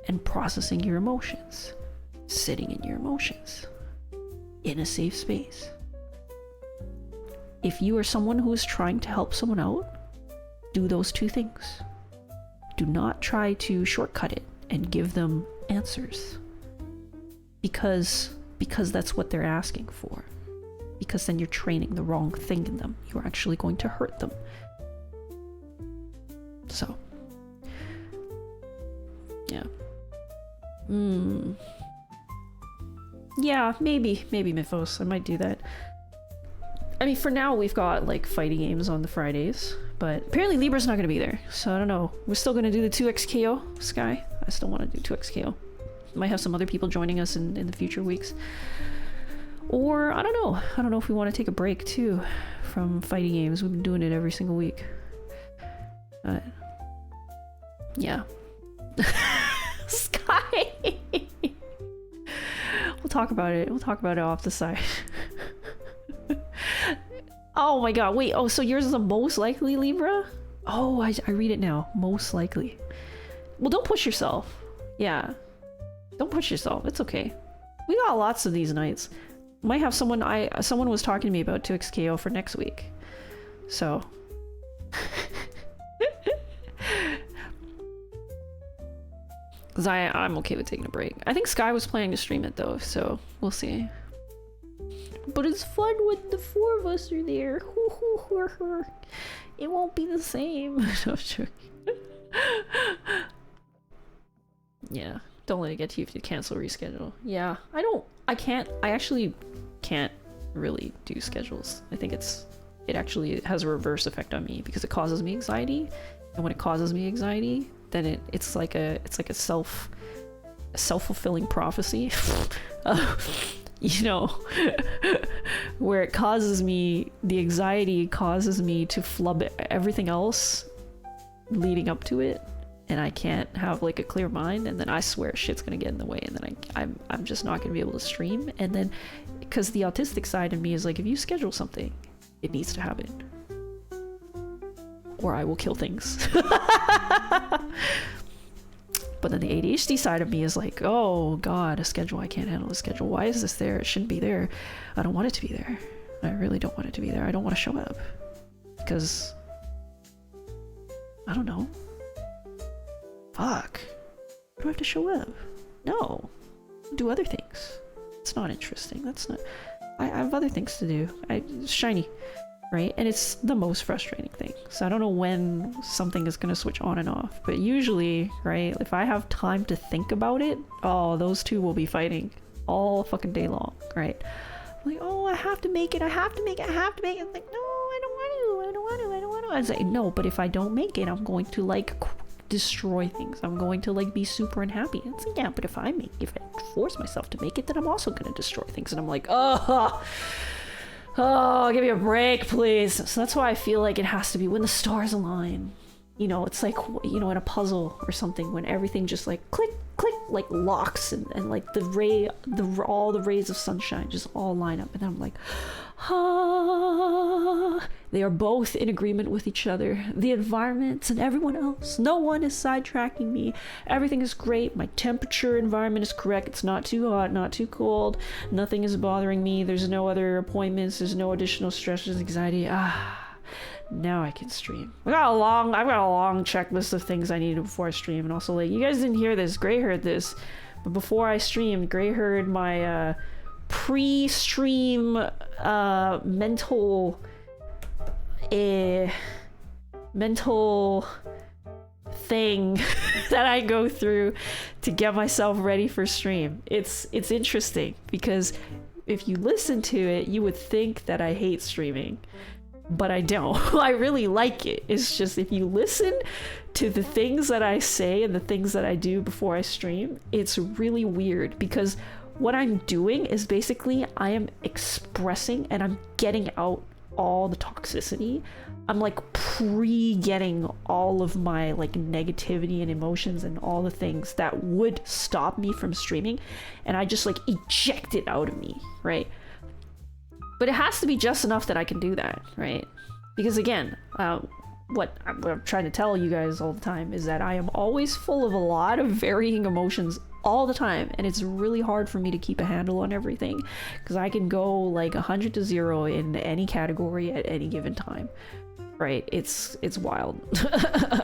and processing your emotions, sitting in your emotions in a safe space. If you are someone who is trying to help someone out, do those two things. Do not try to shortcut it and give them answers, because that's what they're asking for. Because then you're training the wrong thing in them. You're actually going to hurt them. So, yeah. Yeah, maybe Mythos. I might do that. I mean, for now we've got like fighting games on the Fridays, but apparently Libra's not going to be there, so I don't know. We're still going to do the 2xKO, Sky. I still want to do 2xKO. Might have some other people joining us in the future weeks. Or, I don't know. I don't know if we want to take a break, too, from fighting games. We've been doing it every single week. Yeah. Sky! We'll talk about it. We'll talk about it off the side. Oh my god, wait, oh, so yours is a most likely Libra? Oh, I read it now. Most likely. Well, don't push yourself. Yeah. Don't push yourself. It's okay. We got lots of these nights. Might have someone was talking to me about 2xKO for next week. So. Because I'm okay with taking a break. I think Sky was planning to stream it though, so we'll see. But it's fun when the 4 of us are there. It won't be the same. No, sure. Yeah, don't let it get to you if you cancel reschedule. Yeah, I actually can't really do schedules. I think it actually has a reverse effect on me because it causes me anxiety. And when it causes me anxiety, then it's like a self-fulfilling prophecy. You know, where it causes me, the anxiety causes me to flub everything else leading up to it, and I can't have like a clear mind, and then I swear shit's gonna get in the way, and then I'm just not gonna be able to stream. And then because the autistic side of me is like, if you schedule something, it needs to happen, or I will kill things. But then the ADHD side of me is like, oh god, a schedule, I can't handle a schedule. Why is this there? It shouldn't be there. I don't want it to be there. I really don't want it to be there. I don't want to show up. Because, I don't know. Fuck. Do I have to show up? No. Do other things. It's not interesting. That's not... I have other things to do. It's shiny. Right? And it's the most frustrating thing. So I don't know when something is going to switch on and off. But usually, right, if I have time to think about it, oh, those two will be fighting all fucking day long, right? I'm like, oh, I have to make it, I have to make it, I have to make it. I'm like, no, I don't want to, I don't want to, I don't want to. I say, no, but if I don't make it, I'm going to like destroy things. I'm going to like be super unhappy. And it's like, yeah, but if I force myself to make it, then I'm also going to destroy things. And I'm like, oh, give me a break, please. So that's why I feel like it has to be when the stars align. You know, it's like, you know, in a puzzle or something, when everything just like click, click, like locks, and like all the rays of sunshine just all line up. And then I'm like, ah, they are both in agreement with each other. The environment and everyone else. No one is sidetracking me. Everything is great. My temperature environment is correct. It's not too hot, not too cold. Nothing is bothering me. There's no other appointments. There's no additional stresses, anxiety. Now I can stream. I've got a long checklist of things I needed before I stream. And also, like, you guys didn't hear this. Gray heard this. But before I streamed, Gray heard my pre-stream mental thing that I go through to get myself ready for stream. It's interesting because if you listen to it, you would think that I hate streaming, but I don't. I really like it. It's just if you listen to the things that I say and the things that I do before I stream, it's really weird because what I'm doing is basically I am expressing and I'm getting out all the toxicity. I'm like pre-getting all of my like negativity and emotions and all the things that would stop me from streaming, and I just like eject it out of me, right? But it has to be just enough that I can do that, right? Because again, what I'm trying to tell you guys all the time is that I am always full of a lot of varying emotions all the time, and it's really hard for me to keep a handle on everything because I can go like 100 to 0 in any category at any given time, right? It's wild.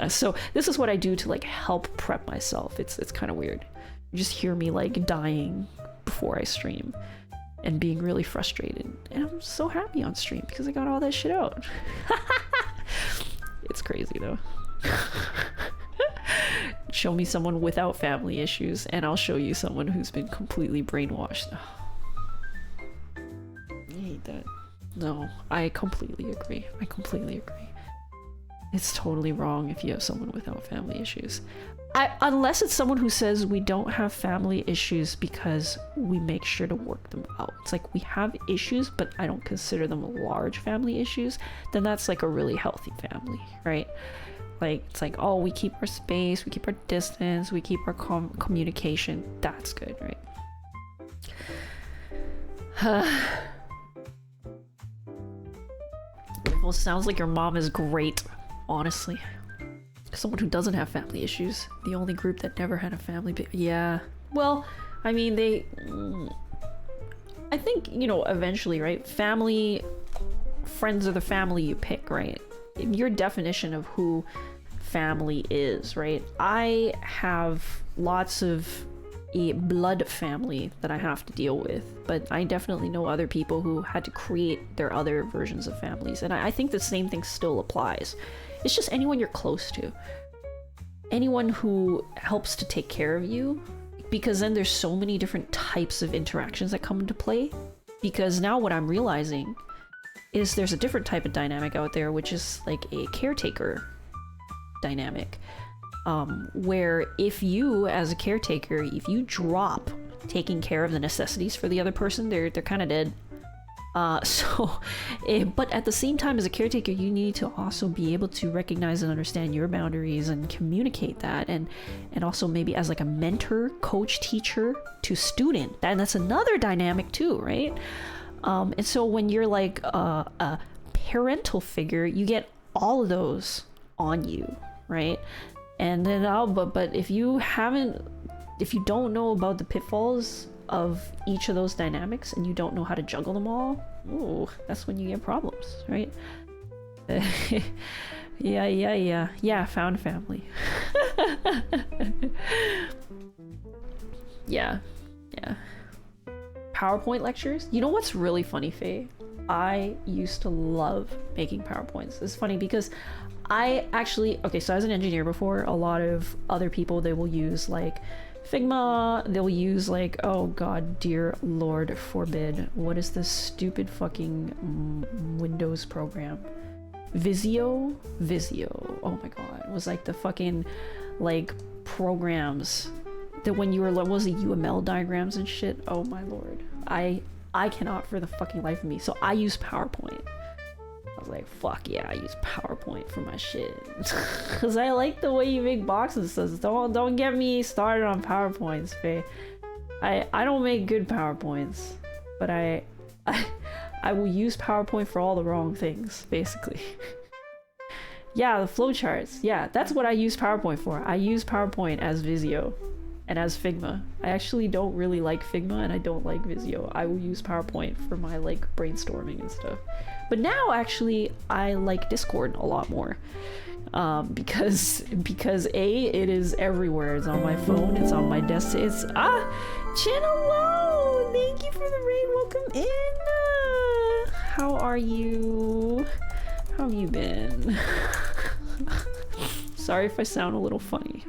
So this is what I do to like help prep myself. It's kind of weird. You just hear me like dying before I stream and being really frustrated, and I'm so happy on stream because I got all that shit out. It's crazy though. Show me someone without family issues and I'll show you someone who's been completely brainwashed. I hate that. No, I completely agree. I completely agree. It's totally wrong if you have someone without family issues. Unless it's someone who says we don't have family issues because we make sure to work them out. It's like we have issues, but I don't consider them large family issues. Then that's like a really healthy family, right? Like, it's like, oh, we keep our space, we keep our distance, we keep our communication. That's good, right? Well, sounds like your mom is great, honestly. Someone who doesn't have family issues. The only group that never had a family. Yeah. Well, I mean, I think, you know, eventually, right? Family, friends are the family you pick, right? Your definition of who family is, right? I have lots of a blood family that I have to deal with, but I definitely know other people who had to create their other versions of families, and I think the same thing still applies. It's just anyone you're close to, anyone who helps to take care of you, because then there's so many different types of interactions that come into play. Because now what I'm realizing is there's a different type of dynamic out there, which is like a caretaker dynamic, where if you, as a caretaker, if you drop taking care of the necessities for the other person, they're kind of dead. But at the same time, as a caretaker, you need to also be able to recognize and understand your boundaries and communicate that, and also maybe as like a mentor, coach, teacher to student, and that's another dynamic too, right? And so when you're like a parental figure, you get all of those on you, right? And then but if you don't know about the pitfalls of each of those dynamics and you don't know how to juggle them all, ooh, that's when you get problems, right? Yeah, found family. yeah PowerPoint lectures. You know what's really funny, Faye? I used to love making PowerPoints. It's funny because I actually, okay, so as an engineer before, a lot of other people, they will use like Figma, they'll use like, oh god, dear lord forbid, what is this stupid fucking Windows program? Visio, oh my god, it was like the fucking like programs that when you were, what was it, UML diagrams and shit? Oh my lord, I cannot for the fucking life of me. So I use PowerPoint. I was like, fuck yeah, I use PowerPoint for my shit. Cause I like the way you make boxes. So don't get me started on PowerPoints, Faye. I don't make good PowerPoints, but I will use PowerPoint for all the wrong things, basically. Yeah, the flowcharts. Yeah, that's what I use PowerPoint for. I use PowerPoint as Visio and as Figma. I actually don't really like Figma and I don't like Visio. I will use PowerPoint for my like brainstorming and stuff. But now actually I like Discord a lot more. Because A, it is everywhere. It's on my phone, it's on my desk. It's Channel, thank you for the raid. Welcome in. How are you? How have you been? Sorry if I sound a little funny.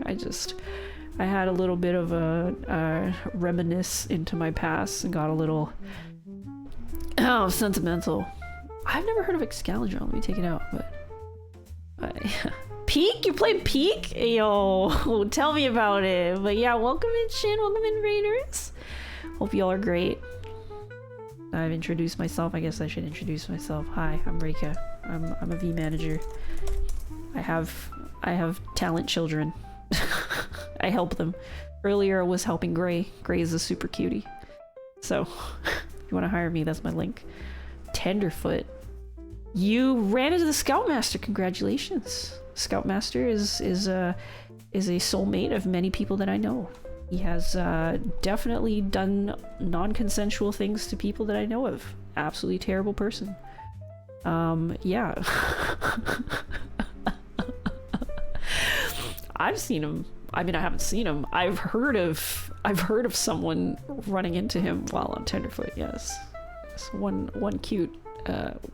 I had a little bit of a reminisce into my past and got a little sentimental. I've never heard of Excalibur. Let me take it out. But Peak? You played Peak? Yo, tell me about it. But yeah, welcome in Shin, welcome in Raiders. Hope y'all are great. I've introduced myself. I guess I should introduce myself. Hi, I'm Reika. I'm a vmanager. I have talent children. I help them. Earlier I was helping Gray. Gray is a super cutie. So if you want to hire me, that's my link. Tenderfoot. You ran into the Scoutmaster. Congratulations. Scoutmaster is a soulmate of many people that I know. He has definitely done non-consensual things to people that I know of. Absolutely terrible person. Yeah. I've seen him. I mean, I haven't seen him. I've heard of someone running into him while on Tenderfoot. Yes. One cute,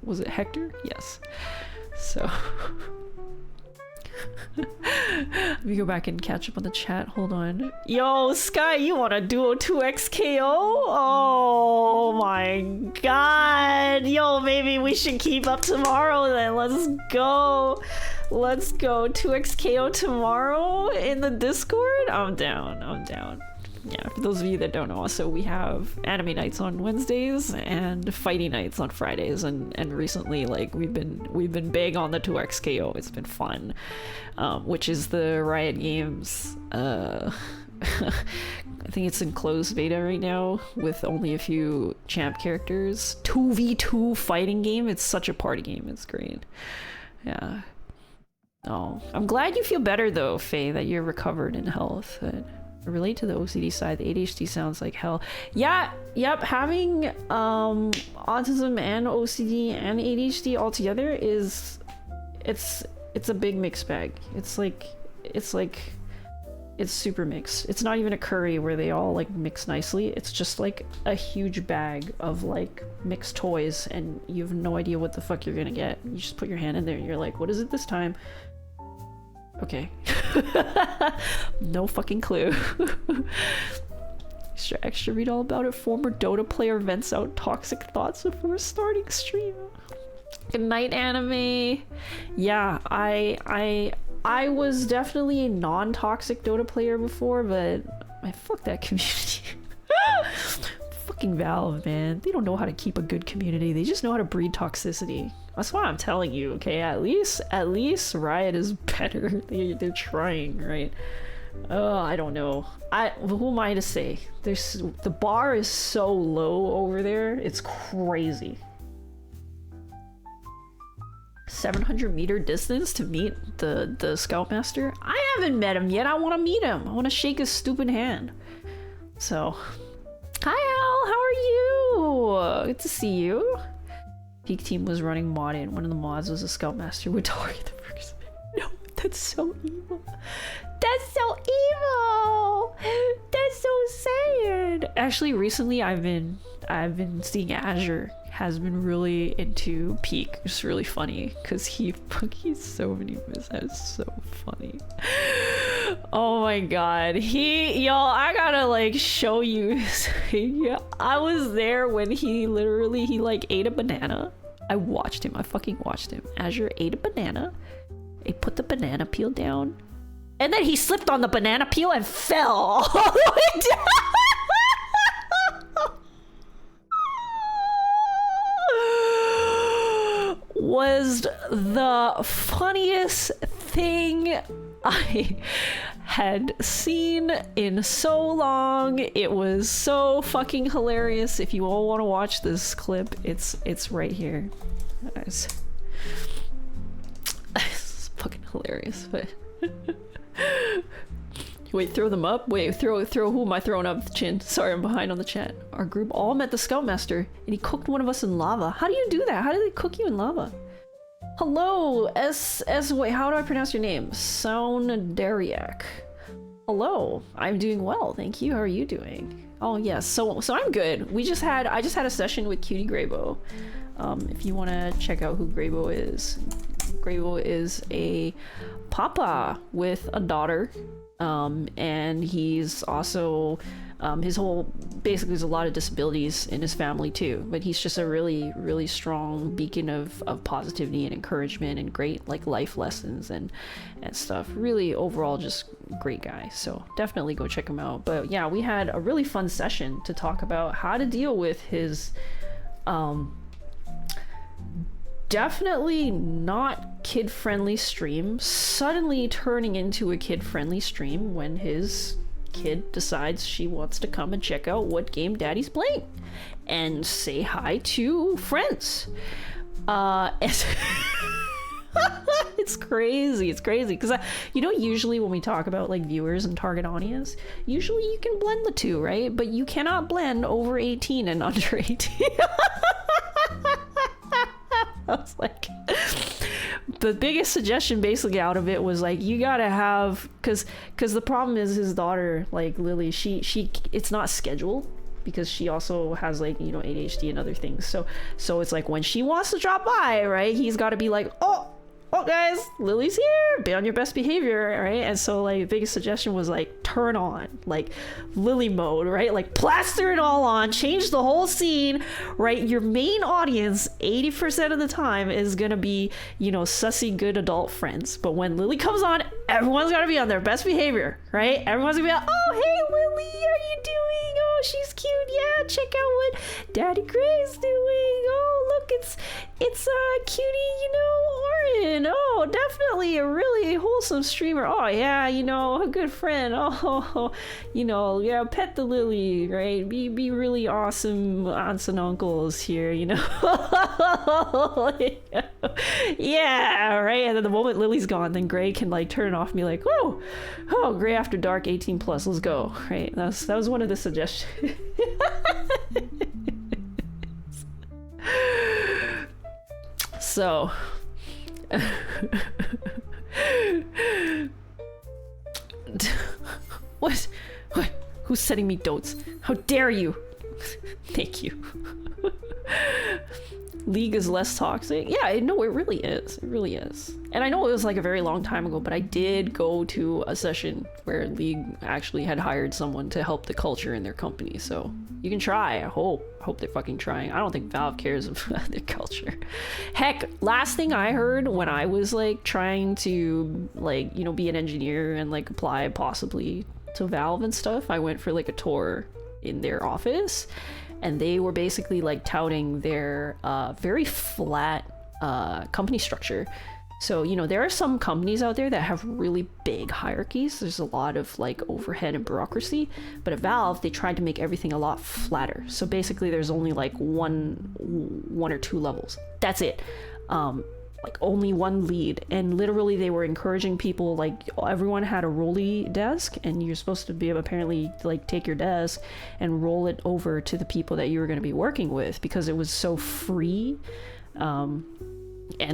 was it Hector? Yes. So Let me go back and catch up on the chat. Hold on. Yo, Sky, you want a duo 2x KO? Oh my god. Yo, maybe we should keep up tomorrow then. Let's go. Let's go 2x KO tomorrow in the Discord. I'm down. I'm down. Yeah, for those of you that don't know, also we have anime nights on Wednesdays and fighting nights on Fridays, and recently like we've been big on the 2x KO. It's been fun, which is the Riot Games. I think it's in closed beta right now with only a few champ characters. 2v2 fighting game. It's such a party game. It's great. Yeah. Oh, I'm glad you feel better though, Faye, that you're recovered in health. Relate to the OCD side. The ADHD sounds like hell. Yeah, yep, having autism and OCD and ADHD all together is it's a big mixed bag. It's super mixed. It's not even a curry where they all like mix nicely. It's just like a huge bag of like mixed toys and you have no idea what the fuck you're gonna get. You just put your hand in there and you're like, what is it this time? Okay. No fucking clue. extra read all about it. Former Dota player vents out toxic thoughts before starting stream. Good night, anime. Yeah, I was definitely a non-toxic Dota player before, but I fuck that community. Fucking Valve, man. They don't know how to keep a good community. They just know how to breed toxicity. That's why I'm telling you, okay? At least Riot is better. They're trying, right? Oh, I don't know. Who am I to say? The bar is so low over there. It's crazy. 700-meter distance to meet the Scoutmaster? I haven't met him yet. I want to meet him. I want to shake his stupid hand. So, hi Al, how are you? Good to see you. Peak team was running modded. One of the mods was a Scoutmaster would target the person. No, that's so evil. That's so evil. That's so sad. Actually, recently I've been seeing Azure has been really into Peak. It's really funny because he's so many mishaps. So funny. Oh my god. Y'all, I gotta like show you. Yeah, I was there when he like ate a banana. I watched him. I fucking watched him. Azure ate a banana. He put the banana peel down. And then he slipped on the banana peel and fell all the way down. Was the funniest thing I had seen in so long. It was so fucking hilarious. If you all want to watch this clip, it's right here. It's fucking hilarious, but wait, throw them up? Wait, throw who am I throwing up? Chin. Sorry, I'm behind on the chat. Our group all met the Scoutmaster and he cooked one of us in lava. How do you do that? How do they cook you in lava? Hello, wait, how do I pronounce your name? Soundariak. Hello, I'm doing well, thank you. How are you doing? Oh yes, so I'm good. I just had a session with Cutie Graybo. If you want to check out who Graybo is a papa with a daughter, and he's also basically there's a lot of disabilities in his family too, but he's just a really, really strong beacon of positivity and encouragement and great like life lessons and stuff. Really overall just great guy, so definitely go check him out. But yeah, we had a really fun session to talk about how to deal with his definitely not kid-friendly stream suddenly turning into a kid-friendly stream when his kid decides she wants to come and check out what game daddy's playing and say hi to friends. It's crazy because usually when we talk about like viewers and target audience, usually you can blend the two, right? But you cannot blend over 18 and under 18. I was like, the biggest suggestion basically out of it was like, you gotta have, because the problem is his daughter, like Lily, she it's not scheduled because she also has like, ADHD and other things. So it's like when she wants to drop by, right, he's got to be like, oh, oh guys, Lily's here, be on your best behavior, right? And so like the biggest suggestion was like turn on like Lily mode, right? Like plaster it all on, change the whole scene, right? Your main audience 80% of the time is gonna be, you know, sussy good adult friends, but when Lily comes on, everyone's gotta be on their best behavior, right? Everyone's gonna be like, oh hey Lily, how are you doing? Oh, she's cute. Yeah, check out what Daddy Gray's doing. Oh, look, it's cutie, you know, Orin. Oh, definitely a really wholesome streamer. Oh yeah, you know, a good friend. Oh, you know, yeah, pet the Lily, right? Be really awesome aunts and uncles here, you know. Yeah, right. And then the moment Lily's gone, then Gray can like turn it off and be like, oh, Gray after dark 18 plus, let's go. Right. That was one of the suggestions. So what who's setting me dotes? How dare you? Thank you. League is less toxic. Yeah, no, it really is. It really is. And I know it was like a very long time ago, but I did go to a session where League actually had hired someone to help the culture in their company. So you can try. I hope they're fucking trying. I don't think Valve cares about their culture. Heck, last thing I heard when I was like trying to like, you know, be an engineer and like apply possibly to Valve and stuff, I went for like a tour in their office. And they were basically like touting their very flat company structure. So, you know, there are some companies out there that have really big hierarchies. There's a lot of like overhead and bureaucracy. But at Valve, they tried to make everything a lot flatter. So basically there's only like one or two levels. That's it. Like only one lead, and literally they were encouraging people, like everyone had a rolly desk and you're supposed to be apparently like take your desk and roll it over to the people that you were going to be working with, because it was so free and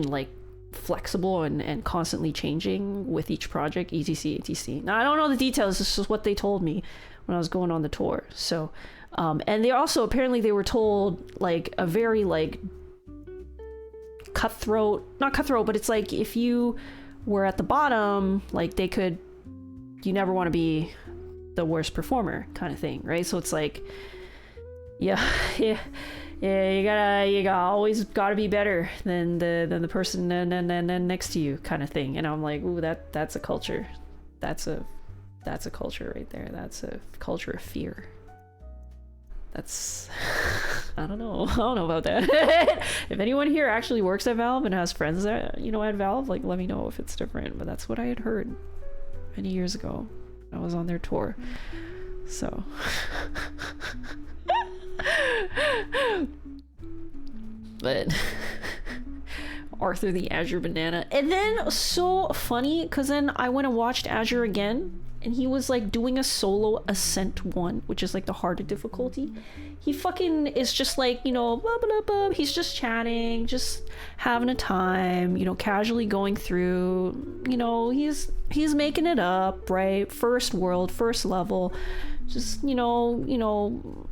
like flexible and constantly changing with each project, etc. Now I don't know the details, this is what they told me when I was going on the tour. So and they also apparently they were told like a very like not cutthroat, but it's like if you were at the bottom, like you never want to be the worst performer kind of thing, right? So it's like you always gotta be better than the person next to you kind of thing. And I'm like, ooh, that's a culture. That's a culture right there. That's a culture of fear. That's I don't know about that. If anyone here actually works at Valve and has friends that, you know, at Valve, like let me know if it's different. But that's what I had heard many years ago. I was on their tour. So but Arthur the Azure Banana. And then so funny, because then I went and watched Azure again, and he was like doing a solo Ascent 1, which is like the harder difficulty. He fucking is just like, you know, blah, blah, blah. He's just chatting, just having a time, you know, casually going through, you know, he's making it up, right? First world, first level, just, you know,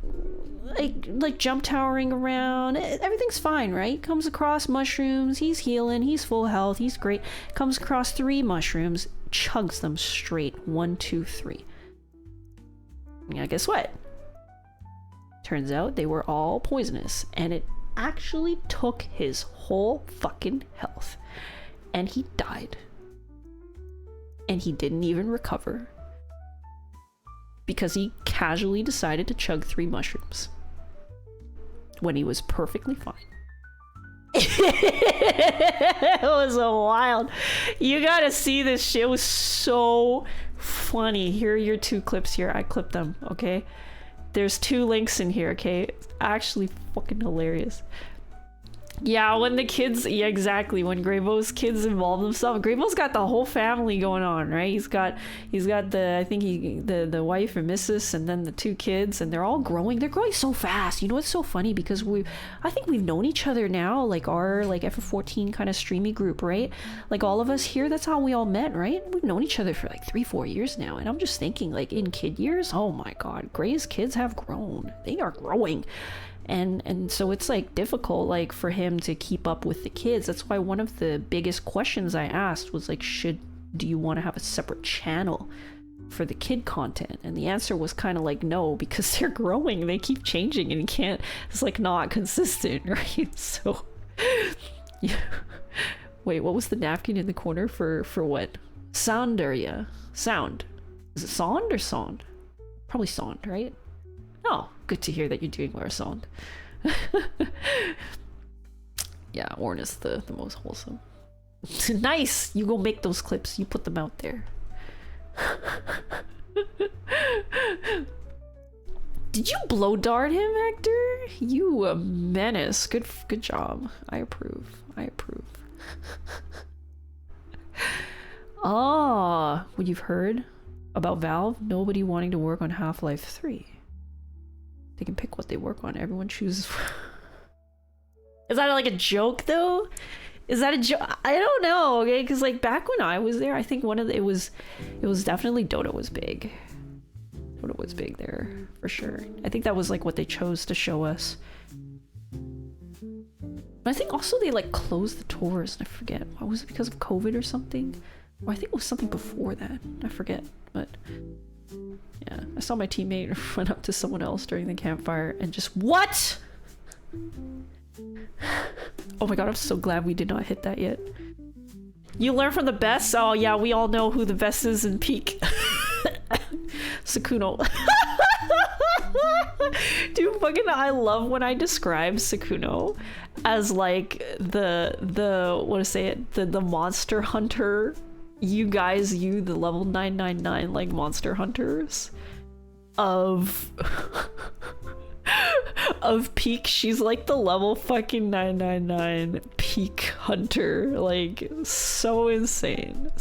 like jump towering around. Everything's fine, right? Comes across mushrooms, he's healing, he's full health, he's great. Comes across 3 mushrooms, chugs them straight. 1, 2, 3. Yeah, guess what? Turns out they were all poisonous, and it actually took his whole fucking health. And he died. And he didn't even recover, because he casually decided to chug 3 mushrooms when he was perfectly fine. It was a wild. You gotta see this shit. It was so funny. Here are your 2 clips here. I clipped them, okay? There's 2 links in here, okay? It's actually fucking hilarious. Yeah, when the kids, yeah, exactly. When Graybo's kids involve themselves, Graybo's got the whole family going on, right? He's got the, I think the wife and missus, and then the 2 kids, and they're all growing. They're growing so fast. You know, it's so funny because I think we've known each other now, like our like FF14 kind of streamy group, right? Like all of us here, that's how we all met, right? We've known each other for like 3-4 years now, and I'm just thinking, like in kid years, oh my god, Gray's kids have grown. They are growing. and so it's like difficult like for him to keep up with the kids. That's why one of the biggest questions I asked was like, do you want to have a separate channel for the kid content? And the answer was kind of like no, because they're growing, they keep changing, and you can't, it's like not consistent, right? So yeah. Wait, what was the napkin in the corner for what? Sound area. Sound. Is it sound or sound? Probably sound, right? Oh, good to hear that you're doing more sound. Yeah, Orn is the most wholesome. Nice! You go make those clips. You put them out there. Did you blow dart him, Hector? You a menace. Good job. I approve. Ah, what you've heard about Valve? Nobody wanting to work on Half-Life 3. They can pick what they work on. Everyone chooses. Is that like a joke though? Is that a joke? I don't know, okay? Because like back when I was there, I think it was definitely Dota was big. Dota was big there for sure. I think that was like what they chose to show us. But I think also they like closed the tours. I forget. Was it because of COVID or something? Or I think it was something before that. I forget. But yeah, I saw my teammate run up to someone else during the campfire and just what? Oh my god, I'm so glad we did not hit that yet. You learn from the best? Oh yeah, we all know who the best is in Peak. Sakuno. Dude, fucking I love when I describe Sakuno as like the what to say it, the monster hunter. You the level 999 like monster hunters of Peak. She's like the level fucking 999 Peak hunter. Like so insane.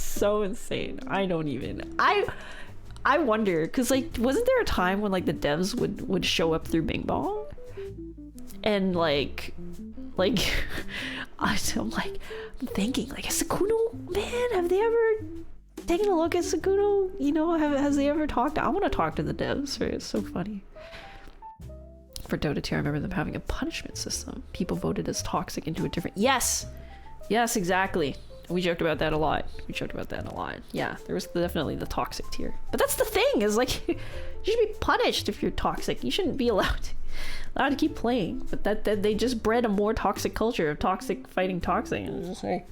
I don't even I wonder, because like wasn't there a time when like the devs would show up through Bing Bong and like I'm thinking like, Sakuno, man, have they ever taken a look at Sakuno? You know, has they ever talked? I want to talk to the devs, right? It's so funny. For Dota 2, I remember them having a punishment system. People voted as toxic into a different... Yes, exactly. We joked about that a lot. Yeah, there was definitely the toxic tier. But that's the thing, is like, you should be punished if you're toxic. You shouldn't be allowed to keep playing. But that they just bred a more toxic culture of toxic fighting toxic. And it's just like...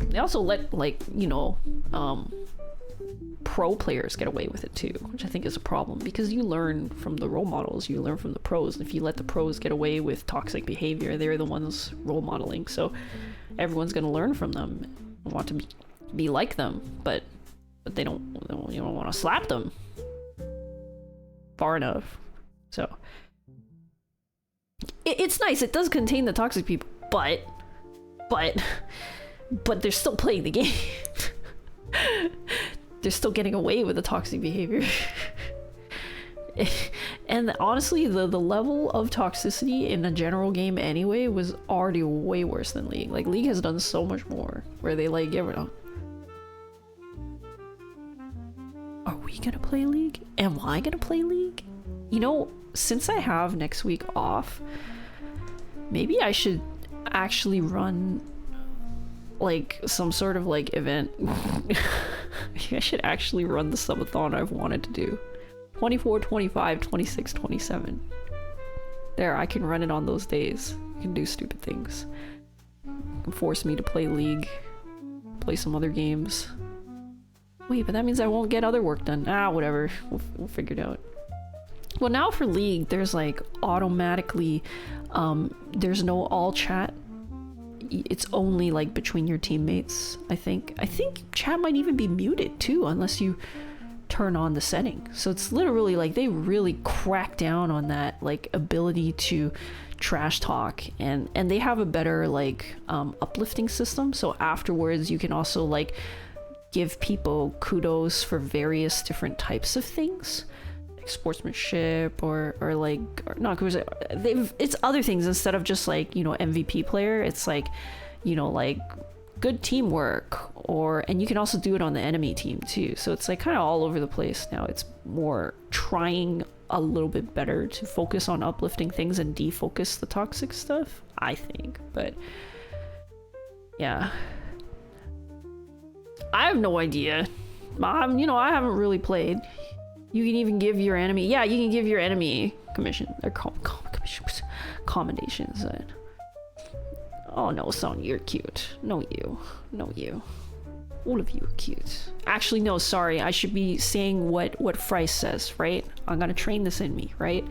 They also let, like, you know, pro players get away with it too, which I think is a problem, because you learn from the role models, you learn from the pros, and if you let the pros get away with toxic behavior, they're the ones role modeling, so everyone's going to learn from them and want to be like them, but you don't want to slap them far enough. So it's nice, it does contain the toxic people, but they're still playing the game. They're still getting away with the toxic behavior. And honestly, the level of toxicity in a general game anyway was already way worse than League. Like, League has done so much more, where they like, you know, are we gonna play League? Am I gonna play League? You know, since I have next week off, maybe I should actually run like some sort of like event. I should actually run the subathon I've wanted to do. 24, 25, 26, 27. There, I can run it on those days. You can do stupid things. You can force me to play League, play some other games. Wait, but that means I won't get other work done. Ah, whatever. We'll figure it out. Well, now for League, there's like automatically, there's no all chat. It's only like between your teammates, I think. I think chat might even be muted too, unless you turn on the setting. So it's literally like they really crack down on that like ability to trash talk, and they have a better like uplifting system. So afterwards you can also like give people kudos for various different types of things, like sportsmanship or not, it's other things instead of just like, you know, MVP player. It's like, you know, like good teamwork, and you can also do it on the enemy team too. So it's like kind of all over the place now. It's more trying a little bit better to focus on uplifting things and defocus the toxic stuff, I think. But yeah, I have no idea. I haven't really played. You can even give your enemy, you can give your enemy commission or commendations. Oh no, son, you're cute. No, you. All of you are cute. Actually, no, sorry. I should be saying what Fryce says, right? I'm gonna train this in me, right?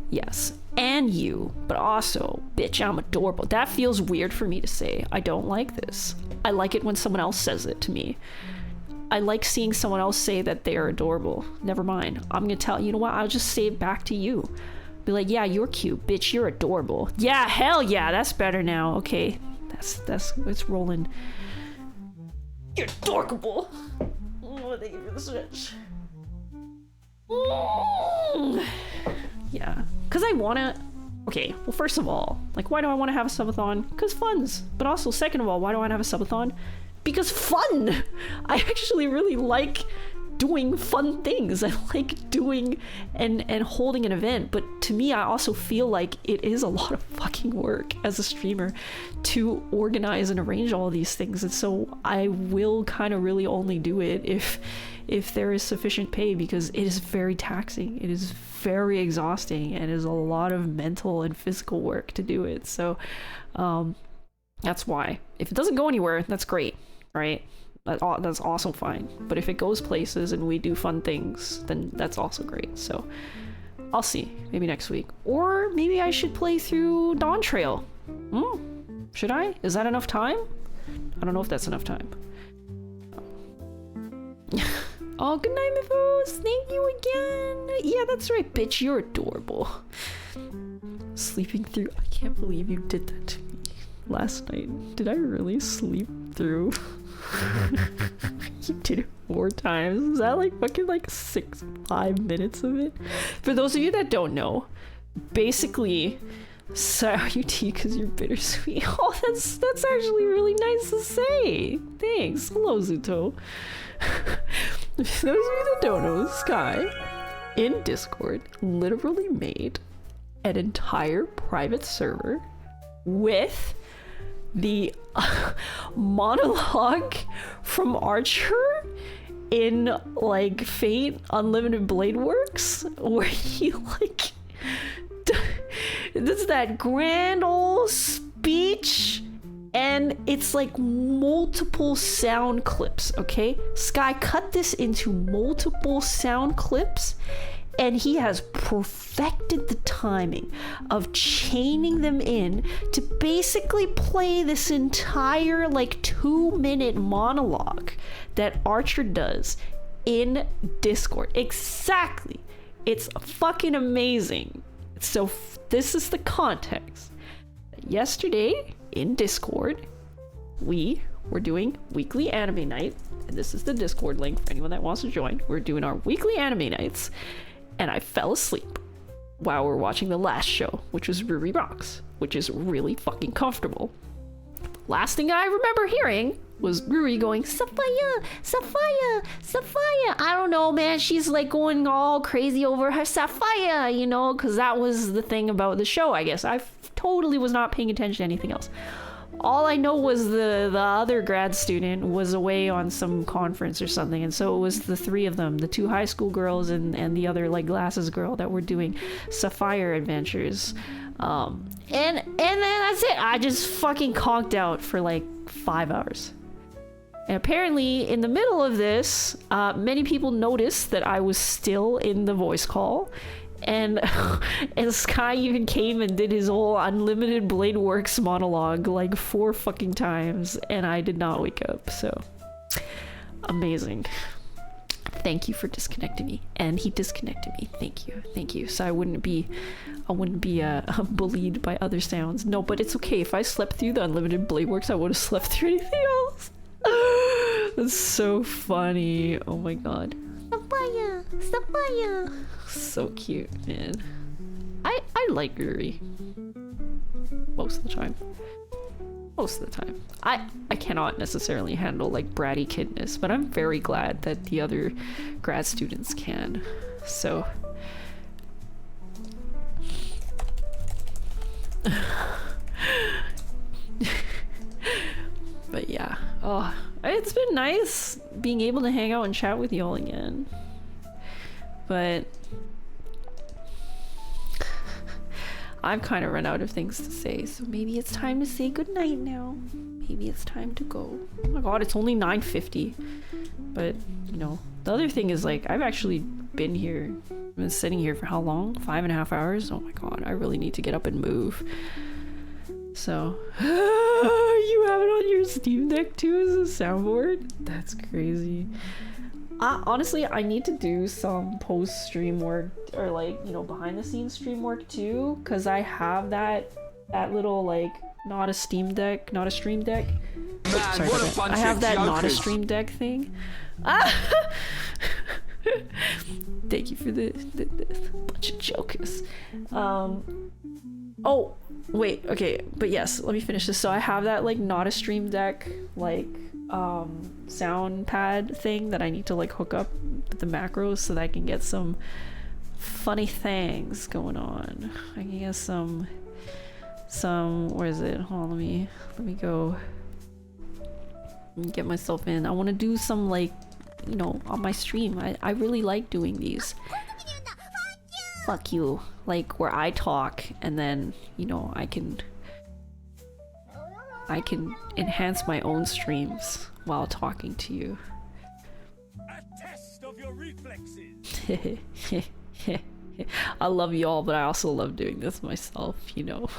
Yes. And you, but also, bitch, I'm adorable. That feels weird for me to say. I don't like this. I like it when someone else says it to me. I like seeing someone else say that they are adorable. Never mind. I'm gonna tell you know what? I'll just say it back to you. Be like, yeah, you're cute, bitch. You're adorable. Yeah, hell yeah. That's better now. Okay, it's rolling. You're adorable. Oh, thank you for the switch. Yeah, because I want to... Okay, well, first of all, like, why do I want to have a subathon? Because funds. But also, second of all, why do I want to have a subathon? Because fun! I actually really like doing fun things. I like doing and holding an event, but to me, I also feel like it is a lot of fucking work as a streamer to organize and arrange all of these things, and so I will kind of really only do it if there is sufficient pay, because it is very taxing, it is very exhausting, and it is a lot of mental and physical work to do it. So that's why. If it doesn't go anywhere, that's great, right? That's also fine. But if it goes places and we do fun things, then that's also great. So I'll see. Maybe next week. Or maybe I should play through Dawn Trail. Should I? Is that enough time? I don't know if that's enough time. Oh, good night, Mifos. Thank you again. Yeah, that's right, bitch. You're adorable. Sleeping through. I can't believe you did that to me last night. Did I really sleep through? You did it 4 times. Is that like fucking like 5 minutes of it? For those of you that don't know, basically, sour you tea because you're bittersweet. Oh, that's actually really nice to say. Thanks. Hello, Zuto. For those of you that don't know, Sky in Discord literally made an entire private server with the monologue from Archer in like Fate Unlimited Blade Works, where he like does that grand old speech, and it's like multiple sound clips. Okay, Sky cut this into multiple sound clips, and he has perfected the timing of chaining them in to basically play this entire like 2-minute monologue that Archer does in Discord. Exactly. It's fucking amazing. So this is the context. Yesterday in Discord, we were doing weekly anime night, and this is the Discord link for anyone that wants to join. We're doing our weekly anime nights, and I fell asleep while we're watching the last show, which was Ruri Rocks, which is really fucking comfortable. Last thing I remember hearing was Ruri going, Sophia, Sophia, Sophia. I don't know, man. She's like going all crazy over her Sophia, you know, because that was the thing about the show, I guess. I totally was not paying attention to anything else. All I know was the other grad student was away on some conference or something, and so it was the 3 of them, the 2 high school girls and the other like glasses girl, that were doing Sapphire adventures. And then that's it. I just fucking conked out for like 5 hours. And apparently in the middle of this, many people noticed that I was still in the voice call. And Sky even came and did his whole Unlimited Blade Works monologue like 4 fucking times, and I did not wake up. So amazing. Thank you for disconnecting me. And he disconnected me. Thank you. So I wouldn't be bullied by other sounds. No, but it's okay. If I slept through the Unlimited Blade Works, I would have slept through anything else. That's so funny. Oh my god. Sapphire. So cute, man. I like Ruri most of the time. most of the time. I cannot necessarily handle like bratty kidness, but I'm very glad that the other grad students can. So but yeah, oh, it's been nice being able to hang out and chat with y'all again. But I've kind of run out of things to say, so maybe it's time to say goodnight now. Maybe it's time to go. Oh my god, it's only 9:50. But, you know, the other thing is, like, I've actually been here, been sitting here for how long? 5.5 hours? Oh my god, I really need to get up and move. So, you have it on your Steam Deck too as a soundboard? That's crazy. Honestly, I need to do some post-stream work, or like, you know, behind-the-scenes stream work too, because I have that little, like, not a Steam Deck, not a Stream Deck. Man, Sorry what about a that. bunch I have of that not a jokers. Stream Deck thing. Thank you for the bunch of jokers. Oh, wait, okay, but yes, let me finish this. So I have that, like, not a Stream Deck, like, sound pad thing that I need to, like, hook up with the macros so that I can get some funny things going on. I can get some, where is it? Hold on, let me go get myself in. I want to do some, like, you know, on my stream. I really like doing these. Fuck you. Like, where I talk and then, you know, I can enhance my own streams while talking to you. A test of your reflexes. I love y'all, but I also love doing this myself, you know.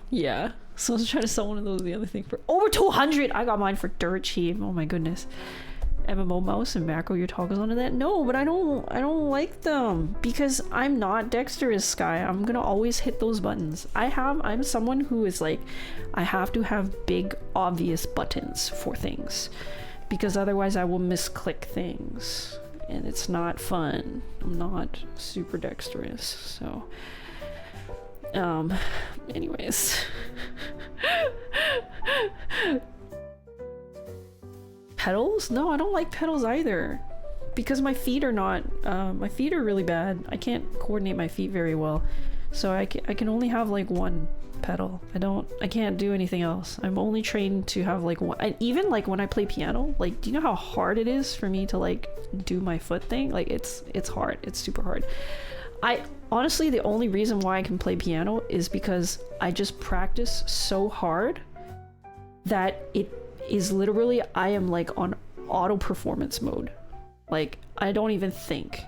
Yeah. So I was trying to sell one of those the other thing for over 200. I got mine for dirt cheap. Oh my goodness. MMO mouse and macro your toggles onto that? No, but I don't like them because I'm not dexterous, Sky. I'm gonna always hit those buttons. I'm someone who is like, I have to have big obvious buttons for things because otherwise I will misclick things and it's not fun. I'm not super dexterous, so anyways. Pedals? No, I don't like pedals either because my feet are not my feet are really bad. I can't coordinate my feet very well, so I can only have like one pedal. I can't do anything else. I'm only trained to have like one. Even like when I play piano, like, do you know how hard it is for me to like do my foot thing? Like it's hard. It's super hard. I honestly, the only reason why I can play piano is because I just practice so hard that it is literally, I am like on auto performance mode. Like, I don't even think.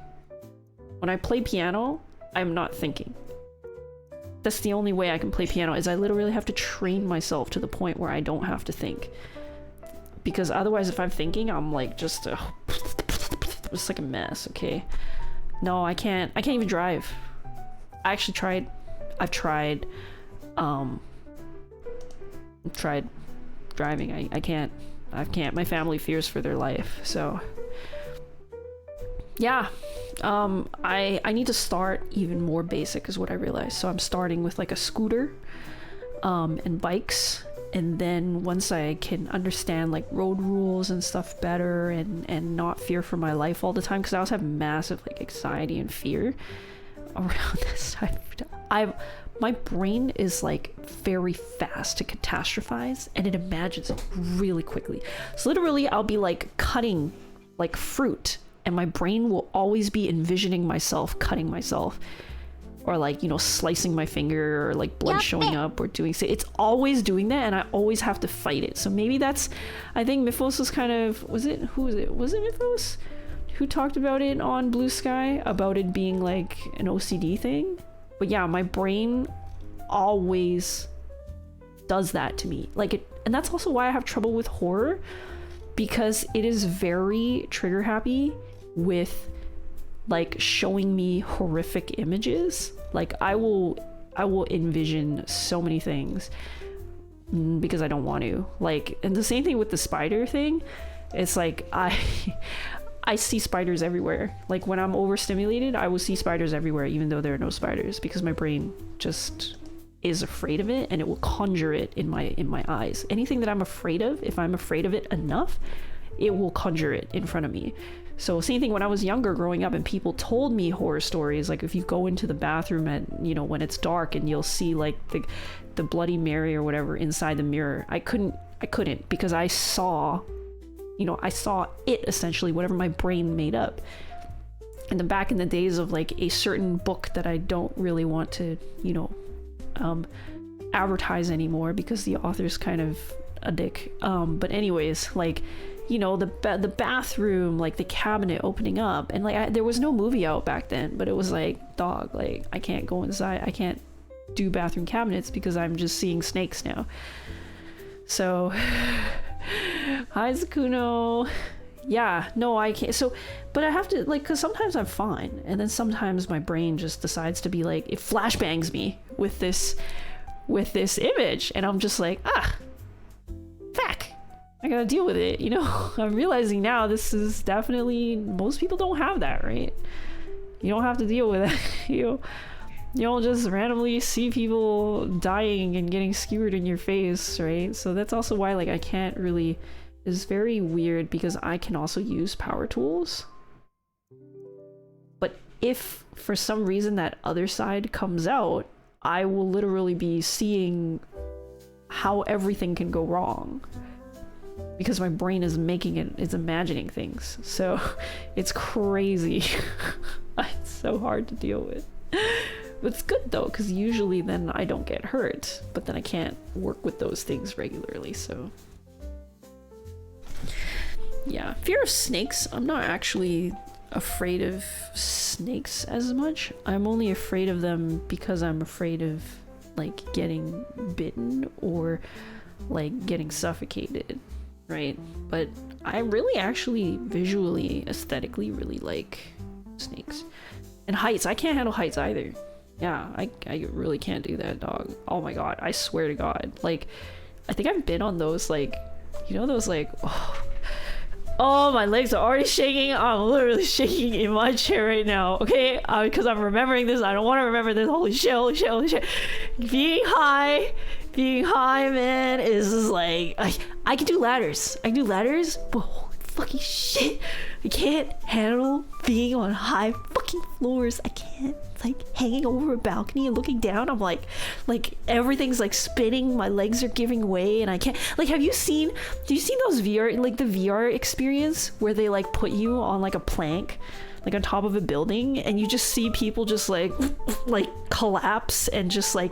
When I play piano, I'm not thinking. That's the only way I can play piano, is I literally have to train myself to the point where I don't have to think. Because otherwise, if I'm thinking, I'm like just it's like a mess, okay? No, I can't even drive. I actually tried. I've tried driving. I can't. My family fears for their life, so yeah. I need to start even more basic is what I realized. So I'm starting with like a scooter and bikes, and then once I can understand like road rules and stuff better and not fear for my life all the time, because I also have massive like anxiety and fear around this time. My brain is like very fast to catastrophize, and it imagines it really quickly. So literally I'll be like cutting like fruit, and my brain will always be envisioning myself cutting myself, or like, you know, slicing my finger, or like blood showing up, or doing so. It's always doing that, and I always have to fight it. So maybe that's, I think Mythos was kind of, was it Mythos who talked about it on Blue Sky, about it being like an OCD thing? But yeah, my brain always does that to me. Like it, and that's also why I have trouble with horror, because it is very trigger happy with like showing me horrific images. Like I will envision so many things because I don't want to. Like, and the same thing with the spider thing. It's like I see spiders everywhere. Like when I'm overstimulated, I will see spiders everywhere, even though there are no spiders, because my brain just is afraid of it, and it will conjure it in my eyes. Anything that I'm afraid of, if I'm afraid of it enough, it will conjure it in front of me. So same thing when I was younger growing up and people told me horror stories, like if you go into the bathroom at, you know, when it's dark and you'll see like the Bloody Mary or whatever inside the mirror. I couldn't because I saw it essentially, whatever my brain made up. And then back in the days of like a certain book that I don't really want to, you know, advertise anymore because the author's kind of a dick. But anyways, like, you know, the bathroom, like the cabinet opening up, and like there was no movie out back then, but it was like, dog, like I can't go inside, I can't do bathroom cabinets because I'm just seeing snakes now. So hi Zakuno. Yeah, no, I can't. So, but I have to, like, because sometimes I'm fine, and then sometimes my brain just decides to be like, it flashbangs me with this image, and I'm just like, fuck, I gotta deal with it, you know. I'm realizing now this is definitely, most people don't have that, right? You don't have to deal with it. You don't just randomly see people dying and getting skewered in your face, right? So that's also why, like, I can't really. Is very weird because I can also use power tools. But if for some reason that other side comes out, I will literally be seeing how everything can go wrong. Because my brain is it's imagining things. So it's crazy. It's so hard to deal with. But it's good though, because usually then I don't get hurt. But then I can't work with those things regularly, so. Yeah, fear of snakes. I'm not actually afraid of snakes as much. I'm only afraid of them because I'm afraid of like getting bitten or like getting suffocated, right? But I really actually visually, aesthetically really like snakes. And heights. I can't handle heights either. Yeah, I really can't do that, dog. Oh my god, I swear to god. Like, I think I've been on those, like, you know, those like, oh, my legs are already shaking. I'm literally shaking in my chair right now, okay? Because I'm remembering this. I don't want to remember this. Holy shit. Being high, man, is just like, I can do ladders. But holy fucking shit. I can't handle being on high fucking floors. I can't. Like hanging over a balcony and looking down, I'm like everything's like spinning, my legs are giving way, and I can't. Like, have you seen those VR, like the VR experience where they like put you on like a plank, like on top of a building, and you just see people just like collapse, and just like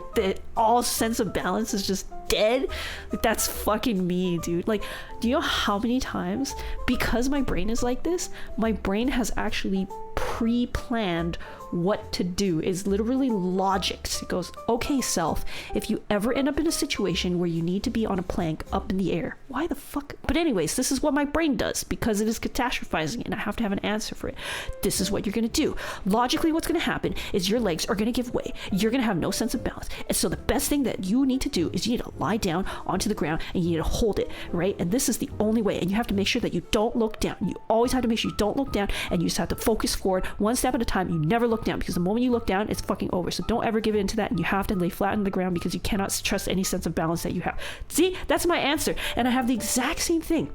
all sense of balance is just dead? Like, that's fucking me, dude. Like, do you know how many times, because my brain is like this, my brain has actually pre-planned what to do? Is literally logic. It goes, okay, self, if you ever end up in a situation where you need to be on a plank up in the air, why the fuck? But anyways, this is what my brain does because it is catastrophizing and I have to have an answer for it. This is what you're gonna do. Logically, what's gonna happen is your legs are gonna give way. You're gonna have no sense of balance. And so the best thing that you need to do is you need to lie down onto the ground and you need to hold it, right? And this is the only way. And you have to make sure that you don't look down. You always have to make sure you don't look down, and you just have to focus forward one step at a time. You never look down, because the moment you look down, it's fucking over. So don't ever give in to that, and you have to lay flat on the ground because you cannot trust any sense of balance that you have. See, that's my answer. And I have the exact same thing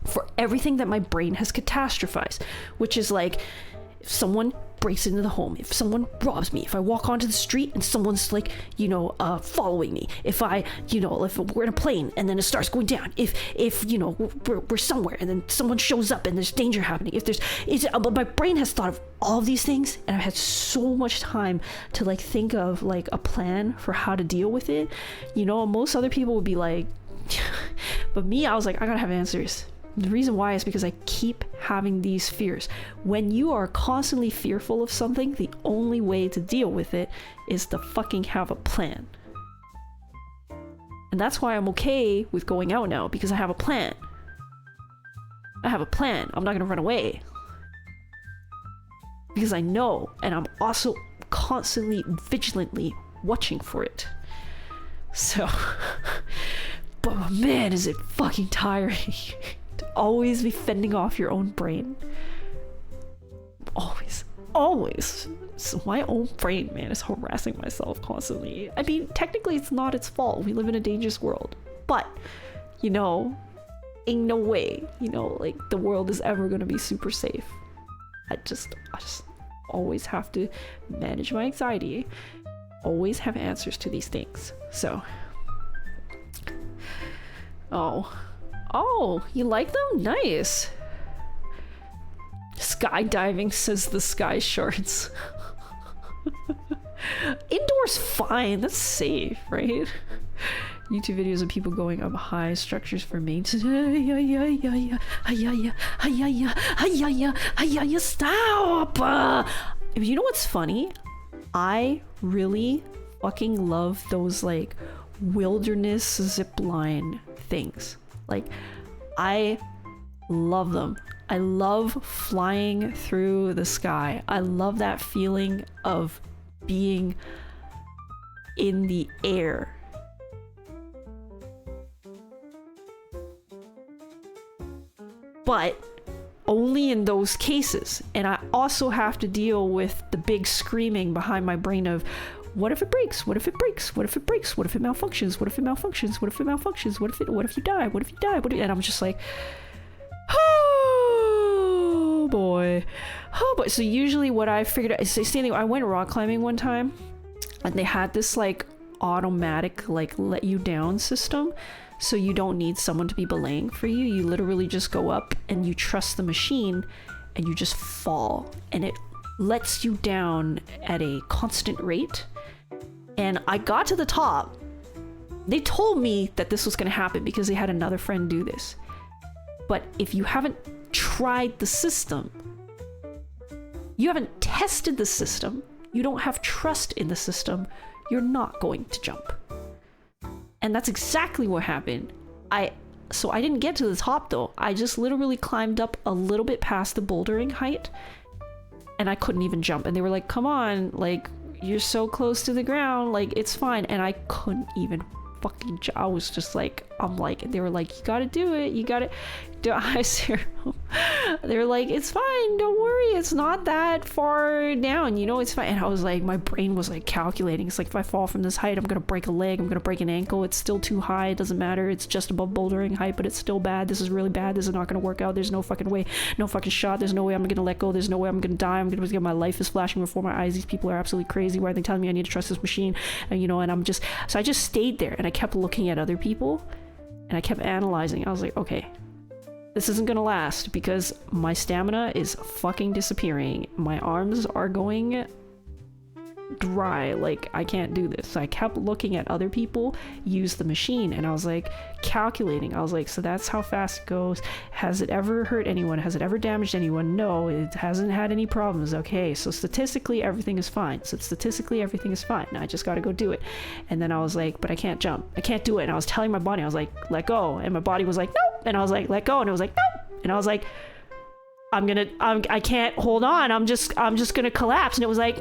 for everything that my brain has catastrophized, which is like, if someone breaks into the home, if someone robs me, if I walk onto the street and someone's like, following me, if we're in a plane and then it starts going down, if we're somewhere and then someone shows up and there's danger happening, but my brain has thought of all of these things, and I've had so much time to like think of like a plan for how to deal with it. Most other people would be like, but me, I was like, I gotta have answers. The reason why is because I keep having these fears. When you are constantly fearful of something, the only way to deal with it is to fucking have a plan. And that's why I'm okay with going out now, because I have a plan. I'm not gonna run away. Because I know, and I'm also constantly, vigilantly watching for it. So, but man, is it fucking tiring. To always be fending off your own brain. Always. always. So my own brain, man, is harassing myself constantly. I mean, technically it's not its fault. We live in a dangerous world. But, you know, ain't no way, you know, like the world is ever gonna be super safe. I just always have to manage my anxiety. Always have answers to these things. So. Oh, you like them? Nice. Skydiving, says the sky shorts. Indoors fine, that's safe, right? YouTube videos of people going up high structures for maintenance. Stop! You know what's funny? I really fucking love those like wilderness zipline things. Like, I love them. I love flying through the sky. I love that feeling of being in the air. But only in those cases. And I also have to deal with the big screaming behind my brain of, what if it breaks? What if it breaks? What if it breaks? What if it malfunctions? What if it malfunctions? What if it malfunctions? What if you die? What if you die? And I'm just like, oh boy. Oh boy. So usually what I figured out is I went rock climbing one time and they had this like automatic like let you down system. So you don't need someone to be belaying for you. You literally just go up and you trust the machine and you just fall and it lets you down at a constant rate. And I got to the top. They told me that this was going to happen because they had another friend do this. But if you haven't tried the system, you haven't tested the system, you don't have trust in the system, you're not going to jump. And that's exactly what happened. So I didn't get to the top though. I just literally climbed up a little bit past the bouldering height and I couldn't even jump. And they were like, come on, like, you're so close to the ground, like, it's fine. And I couldn't even fucking jump. I was just like, they were like, you gotta do it, you gotta do it. They were like, it's fine, don't worry, it's not that far down, you know, it's fine. And I was like, my brain was like calculating. It's like, if I fall from this height, I'm gonna break a leg, I'm gonna break an ankle, it's still too high, it doesn't matter, it's just above bouldering height, but it's still bad, this is really bad, this is not gonna work out, there's no fucking way, no fucking shot, there's no way I'm gonna let go, there's no way I'm gonna die, my life is flashing before my eyes, these people are absolutely crazy, why are they telling me I need to trust this machine? And you know, and so I just stayed there and I kept looking at other people and I kept analyzing. I was like, okay, this isn't gonna last because my stamina is fucking disappearing. My arms are going dry. Like, I can't do this. So I kept looking at other people use the machine and I was like calculating. I was like, so that's how fast it goes. Has it ever hurt anyone? Has it ever damaged anyone? No, it hasn't had any problems. Okay, so statistically everything is fine. Now I just gotta go do it. And then I was like, but I can't jump. I can't do it. And I was telling my body, I was like, let go. And my body was like, nope. And I was like, let go. And it was like, nope. And I was like, I can't hold on. I'm just gonna collapse. And it was like,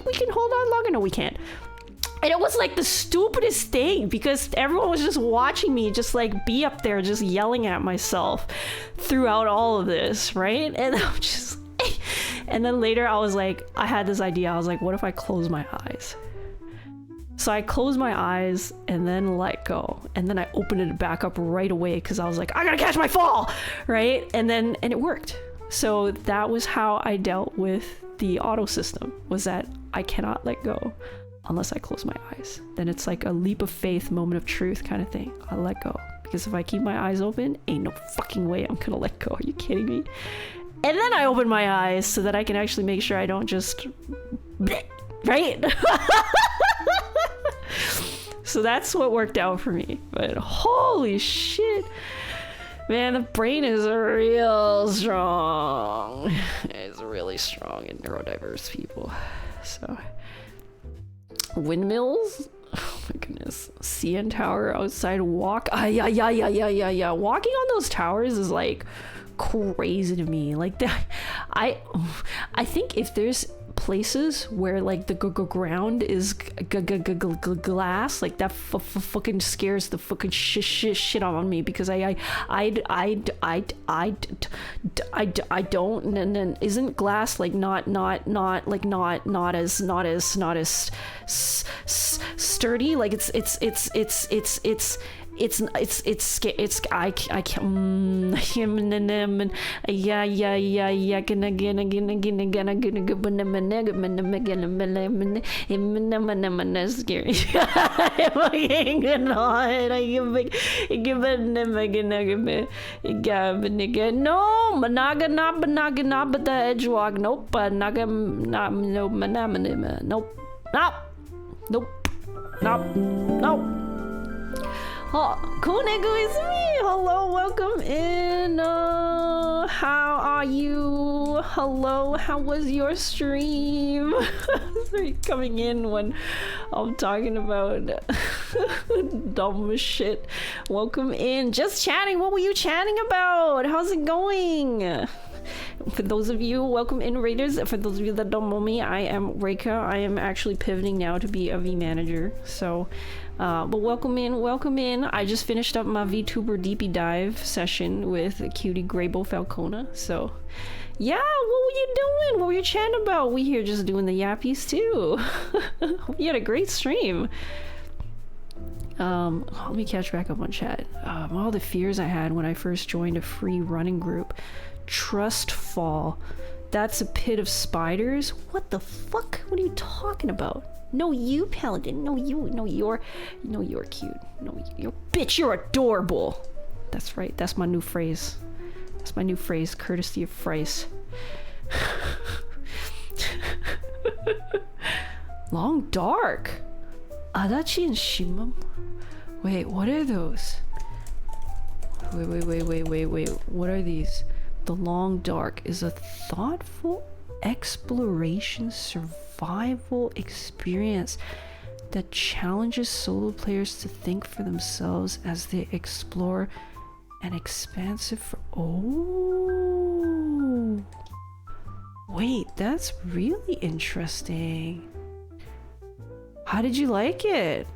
we can hold on longer. No, we can't. And it was like the stupidest thing because everyone was just watching me just like be up there just yelling at myself throughout all of this, right? And I'm just and then later I was like, I had this idea. I was like, what if I close my eyes? So I closed my eyes and then let go. And then I opened it back up right away because I was like, I gotta catch my fall, right? And it worked. So that was how I dealt with the auto system, was that I cannot let go unless I close my eyes. Then it's like a leap of faith, moment of truth kind of thing. I let go because if I keep my eyes open, ain't no fucking way I'm gonna let go. Are you kidding me? And then I open my eyes so that I can actually make sure I don't just right? So that's what worked out for me. But holy shit, man, the brain is real strong. It's really strong in neurodiverse people. So, windmills? Oh my goodness. CN Tower outside walk. Yeah. Walking on those towers is like crazy to me. Like, I think if there's places where like the ground is glass, like that fucking scares the fucking shit on me, because I don't, isn't glass like not as sturdy, like it's I can't nope. Oh, Kunigu is me! Hello, welcome in! How are you? Hello, how was your stream? Sorry, coming in when I'm talking about dumb shit. Welcome in. Just chatting. What were you chatting about? How's it going? For those of you, welcome in, Raiders. For those of you that don't know me, I am Reika. I am actually pivoting now to be a vmanager. So, but welcome in. I just finished up my VTuber Deep Dive session with cutie Graybo Falcona. So, yeah, what were you doing? What were you chatting about? We here just doing the yappies too. We had a great stream. Let me catch back up on chat. All the fears I had when I first joined a free running group. Trust fall. That's a pit of spiders? What the fuck? What are you talking about? No, you, Paladin. No, you. No, you're cute. No, you're bitch. You're adorable. That's right. That's my new phrase. That's my new phrase, courtesy of Frice. Long dark. Adachi and Shimam. Wait, what are those? Wait. What are these? The Long Dark is a thoughtful exploration survival experience that challenges solo players to think for themselves as they explore an expansive... Oh! Wait, that's really interesting. How did you like it?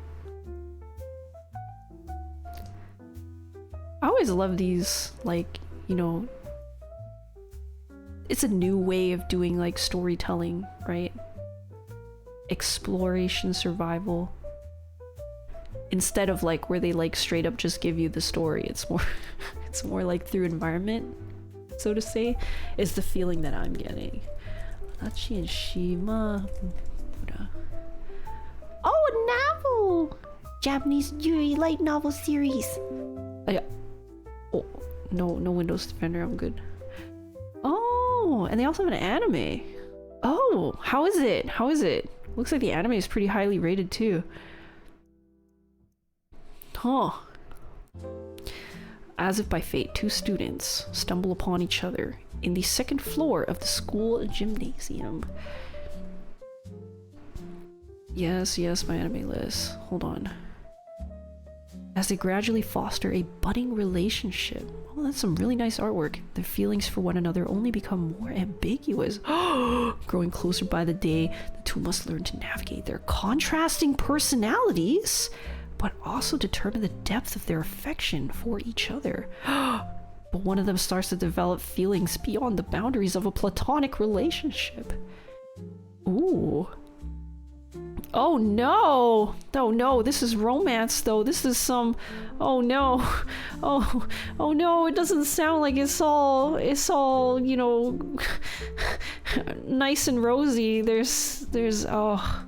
I always love these, like, you know... It's a new way of doing like storytelling, right? Exploration, survival. Instead of like where they like straight up just give you the story, it's more like through environment, so to say, is the feeling that I'm getting. Achi and Shima. Oh, a novel! Japanese Yuri light novel series. Oh, no Windows Defender, I'm good. Oh, and they also have an anime. Oh, how is it? Looks like the anime is pretty highly rated too. Huh. As if by fate, two students stumble upon each other in the second floor of the school gymnasium. Yes, my anime list. Hold on. As they gradually foster a budding relationship. Oh, that's some really nice artwork. Their feelings for one another only become more ambiguous. Growing closer by the day, the two must learn to navigate their contrasting personalities, but also determine the depth of their affection for each other. But one of them starts to develop feelings beyond the boundaries of a platonic relationship. Ooh. Oh no! Oh no, this is romance though. This is some... Oh no. Oh no, it doesn't sound like it's all, you know, nice and rosy. There's, oh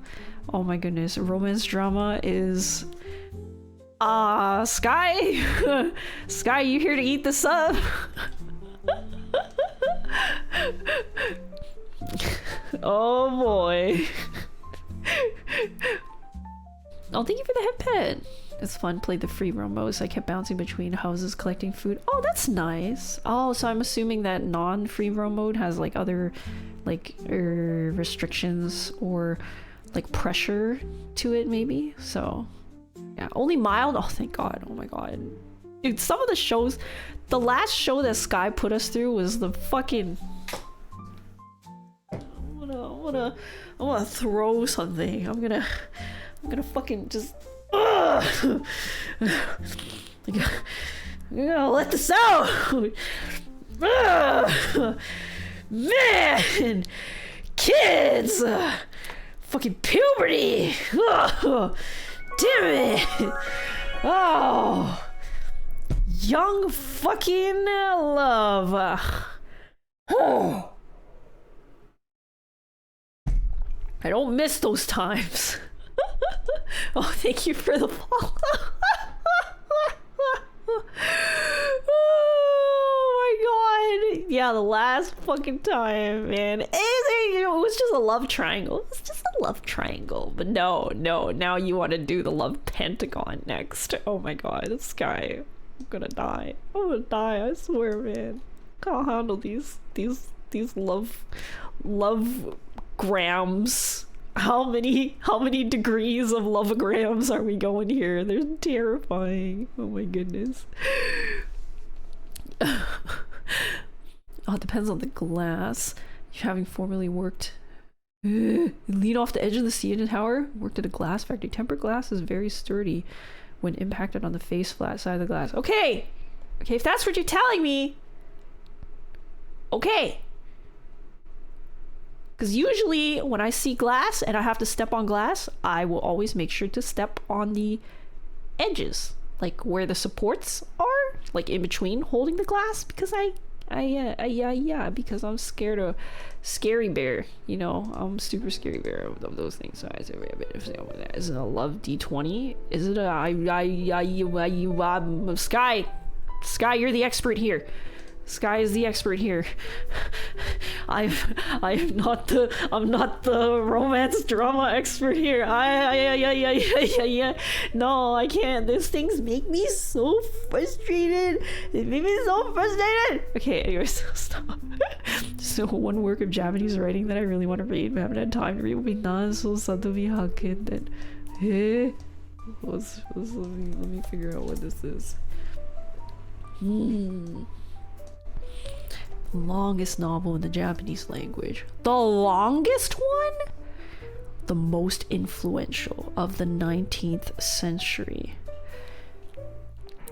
my goodness. Romance drama is... Sky! Sky, you here to eat this up? Oh boy. Oh, thank you for the headpad. It's fun. Played the free roam mode, so I kept bouncing between houses collecting food. Oh, that's nice. Oh, so I'm assuming that non-free roam mode has like other like restrictions or like pressure to it maybe. So yeah, only mild. Oh, thank God. Oh my God. Dude, some of the shows, the last show that Sky put us through was the fucking... I'm gonna throw something. I'm gonna fucking just. I'm gonna let this out. Man, kids, fucking puberty. Damn it. Oh, young fucking love. Oh. I don't miss those times. Oh, thank you for the follow. Oh my god. Yeah, the last fucking time, man. It was just a love triangle. It was just a love triangle. But no, now you want to do the love pentagon next. Oh my god, this guy. I'm gonna die. I swear, man. Can't handle these love grams. How many degrees of lovegrams are we going here? They're terrifying. Oh my goodness. Oh, it depends on the glass. You're having formerly worked. Lean off the edge of the CN tower. Worked at a glass factory. Tempered glass is very sturdy when impacted on the face flat side of the glass. Okay, if that's what you're telling me. Okay. Because usually when I see glass and I have to step on glass, I will always make sure to step on the edges, like where the supports are, like in between holding the glass, because because I'm scared of scary bear, you know. I'm super scary bear of those things. So I say, wait a minute, is it a love D20? Is it a Sky, you're the expert here. Sky is the expert here. I'm not the romance drama expert here. Yeah. No, I can't. These things make me so frustrated. It made me so frustrated. Okay, anyways, stop. So one work of Japanese writing that I really want to read, but haven't had time to read, will be Nanso Satomi Hakken. Let me figure out what this is. Longest novel in the Japanese language. The longest one? The most influential of the 19th century.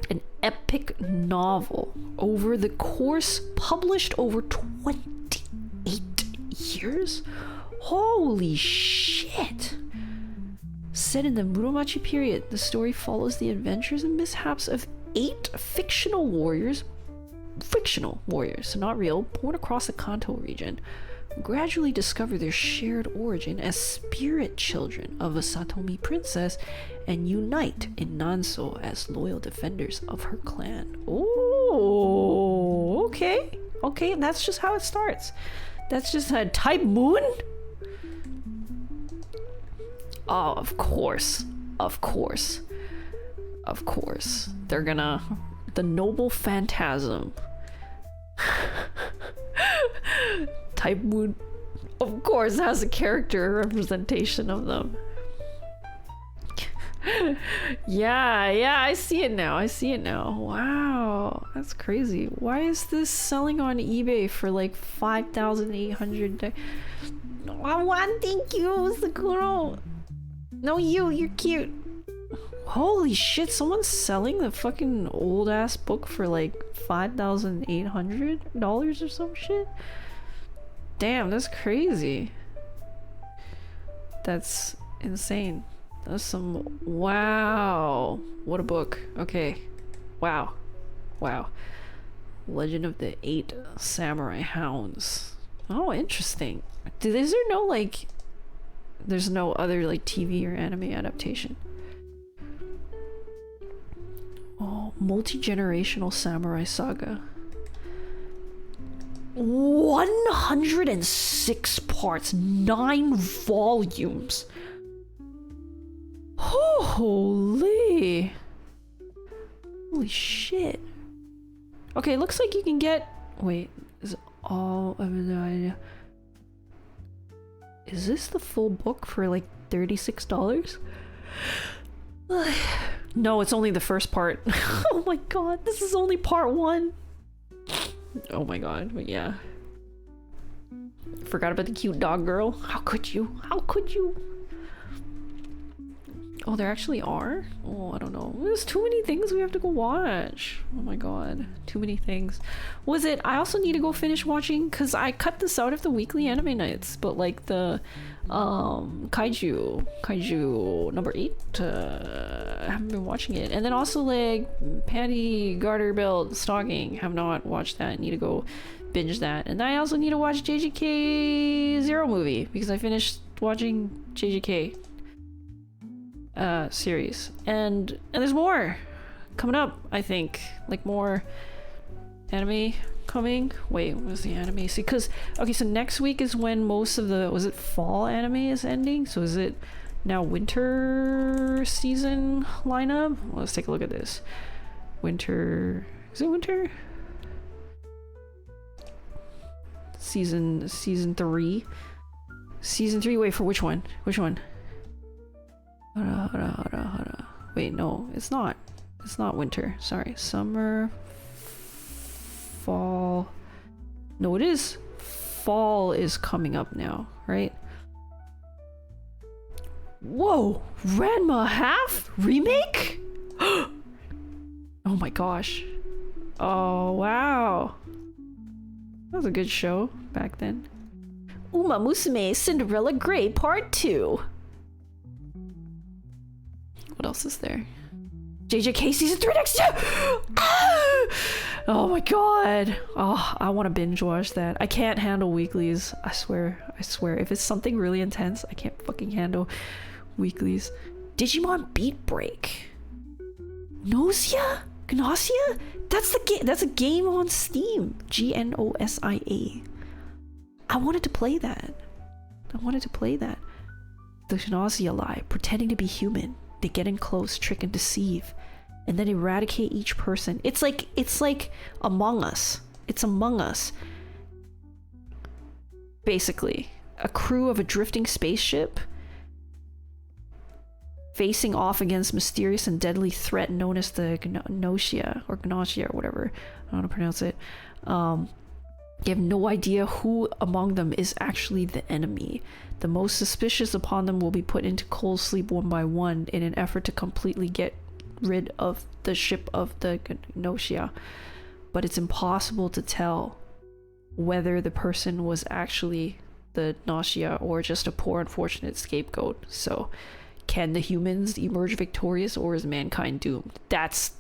An epic novel over the course published over 28 years? Holy shit! Set in the Muromachi period, the story follows the adventures and mishaps of 8 fictional warriors, so not real, born across the Kanto region, who gradually discover their shared origin as spirit children of a Satomi princess and unite in Nanso as loyal defenders of her clan. Oh, okay, and that's just how it starts. That's just a type moon? Oh, of course. They're gonna... The noble phantasm. Type moon, of course, has a character representation of them. Yeah, I see it now. Wow, that's crazy. Why is this selling on eBay for like 5,800? I want, thank you, Sakuro. No, you're cute. Holy shit, someone's selling the fucking old ass book for like $5,800 or some shit? Damn, that's crazy. That's insane. That's some... Wow. What a book. Okay. Wow. Legend of the 8 Samurai Hounds. Oh, interesting. Is there no like... There's no other like TV or anime adaptation? Oh, multi-generational samurai saga. 106 parts, 9 volumes. Holy shit. Okay, looks like you can get... Wait, is this the full book for like $36? No, it's only the first part. Oh my god, this is only part 1. Oh my god, but yeah. Forgot about the cute dog girl. How could you? How could you? Oh, there actually are? Oh, I don't know. There's too many things we have to go watch. Oh my god. Too many things. Was it? I also need to go finish watching, because I cut this out of the weekly anime nights, but like the Kaiju number 8, I haven't been watching it. And then also like Panty, Garter Belt, Stalking, have not watched that. Need to go binge that. And I also need to watch JJK Zero movie, because I finished watching JJK series, and there's more coming up, I think, like more anime coming. Wait, what's the anime? See, because okay, so next week is when most of the, was it fall anime is ending, so is it now winter season lineup? Well, let's take a look at this. Winter, is it winter season 3? Wait, for which one? Hold on. Wait, no, it's not winter. Sorry, summer, fall. No, it is. Fall is coming up now, right? Whoa, Ranma half remake? Oh my gosh. Oh wow. That was a good show back then. Uma Musume Cinderella Grey Part 2. What else is there? JJK season 3 next year! Oh my god. Oh, I want to binge watch that. I can't handle weeklies. I swear. If it's something really intense, I can't fucking handle weeklies. Digimon Beat Break. Nausea? Gnosia? That's the game. That's a game on Steam. Gnosia. I wanted to play that. The Gnosia lie, pretending to be human. They get in close, trick and deceive, and then eradicate each person. It's like Among Us. It's Among Us. Basically, a crew of a drifting spaceship facing off against mysterious and deadly threat known as the Gnosia or whatever. I don't know how to pronounce it. You have no idea who among them is actually the enemy. The most suspicious upon them will be put into cold sleep one by one in an effort to completely get rid of the ship of the Gnosia. But it's impossible to tell whether the person was actually the Gnosia or just a poor unfortunate scapegoat. So, can the humans emerge victorious, or is mankind doomed? This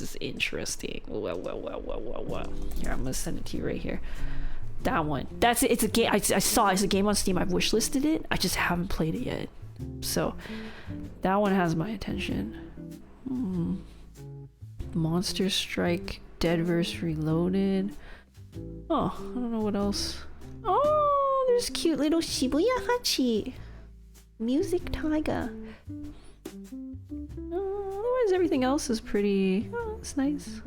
is interesting. Well. Here, I'm gonna send it to you right here. That one. That's it. It's a game. I saw it's a game on Steam. I've wishlisted it. I just haven't played it yet. So that one has my attention. Monster Strike, Deadverse Reloaded. Oh, I don't know what else. Oh, there's cute little Shibuya Hachi. Music Taiga. Otherwise, everything else is pretty. Oh, it's nice.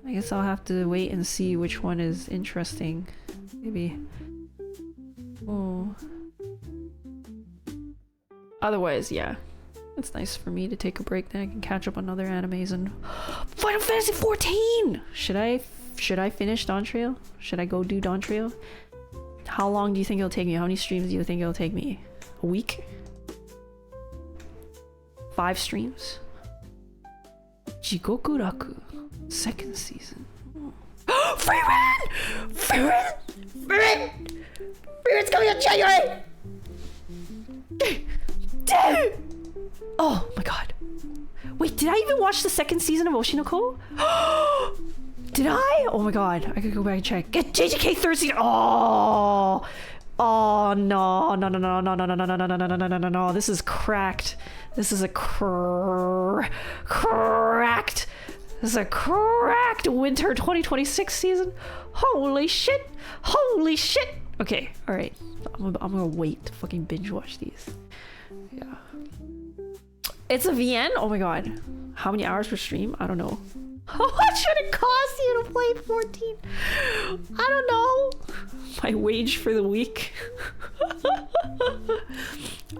I guess I'll have to wait and see which one is interesting. Maybe. Oh. Otherwise, yeah. It's nice for me to take a break, then I can catch up on other animes and Final Fantasy 14! Should I finish Dawn Trail? Should I go do Dawn Trail? How long do you think it'll take me? How many streams do you think it'll take me? A week? 5 streams? Jigoku Raku, 2nd season. Freeran's coming out January! Oh my god. Wait, did I even watch the 2nd season of Oshinoko? Did I? Oh my god. I could go back and check. Get JJK 3rd season. Oh. Oh no. No. This is cracked. This is a cracked. This is a cracked winter 2026 season. Holy shit. Okay, alright. I'm gonna wait to fucking binge watch these. Yeah. It's a VN? Oh my god. How many hours per stream? I don't know. How much should it cost you to play 14? I don't know. My wage for the week.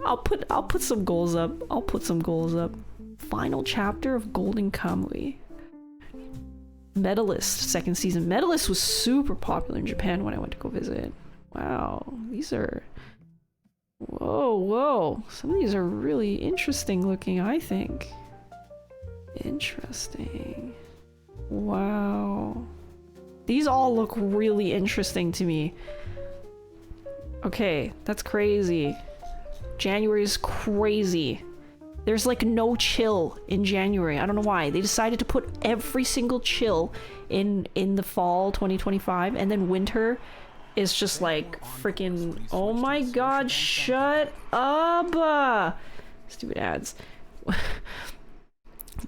I'll put some goals up. Final chapter of Golden Kamui. Medalist, second season. Medalist was super popular in Japan when I went to go visit. Wow, these are... Whoa, whoa. Some of these are really interesting looking, I think. Interesting. Wow. These all look really interesting to me. Okay, that's crazy. January's crazy. There's like no chill in January. I don't know why. They decided to put every single chill in the fall 2025, and then winter is just like freaking, oh my god, shut up. Stupid ads.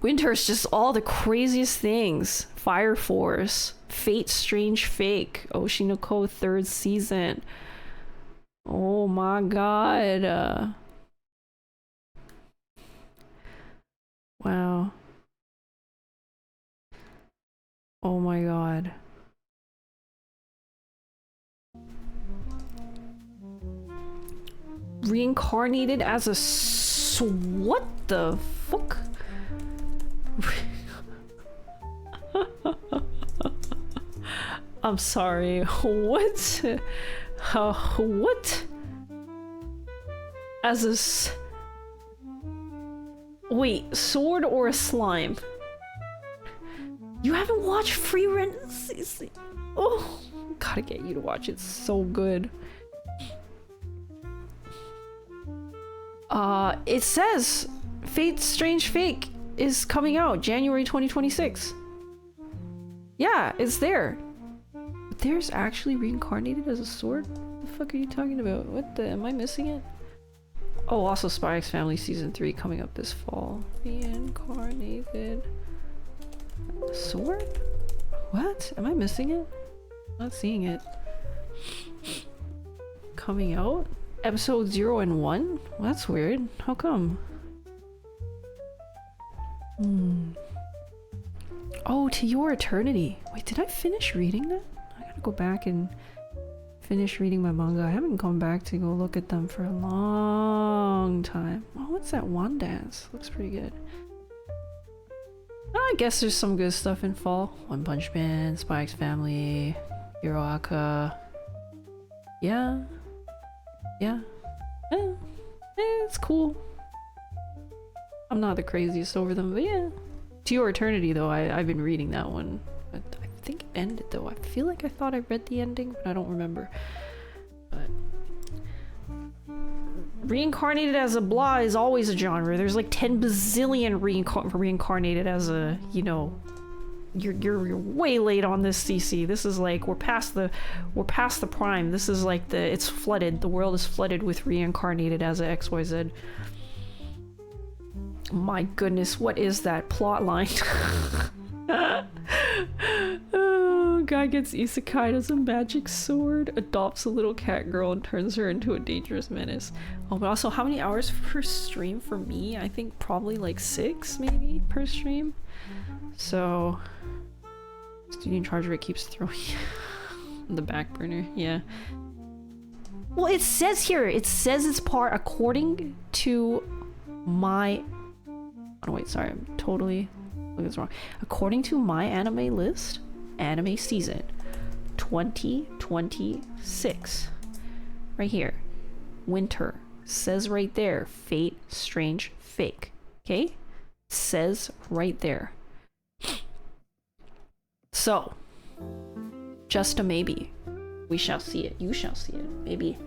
Winter is just all the craziest things. Fire Force, Fate Strange Fake, Oshinoko 3rd season. Oh my god. Wow. Oh my god. Reincarnated as a what the fuck? I'm sorry. What? What? As a wait, sword or a slime? You haven't watched Free Rent? Oh, gotta get you to watch it. It's so good. It says Fate Strange Fake is coming out January 2026. Yeah, it's there. But there's actually reincarnated as a sword? What the fuck are you talking about? What the? Am I missing it? Oh, also Spy X Family Season 3 coming up this fall. Reincarnated sword? What? Am I missing it? Not seeing it. Coming out? Episode 0 and 1? Well, that's weird. How come? Oh, To Your Eternity. Wait, did I finish reading that? I gotta go back and finish reading my manga. I haven't gone back to go look at them for a long time. Oh, what's that one dance? Looks pretty good. I guess there's some good stuff in fall. One Punch Man, Spy X Family, Hero Aka. Yeah. Yeah. It's cool. I'm not the craziest over them, but yeah. To Your Eternity, though, I've been reading that one. I think it ended, though. I feel like I thought I read the ending, but I don't remember. But reincarnated as a blah is always a genre. There's like 10 bazillion reincarnated as a, you know, you're way late on this, CC. This is like we're past the prime. This is like it's flooded. The world is flooded with reincarnated as a XYZ. My goodness, what is that plot line? Oh, guy gets isekai'd as a magic sword, adopts a little cat girl and turns her into a dangerous menace. Oh, but also, how many hours per stream for me? I think probably like 6 maybe per stream. So student charge rate keeps throwing the back burner. Yeah. Well, it says here, it says it's part according to my... Oh wait, sorry, I'm totally looking this wrong. According to my anime list, anime season 2026. Right here. Winter. Says right there, Fate Strange Fake. Okay? Says right there. So, just a maybe. We shall see it. You shall see it. Maybe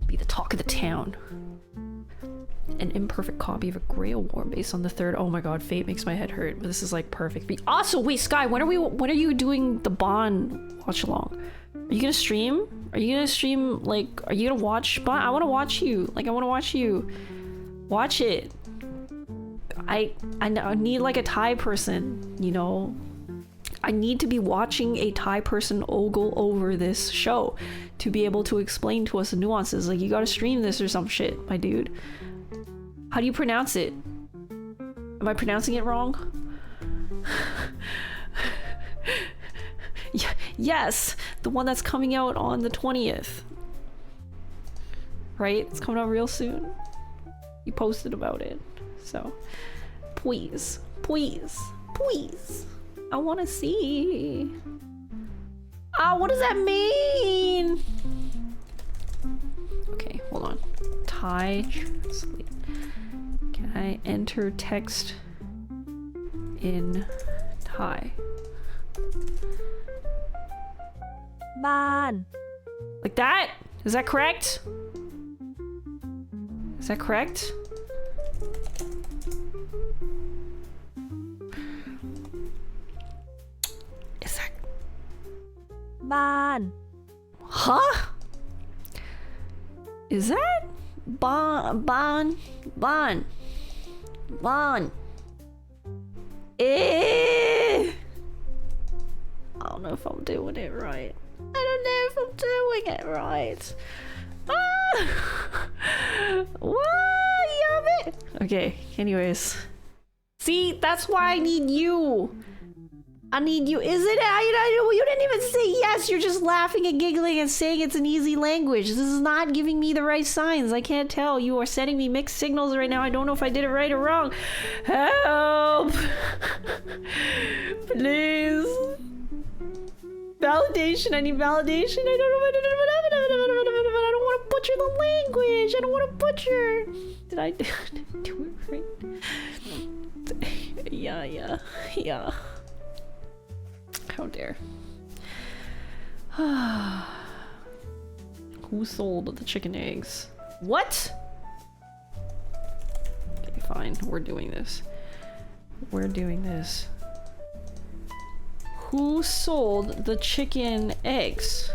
be the talk of the town. An imperfect copy of a Grail War based on the 3rd. Oh my god, Fate makes my head hurt. But this is like perfect. But also, wait, Sky, when are you doing the Bond watch along? Are you gonna stream? Are you gonna stream, like, are you gonna watch Bond? I wanna watch you. Like, I wanna watch you. Watch it. I need like a Thai person, you know? I need to be watching a Thai person ogle over this show to be able to explain to us the nuances. Like, you gotta stream this or some shit, my dude. How do you pronounce it? Am I pronouncing it wrong? Yes, the one that's coming out on the 20th. Right? It's coming out real soon. You posted about it. So, please, please, Please. I want to see. Ah, what does that mean? Okay, hold on. Thai translate. Can I enter text in Thai? บ้าน Like that? Is that correct? Is that correct? Is that... บ้าน Huh? Is that Bon? Eh. I don't know if I'm doing it right. I don't know if I'm doing it right. Ah! What? Yummy. Okay, anyways. See, that's why I need you. I need you. Is it? You didn't even say yes. You're just laughing and giggling and saying it's an easy language. This is not giving me the right signs. I can't tell. You are sending me mixed signals right now. I don't know if I did it right or wrong. Help. Please. Validation. I need validation. I don't know. I don't want to butcher the language. I don't want to butcher. Did I do it right? Yeah. How dare. Who sold the chicken eggs? What? Okay, fine. We're doing this. Who sold the chicken eggs?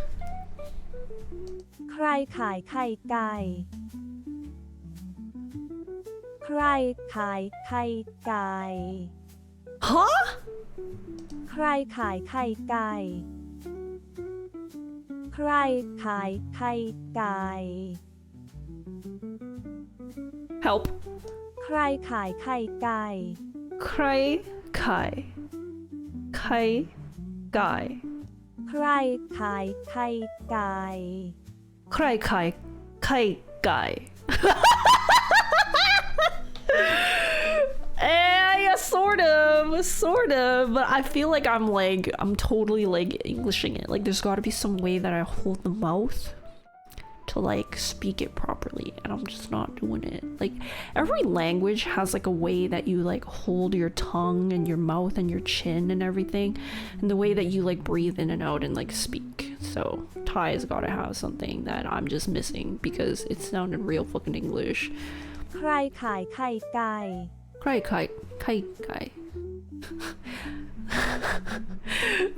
ใครขายไข่ไก่ ใครขายไข่ไก่ Huh? ใครขายไข่ไก่ ใครขายไข่ไก่ Help. ใครขายไข่ไก่ Cry kai. Kai guy. ใครขายไข่ไก่ Cry kai guy. Yeah, sort of, but I feel like I'm totally like Englishing it. Like there's got to be some way that I hold the mouth to like speak it properly, and I'm just not doing it. Like every language has like a way that you like hold your tongue and your mouth and your chin and everything, and the way that you like breathe in and out and like speak. So Thai has got to have something that I'm just missing because it sounded real fucking English. ใครขายไข่ไก่ Kai.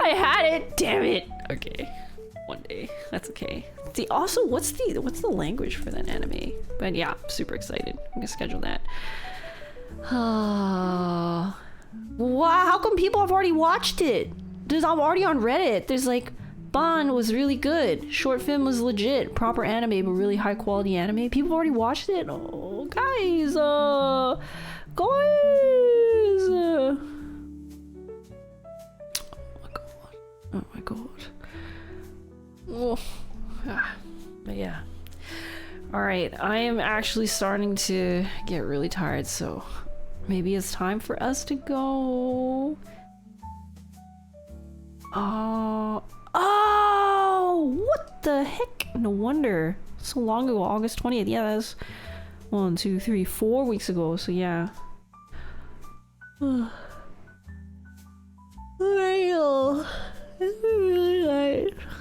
I had it, damn it. Okay, one day, that's okay. See, also, what's the language for that anime? But yeah, super excited. I'm gonna schedule that. Wow, how come people have already watched it? I'm already on Reddit. There's like, Bon was really good. Short film was legit. Proper anime, but really high quality anime. People have already watched it? Oh, guys, guys! Oh my god. Oh. But yeah. Alright, I am actually starting to get really tired, so maybe it's time for us to go. Oh, what the heck? No wonder. So long ago, August 20th. Yeah, that's 1, 2, 3, 4 weeks ago, so yeah.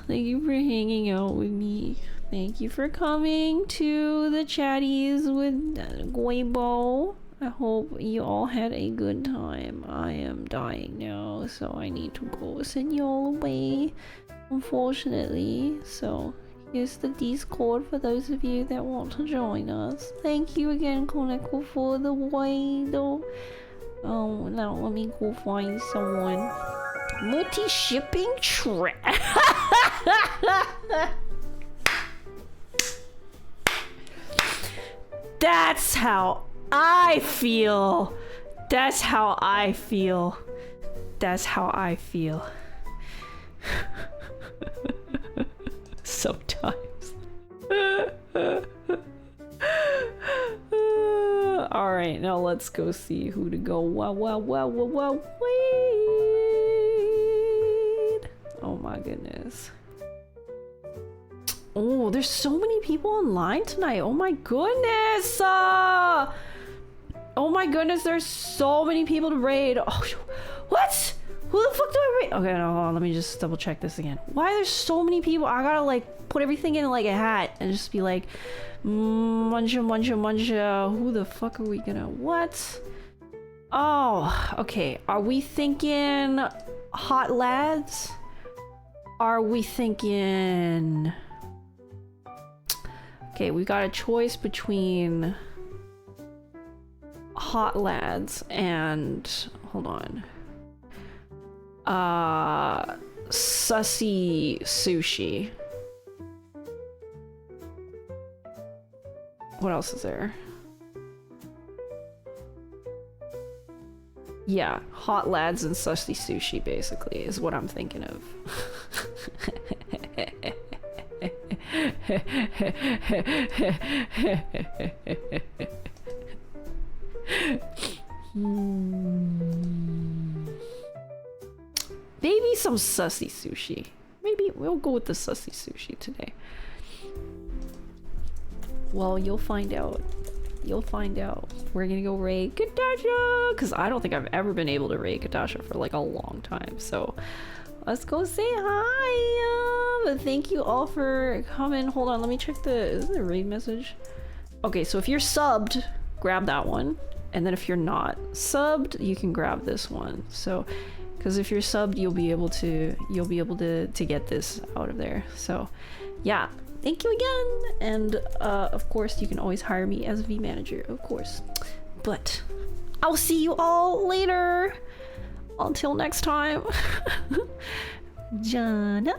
Thank you for hanging out with me. Thank you for coming to the chatties with Guibo. I hope you all had a good time. I am dying now, so I need to go send you all away, unfortunately. So here's the Discord for those of you that want to join us. Thank you again, Koneko, for the Guido. Oh, now let me go find someone. Multi-shipping trap. That's how I feel. That's how I feel. That's how I feel. Sometimes. Alright, now let's go see who to go. Wow. Wait. goodness. Oh, there's so many people online tonight. Oh my goodness. Oh my goodness, there's so many people to raid. Oh, what? Who the fuck do I raid? Okay, no, hold on, let me just double check this again. Why there's so many people? I gotta like put everything in like a hat and just be like, muncha. Who the fuck are we gonna, what? Oh, okay. Are we thinking hot lads? Are we thinking... Okay, we got a choice between hot lads and, hold on, sussy sushi. What else is there? Yeah, hot lads and sussy sushi basically is what I'm thinking of. Maybe some sussy sushi. Maybe we'll go with the sussy sushi today. Well, you'll find out. You'll find out. We're gonna go raid Kadasha, because I don't think I've ever been able to raid Kadasha for like a long time. So let's go say hi. But thank you all for coming. Hold on, let me check the, is it a raid message? Okay, so if you're subbed, grab that one. And then if you're not subbed, you can grab this one. So, because if you're subbed, you'll be able to get this out of there. So yeah, thank you again. And of course, you can always hire me as vmanager, of course. But I'll see you all later. Until next time. Jana.